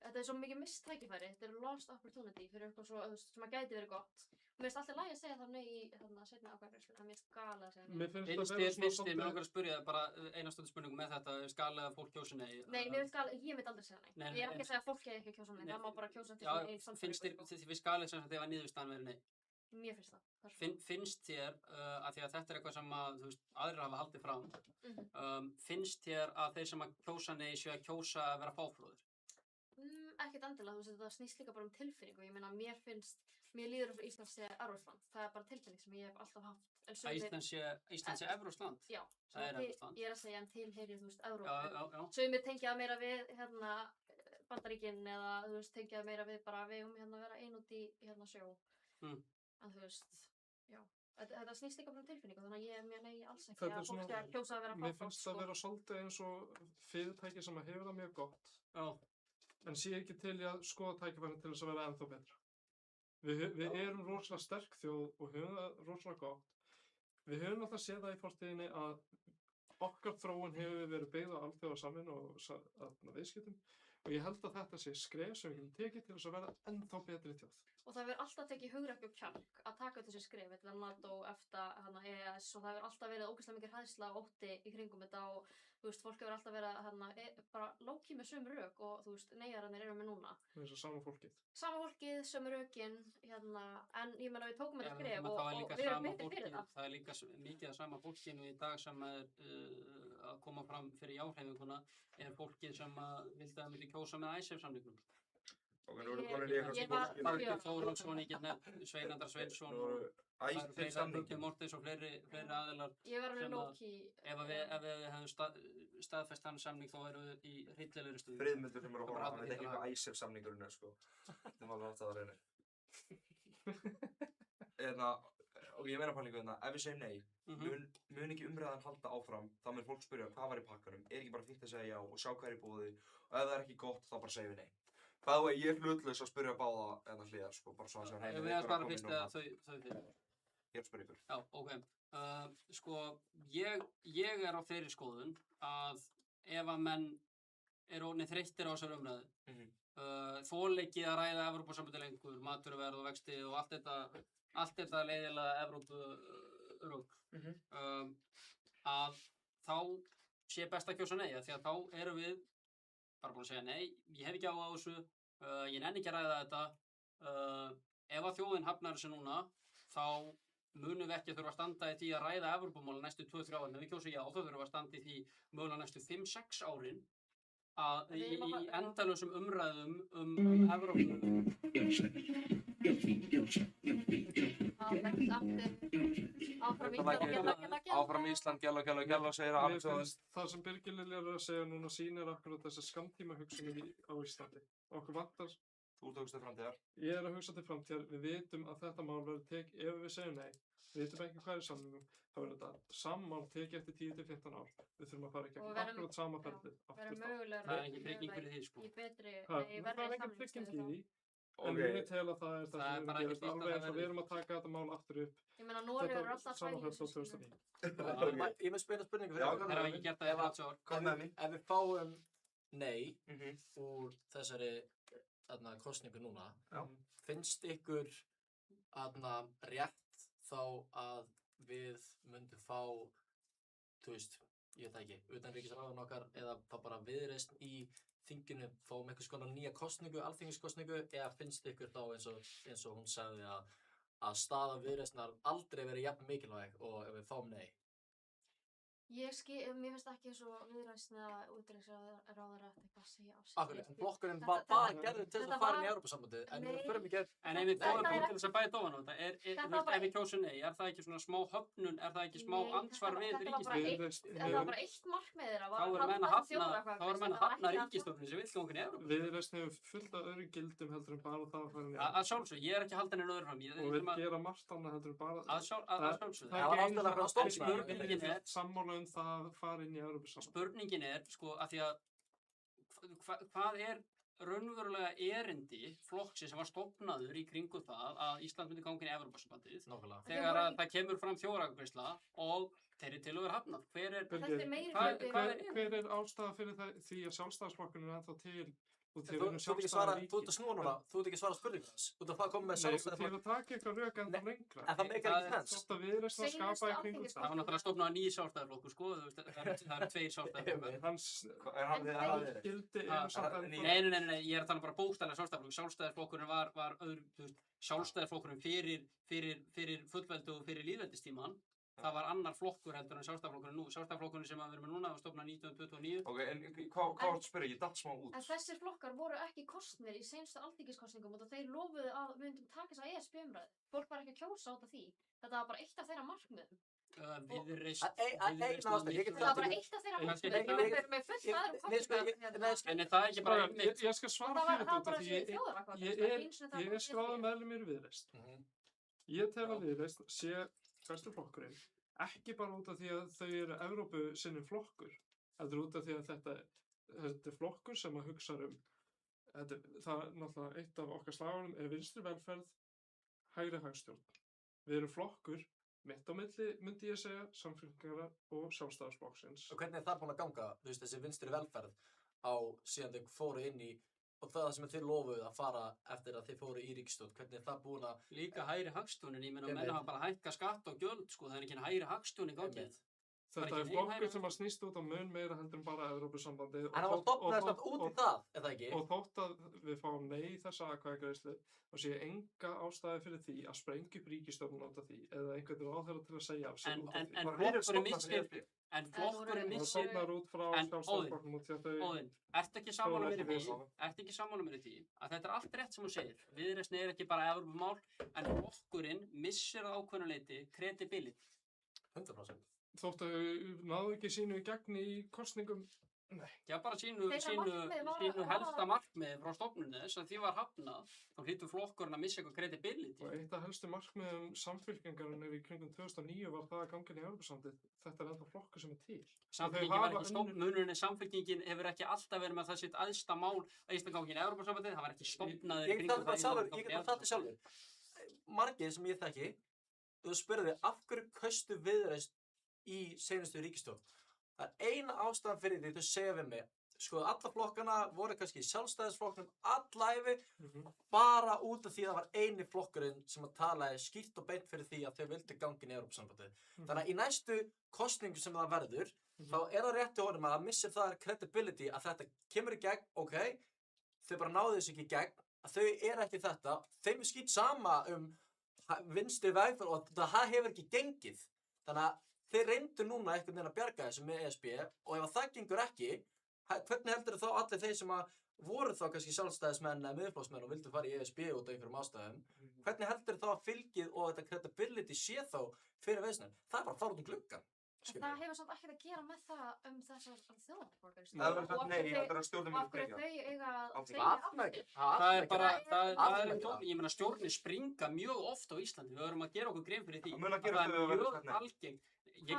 Speaker 9: þetta er svo mikið mist tækifæri. Þetta er lost opportunity fyrir eitthvað svo, sem að gæti verið gott. Mér finnst alltaf lægi að segja það nei í seinni ákvæðagreiðslu, en mér finnst galið að segja nei.
Speaker 18: Finnst þér, mér langar að spyrja þig bara einastundu spurningu með þetta, galið að fólk kjósi nei?
Speaker 9: Nei, mér finnst galið, ég myndi aldrei segja nei. Ég er ekki að segja að fólk eigi ekki að kjósa nei, það má bara kjósa til svona einn samfélag.
Speaker 18: Finnst þér galið sem þegar niðurstaðan verið nei?
Speaker 9: Mér finnst það.
Speaker 18: Finnst þér, að því að þetta er eitthvað sem að, þú veist, aðrir hafa haldið fram, finnst þér að þeir sem að kjósa nei séu að kjósa að vera fáfróðir?
Speaker 9: Ekkert endilega, þú veist, þetta snýst líka bara tilfinningu. Ég meina, mér líður eins og Ísland sé Evrópsland. Það er bara tilfinning sem ég hef alltaf haft.
Speaker 18: Að Ísland sé Evrópsland?
Speaker 9: Já.
Speaker 18: Það er Evrópsland.
Speaker 9: Ég er að segja en tilheyrir, þú veist, Evrópu.
Speaker 18: Já.
Speaker 9: Sumir tengja meira við, Bandaríkin eða, þú veist, tengja meira við bara við að vera ein út í, sjó. En þú veist, já. Þetta snýst líka bara tilfinningu, þannig að ég er mjög nei alls ekki að fólk sé að kjósa að vera
Speaker 4: Mér finnst það vera svolítið eins og fyrirtæki sem hefur það mjög gott.
Speaker 18: Já.
Speaker 4: En sé ekki til í að skoða tækifærin til þess að vera ennþá betra. Við erum rosalega sterk þjóð og höfum það rosalega gott. Við höfum alltaf séð það í fortíðinni að okkar þróun hefur verið byggð á alþjóðasamvinnu og viðskiptum. Og ég held að þetta sé skref sem við getum tekið til þess að vera ennþá betri þjóð.
Speaker 9: Og það verður alltaf tekið hugrekki og kjark að taka þessi skref, þetta er NATO, EFTA, EES og það verður alltaf verið ógeðslega mikið hræðsla og ótti í kringum þetta og þú veist, fólk hefur alltaf verið bara lókið með sömu rök og þú veist, neyjararnir eru með núna.
Speaker 4: Það er svo sama fólkið.
Speaker 9: Sama fólkið, sömu rökin, en ég meina við tókum þetta skref og
Speaker 18: við
Speaker 9: erum betri fyrir það.
Speaker 18: Það er líka mikið af sama fólkinu í dag sem er að koma fram fyrir jáhreyfinguna er fólkið sem vildi að myndi kjósa með ISAF-samningnum.
Speaker 5: Ok, nú erum við komin í eitthvað sem fólkinu.
Speaker 18: Margeir Þórhallsson, ég get nefnt Sveinandar Sveinsson og Bjarki Mortens og fleiri aðilar.
Speaker 9: Ég var alveg low-key.
Speaker 18: Ef við hefðum staðfest hann samning þá erum við í hryllilegri stuði.
Speaker 5: Friðmundur sem er að horfa, hann veit ekki hvað ISAF-samningurinn er, sko. Þetta er alveg alltaf að reyna. Og ég meina pælingu hérna, ef við segjum nei, mun ekki umræðan halda áfram, þá mun fólk spyrja hvað var í pakkanum, er ekki bara fínt að segja já og sjá hvað er í boði og ef það er ekki gott þá bara segjum við nei. By the way, ég er hlutlaus að spyrja báða enna hliðar, sko, bara svona sem
Speaker 18: Við erum bara fyrst eða þau fyrir.
Speaker 5: Ég er að spyrja ykkur.
Speaker 18: Já, ok. Sko, ég er á þeirri skoðun að ef að menn eru orðnir þreyttir á þessar umræðu, þoleikið að ræða Evrópusambandið lengur, matvöruverð og vexti og allt þetta leiðilega Evrópurugl, að þá sé best að kjósa nei, því að þá erum við bara búin að segja nei, ég hef ekki áhuga á þessu, ég nenni ekki að ræða þetta. Ef að þjóðin hafnar þessu núna, þá munum við ekki þurfa að standa í því að ræða Evrópumál næstu 2-3 árin. Ef við kjósum já, þá þurfum við að standa í því mögulega næstu 5-6 árin í endalausum umræðum
Speaker 5: Áfram Ísland, gæla, segir að
Speaker 4: það sem Birgir Liljar er að segja núna sýnir akkurat þessa skammtíma hugsunum á Íslandi. Okkur vantar.
Speaker 5: Þú ert að hugsa til framtíðar? Ég
Speaker 4: er að hugsa til framtíðar. Við vitum að þetta mál verður tekið, ef við segjum nei, við vitum ekki hvað er samningum, þá verður þetta sammál tekið eftir 10-15 ár. Við þurfum að fara ekki akkurat sama ferlið.
Speaker 18: Það er ekki trygging fyrir því, sko.
Speaker 4: Það er ekki trygging í því. En ég tel að það er það sem við gerum alveg eins og við erum að taka þetta mál aftur upp.
Speaker 9: Ég meina, Noreg er alltaf
Speaker 4: samanhægt á 2009.
Speaker 17: Ég með spurningu fyrir
Speaker 18: það. Það er ekki gert að
Speaker 17: ef við fáum nei úr þessari kosningu núna, finnst ykkur rétt þá að við myndum fá, þú veist, ég veit það ekki, utanríkisráðherrann okkar eða þá bara Viðreisn í þinginu fáum einhvers konar nýja kosningu, alþingiskosningu, eða finnst ykkur þá eins og hún sagði að staða Viðreisnar aldrei verið jafn mikilvæg og ef við fáum nei?
Speaker 9: Mér finnst ekki eins og Viðreisn eða utanríkisráðherra ætti eitthvað að segja af sér.
Speaker 17: Af hverju? En flokkurinn var bara gerður til þess að fara inn í Evrópusambandið, en við förum ekki
Speaker 18: En ef við fórum til þess að bæta ofan á þetta, ef við kjósum nei, er það ekki svona smá höfnun, er það ekki smá ansvar við ríkisstjórnina?
Speaker 9: Þetta var bara eitt markmið þeirra,
Speaker 18: Þá erum menn að hafna ríkisstjórninni sem vill ganga inn í Evrópu.
Speaker 4: Viðreisn hefur fullt af öðrum gildum heldur en bara það að fara inn í Evrópu.
Speaker 18: Að sjálfsögðu, ég er ekki haldinn en öðru fram.
Speaker 4: Og við gera margt annað heldur en bara
Speaker 18: að sjálfsögðu.
Speaker 4: Spurningin er sammála það að fara inn í Evrópusambandið.
Speaker 18: Spurningin er, sko, að því að hvað er raunverulega erindi flokksins sem var stofnaður í kringu það að Ísland myndi ganga inn í Evrópusambandið þegar að það kemur fram þjóðaratkvæðagreiðsla og þeirri til að vera hafnað.
Speaker 4: Hver er ástæða fyrir því að Sjálfstæðisflokkurinn er ennþá til?
Speaker 17: Þú ert að snúa núna, þú ert ekki að svara spurningum þess. Þú ert að koma með Sjálfstæðisflokk.
Speaker 4: Nei, þú taka eitthvað rök ennþá lengra.
Speaker 17: En það meikar ekki sens.
Speaker 4: Þótt að Viðreisn að skapa í kringum það.
Speaker 18: Það var náttúrulega stofnað nýr Sjálfstæðisflokkur, sko, það eru tveir Sjálfstæðisflokkar.
Speaker 4: Er hann gildi einu Sjálfstæðisflokkur?
Speaker 18: Nei, ég er að tala bara bókstaflega Sjálfstæðisflokkur. Sjálfstæðisflokkurinn var öðru, Sjálfstæðisflokkurinn fyrir fullveldi og fyrir lýðveldistímann. Það var annar flokkur heldur en Sjálfstæðisflokkurinn nú. Sjálfstæðisflokkurinn sem við erum með núna var stofnað 1929.
Speaker 5: Ok, en hvað var þetta spyrja? Ég datt smá út.
Speaker 9: En þessir flokkar voru ekki kosnir í seinustu alþingiskosningum og þeir lofuðu að við myndum taka þessa ESB-umræðu. Fólk var ekki að kjósa út af því. Þetta var bara eitt af þeirra markmiðum. Það var bara eitt af þeirra markmiðum. Það var með fullt aðrum
Speaker 18: En það er ekki bara einmitt.
Speaker 4: Ég skal svara fyrir þetta því ég er skráður meðlimur í Viðreisn. Ég tel að Viðreisn sé stærsti flokkurinn, ekki bara út af því að þau eru Evrópusinnum flokkur, heldur út af því að þetta er flokkur sem að hugsa það er náttúrulega eitt af okkar slagorðum er vinstri velferð, hægri hagstjórn. Við erum flokkur, mitt á milli, myndi ég segja, Samfylkingar og Sjálfstæðisflokksins.
Speaker 17: Og hvernig er það búin að ganga, þú veist, þessi vinstri velferð síðan þau fóru inn í og það sem þið lofuðu að fara eftir að þið fóru í ríkisstjórn, hvernig er það búin að...
Speaker 18: Líka hægri hagstjórnin, ég meina menn hafa bara hækka skatt og gjöld, sko, það er ekki hægri hagstjórnin gangið.
Speaker 4: Þetta er flokkur sem að snýst út á mun meira heldur en bara Evrópusambandið.
Speaker 17: En það var stofnaðist allt út í það, er það ekki?
Speaker 4: Og þótt að við fáum nei í þessa atkvæðagreiðslu og sé enga ástæði fyrir því að sprengja upp ríkisstjórnin út af því eða einhvern ráðherra til að segja af sig út af því.
Speaker 18: En flokkurinn missir... Óðinn, ertu ekki sammála mér í því að þetta er allt rétt sem þú segir. Viðreisn er ekki bara Evrópumál, en flokkurinn missir að ákveðnu leyti credibility.
Speaker 17: 100%.
Speaker 4: Þótt að náðu ekki sínu í gegn í kosningum. Nei.
Speaker 18: Já, bara sínu helsta markmið frá stofnunni þess að því var hafnað, þá hlýtur flokkurinn að missa eitthvað credibility.
Speaker 4: Og eitt af helstu markmiðum Samfylkingarinnar í kringum 2009 var það að ganga inn í Evrópusambandið. Þetta er ennþá flokkur sem er til.
Speaker 18: Samfylkingin var ekki stofnuninni, Samfylkingin hefur ekki alltaf verið með það sitt æðsta mál að Ísland gangi inn í Evrópusambandið, það var ekki stofnaður í kringum það.
Speaker 17: Ég get það sjálfur. Margir sem ég þekki, þú spurði af hverju kaustu Viðreisn í seinustu ríkisstjórn. Það er eina ástæðan fyrir því þau segja við mig, sko alla flokkana voru kannski í Sjálfstæðisflokknum alla ævi, bara út af því það var eini flokkurinn sem að talaði skýrt og beint fyrir því að þau vildi gangi inn í Evrópusambandið. Þannig að í næstu kosningu sem það verður, þá er það rétt í honum að missir það credibility að þetta kemur í gegn, ok, þau bara náðu þessu ekki í gegn, að þau eru ekki þetta, þeim er skýrt sama vinstri vegferð og það hefur ekki gengið. Þannig að þeir reyndu núna einhvern veginn að bjarga þessu með ESB og ef það gengur ekki, hvernig heldur þá allir þeir sem að voru þá kannski sjálfstæðismenn eða miðflokksmenn og vildu fara í ESB út af einhverjum ástæðum, hvernig heldur þá að fylgið og þetta credibility sé þá fyrir Viðreisn? Það er bara að fara út gluggann.
Speaker 9: Það hefur samt ekkert að gera með það þessar þjóðarflokkar.
Speaker 5: Nei, þetta er stjórnum
Speaker 9: við breyja. Þau eiga að
Speaker 18: það er bara, ég meina stjórnir springa mjög oft á Íslandi. Við verðum að gera okkur grein fyrir því. Það er mjög algengt. Ég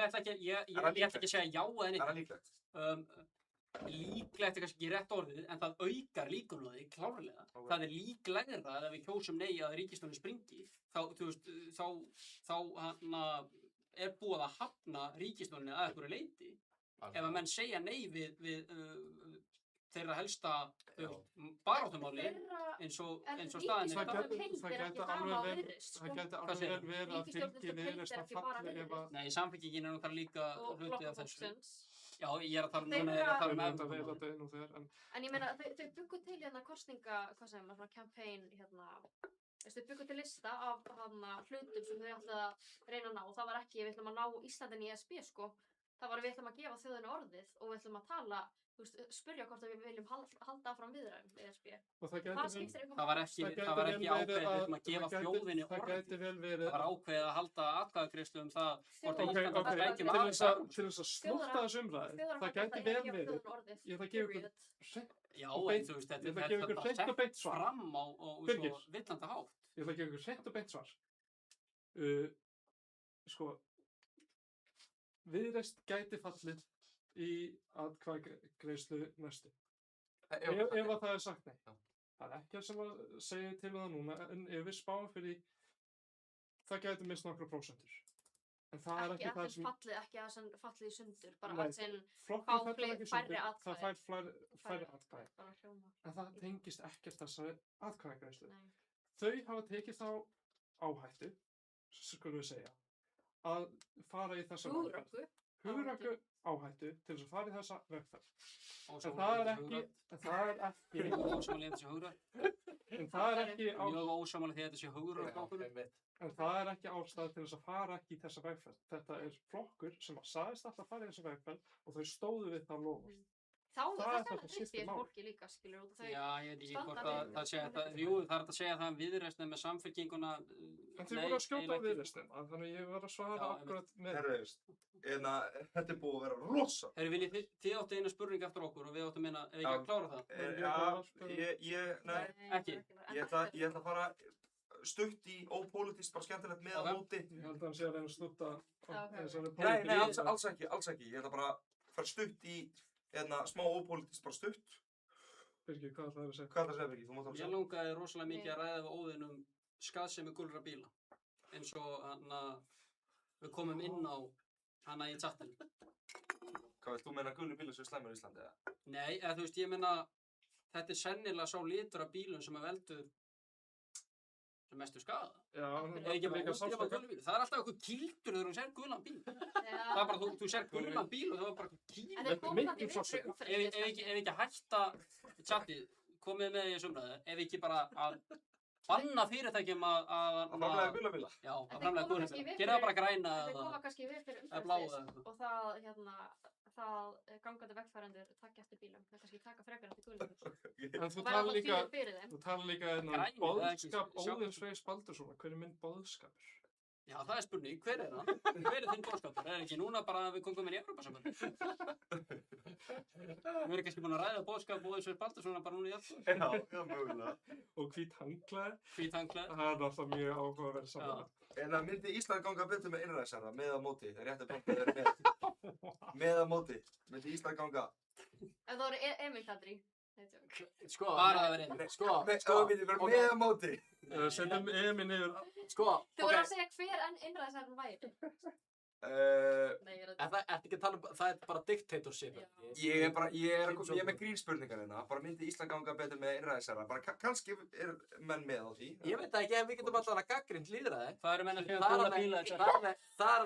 Speaker 18: ætla ekki að segja já eða neitt.
Speaker 5: Er það líklegt?
Speaker 18: Líklegt er kannski ekki rétt orðið, en það aukar líkurnar á því klárlega. Það er líklegra að við kjósum nei að ríkisstjórnin springi, þá er búið að hafna ríkisstjórninni að einhverju leyti. Ef að menn segja nei við þeirra helsta baráttumáli eins og staðan
Speaker 4: Það
Speaker 18: er.
Speaker 4: gæti alveg verið að fylgi Viðreisnar falli ef að...
Speaker 18: Nei, Samfylkingin er náttúrulega líka
Speaker 9: Og
Speaker 18: hluti
Speaker 9: Flokkur
Speaker 18: af þessu.
Speaker 9: fólksins.
Speaker 18: Já, ég er að tala um
Speaker 9: Þeirra-
Speaker 18: núna, ég er að tala um
Speaker 4: Þetta er
Speaker 18: Evrópumál.
Speaker 4: nú þegar, en...
Speaker 9: En ég meina, þau byggu til hérna kostninga, hvað segir maður, svona campaign, hérna, þau byggu til lista af hlutum sem þau ætlaði að reyna að ná og það var ekki, við ætlum að ná Íslandin í ESB, sko. Það var við ætlum að gefa þjóðinu orðið og við ætlum að tala, þú veist, spyrja hvort að við viljum halda áfram viðræðum við ESB.
Speaker 4: Og það
Speaker 9: Hvað skiptir einhver
Speaker 18: Það var ekki ákveðið, við ætlum að gefa þjóðinni
Speaker 4: Það
Speaker 18: orðið.
Speaker 4: gæti vel verið...
Speaker 18: Það var ákveðið að halda atkvæðagreiðslu um það hvort að
Speaker 4: Ok,
Speaker 18: Ísland
Speaker 4: ok,
Speaker 18: ætti
Speaker 4: til
Speaker 18: að
Speaker 4: þess að slútta þessu umræði, það gæti vel verið, ég ætla að gefa ykkur hreint
Speaker 18: Já,
Speaker 4: og
Speaker 18: en
Speaker 4: beint,
Speaker 18: þú veist,
Speaker 4: ég ætla að gefa ykkur hreint og beint svar.
Speaker 18: fram á
Speaker 4: Birgir.
Speaker 18: svo villandi hátt.
Speaker 4: Ég ætla að gefa ykkur hreint og beint svar. Sko, Viðreisn gæti fallið í atkvæðagreiðslu næstu. Ef að það er sagt nei. Það er ekki sem að segja til það núna, en ef við spáum fyrir því, það gæti mist nokkra prósentur. En það er ekki það sem...
Speaker 9: Ekki að sem fallið í sundur, bara
Speaker 4: Nei,
Speaker 9: að sem
Speaker 4: flokkur fellur ekki
Speaker 9: færri
Speaker 4: sundur,
Speaker 9: atkvæði.
Speaker 4: það fær færri atkvæði.
Speaker 9: Bara hljómar.
Speaker 4: En það tengist ekkert þessari atkvæðagreiðslu.
Speaker 9: Nei.
Speaker 4: Þau hafa tekið þá áhættu, skulum við segja, að fara í þessa vegferð. Hugrakku áhættu til þess að fara í þessa vegferð. En það er ekki...
Speaker 18: Mjög ósamáli þetta sé hugrakk.
Speaker 4: En það er ekki...
Speaker 18: Mjög ósamáli því að þetta sé hugrakk.
Speaker 4: En það er ekki ástæða til þess að fara ekki í þessa vegferð. Þetta er flokkur sem sagðist alltaf að fara í þessa vegferð og þau stóðu við það loforð.
Speaker 9: Það
Speaker 4: er
Speaker 9: er
Speaker 4: þetta
Speaker 9: það
Speaker 4: skiptir
Speaker 9: treysti
Speaker 4: máli.
Speaker 9: fólki líka, skilur, og þau
Speaker 18: Já, ég veit ekki hvort
Speaker 9: standa
Speaker 18: að
Speaker 9: fyrir-
Speaker 18: það sé þetta, jú, það er hægt að segja það Viðreisn er með Samfylkinguna.
Speaker 4: En þau voru að skjóta á Viðreisnina, þannig ég var að svara akkurat með
Speaker 5: Þetta er búið að vera rosa.
Speaker 18: Herri, viljið þið áttu eina spurning eftir okkur og við áttu meina, ef ekki að klára það?
Speaker 5: Nei.
Speaker 18: Ekki?
Speaker 5: Ég ætla að fara stutt í ópolítískt, bara skemmtilegt með að móti.
Speaker 4: Ég held að hann sé að reyna að snutta þessari
Speaker 5: Nei, alls ekki. Ég ætla bara að fara stutt í smá ópolítískt, bara stutt.
Speaker 4: Birgir, hvað ætlaðu að segja?
Speaker 5: Hvað ætlaðu að segja, Birgir? Þú mátt alveg
Speaker 18: Ég langaði rosalega mikið að ræða við Óðinn skaðsemi gulra bíla. Eins og við komum inn á hana í chattin.
Speaker 5: Hvað veist, þú meina gulli bílar sem er slæmur í Íslandi, eða?
Speaker 18: Nei, eða þú veist, ég meina, þetta er sennilega sá litur af bílum sem að veldur sem mestu skaða.
Speaker 4: Já,
Speaker 18: Ef ekki bara útgefa gulli bíl. Það er alltaf eitthvað kýldur þegar þú sér gulan bíl. Það er bara, þú sér gulan bíl og það var bara kýldur.
Speaker 9: En þeir koma þarna í veg fyrir umferð.
Speaker 18: Ef ekki hætta chati, komið með í þessu umræðu, ef ekki bara að banna fyrirtækjum að
Speaker 5: framleiða gulabíla.
Speaker 18: Já,
Speaker 9: En
Speaker 18: að
Speaker 9: þeir
Speaker 18: framleiða
Speaker 9: koma kannski í
Speaker 18: gulabíla.
Speaker 9: veg
Speaker 18: Gera það bara
Speaker 9: fyrir-
Speaker 18: græna
Speaker 9: Þeir koma kannski í veg fyrir
Speaker 18: eða bláa
Speaker 9: umferðslys og það gangandi vegfærendur taka eftir bílum. Það kannski taka frekar eftir gulum.
Speaker 4: En þú
Speaker 9: Væri
Speaker 4: talar
Speaker 9: alltaf
Speaker 4: líka,
Speaker 9: fyrir þeim.
Speaker 4: þú talar líka
Speaker 18: Græni,
Speaker 4: boðskap
Speaker 18: það er ekki-
Speaker 4: Óðins Freys Baldurssonar. Hver er minn boðskapur?
Speaker 18: Já, það er spurning, hver er hann? Hver er þinn boðskapur? Er ekki núna bara að við komum inn í Evrópusambandið? Við erum kannski búin að ræða boðskap Óðins Freys Baldurssonar bara núna í allt.
Speaker 5: Já, mögulega.
Speaker 4: Og hvít hanglaði.
Speaker 18: Hvít hanglaði.
Speaker 4: Það er alltaf mjög áhugaverð saman.
Speaker 5: En það myndi Ísland ganga betur með innræðsara, með að móti. Það er rétt að blanda þeir með. Með að móti. Myndi Ísland ganga...
Speaker 9: Ef það voru Emil Kadri.
Speaker 17: Sko,
Speaker 18: bara það verið.
Speaker 5: Sko, myndi vera með að móti.
Speaker 4: Sendum Emil niður.
Speaker 17: Sko,
Speaker 9: Þú voru að segja hver innræðisherrn væri. Nei, ég er
Speaker 17: En það ertu ekki að tala um, það er bara dictatorship.
Speaker 5: Ég er með grínspurningar hérna. Bara myndi Ísland ganga betur með innræðsara. Bara kannski er menn með á því.
Speaker 17: Ég veit það ekki, en við getum alltaf að gagnrýnt lýðræði.
Speaker 18: Hvað eru menn að segja gula bíla?
Speaker 17: Það er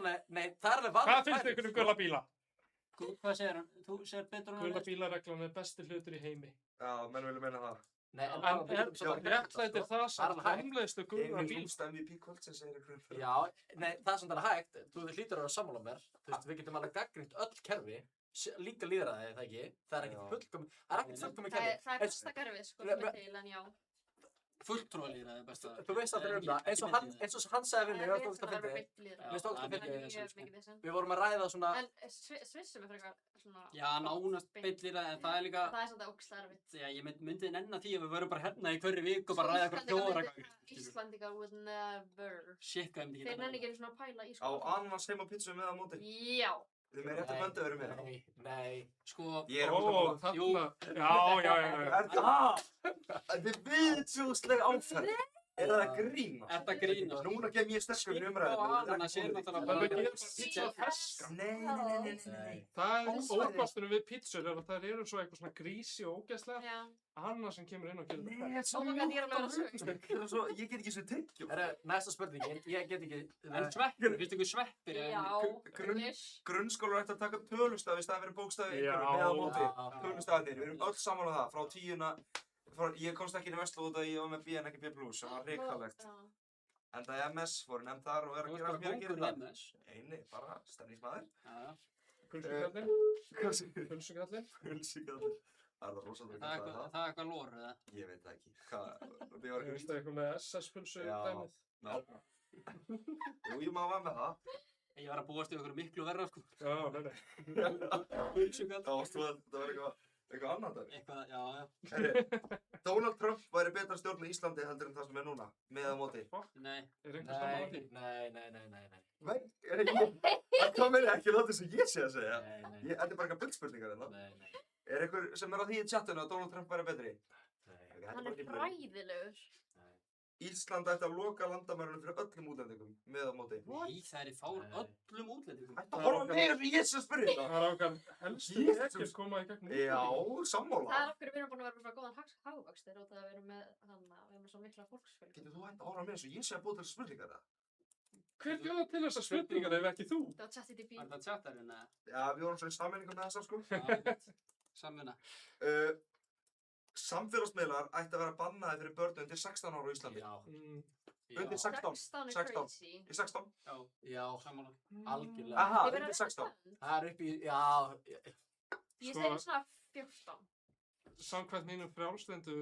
Speaker 17: alveg vald.
Speaker 4: Hvað finnst ykkur um gula bíla?
Speaker 18: Hvað segir hann? Þú segir betur
Speaker 4: Gula bílareglan er besti hlutur í heimi.
Speaker 5: Já, menn vilja meina það.
Speaker 17: Nei,
Speaker 4: En réttlætir það sem framleiðslu gula
Speaker 5: Emil
Speaker 4: bíl?
Speaker 5: Húst MVP kvöldsins segir ykkur fyrir.
Speaker 17: Já, nei, það er samt alveg hægt. Þú hlýtur að vera sammála mér. Þú veist, við getum alveg gagnrýnt öll kerfi. Líka lýðræði, það ekki? Það er ekkert fullkomið, það er ekkert fullkomið kerfi.
Speaker 9: Það er besta kerfið, sko, sem er til, en já.
Speaker 18: Fulltrúalýðræði er besta.
Speaker 17: Þú veist aldrei um það, eins og hann sagði við mig,
Speaker 9: Það er
Speaker 17: ég var stókst að
Speaker 9: alveg
Speaker 17: fyndi.
Speaker 9: beint lýðræði.
Speaker 17: Mér stókst að
Speaker 9: Það er
Speaker 17: fyndi.
Speaker 9: mjög mikið vesen.
Speaker 17: Við vorum að ræða svona...
Speaker 9: En Svissum er frekar svona...
Speaker 18: Já, nánast beint lýðræði, en það er líka...
Speaker 9: Það er svona ógeðslega erfitt.
Speaker 18: Já, ég myndi nenna því að við verum bara hérna í hverju viku og bara ræða eitthvað þjóðarækvæði.
Speaker 9: Íslandingar would never.
Speaker 18: Shit, hvað ég myndi
Speaker 9: Þeir
Speaker 18: ekki
Speaker 9: nenni ekki einu svona að pæla í
Speaker 5: Á
Speaker 9: sko.
Speaker 5: ananas heim á pizzu með að móti.
Speaker 9: Já.
Speaker 5: Þið með rétt að bönda veru með.
Speaker 17: Nei.
Speaker 18: Sko...
Speaker 5: Ég er
Speaker 4: Ó, þarna. Já.
Speaker 5: Er það? Þetta er viðsjóðsleg áferð. Er það að grínast?
Speaker 18: Er það að grínast?
Speaker 5: Núna kem ég sterkur í umræðinu.
Speaker 18: Skipta og ananas er náttúrulega bara...
Speaker 4: Það er bara pizza ferska.
Speaker 5: Nei.
Speaker 4: Það er ókostunum við pizzur er að það eru svo eitthvað svona grísi og ógeðslega. Ananas sem kemur inn og gerir
Speaker 5: Nei, þetta er svo, ég get ekki svo tyggjum.
Speaker 17: Næsta spurningin, ég get ekki...
Speaker 18: En sveppir, finnst ykkur sveppir?
Speaker 5: Grunnskólar ætti að taka tölustafi í staðinn fyrir bókstafi
Speaker 4: Já.
Speaker 5: með á móti. Tölustafinir, við erum öll saman á það, frá 10. Ég komst ekki inn í Vestló út að ég var með B en ekki B+, sem var hrikalegt. Enda MS, fóru nefnd þar og er að gera mér að gera það. Eini, bara stemningsmaður.
Speaker 4: Pulsukallinn.
Speaker 5: Pulsukallinn. Það er það rosalega að kalla það.
Speaker 18: Það er eitthvað lór, eða?
Speaker 5: Ég veit það ekki. Hvað?
Speaker 4: Ég veist eitthvað með SS-pulsu dæmið.
Speaker 5: Jú, ég má vera með það.
Speaker 18: Ég var að búast í okkur miklu verra, sko.
Speaker 4: Já, nei.
Speaker 18: Pulsukall.
Speaker 5: Það var eitthvað annað dæmi.
Speaker 18: Eitthvað, já.
Speaker 5: Donald Trump væri betra stjórn í Íslandi heldur en það sem er núna, með á móti.
Speaker 18: Nei.
Speaker 4: Er einhver saman á því?
Speaker 5: Nei. Það kom mér ekki látið sem ég sé að segja. Þetta er bara eitthvað bullspurningar hérna. Er einhver sem er á því í chattinu að Donald Trump væri betri?
Speaker 9: Hann er hræðilegur.
Speaker 5: Ísland ætti að loka landamærunum fyrir öllum útlendingum, með á móti.
Speaker 18: Nei, það er í fár öllum útlendingum.
Speaker 5: Þetta horfa mig ef ég sé að spyrja þetta.
Speaker 4: Það er okkar helstu ekki koma í gegnum.
Speaker 5: Já, sammála.
Speaker 9: Það er okkur við erum búin að vera með góðan hagvöxtir og það við erum með svo mikla fólksfjölgun.
Speaker 5: Getur þú hægt að horfa mig eins og ég sé að búið til spurningar það?
Speaker 4: Hver bjóða til þessar spurningar ef ekki þú?
Speaker 9: Það var ChatGPT.
Speaker 18: Var það chattarinn, eða?
Speaker 5: Já, við vorum svo í sammenningu með þessar sko.
Speaker 18: Samvinna.
Speaker 5: Samfélagsmiðlar ætti að vera bannaði fyrir börn undir 16 ára á Íslandi. Undir 16.
Speaker 9: 16.
Speaker 5: Í 16?
Speaker 17: Já,
Speaker 18: sammála.
Speaker 17: Algjörlega.
Speaker 5: Aha, undir 16.
Speaker 17: Það er upp í, já.
Speaker 9: Ég segi svona 14.
Speaker 4: Samkvæmt mínum frjálslyndu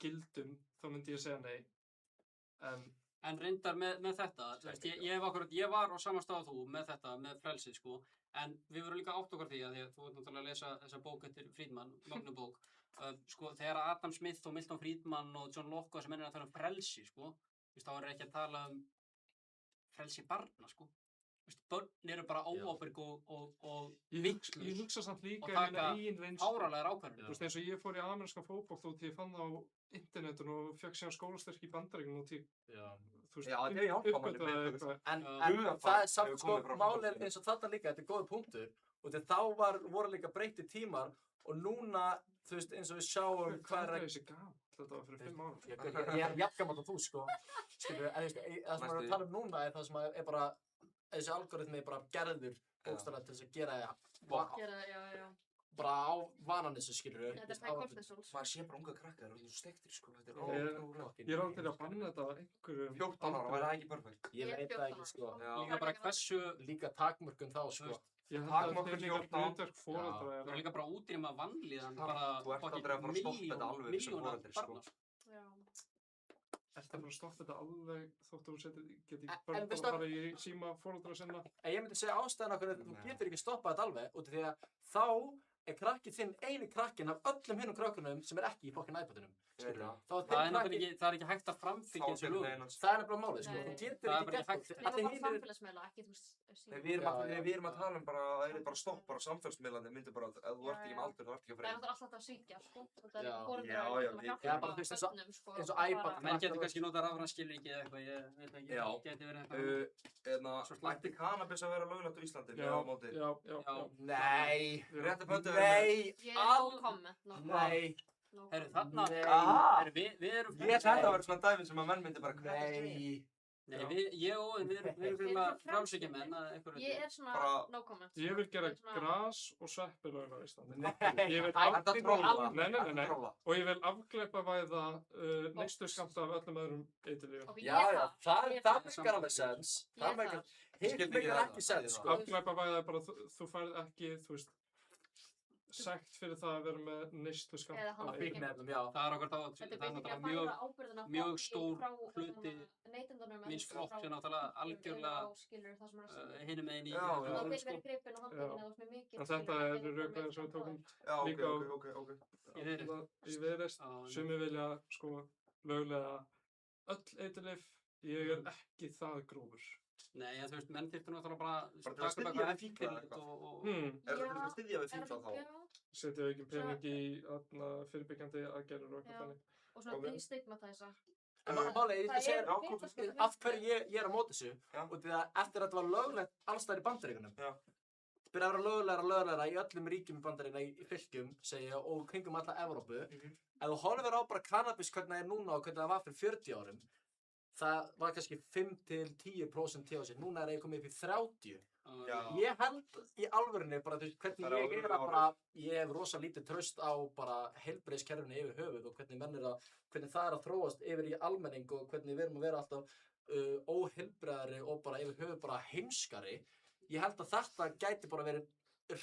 Speaker 4: gildum, þá myndi ég segja nei.
Speaker 18: En reyndar með þetta, ég var á sama stað að þú með þetta, með frelsið, sko. En við vorum líka átt okkar því að þú ert náttúrulega að lesa þessa bók eftir Friedman, Magnubók. Sko, þegar Adam Smith og Milton Friedman og John Locke og þessi menn eru að tala um frelsi, sko. Þá er ekki að tala um frelsi barna, sko. Börn eru bara óábyrg og vikslu.
Speaker 4: Ég hugsa samt líka
Speaker 18: og taka
Speaker 4: eigin reynslu.
Speaker 18: fáránlegar ákvarðanir.
Speaker 4: Þú veist, eins og ég fór í amerískan fótbolta út því ég fann það á internetinu og fekk síðan skólastyrk í Bandaríkjunum og
Speaker 5: þetta er hjálpa manni með
Speaker 4: eitthvað.
Speaker 17: En það er samt sko, málið eins og þetta líka, þetta er góð punktur. Og þá voru líka breytti tímar og núna, þú veist, eins og við sjáum
Speaker 4: hvað er þessi gamall? Þetta var fyrir 5 ára.
Speaker 17: Ég er jafngamall og þú, sko. Skilur, en það sem við erum að tala um núna er það sem er bara, þessi algoritmi er bara gerður bókstaflega til þess að gera bara á vananissu, skilur við.
Speaker 9: Þetta er high cortisols.
Speaker 5: Maður sé bara unga krakkar, það eru stektir, sko.
Speaker 4: Ég er alveg til að banna þetta einhverjum
Speaker 5: 14 ára, væri það ekki perfekt?
Speaker 17: Ég veit það ekki, sko.
Speaker 18: Líka bara hversu...
Speaker 17: Líka takmörkun þá, sko.
Speaker 4: Ég held að þeir líka hlutverk foreldra
Speaker 18: Það er líka bara útrýma vanlíðan
Speaker 5: Þú ert aldrei að fara að stoppa þetta alveg sem foreldri, sko.
Speaker 4: Ertu að fara að stoppa þetta alveg þótt að þú geti börn bara að fara í síma foreldra sinna?
Speaker 17: Ég myndi segja ástæðan okkur að þú getur ekki stoppað þetta alveg út af því að þá er krakkið þinn eini krakkin af öllum hinnum krakkunum sem er ekki í fokkin iPadinum.
Speaker 18: Það er ekki hægt að framfylgja þessu lögum.
Speaker 17: Það er nefnilega málið, sko. Þú getur ekki gert
Speaker 9: það. Það er samfélagsmiðla, ekki þú veist síma.
Speaker 5: Við erum að tala um bara, það er bara stopp, bara samfélagsmiðlandi myndir bara, ef þú ert ekki með aldur, þú ert ekki að
Speaker 9: Það er
Speaker 5: freyja.
Speaker 9: alltaf að svíkja, sko. Það er
Speaker 17: eins og iPad.
Speaker 18: Menn getur kannski notað rafrænskilríki eða eitthvað, ég veit ekki.
Speaker 5: Já.
Speaker 18: Geti verið eitthvað.
Speaker 5: Ætti kannabis að vera löglegt á Íslandi með á móti?
Speaker 4: Já.
Speaker 17: Nei.
Speaker 5: Rétti pöntu
Speaker 9: Ég er no comment.
Speaker 17: Nei.
Speaker 18: Herru, þarna, við erum...
Speaker 5: Ég ætla að vera svona dæmi sem að menn myndi bara
Speaker 17: Nei.
Speaker 18: Nei, við erum fyrir að frálsíkja menn að einhverju...
Speaker 9: Ég er svona no comment.
Speaker 4: Ég vil gera gras og sveppi löglega á Íslandi.
Speaker 5: Nei.
Speaker 4: Og ég vil afglæpavæða neysluskammta af öllum öðrum eiturlyfjum.
Speaker 17: Já, það meikar alveg sens. Það meikar ekki sens, sko.
Speaker 4: Afglæpavæða er bara, þú færð ekki, þú veist, sekt fyrir það að vera með neysluskammta.
Speaker 17: Af fíkniefnum, já.
Speaker 18: Það er okkur þá, það er náttúrulega mjög stór hluti míns flokk sem náttúrulega algjörlega hinum meginn í...
Speaker 4: En þetta er röklega sem við tókum líka í Viðreisn. Sumir vilja sko löglega öll eiturlyf. Ég er ekki það grófur.
Speaker 18: Nei, þú veist, menn þyrftu náttúrulega bara
Speaker 5: til að styðja við fíkla eða eitthvað. Er það til að styðja við fíkla þá?
Speaker 4: Setja ekki pening í fyrirbyggjandi aðgerðir og eitthvað þannig.
Speaker 9: Og svona destigmatæsa.
Speaker 17: En málið, ég
Speaker 9: Það
Speaker 17: segja,
Speaker 9: er vitaskuld
Speaker 17: af hverju ég er á móti þessu, út í það eftir að þetta var löglegt alls staðar í Bandaríkjunum. Byrjaði að vera löglegra í öllum ríkjum í Bandaríkjunum, í fylkjum, segi ég, og kringum alla Evrópu. Ef þú horfir á bara cannabis hvernig það er núna og hvernig það var fyrir 40 árum, það var kannski 5-10% THC, núna er ég komið upp í 30. Ég held í alvörunni bara, þú veist, hvernig ég er að bara, ég hef rosa lítið traust á bara heilbrigðiskerfinu yfir höfuð og hvernig það er að þróast yfir í almenning og hvernig við erum að vera alltaf óheilbrigðari og bara yfir höfuð bara heimskari. Ég held að þetta gæti bara verið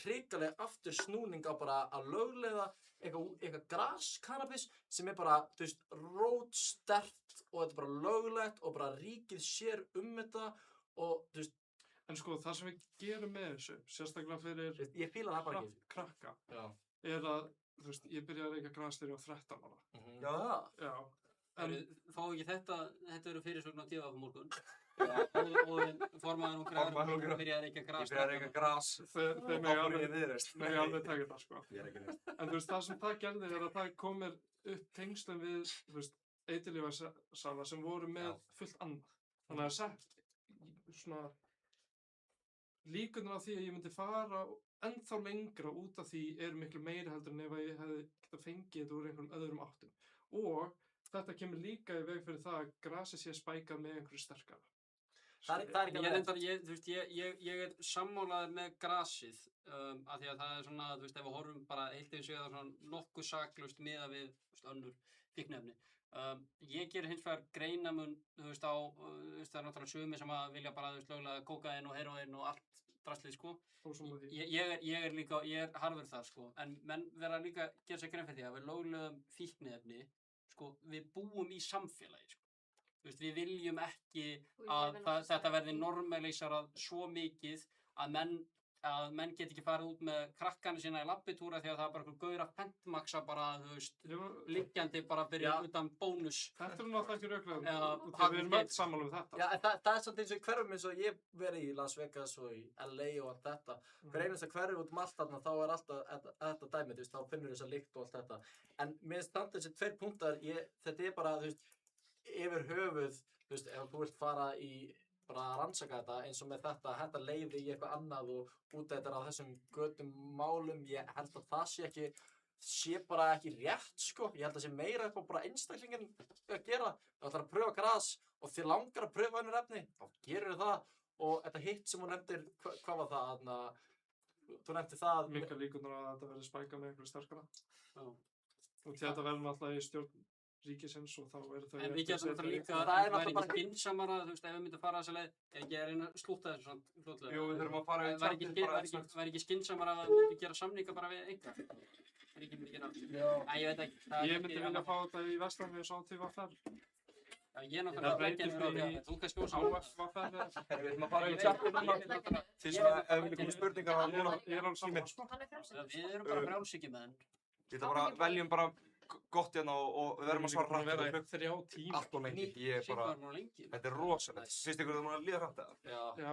Speaker 17: hrikaleg aftur snúning á bara að lögleiða eitthvað gras cannabis sem er bara, þú veist, rótsterkt og þetta er bara löglegt og bara ríkið sér þetta og, þú veist,
Speaker 4: En sko, það sem við gerum með þessu, sérstaklega fyrir
Speaker 17: ég fíla það bara ekki.
Speaker 4: Krakka, er að, þú veist, ég byrjaði að reykja gras þegar ég var 13 ára.
Speaker 17: Já, það?
Speaker 4: Já.
Speaker 18: Fá ekki þetta eru fyrirsögn á tíða á morgun. Og formaður og græður byrjaði að reykja gras.
Speaker 5: Ég byrjaði að reykja gras.
Speaker 4: Þeir megi alveg taka það, sko. En þú veist, það sem það gerði er að það komir upp tengslum við, þú veist, eiturlyfjasala sem voru með fullt annað. Þannig að sett svona líkurnar á því að ég myndi fara ennþá lengra út af því eru miklu meiri heldur en ef ég hefði getað fengið þetta úr einhverjum öðrum áttum. Og þetta kemur líka í veg fyrir það að grasið sé spækað með einhverju sterkara.
Speaker 17: Það er ekki
Speaker 18: alveg. Ég er sammálaður með grasið af því að það er svona, þú veist, ef við horfum bara heilt yfir sig það er svona nokkuð saklaust miðað við önnur fíkniefni. Ég ger hins vegar greinamun, þú veist, það er náttúrulega sumir sem að vilja bara, þú veist, löglega kókaín og heróín og allt draslið, sko. Ég er harður þar, sko, en menn vera líka að gera sér grein fyrir því að við löglegum fíkniefni, sko, við búum í samfélagi, sko. Þú veist, við viljum ekki að þetta verði normalísarað svo mikið að menn get ekki farið út með krakkana sína í labbitúra því að það er bara einhver gaur að pentmaxa bara, þú veist, liggjandi bara fyrir utan bónus.
Speaker 4: Þetta er náttúrulega ekki röklega, við erum öll sammála um þetta.
Speaker 17: Já, en það er samt eins og í hverfum eins og ég verið í Las Vegas og í LA og allt þetta. Hver einasta hverfi út allt þarna, þá er alltaf þetta dæmi, þú veist, þá finnur þessa lykt og allt þetta. En mér finnst samt þessi 2 punktar, þetta er bara, þú veist, yfir höfuð, þú veist, ef þú vilt fara í bara að rannsaka þetta eins og með þetta að henda leiði í eitthvað annað og út af þetta á þessum götum málum, ég held að það sé bara ekki rétt, sko. Ég held að það sé meira upp á bara einstaklingin að gera. Það ætlar að pröfa gras og þið langar að pröfa önnur efni, þá gerur það. Og þetta hitt sem hún nefndir, hvað var það, þú nefndir það.
Speaker 4: Miklar líkurnar að þetta verði spækað með einhverju sterkara. Og þetta verður náttúrulega í stjórn ríkisins og þá eru þau...
Speaker 18: En við getum þetta líka, það væri ekki skynsamara, þú veist, ef við myndum fara þessa leið, ekki að reyna að slúta þessu svona fljótlega.
Speaker 5: Jú, við þurfum að fara í tjaldið bara eins og...
Speaker 18: Væri ekki skynsamara að við myndum gera samninga bara við eitthvað? Ríkið myndi gera... Ég veit ekki.
Speaker 4: Ég myndi vilja fá þetta í Vestmannaeyjum og svo til VFR.
Speaker 18: Já, ég er náttúrulega ekki eins og það, þú kannski ósamlega.
Speaker 5: Við ætlum að fara í tjaldið núna. Því sem ef við viljum koma spurningar að núna, ég er alveg saman.
Speaker 18: Við erum bara frjálshyggjumenn.
Speaker 5: Við ætlum bara veljum bara gott hérna og við verðum að svara rætt.
Speaker 4: Við verðum að vera 3 tíma.
Speaker 5: Allt og lengi. Ég er bara, þetta er rosalegt. Finnst ykkur að það múið að líða hrætt eða?
Speaker 18: Já,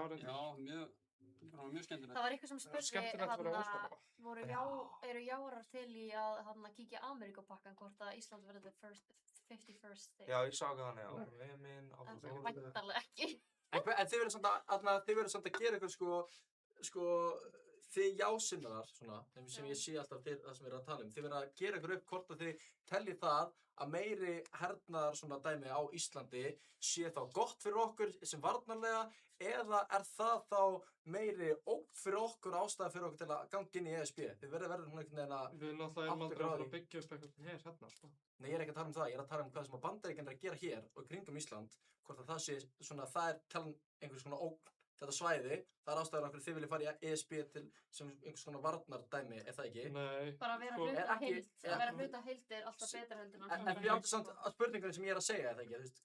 Speaker 18: mjög skemmtilegt.
Speaker 9: Það var eitthvað sem spurði, eru járar til í að kíkja Ameríkupakkan hvort að Ísland verði 51st state?
Speaker 5: Já, ég sá ekki þannig, já.
Speaker 9: Væntanlega ekki.
Speaker 17: En þið verður samt að gera eitthvað, sko, þið jásinnar, svona, sem ég sé alltaf það sem við erum að tala þið verður að gera ykkur upp hvort að þið teljið það að meiri hernaðar svona dæmi á Íslandi sé þá gott fyrir okkur sem varnarlega eða er það þá meiri ógn fyrir okkur ástæða fyrir okkur til að ganga inn í ESB? Þið verður einhvern veginn að
Speaker 4: við náttúrulega erum aldrei að byggja upp eitthvað hérna, sko.
Speaker 17: Nei, ég er ekki að tala um það, ég er að tala um hvað sem að Bandaríkjamenn eru að gera hér og kringum Ísland, hvort að það sé svona, það er talin einhvers svona ógn þetta svæði, það er ástæður okkur þið viljið fara í ESB til sem einhvers konar varnardæmi, er það ekki?
Speaker 4: Nei.
Speaker 9: Bara að vera hluta heild er alltaf betra heldur en
Speaker 17: En við áttum samt að spurningunni sem ég er að segja, er það ekki? Þú veist,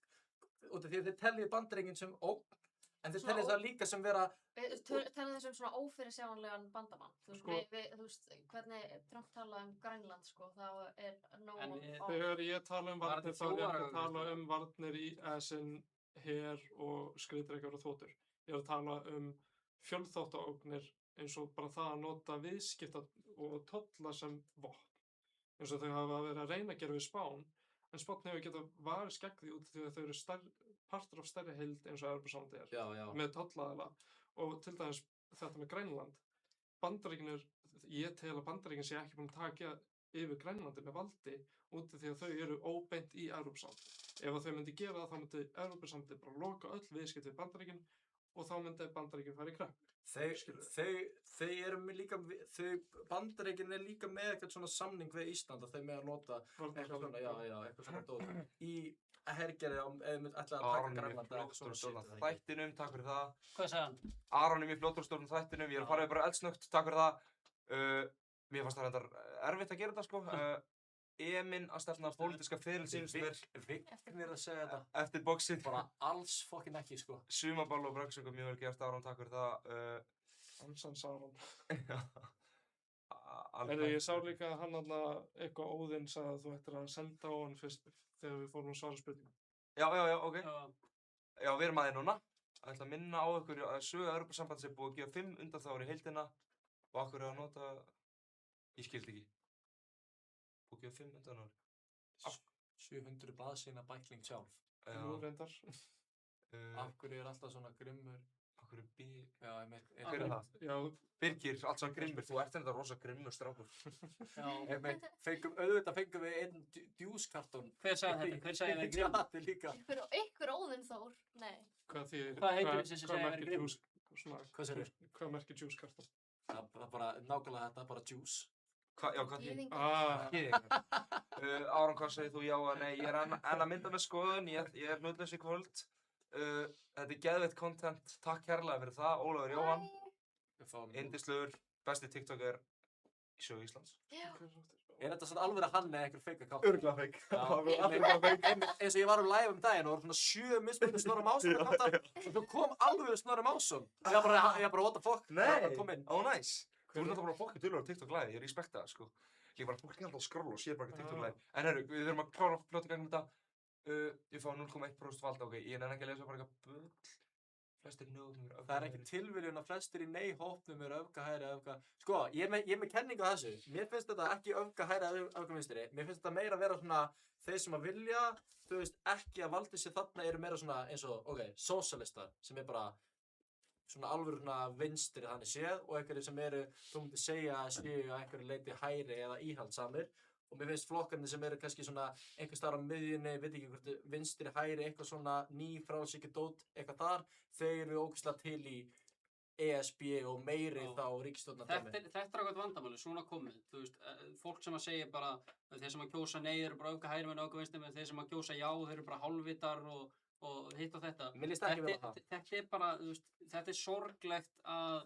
Speaker 17: út af því að þið teljið Bandaríkin sem ógn, en þið teljið það líka sem vera...
Speaker 9: Teljið þessum svona ófyrirsjáanlegan bandamann. Þú veist, hvernig Trump talaði Grænland, sko, þá nóg...
Speaker 4: Þegar ég tala varnir, þá er ég að tala varnir í her og skriðdrekar og þotur. Ég er að tala fjölþáttaógnir eins og bara það að nota viðskipta og tolla sem vopn. Eins og þau hafa verið að reyna að gera við Spán, en Spánn hefur getað varist gegn því út af því að þau eru partur af stærri heild eins og Evrópusambandið er.
Speaker 17: Já, já.
Speaker 4: Með tollaðala. Og til dæmis þetta með Grænland. Bandaríkin ég tel að Bandaríkin sé ekki búin að taka yfir Grænlandi með valdi út af því að þau eru óbeint í Evrópusambandið. Ef að þau myndi gera það, þá myndi Evrópusambandið bara loka öll viðskipti við Bandaríkin og þá myndi Bandaríkin fara í kreppu.
Speaker 17: Þau eru líka, Bandaríkin líka með eitthvað svona samning við Ísland að þau með að nota eitthvað svona, eitthvað svona dót í hergerði ef þau ætla að taka Grænland eða eitthvað svona shit.
Speaker 5: Þættinum, takk fyrir það.
Speaker 18: Hvað sagði hann?
Speaker 5: Aron í fljótturstjórnum þættinum, ég er að fara bara eldsnögt, takk fyrir það. Mér fannst það reyndar erfitt að gera þetta sko. Eminn að stefna pólitíska ferilsins
Speaker 17: Vignir að segja þetta.
Speaker 5: Eftir boxið.
Speaker 17: Bara alls fokkin ekki sko.
Speaker 5: Sumaball og bröggsöngum mjög vel gert, Aron, takk fyrir það.
Speaker 4: Ansans Aron. Ég sá líka að hann eitthvað Óðinn sagði að þú ættir að senda á hann fyrst þegar við fórum að svara spurningum.
Speaker 5: Já, ok. Já, við erum aðeins núna. Það ætla að minna á ykkur að sögu Evrópusambandsins er búið að gefa 5 undanþágur í heildina og okkur er að nota, ég skildi ekki. Búið að gefa 5 undanþágur.
Speaker 17: 700 blaðsíðna bækling sjálf.
Speaker 4: Nú reyndar.
Speaker 17: Af hverju er alltaf svona grimmur?
Speaker 5: Af hverju
Speaker 17: Já, ég meint.
Speaker 5: Hver er það?
Speaker 4: Já.
Speaker 5: Birgir, allt svona grimmur. Þú ert þetta rosa grimmur strákur.
Speaker 17: Ég meint, auðvitað fengum við einn djúskartón.
Speaker 18: Hver sagði þetta? Hver sagði það grimmur?
Speaker 17: Þetta líka.
Speaker 9: Ykkur Óðinn Þór? Nei.
Speaker 18: Hvað heitir þessi sem segja að vera grimmur?
Speaker 17: Hvað segir þú?
Speaker 4: Hvað merkir juicekartón?
Speaker 17: Það er bara nákvæmlega þetta, bara juice.
Speaker 5: Hvað þýðir? Aron, hvað segir þú? Já eða nei? Ég er enn að mynda með skoðun, ég er hlutlaus í kvöld. Þetta er geðveitt content, takk kærlega fyrir það, Ólafur Jóhann. Yndislegur, besti TikToker í sögu Íslands.
Speaker 17: Er þetta svona alveg að hann eða einhver fake account?
Speaker 5: Örugglega fake. Allir bara fake.
Speaker 17: Eins og ég var live live daginn og það voru svona 7 mismunandi Snorra Másson accountar og svo kom alveg Snorra Másson. Ég bara what the fuck?
Speaker 5: Nei, nice. Þú ert náttúrulega fokkið dulur á TikTok live, ég respekta það sko. Ég bara fólk er alltaf að skrolla og sér bara ekki TikTok live. En herru, við þurfum að klára fljóta gegnum þetta. Ég fá 0,1% valda, ok. Ég nenni ekki að lesa bara eitthvað bull. Flestir nei-hópnum eru öfga hægri.
Speaker 17: Það er ekki tilviljun að flestir í nei-hópnum eru öfga hægri eða öfga... Sko, ég er með kenningu á þessu. Mér finnst þetta ekki öfga hægri eða öfga vinstri. Mér finnst þetta meira að vera svona þeir sem að vilja, þú veist, ekki að valdi sér þarna eru meira svona eins og, ok, sósíalistar sem er bara svona alveg svona vinstri þannig séð og einhverjir sem eru, þú myndir segja að séu að einhverju leiti hægri eða íhaldsamir. Og mér finnst flokkarnir sem eru kannski svona einhver staðar á miðjunni, veit ekki hvort vinstri, hægri, eitthvað svona frjálshyggju dót, eitthvað þar, þau eru ógeðslega til í ESB og meiri þá ríkisstjórnardæmi.
Speaker 18: Þetta er eitthvað vandamáli, svona komið. Þú veist, fólk sem að segja bara, þeir sem að kjósa nei eru bara öfga hægri með öfga vinstri, en þeir sem að kjósa já, þeir eru bara hálfvitar og hitt og þetta.
Speaker 17: Mér líst ekki vel á það.
Speaker 18: Þetta er bara, þú veist, þetta er sorglegt að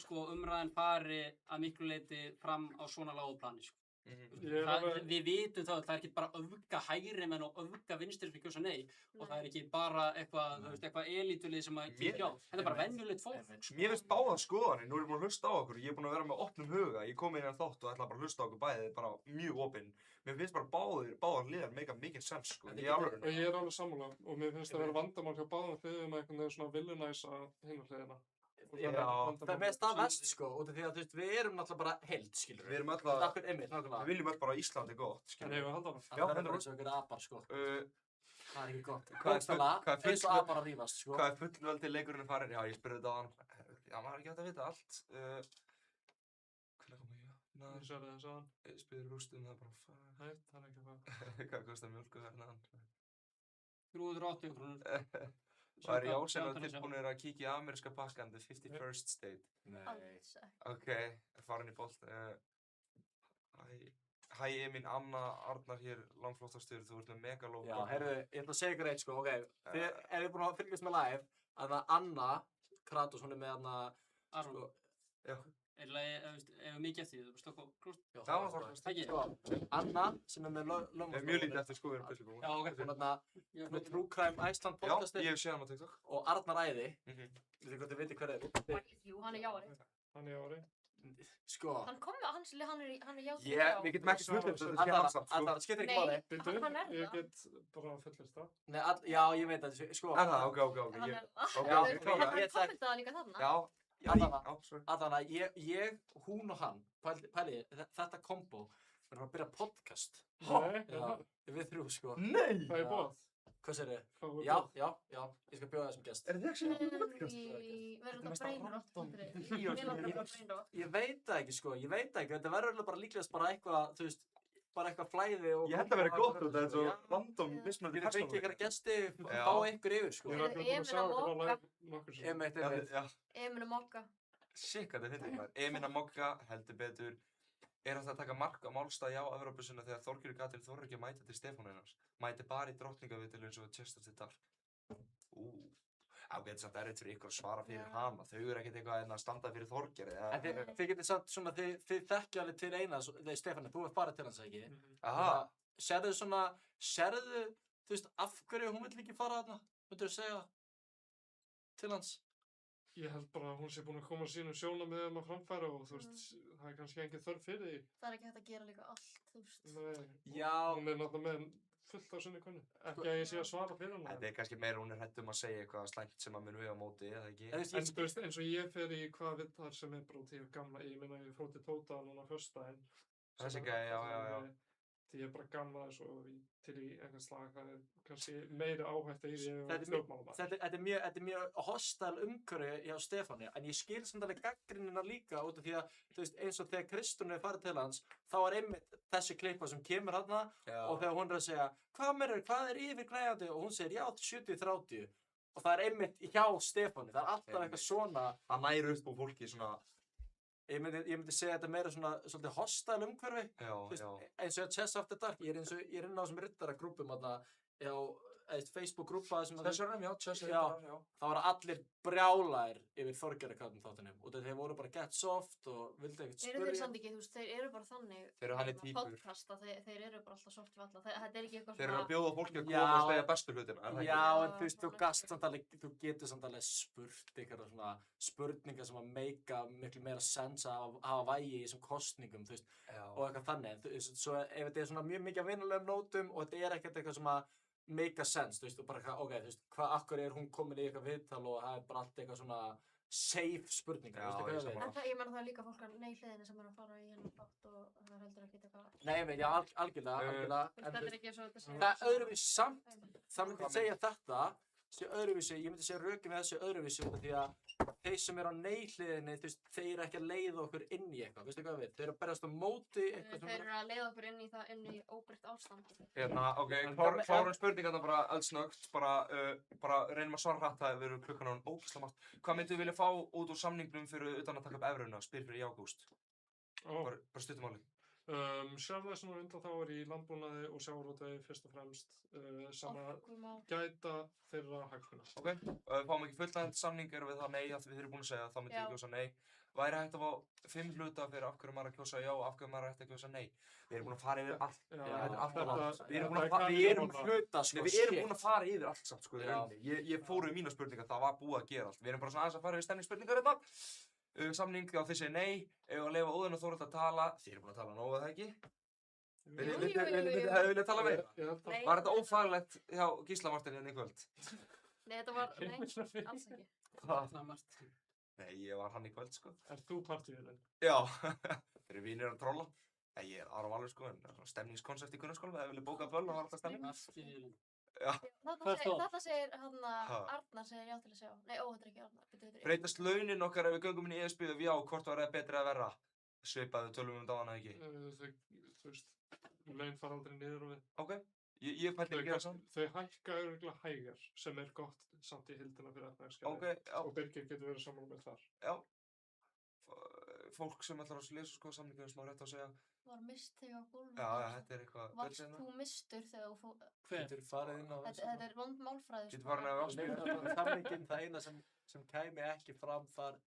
Speaker 18: sko, umræðan fari að miklu leyti fram á svona lágu plani. Sko. Við vitum það, það er ekki bara öfga hægri menn og öfga vinstri sem kjósa nei og það er ekki bara eitthvað elítulið sem að kíkja á. Þetta er bara venjulegt fólk.
Speaker 5: Mér finnst báðar skoðanir, nú er ég búin að hlusta á okkur, ég er búin að vera með opnum huga, ég kom inn í þátt og ætla bara að hlusta á okkur bæðið bara mjög opinn. Mér finnst bara báðar liðar mega mikið sens sko. Ég
Speaker 4: er alveg sammála og mér finnst það vera vandamál hjá báðum hliðum að einhvern veginn svona viljunæsa hina hliðina.
Speaker 17: Það er mest að vest sko, út af því að við erum náttúrulega bara heild, skilur
Speaker 5: við. Við viljum öll bara að Ísland er gott, skilur við.
Speaker 4: En hefur við haldið á það?
Speaker 17: Já, það er eins og einhverja apar sko. Það er ekki gott. Bókstaflega, eins og apar að rífast sko.
Speaker 5: Hvað er fullveldi leikurinn farin? Já, ég spurði þetta á hann. Já, maður er ekki hægt að vita allt. Hvernig kom ég?
Speaker 4: Ég sverði þess að hann.
Speaker 5: Spyrir rústum það bara,
Speaker 4: Nei, það er ekki það.
Speaker 5: Hvað kostar mjólkuverðnaðan?
Speaker 18: 380 krónur.
Speaker 5: Það er í sem að tilbúinir að kíkja í ameríska pakkan, the 51st state.
Speaker 9: Nei.
Speaker 5: Ok, farin í bolt. Hæ, Emín, Anna Arnar hér, langflottastur, þú ert með megalóg.
Speaker 17: Já, heyrðu, ég ætla að segja ykkur eitt sko, ok. Ef þið búin að fylgjast með live, að Anna Kratos, hún er með hana...
Speaker 18: Aron.
Speaker 5: Já.
Speaker 18: Ef mikið eftir því, þú veist okkur klúst.
Speaker 5: Já, það var það.
Speaker 17: Sko, Anna, sem er með lögum...
Speaker 5: Mjög lítið eftir sko, við erum byrjum.
Speaker 17: Já, ok. Hún er True Crime Iceland podcasti.
Speaker 5: Já, ég hef séð hann á TikTok.
Speaker 17: Og Arnar Æði. Þið hvort þið viti hver er.
Speaker 9: Jú, hann er Jári.
Speaker 4: Hann er Jári.
Speaker 17: Sko.
Speaker 9: Hann kom með hann er Jári.
Speaker 5: Við getum ekki fullist að þetta sé hans samt, sko.
Speaker 17: Arnar, skiptir ekki máli.
Speaker 4: Nei,
Speaker 9: hann er það.
Speaker 4: Ég get bara fullist það.
Speaker 17: Nei, já, ég veit það, sko.
Speaker 5: Er það? Ok.
Speaker 9: Hann kommentaði líka þarna.
Speaker 17: Þannig að hún og hann, pæli, þetta kombo, Við erum að byrja podcast.
Speaker 4: Nei,
Speaker 17: Já, við þrjú, sko.
Speaker 5: Nei!
Speaker 4: Það er bóð.
Speaker 17: Hvað segir þið?
Speaker 4: Fáum við
Speaker 17: Já,
Speaker 4: boð?
Speaker 17: já, ég skal bjóða þessum gest.
Speaker 5: Er þið ekki að segja podcast?
Speaker 9: Verður þetta brainrot?
Speaker 17: Ég veit það ekki, sko, ég veit það ekki. Þetta verður örugglega bara líklegast bara eitthvað, þú veist, bara eitthvað flæði og...
Speaker 5: Ég held að vera gott út, það er svo random mismunandi
Speaker 17: Ég fengi ykkur gesti,
Speaker 5: Já.
Speaker 17: fá ykkur yfir, sko.
Speaker 4: Ég er alveg búin að sjá ykkur á live nokkur sem.
Speaker 17: Einmitt.
Speaker 9: Emil og Mokka.
Speaker 5: Shit, hvað þetta finnir maður. Emina Mokka, heldur betur. Er hægt að taka mark á málstæði á Evrópusinu þegar Þorgerður Katrín þorir ekki að mæta til Stefáníunars? Mæti bara í drottningaviðtölu eins og Chester til dag. Það getur samt erfitt fyrir ykkur að svara fyrir hana. Þau eru ekkert eitthvað að standa fyrir Þorgerði.
Speaker 17: En þið getur samt svona, þið þekkja alveg til eina, Stefáni, þú ert farið til hans, ekki?
Speaker 5: Aha.
Speaker 17: Sérðu, þú veist, af hverju hún vill ekki fara þarna? Myndirðu segja til hans?
Speaker 4: Ég held bara að hún sé búin að koma sínum sjónarmiðum að framfæra og þú veist, það er kannski engin þörf fyrir því.
Speaker 9: Það er ekki hægt að gera líka allt, þú veist.
Speaker 4: Nei,
Speaker 17: Já.
Speaker 4: Hún er náttúrulega með fullt af sinni kunni. Ekki að ég sé að svara fyrir hana.
Speaker 5: Þetta er kannski meira hún er hrædd að segja eitthvað slæmt sem að mun við á móti, eða ekki?
Speaker 4: En þú veist, eins og ég fer í hvaða viðtal sem er bara út í gamla, ég meina ég fór til Tóta núna á föstudaginn.
Speaker 5: Þessi gæi, já.
Speaker 4: Því ég er bara gamla þessu og til í einhvern slag, það er kannski meiri áhætta í því að stjórnmálamaður.
Speaker 17: Þetta er mjög hostile umhverfi hjá Stefáni, en ég skil samt alveg gagnrýnina líka út af því að, þú veist, eins og þegar Kristrún er farið til hans, þá er einmitt þessi klippa sem kemur þarna og þegar hún er að segja, hvað er yfirgnæfandi? Og hún segir, já, 70-30. Og það er einmitt hjá Stefáni, það er alltaf eitthvað svona.
Speaker 5: Það næri upp á fólki svona.
Speaker 17: Ég myndi segja þetta meira svona svolítið hostile umhverfi. Eins og Chess After Dark, ég er inn á þessum riddaragrúppum þarna, Facebook-grúppa sem
Speaker 5: Chess-arum, já, Chess-arum, já.
Speaker 17: Það var allir brjálæðir yfir Þorgerðarkatnum þáttunum og þeir voru bara get soft og vildi ekkert spyrja.
Speaker 9: Þeir samt ekki, þú veist, þeir eru bara þannig.
Speaker 5: Þeir eru þannig týpur.
Speaker 9: Podcast að þeir eru bara alltaf soft við alla. Þetta er ekki eitthvað svona.
Speaker 5: Þeir eru að bjóða fólki að koma og stegja bestu hlutina.
Speaker 17: Já, en þú veist, þú getur samt alveg spurt ykkur svona spurningar sem að meika miklu meira sens að hafa vægi í þessum kosningum, þú veist, og eitthvað þannig. Svo ef þetta er svona mjög mikið að vinnulegum nótum og þetta er ekkert eitthvað sem að make a sense, þú veist, og bara, ok, þú veist, akkur er hún komin í eitthvað viðtal og það er bara allt eitthvað svona safe spurningar, veistu hvað ég
Speaker 9: En ég menna það er líka fólk á hliðinni sem er að fara í henni þátt og það er heldur ekki eitthvað.
Speaker 17: Nei, já, algjörlega.
Speaker 9: Þetta er ekki svo þetta sé.
Speaker 17: Það er öðruvísi samt, það myndi segja þetta, sé öðruvísi, ég myndi segja rökin við þessu öðruvísi út af því að þeir sem eru á nei-hliðinni, þú veist, þeir eru ekki að leiða okkur inn í eitthvað, veistu hvað við? Þeir eru að berast á móti eitthvað sem...
Speaker 9: Þeir eru að leiða okkur inn í óbreytt ástand.
Speaker 5: Ok, klárum spurningarna bara eldsnögt, bara reynum að svara hratt, það verður klukkan á ógeðslega margt. Hvað myndu vilja fá út úr samningnum fyrir utan að taka upp evruna, spyr fyrir í ágúst? Bara stuttum málið.
Speaker 4: Sérðaðisnar undanþágur í landbúnaði og sjávarútvegi fyrst og fremst sem að gæta þeirra hagsmuna.
Speaker 5: Ok, fáum ekki fullnægjandi samning, erum við það nei, að við erum búin að segja að þá myndi við kjósa nei. Væri hægt að fá 5 hluta fyrir af hverju maður að kjósa já og af hverju maður ætti að kjósa nei. Við erum búin að fara yfir allt. Við erum búin að fara yfir allt samt, sko, í rauninni. Ég fór mína spurningar, það var búið að gera allt. Við erum bara svona aðeins að fara yfir stemningsspurningar hérna. Samning á þessi nei, ef að leyfa Óðinn og Þórhald að tala. Þið eru búin að tala nógu, það ekki? Hefðu viljað tala meira? Var þetta ófaglegt hjá Gísla Marteini hérna í kvöld?
Speaker 9: Nei, þetta var, nei, alls ekki.
Speaker 5: Nei, ég var hann í kvöld, sko.
Speaker 4: Er þú partívélinn?
Speaker 5: Já, þeir eru vinir að trolla. Nei, ég er Aron Valur, sko, en stemningskonsept í Gunnarsskóla, ef við viljum bóka böll og var alltaf stemning.
Speaker 9: Þetta segir Arnar segir já til að sjá. Nei, þetta er ekki Arnar.
Speaker 5: Breytast launin okkar ef við göngum inn í ESB og já, hvort var það betri að verra? Svipaðu tölum dagana ekki.
Speaker 4: Þú veist, laun fara aldrei niður og við.
Speaker 5: Ok, ég pæli ekki það saman.
Speaker 4: Þau hækka örugglega hægar sem er gott samt í hildina fyrir efnahagskerfið. Og Birgir getur verið sammála með þar.
Speaker 5: Já. Fólk sem ætlar að lesa sko samningum sem á rétt að segja.
Speaker 9: Var misteg á gólfinu.
Speaker 5: Já, þetta er eitthvað.
Speaker 9: Varst þú mistur þegar þú fór...
Speaker 17: Getur farið inn á...
Speaker 9: Þetta er vond málfræði.
Speaker 5: Getur farið inn á áspil.
Speaker 17: Samningin, það eina sem kæmi ekki fram þar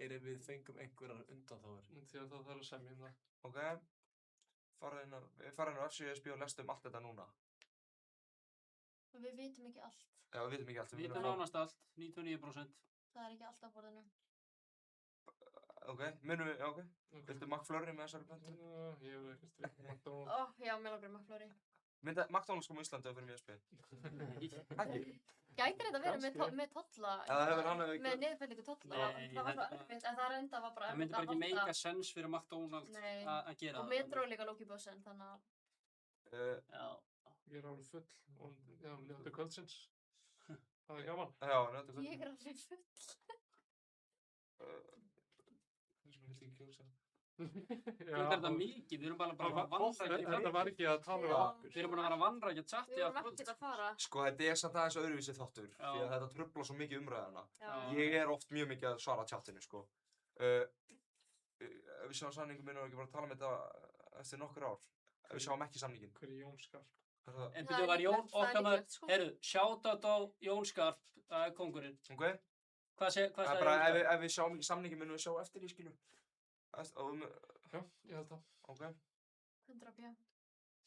Speaker 17: er ef við fengum einhverjar undanþágur.
Speaker 4: Því að það þarf að semja það.
Speaker 5: Ok. Farið inn á FCSB og lestum allt þetta núna.
Speaker 9: Við vitum ekki allt.
Speaker 5: Já, við vitum ekki allt.
Speaker 18: Við vitum nánast allt, 99%.
Speaker 9: Það er ekki allt á borðinu.
Speaker 5: Ok, munum við, ok. Viltu McFlurry með þessari plöntu?
Speaker 4: Ég vil ekki stríða McDonald's.
Speaker 9: Já, mér langar McFlurry.
Speaker 5: Myndi McDonald's koma á Íslandi og fyrir mjög spil? Ekki?
Speaker 9: Gæti þetta verið með tolla, með niðurfellingu tolla,
Speaker 18: Nei,
Speaker 9: það var svo
Speaker 18: þetta-
Speaker 9: erfitt, en það reynda var bara
Speaker 18: Það myndi bara ekki meika sens fyrir McDonalds
Speaker 9: Nei,
Speaker 18: að gera
Speaker 9: og Metro er líka Loki Bössen, þannig að
Speaker 18: Já.
Speaker 4: Ég alveg full og já, njóttu kvöldsins. Það gaman.
Speaker 5: Já, njóttu kvöldsins.
Speaker 9: ég alveg full.
Speaker 4: Það sem heitir ekki kjósa.
Speaker 18: Þú veit þetta mikið, við erum bara að vanrækja
Speaker 4: Þetta var ekki að tala um okkur.
Speaker 18: Við erum bara að vera að vanrækja chatti
Speaker 9: Við vorum ekkert að fara.
Speaker 5: Sko, þetta er samt aðeins öðruvísi þáttur,
Speaker 18: Já.
Speaker 5: því að þetta truflar svo mikið umræðina.
Speaker 9: Já.
Speaker 5: Ég er oft mjög mikið að svara chattinu, sko. Ef við sjáum samningum minnum við ekki bara að tala um þetta eftir nokkur ár. Ef við sjáum ekki samningin.
Speaker 4: Hver er Jón Skarp?
Speaker 18: En byrju var Jón okkar maður, heyrðu, shoutout á Jón Skarp, það er kóngurinn.
Speaker 5: Ok.
Speaker 18: Hvað sagði
Speaker 5: Það er
Speaker 18: Jón
Speaker 5: bara,
Speaker 18: Skarp?
Speaker 5: ef við sjáum ekki samningin minnum við sjá eftir í, skilur.
Speaker 4: Já, ég held það.
Speaker 5: Ok.
Speaker 9: 100p.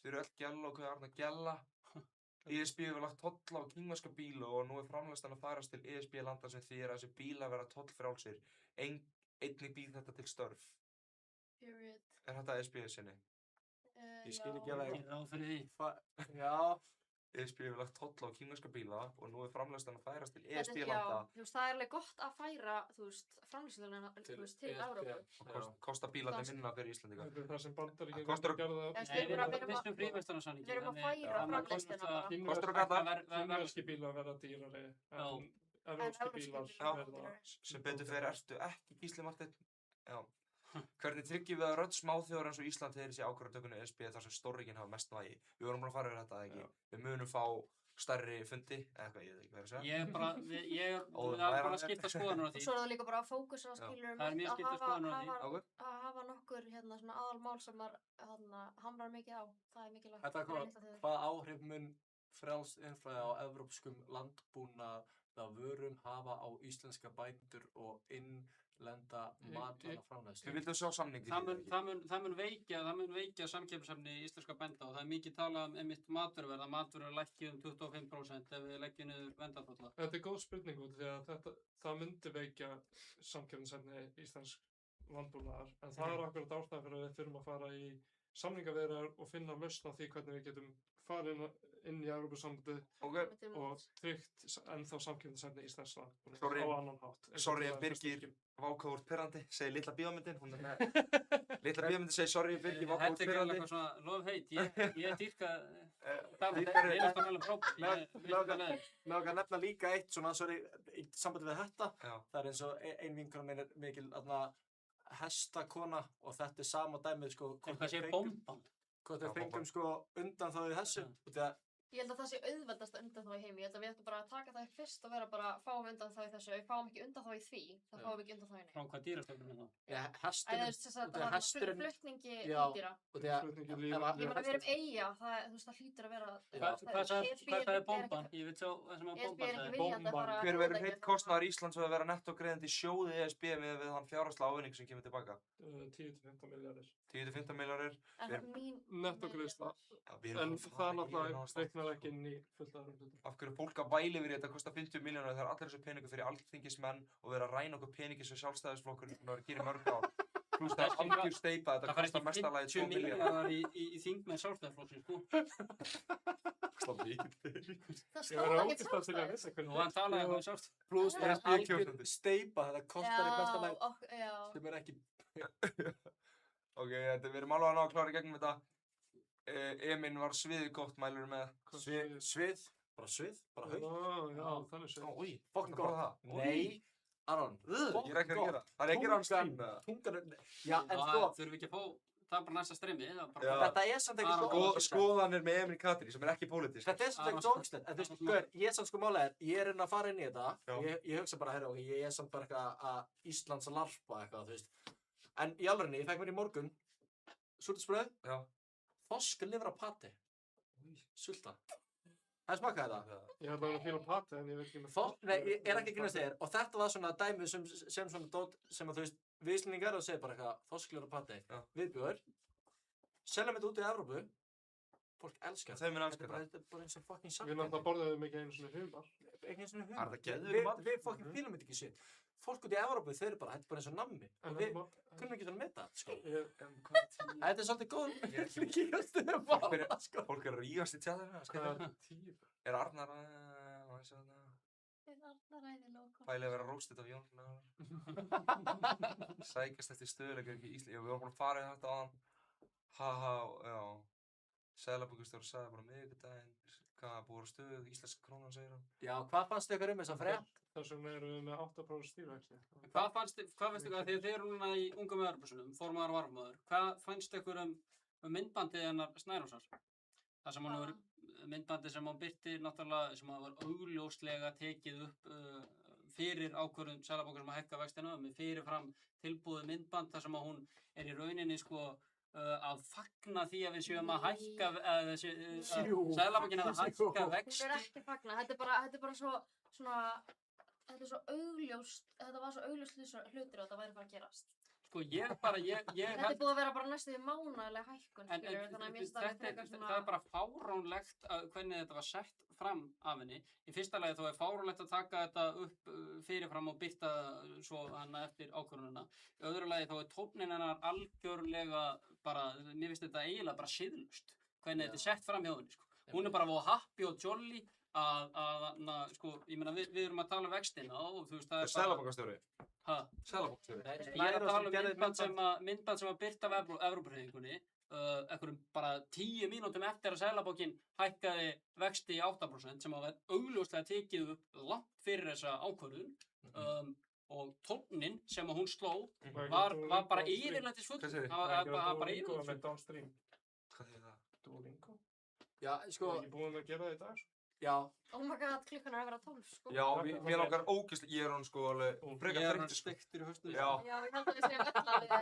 Speaker 5: Þið eru öll gælla og hvað er Arna gælla. ESB hefur lagt tolla á kínverska bíla og nú er framleiðslan að farast til ESB-landa sem þýðir að þessi bíla vera tollfrjálsir. Einnig býð þetta til störf.
Speaker 9: Period.
Speaker 5: Er þetta ESB sinni?
Speaker 17: Ég skil ekki alveg.
Speaker 18: Ég ráð fyrir því.
Speaker 17: Já.
Speaker 5: ESB hefur lagt tolla á kínverska bíla og nú er framleiðslan að færast til
Speaker 9: Þetta er-
Speaker 5: ESB-landa.
Speaker 9: Já, þú veist, það er alveg gott að færa, þú veist, framlýslunina, þú veist, til Evrópu.
Speaker 5: Og kosta bílarnir minna fyrir Íslandinga.
Speaker 4: Þetta er það sem Bandaríkjamenn
Speaker 5: Kostar
Speaker 4: gerðu.
Speaker 18: Nei, við erum vissum fríverslunarsamningi.
Speaker 9: Við erum að færa framleiðsluna bara.
Speaker 5: Kostar að gata.
Speaker 4: Kínverski bílar verða dýrari en evrópski bílar verða.
Speaker 5: Sem betur fyrir ertu ekki Gísli Marteinn. Já. Hvernig tryggjum við að rödd smáþjóðar eins og Ísland þegar þessi ákvarðatökunni ESB þar sem stórríkin hafa mest vægi? Við vorum bara að fara yfir þetta, ekki? Við munum fá stærri fundi, eða hvað, ég veit ekki hvað er að segja.
Speaker 18: Ég er bara, það er bara að skipta skoðanur á
Speaker 9: Og
Speaker 18: því.
Speaker 9: svo er það líka bara að fókusa skilur
Speaker 18: Það er mjög skipta skoðanur á því.
Speaker 9: að hafa nokkur hérna svona aðalmál sem maður hamrar mikið á. Það er mikilvægt.
Speaker 17: Þetta
Speaker 9: fyrir litla þjóðir.
Speaker 17: hvað áhrif mun frjálst innflæði á evrópskum landbúnaða vörum hafa á íslenska bændur og innlenda matvælaframleiðslu?
Speaker 5: Þið vildu sjá samningi
Speaker 18: Það mun veikja samkeppnishæfni íslenska bænda og það er mikið talað um einmitt matvöruverð, að matvörur lækki um 25% ef við leggjum niður verndartolla.
Speaker 4: Þetta er góð spurning út því að það myndi veikja samkeppnishæfni íslensk landbúnaðar en það er akkurat ástæðan fyrir að við þurfum að fara í samningaviðræður og finna lausn á því hvernig við getum farið inn í Evrópusambandið og tryggt ennþá samkeppnishæfni íslensk landbúnaðar á annan hátt.
Speaker 5: Sorry ef Birgir vákað úr pirrandi, segir litla bíómyndin, hún er með litla bíómyndin segir sorry ef Birgir vákað úr
Speaker 18: Þetta er
Speaker 5: pirrandi.
Speaker 18: eitthvað svona love hate, ég dýrka það
Speaker 5: Dýrkar-
Speaker 18: er alltaf meðlega frábært, ég vil það með.
Speaker 17: Mér okkar nefna líka eitt svona, sorry, í sambandi við þetta.
Speaker 5: Já.
Speaker 17: Það er eins og ein vinkona mín er mikil hestakona og þetta er sama dæmið sko.
Speaker 18: Hvað sé bomban?
Speaker 17: Hvort við fengum sko undan þá í þessu. Út í að
Speaker 9: Ég held að það sé auðveldast undan þá í heimi. Ég held að við ættum bara að taka það fyrst og vera bara fáum undan þá í þessu. Ef við fáum ekki undan þá í því, þá fáum við ekki undan þá í
Speaker 18: Frá hvað dýrastöfnum er það?
Speaker 17: hesturinn,
Speaker 9: flutningi
Speaker 17: já,
Speaker 9: hýdýra.
Speaker 17: út í að
Speaker 9: Ég meina við erum eiga, það hlýtur að vera.
Speaker 18: Hvað það er bomban? Ég veit svo það sem að bomban sagði.
Speaker 5: Hver verður hreitt kostnaður Íslands að vera nettogreiðandi í sjóði ESB með við þann fjárhagslega ávinning sem kemur tilbaka?
Speaker 4: 10-15 milljarðir.
Speaker 5: 10-15 milljarðir.
Speaker 9: En það er mín
Speaker 4: Nettogreiðsla.
Speaker 5: við erum
Speaker 4: En
Speaker 5: að fara
Speaker 4: það náttúrulega reiknar ekki inn í fulltaðarum hlutum.
Speaker 5: Af hverju fólk að væli yfir í þetta kostar 50 milljónir þegar allir þessu peningur fyrir alþingismenn og vera að ræna okkur peningi sem sjálfstæðisflokkur búin að vera að gera í mörg ár. Plús það er algjör steypa, þetta kostar mestalagi 2 milljarðar.
Speaker 18: í þingmenn sjálfstæðisflokksins, sko.
Speaker 5: Kostar mikið pening.
Speaker 9: Það
Speaker 4: Ég var ógeðslega til að vissa hvernig.
Speaker 18: Og hann talaði um sjálfstæðisflokksins.
Speaker 17: Plús það er algjör steypa, þetta kostar í besta
Speaker 9: Já,
Speaker 17: lagi sem er ekki
Speaker 5: Ok, við erum alveg að ná að klára í gegnum þetta. Eminn var sviðið gott, mælur með.
Speaker 17: Svið? Bara svið? Bara haug?
Speaker 4: Já, þannig svið.
Speaker 5: Úi,
Speaker 17: Fokkin
Speaker 5: bara
Speaker 17: gott.
Speaker 5: það.
Speaker 17: Nei, Aron.
Speaker 5: Ég er ekki að gera það. Það er ekki að gera hann stream með það.
Speaker 17: Tungan, já, en sko.
Speaker 18: Þurfum við ekki að fá, það er bara næsta streymi.
Speaker 17: Þetta er samt ekki svo.
Speaker 5: Skoðanir með Emil Katri sem er ekki pólitísk.
Speaker 17: Þetta er samt ekki svo ógæslegt. En þú veist, hver, ég samt sko málega ég er inn að fara inn í þetta. Ég hugsa bara, herra, ok, ég er samt bara eitthvað að Íslands larpa eitthvað, þú veist. En í alvörinni, ég fekk mér í morgun súrtisbrauð, þorskalifra pati, sulta. Það smakkaði þetta?
Speaker 4: Ég held að það var fíla pati en ég veit ekki með
Speaker 17: Nei, ég er ekki að grínast þér. Og þetta var svona dæmi sem svona dót sem að þú veist, við Íslendingar og segir bara eitthvað þorskalifra pati, viðbjóður, seljum þetta út í Evrópu, fólk elskar
Speaker 5: Þau mun elska
Speaker 17: þetta. Þetta er bara eins og fucking
Speaker 4: Við náttúrulega borðum ekki einu svona humar.
Speaker 17: Ekki eins og
Speaker 5: Er það geðveikur matur?
Speaker 17: Við fucking fílum þetta ekki shit. Fólk út í Evrópu, þeir eru bara, þetta er bara eins og nammi. Og við kunnum ekki svona með það, sko. Þetta er svolítið góð.
Speaker 5: Fólk er að rífast í tjátinu.
Speaker 4: Hvað er 10?
Speaker 5: Er Arnar að... Pælið að vera róstið af Jón Sækjast eftir stöðuleika í Íslandi. Já, við vorum búin að fara í þetta áðan. Já. Seðlabankastjóri sagði bara miðvikudaginn, hvað búið að stöðu, íslenska krónan segir hann.
Speaker 17: Já, hvað fannst ykkur þessa frétt?
Speaker 4: Þess vegna erum við með 8% stýrivexti.
Speaker 18: Hvað fannst ykkur, því að þið eru núna í ungum Evrópusunum, formaður og varaformaður, hvað fannst ykkur myndbandið hennar Snærosar? Það sem hann hefur, myndbandið sem hann birti náttúrulega, sem hann var augljóslega tekið upp fyrir ákvörðun Seðlabankans að hækka vextina, með fyrirfram tilbúið myndband þar sem að hún í rauninni að fagna því að við séum að hækka, Seðlabankinn að hækka vexti.
Speaker 9: Hún ekki fagna, þetta er bara svo augljóst, þetta var svo augljóst hlutir að þetta væri bara að gerast. Þetta er búið að vera bara næstu því mánaðarleg hækkun, skilur, þannig að mér finnst það frekar svona...
Speaker 18: Það er bara fáránlegt hvernig þetta var sett fram af henni. Í fyrsta lagi þá er fáránlegt að taka þetta upp fyrirfram og birta svo hana eftir ákvörðunina. Í öðru lagi þá er tónninn hennar algjörlega bara, mér finnst þetta eiginlega bara siðlust, hvernig þetta er sett fram hjá henni, Hún er bara happy og jolly ég meina við erum að tala um vextina og þú veist það er bara...
Speaker 5: Seðlabankastjóri?
Speaker 18: Hæ?
Speaker 5: Seðlabankastjóri?
Speaker 18: Ég er að tala um myndband sem var birt af Evrópuhreyfingunni einhverjum bara 10 mínútum eftir að Seðlabankinn hækkaði vexti í 8% sem var augljóslega tekið upp langt fyrir þessa ákvörðun og tónninn sem hún sló var bara yfirlætisfull. Það var bara yfirlætisfull.
Speaker 5: Hvað þýðir það?
Speaker 4: Duolingo?
Speaker 17: Já,
Speaker 4: Ég er búin að gera það í dag,
Speaker 17: Já.
Speaker 9: Oh my god, klukkan er að vera 12,
Speaker 5: Já, mér langar ógeðslega, ég alveg frekar
Speaker 18: Ég
Speaker 5: þreyttur,
Speaker 18: stektur í hausnum.
Speaker 9: Já, ég held að við séum öll alveg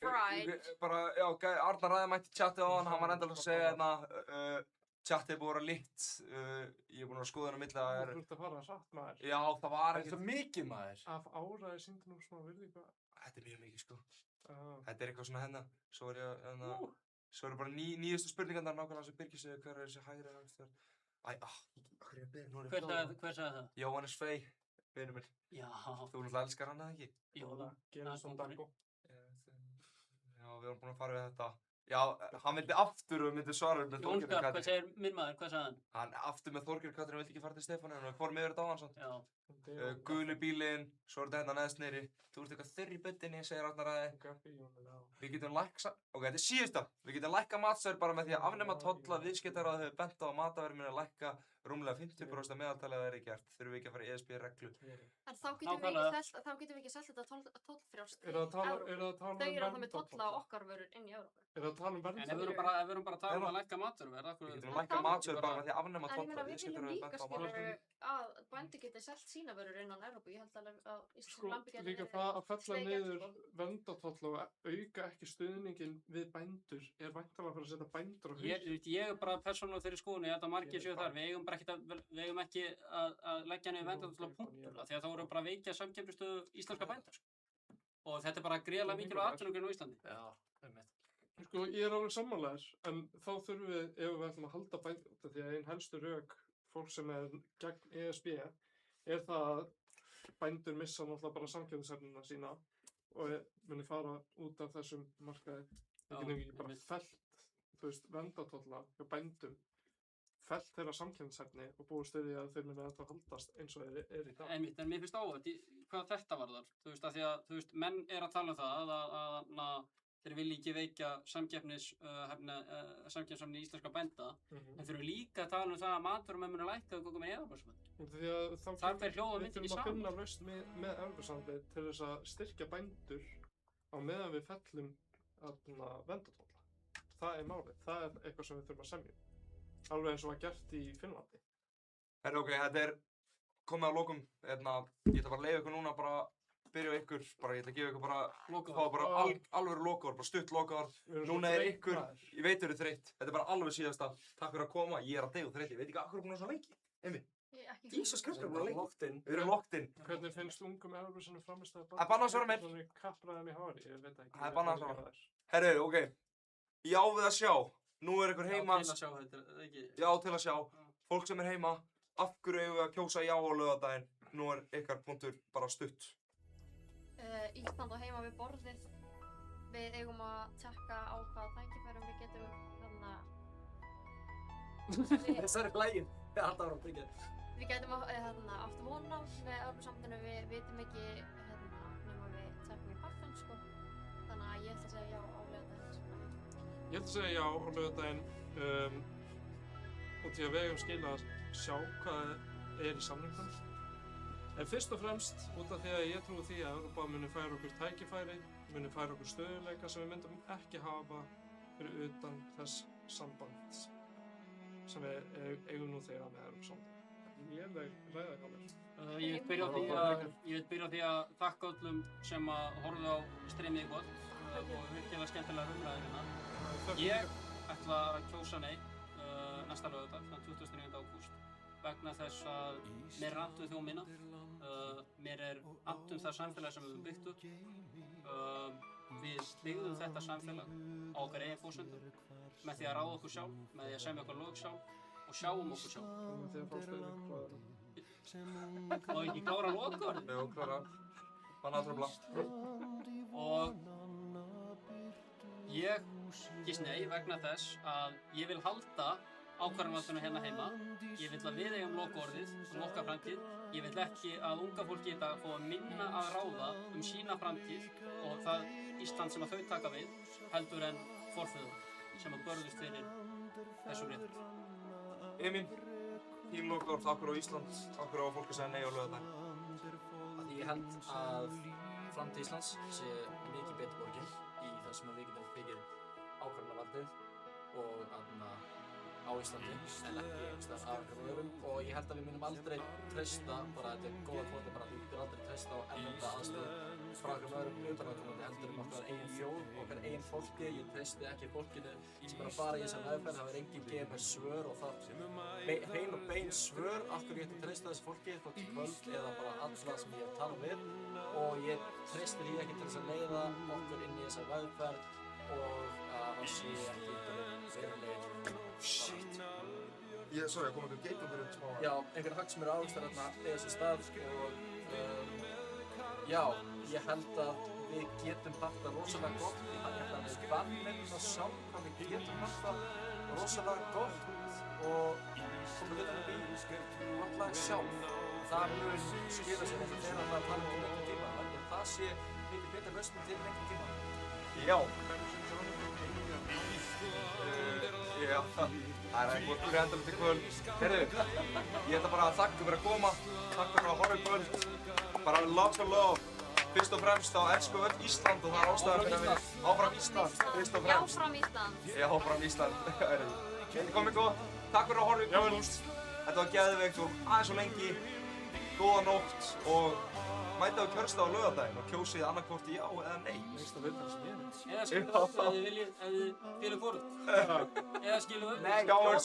Speaker 9: fried.
Speaker 5: Bara, Arnar Ræði mætti tjatti á hann var endalega að segja hérna, tjatti er búið að vera lit, ég er búin að skoða hann á milli að
Speaker 4: Þú þurft að fara hratt, maður.
Speaker 5: Já, það var
Speaker 17: ekkert. Það mikið, maður.
Speaker 4: Af áraði sýndi nú svona virðingu.
Speaker 5: Þetta er mjög mikið, Þetta er eitthvað svona hennar, svo eru bara nýjustu spurningarnar nákvæmlega sem Birgir segir hver er þessi hægri vextir. Hvað er ég að byrja?
Speaker 18: Hver sagði það?
Speaker 5: Jóhannes Frey, vinur minn.
Speaker 18: Já.
Speaker 5: Þú náttúrulega elskar hann eða ekki?
Speaker 18: Jú,
Speaker 4: Gerið svona dango.
Speaker 5: Já, við vorum búin að fara við þetta. Já, hann vildi aftur og myndi svara með Þorgerði Katrín.
Speaker 18: Jónskar, hvað segir minn maður, hvað sagði hann?
Speaker 5: Hann aftur með Þorgerði Katrín vildi ekki fara til Stefáni, hann fór með þetta á hann samt.
Speaker 18: Já.
Speaker 5: Guli bílinn, svo er þetta hérna neðst niðri. Þú ert eitthvað þurr í buddinni, segir Arnar Ræði. Við getum lækka, þetta er síðasta. Við getum lækka matsverð bara með því að afnema tolla. Viðskiptaráð hefur bent á að matværi muni að lækka rúmlega 50% að meðaltali að það er ekki gert. Þurfum við ekki að fara í ESB-reglu.
Speaker 9: En þá getum við ekki selt þetta tollfrjálst í Evrópu. Þau eru alltaf með tolla á okkar vörur inn í Evrópu.
Speaker 4: Er það að tala um verð?
Speaker 18: En ef við erum bara að tala um að lækka matvöruverð,
Speaker 5: Við getum lækka matsverð bara með því að afnema
Speaker 9: En ég meina
Speaker 5: tolla.
Speaker 9: við viljum líka skilur að bændur geti selt sína vörur innan Evrópu. Ég held alveg að íslensk lambi geti
Speaker 4: Líka það að fella niður verndartolla og auka ekki stuðninginn við bændur er væntanlega fyrir að setja bændur á haus.
Speaker 18: Ég er bara persónulega þeirri skoðun, ég held að margir séu þar. Við eigum ekki að leggja niður verndartolla punktur, af því að þá erum bara að veikja samkeppnisstöðu íslenska bænda. Og þetta er bara gríðarlega mikilvæg atvinnugrein á Íslandi.
Speaker 17: Já, einmitt.
Speaker 4: Ég er alveg sammálaður, en þá þurfum við, ef við ætlum að halda bændur, því að einn helstu rök fólk sem er gegn ESB er það að bændur missa náttúrulega bara samkeppnishæfnina sína og muni fara út af þessum markaði. Við getum ekki bara fellt, verndartolla hjá bændum, fellt þeirra samkeppnishæfni og búist við því að þeir muni að haldast eins og þeir er í dag.
Speaker 18: En mér finnst óvægt hvað þetta varðar, af því að menn er að tala um það að þeir vilja ekki veikja samkeppnishæfni íslenska bænda, en þeir eru líka að tala um það að matvörumenn muni lækka og koma með Evrópusambandið. Þar fer hljóð og myndin í saman.
Speaker 4: Við þurfum að finna lausn með Evrópusambandið til þess að styrkja bændur á meðan við fellum verndartolla. Það er málið, það er eitthvað sem við þurfum að semja. Alveg eins og var gert í Finnlandi.
Speaker 5: Þetta er komið að lokum. Ég ætla bara að leyfa ykkur núna bara byrja á ykkur, ég ætla að gefa ykkur bara alveg lokaorð, bara stutt lokaorð. Núna er ykkur, ég veit þau eru þreytt, þetta er bara alveg síðasta. Takk fyrir að koma, ég er að deyja þreytt, ég veit ekki af hverju búin að svo lengi. Emmi, Jesus Kristus, við erum locked in. Við erum locked in.
Speaker 4: Hvernig finnst ungum Evrópusunum framistæða
Speaker 5: Það er bannað að svara mér.
Speaker 4: Þannig kappræðum í hári, ég veit ekki.
Speaker 5: Það er bannað að svara. Herru, ok, já við að sjá, nú er ykkur heima.
Speaker 18: Já, til að sjá þetta, ekki?
Speaker 5: Já, til að sjá, fólk sem er heima, af hverju eigum við að kjósa já á laugardaginn? Nú er ykkar punktur bara stutt.
Speaker 9: Ísland á heima við borðið. Við eigum að tekka á hvaða tækifærum við getum
Speaker 17: Þessari lægin, ég er alltaf að vera að byggja.
Speaker 9: við gætum átt von á með Evrópusambandinu, við vitum ekki nema við tekkum í parfum sko. Þannig að ég ætla að segja já á laugardaginn.
Speaker 4: Ég ætla að segja já á laugardaginn og til að við eigum skilja að sjá hvað er í samningnum. En fyrst og fremst út af því að ég trúi því að Evrópa muni færa okkur tækifæri, muni færa okkur stöðuleika sem við myndum ekki hafa fyrir utan þess samband sem við eigum nú þegar með Evrópusambandinu. Léleg ræða hjá mér.
Speaker 18: Ég vil byrja á því að þakka öllum sem að horfðu á streamið í kvöld og virkilega skemmtilega umræður hérna. Ég ætla að kjósa nei næsta laugardag, þann 29. ágúst, vegna þess að mér er annt um þjóð mína, mér er annt um það samfélag sem við höfum byggt upp. Við byggðum þetta samfélag á okkar eigin forsendum með því að ráða okkur sjálf, með því að semja okkar lög sjálf og sjáum okkur sjálf. Má ekki klára lokaorðið?
Speaker 5: Jú, klára. Banna að trufla.
Speaker 18: Og ég gís nei vegna þess að ég vil halda ákvarðanvaldinu hérna heima. Ég vil að við eigum lokaorðið um okkar framtíð. Ég vil ekki að unga fólki í dag fá að minna að ráða sína framtíð og það Ísland sem að þau taka við heldur en forfeður sem að börðust fyrir þessum réttur.
Speaker 5: Emín, þín lokaorð, okkur á Ísland, okkur á fólk að segja nei á laugardaginn.
Speaker 17: Því ég held að framtíð Íslands sé mikið betur borgin í það sem við getum fengið ákvarðanavaldið og á Íslandi en ekki einhverstaðar aðrar öðrum og ég held að við munum aldrei treysta, bara þetta er góða kvoti, bara við getum aldrei treysta á erlenda aðstöðu frá einhverjum öðrum utanaðkomandi heldur okkar eigin þjóð, okkar eigin fólki. Ég treysti ekki fólkinu sem er að fara í þessa meðferð, það er enginn gefið mér svör og það bein og bein svör af hverju ég ætti að treysta þessu fólki þótt í kvöld eða bara alla sem ég hef talað við og ég treysti því ekki til þess að leiða okkur inn í þessa meðferð og að það sé ekki verulegir.
Speaker 5: Sorry, kom einhver geitum fyrir smá.
Speaker 17: Já, einhver hagsmunir árekstar þarna eiga sér stað og já, ég held að við getum haft það rosalega gott. Ég held að við bannum að sjá hvað við getum haft það rosalega gott og komum við þannig í gott lag sjálf. Það mun skila sér eitthvað þegar það tala um lengri tíma. Það sé mikið betur lausnum til lengri tíma.
Speaker 5: Já. Já, það er eitthvað fyrir endalegt í kvöld. Heyrðu, ég ætla bara að þakka fyrir að koma, þakka fyrir að horfa í kvöld. Bara lots of love. Fyrst og fremst þá elsku öll Ísland og það er ástæðan fyrir að við áfram Ísland, fyrst og fremst.
Speaker 9: Áfram Ísland.
Speaker 5: Já, áfram Ísland. Þetta komið góð. Takk fyrir að horfa í kvöld. Þetta var geðveikt og aðeins og lengi. Góða nótt og mæta á kjörstað á laugardaginn og kjósið annarkvort já eða nei.
Speaker 4: Veist að vita sem ég er.
Speaker 18: Eða skilu upp ef þið viljið, ef þið félum hvort. Eða skilu upp.
Speaker 5: Nei,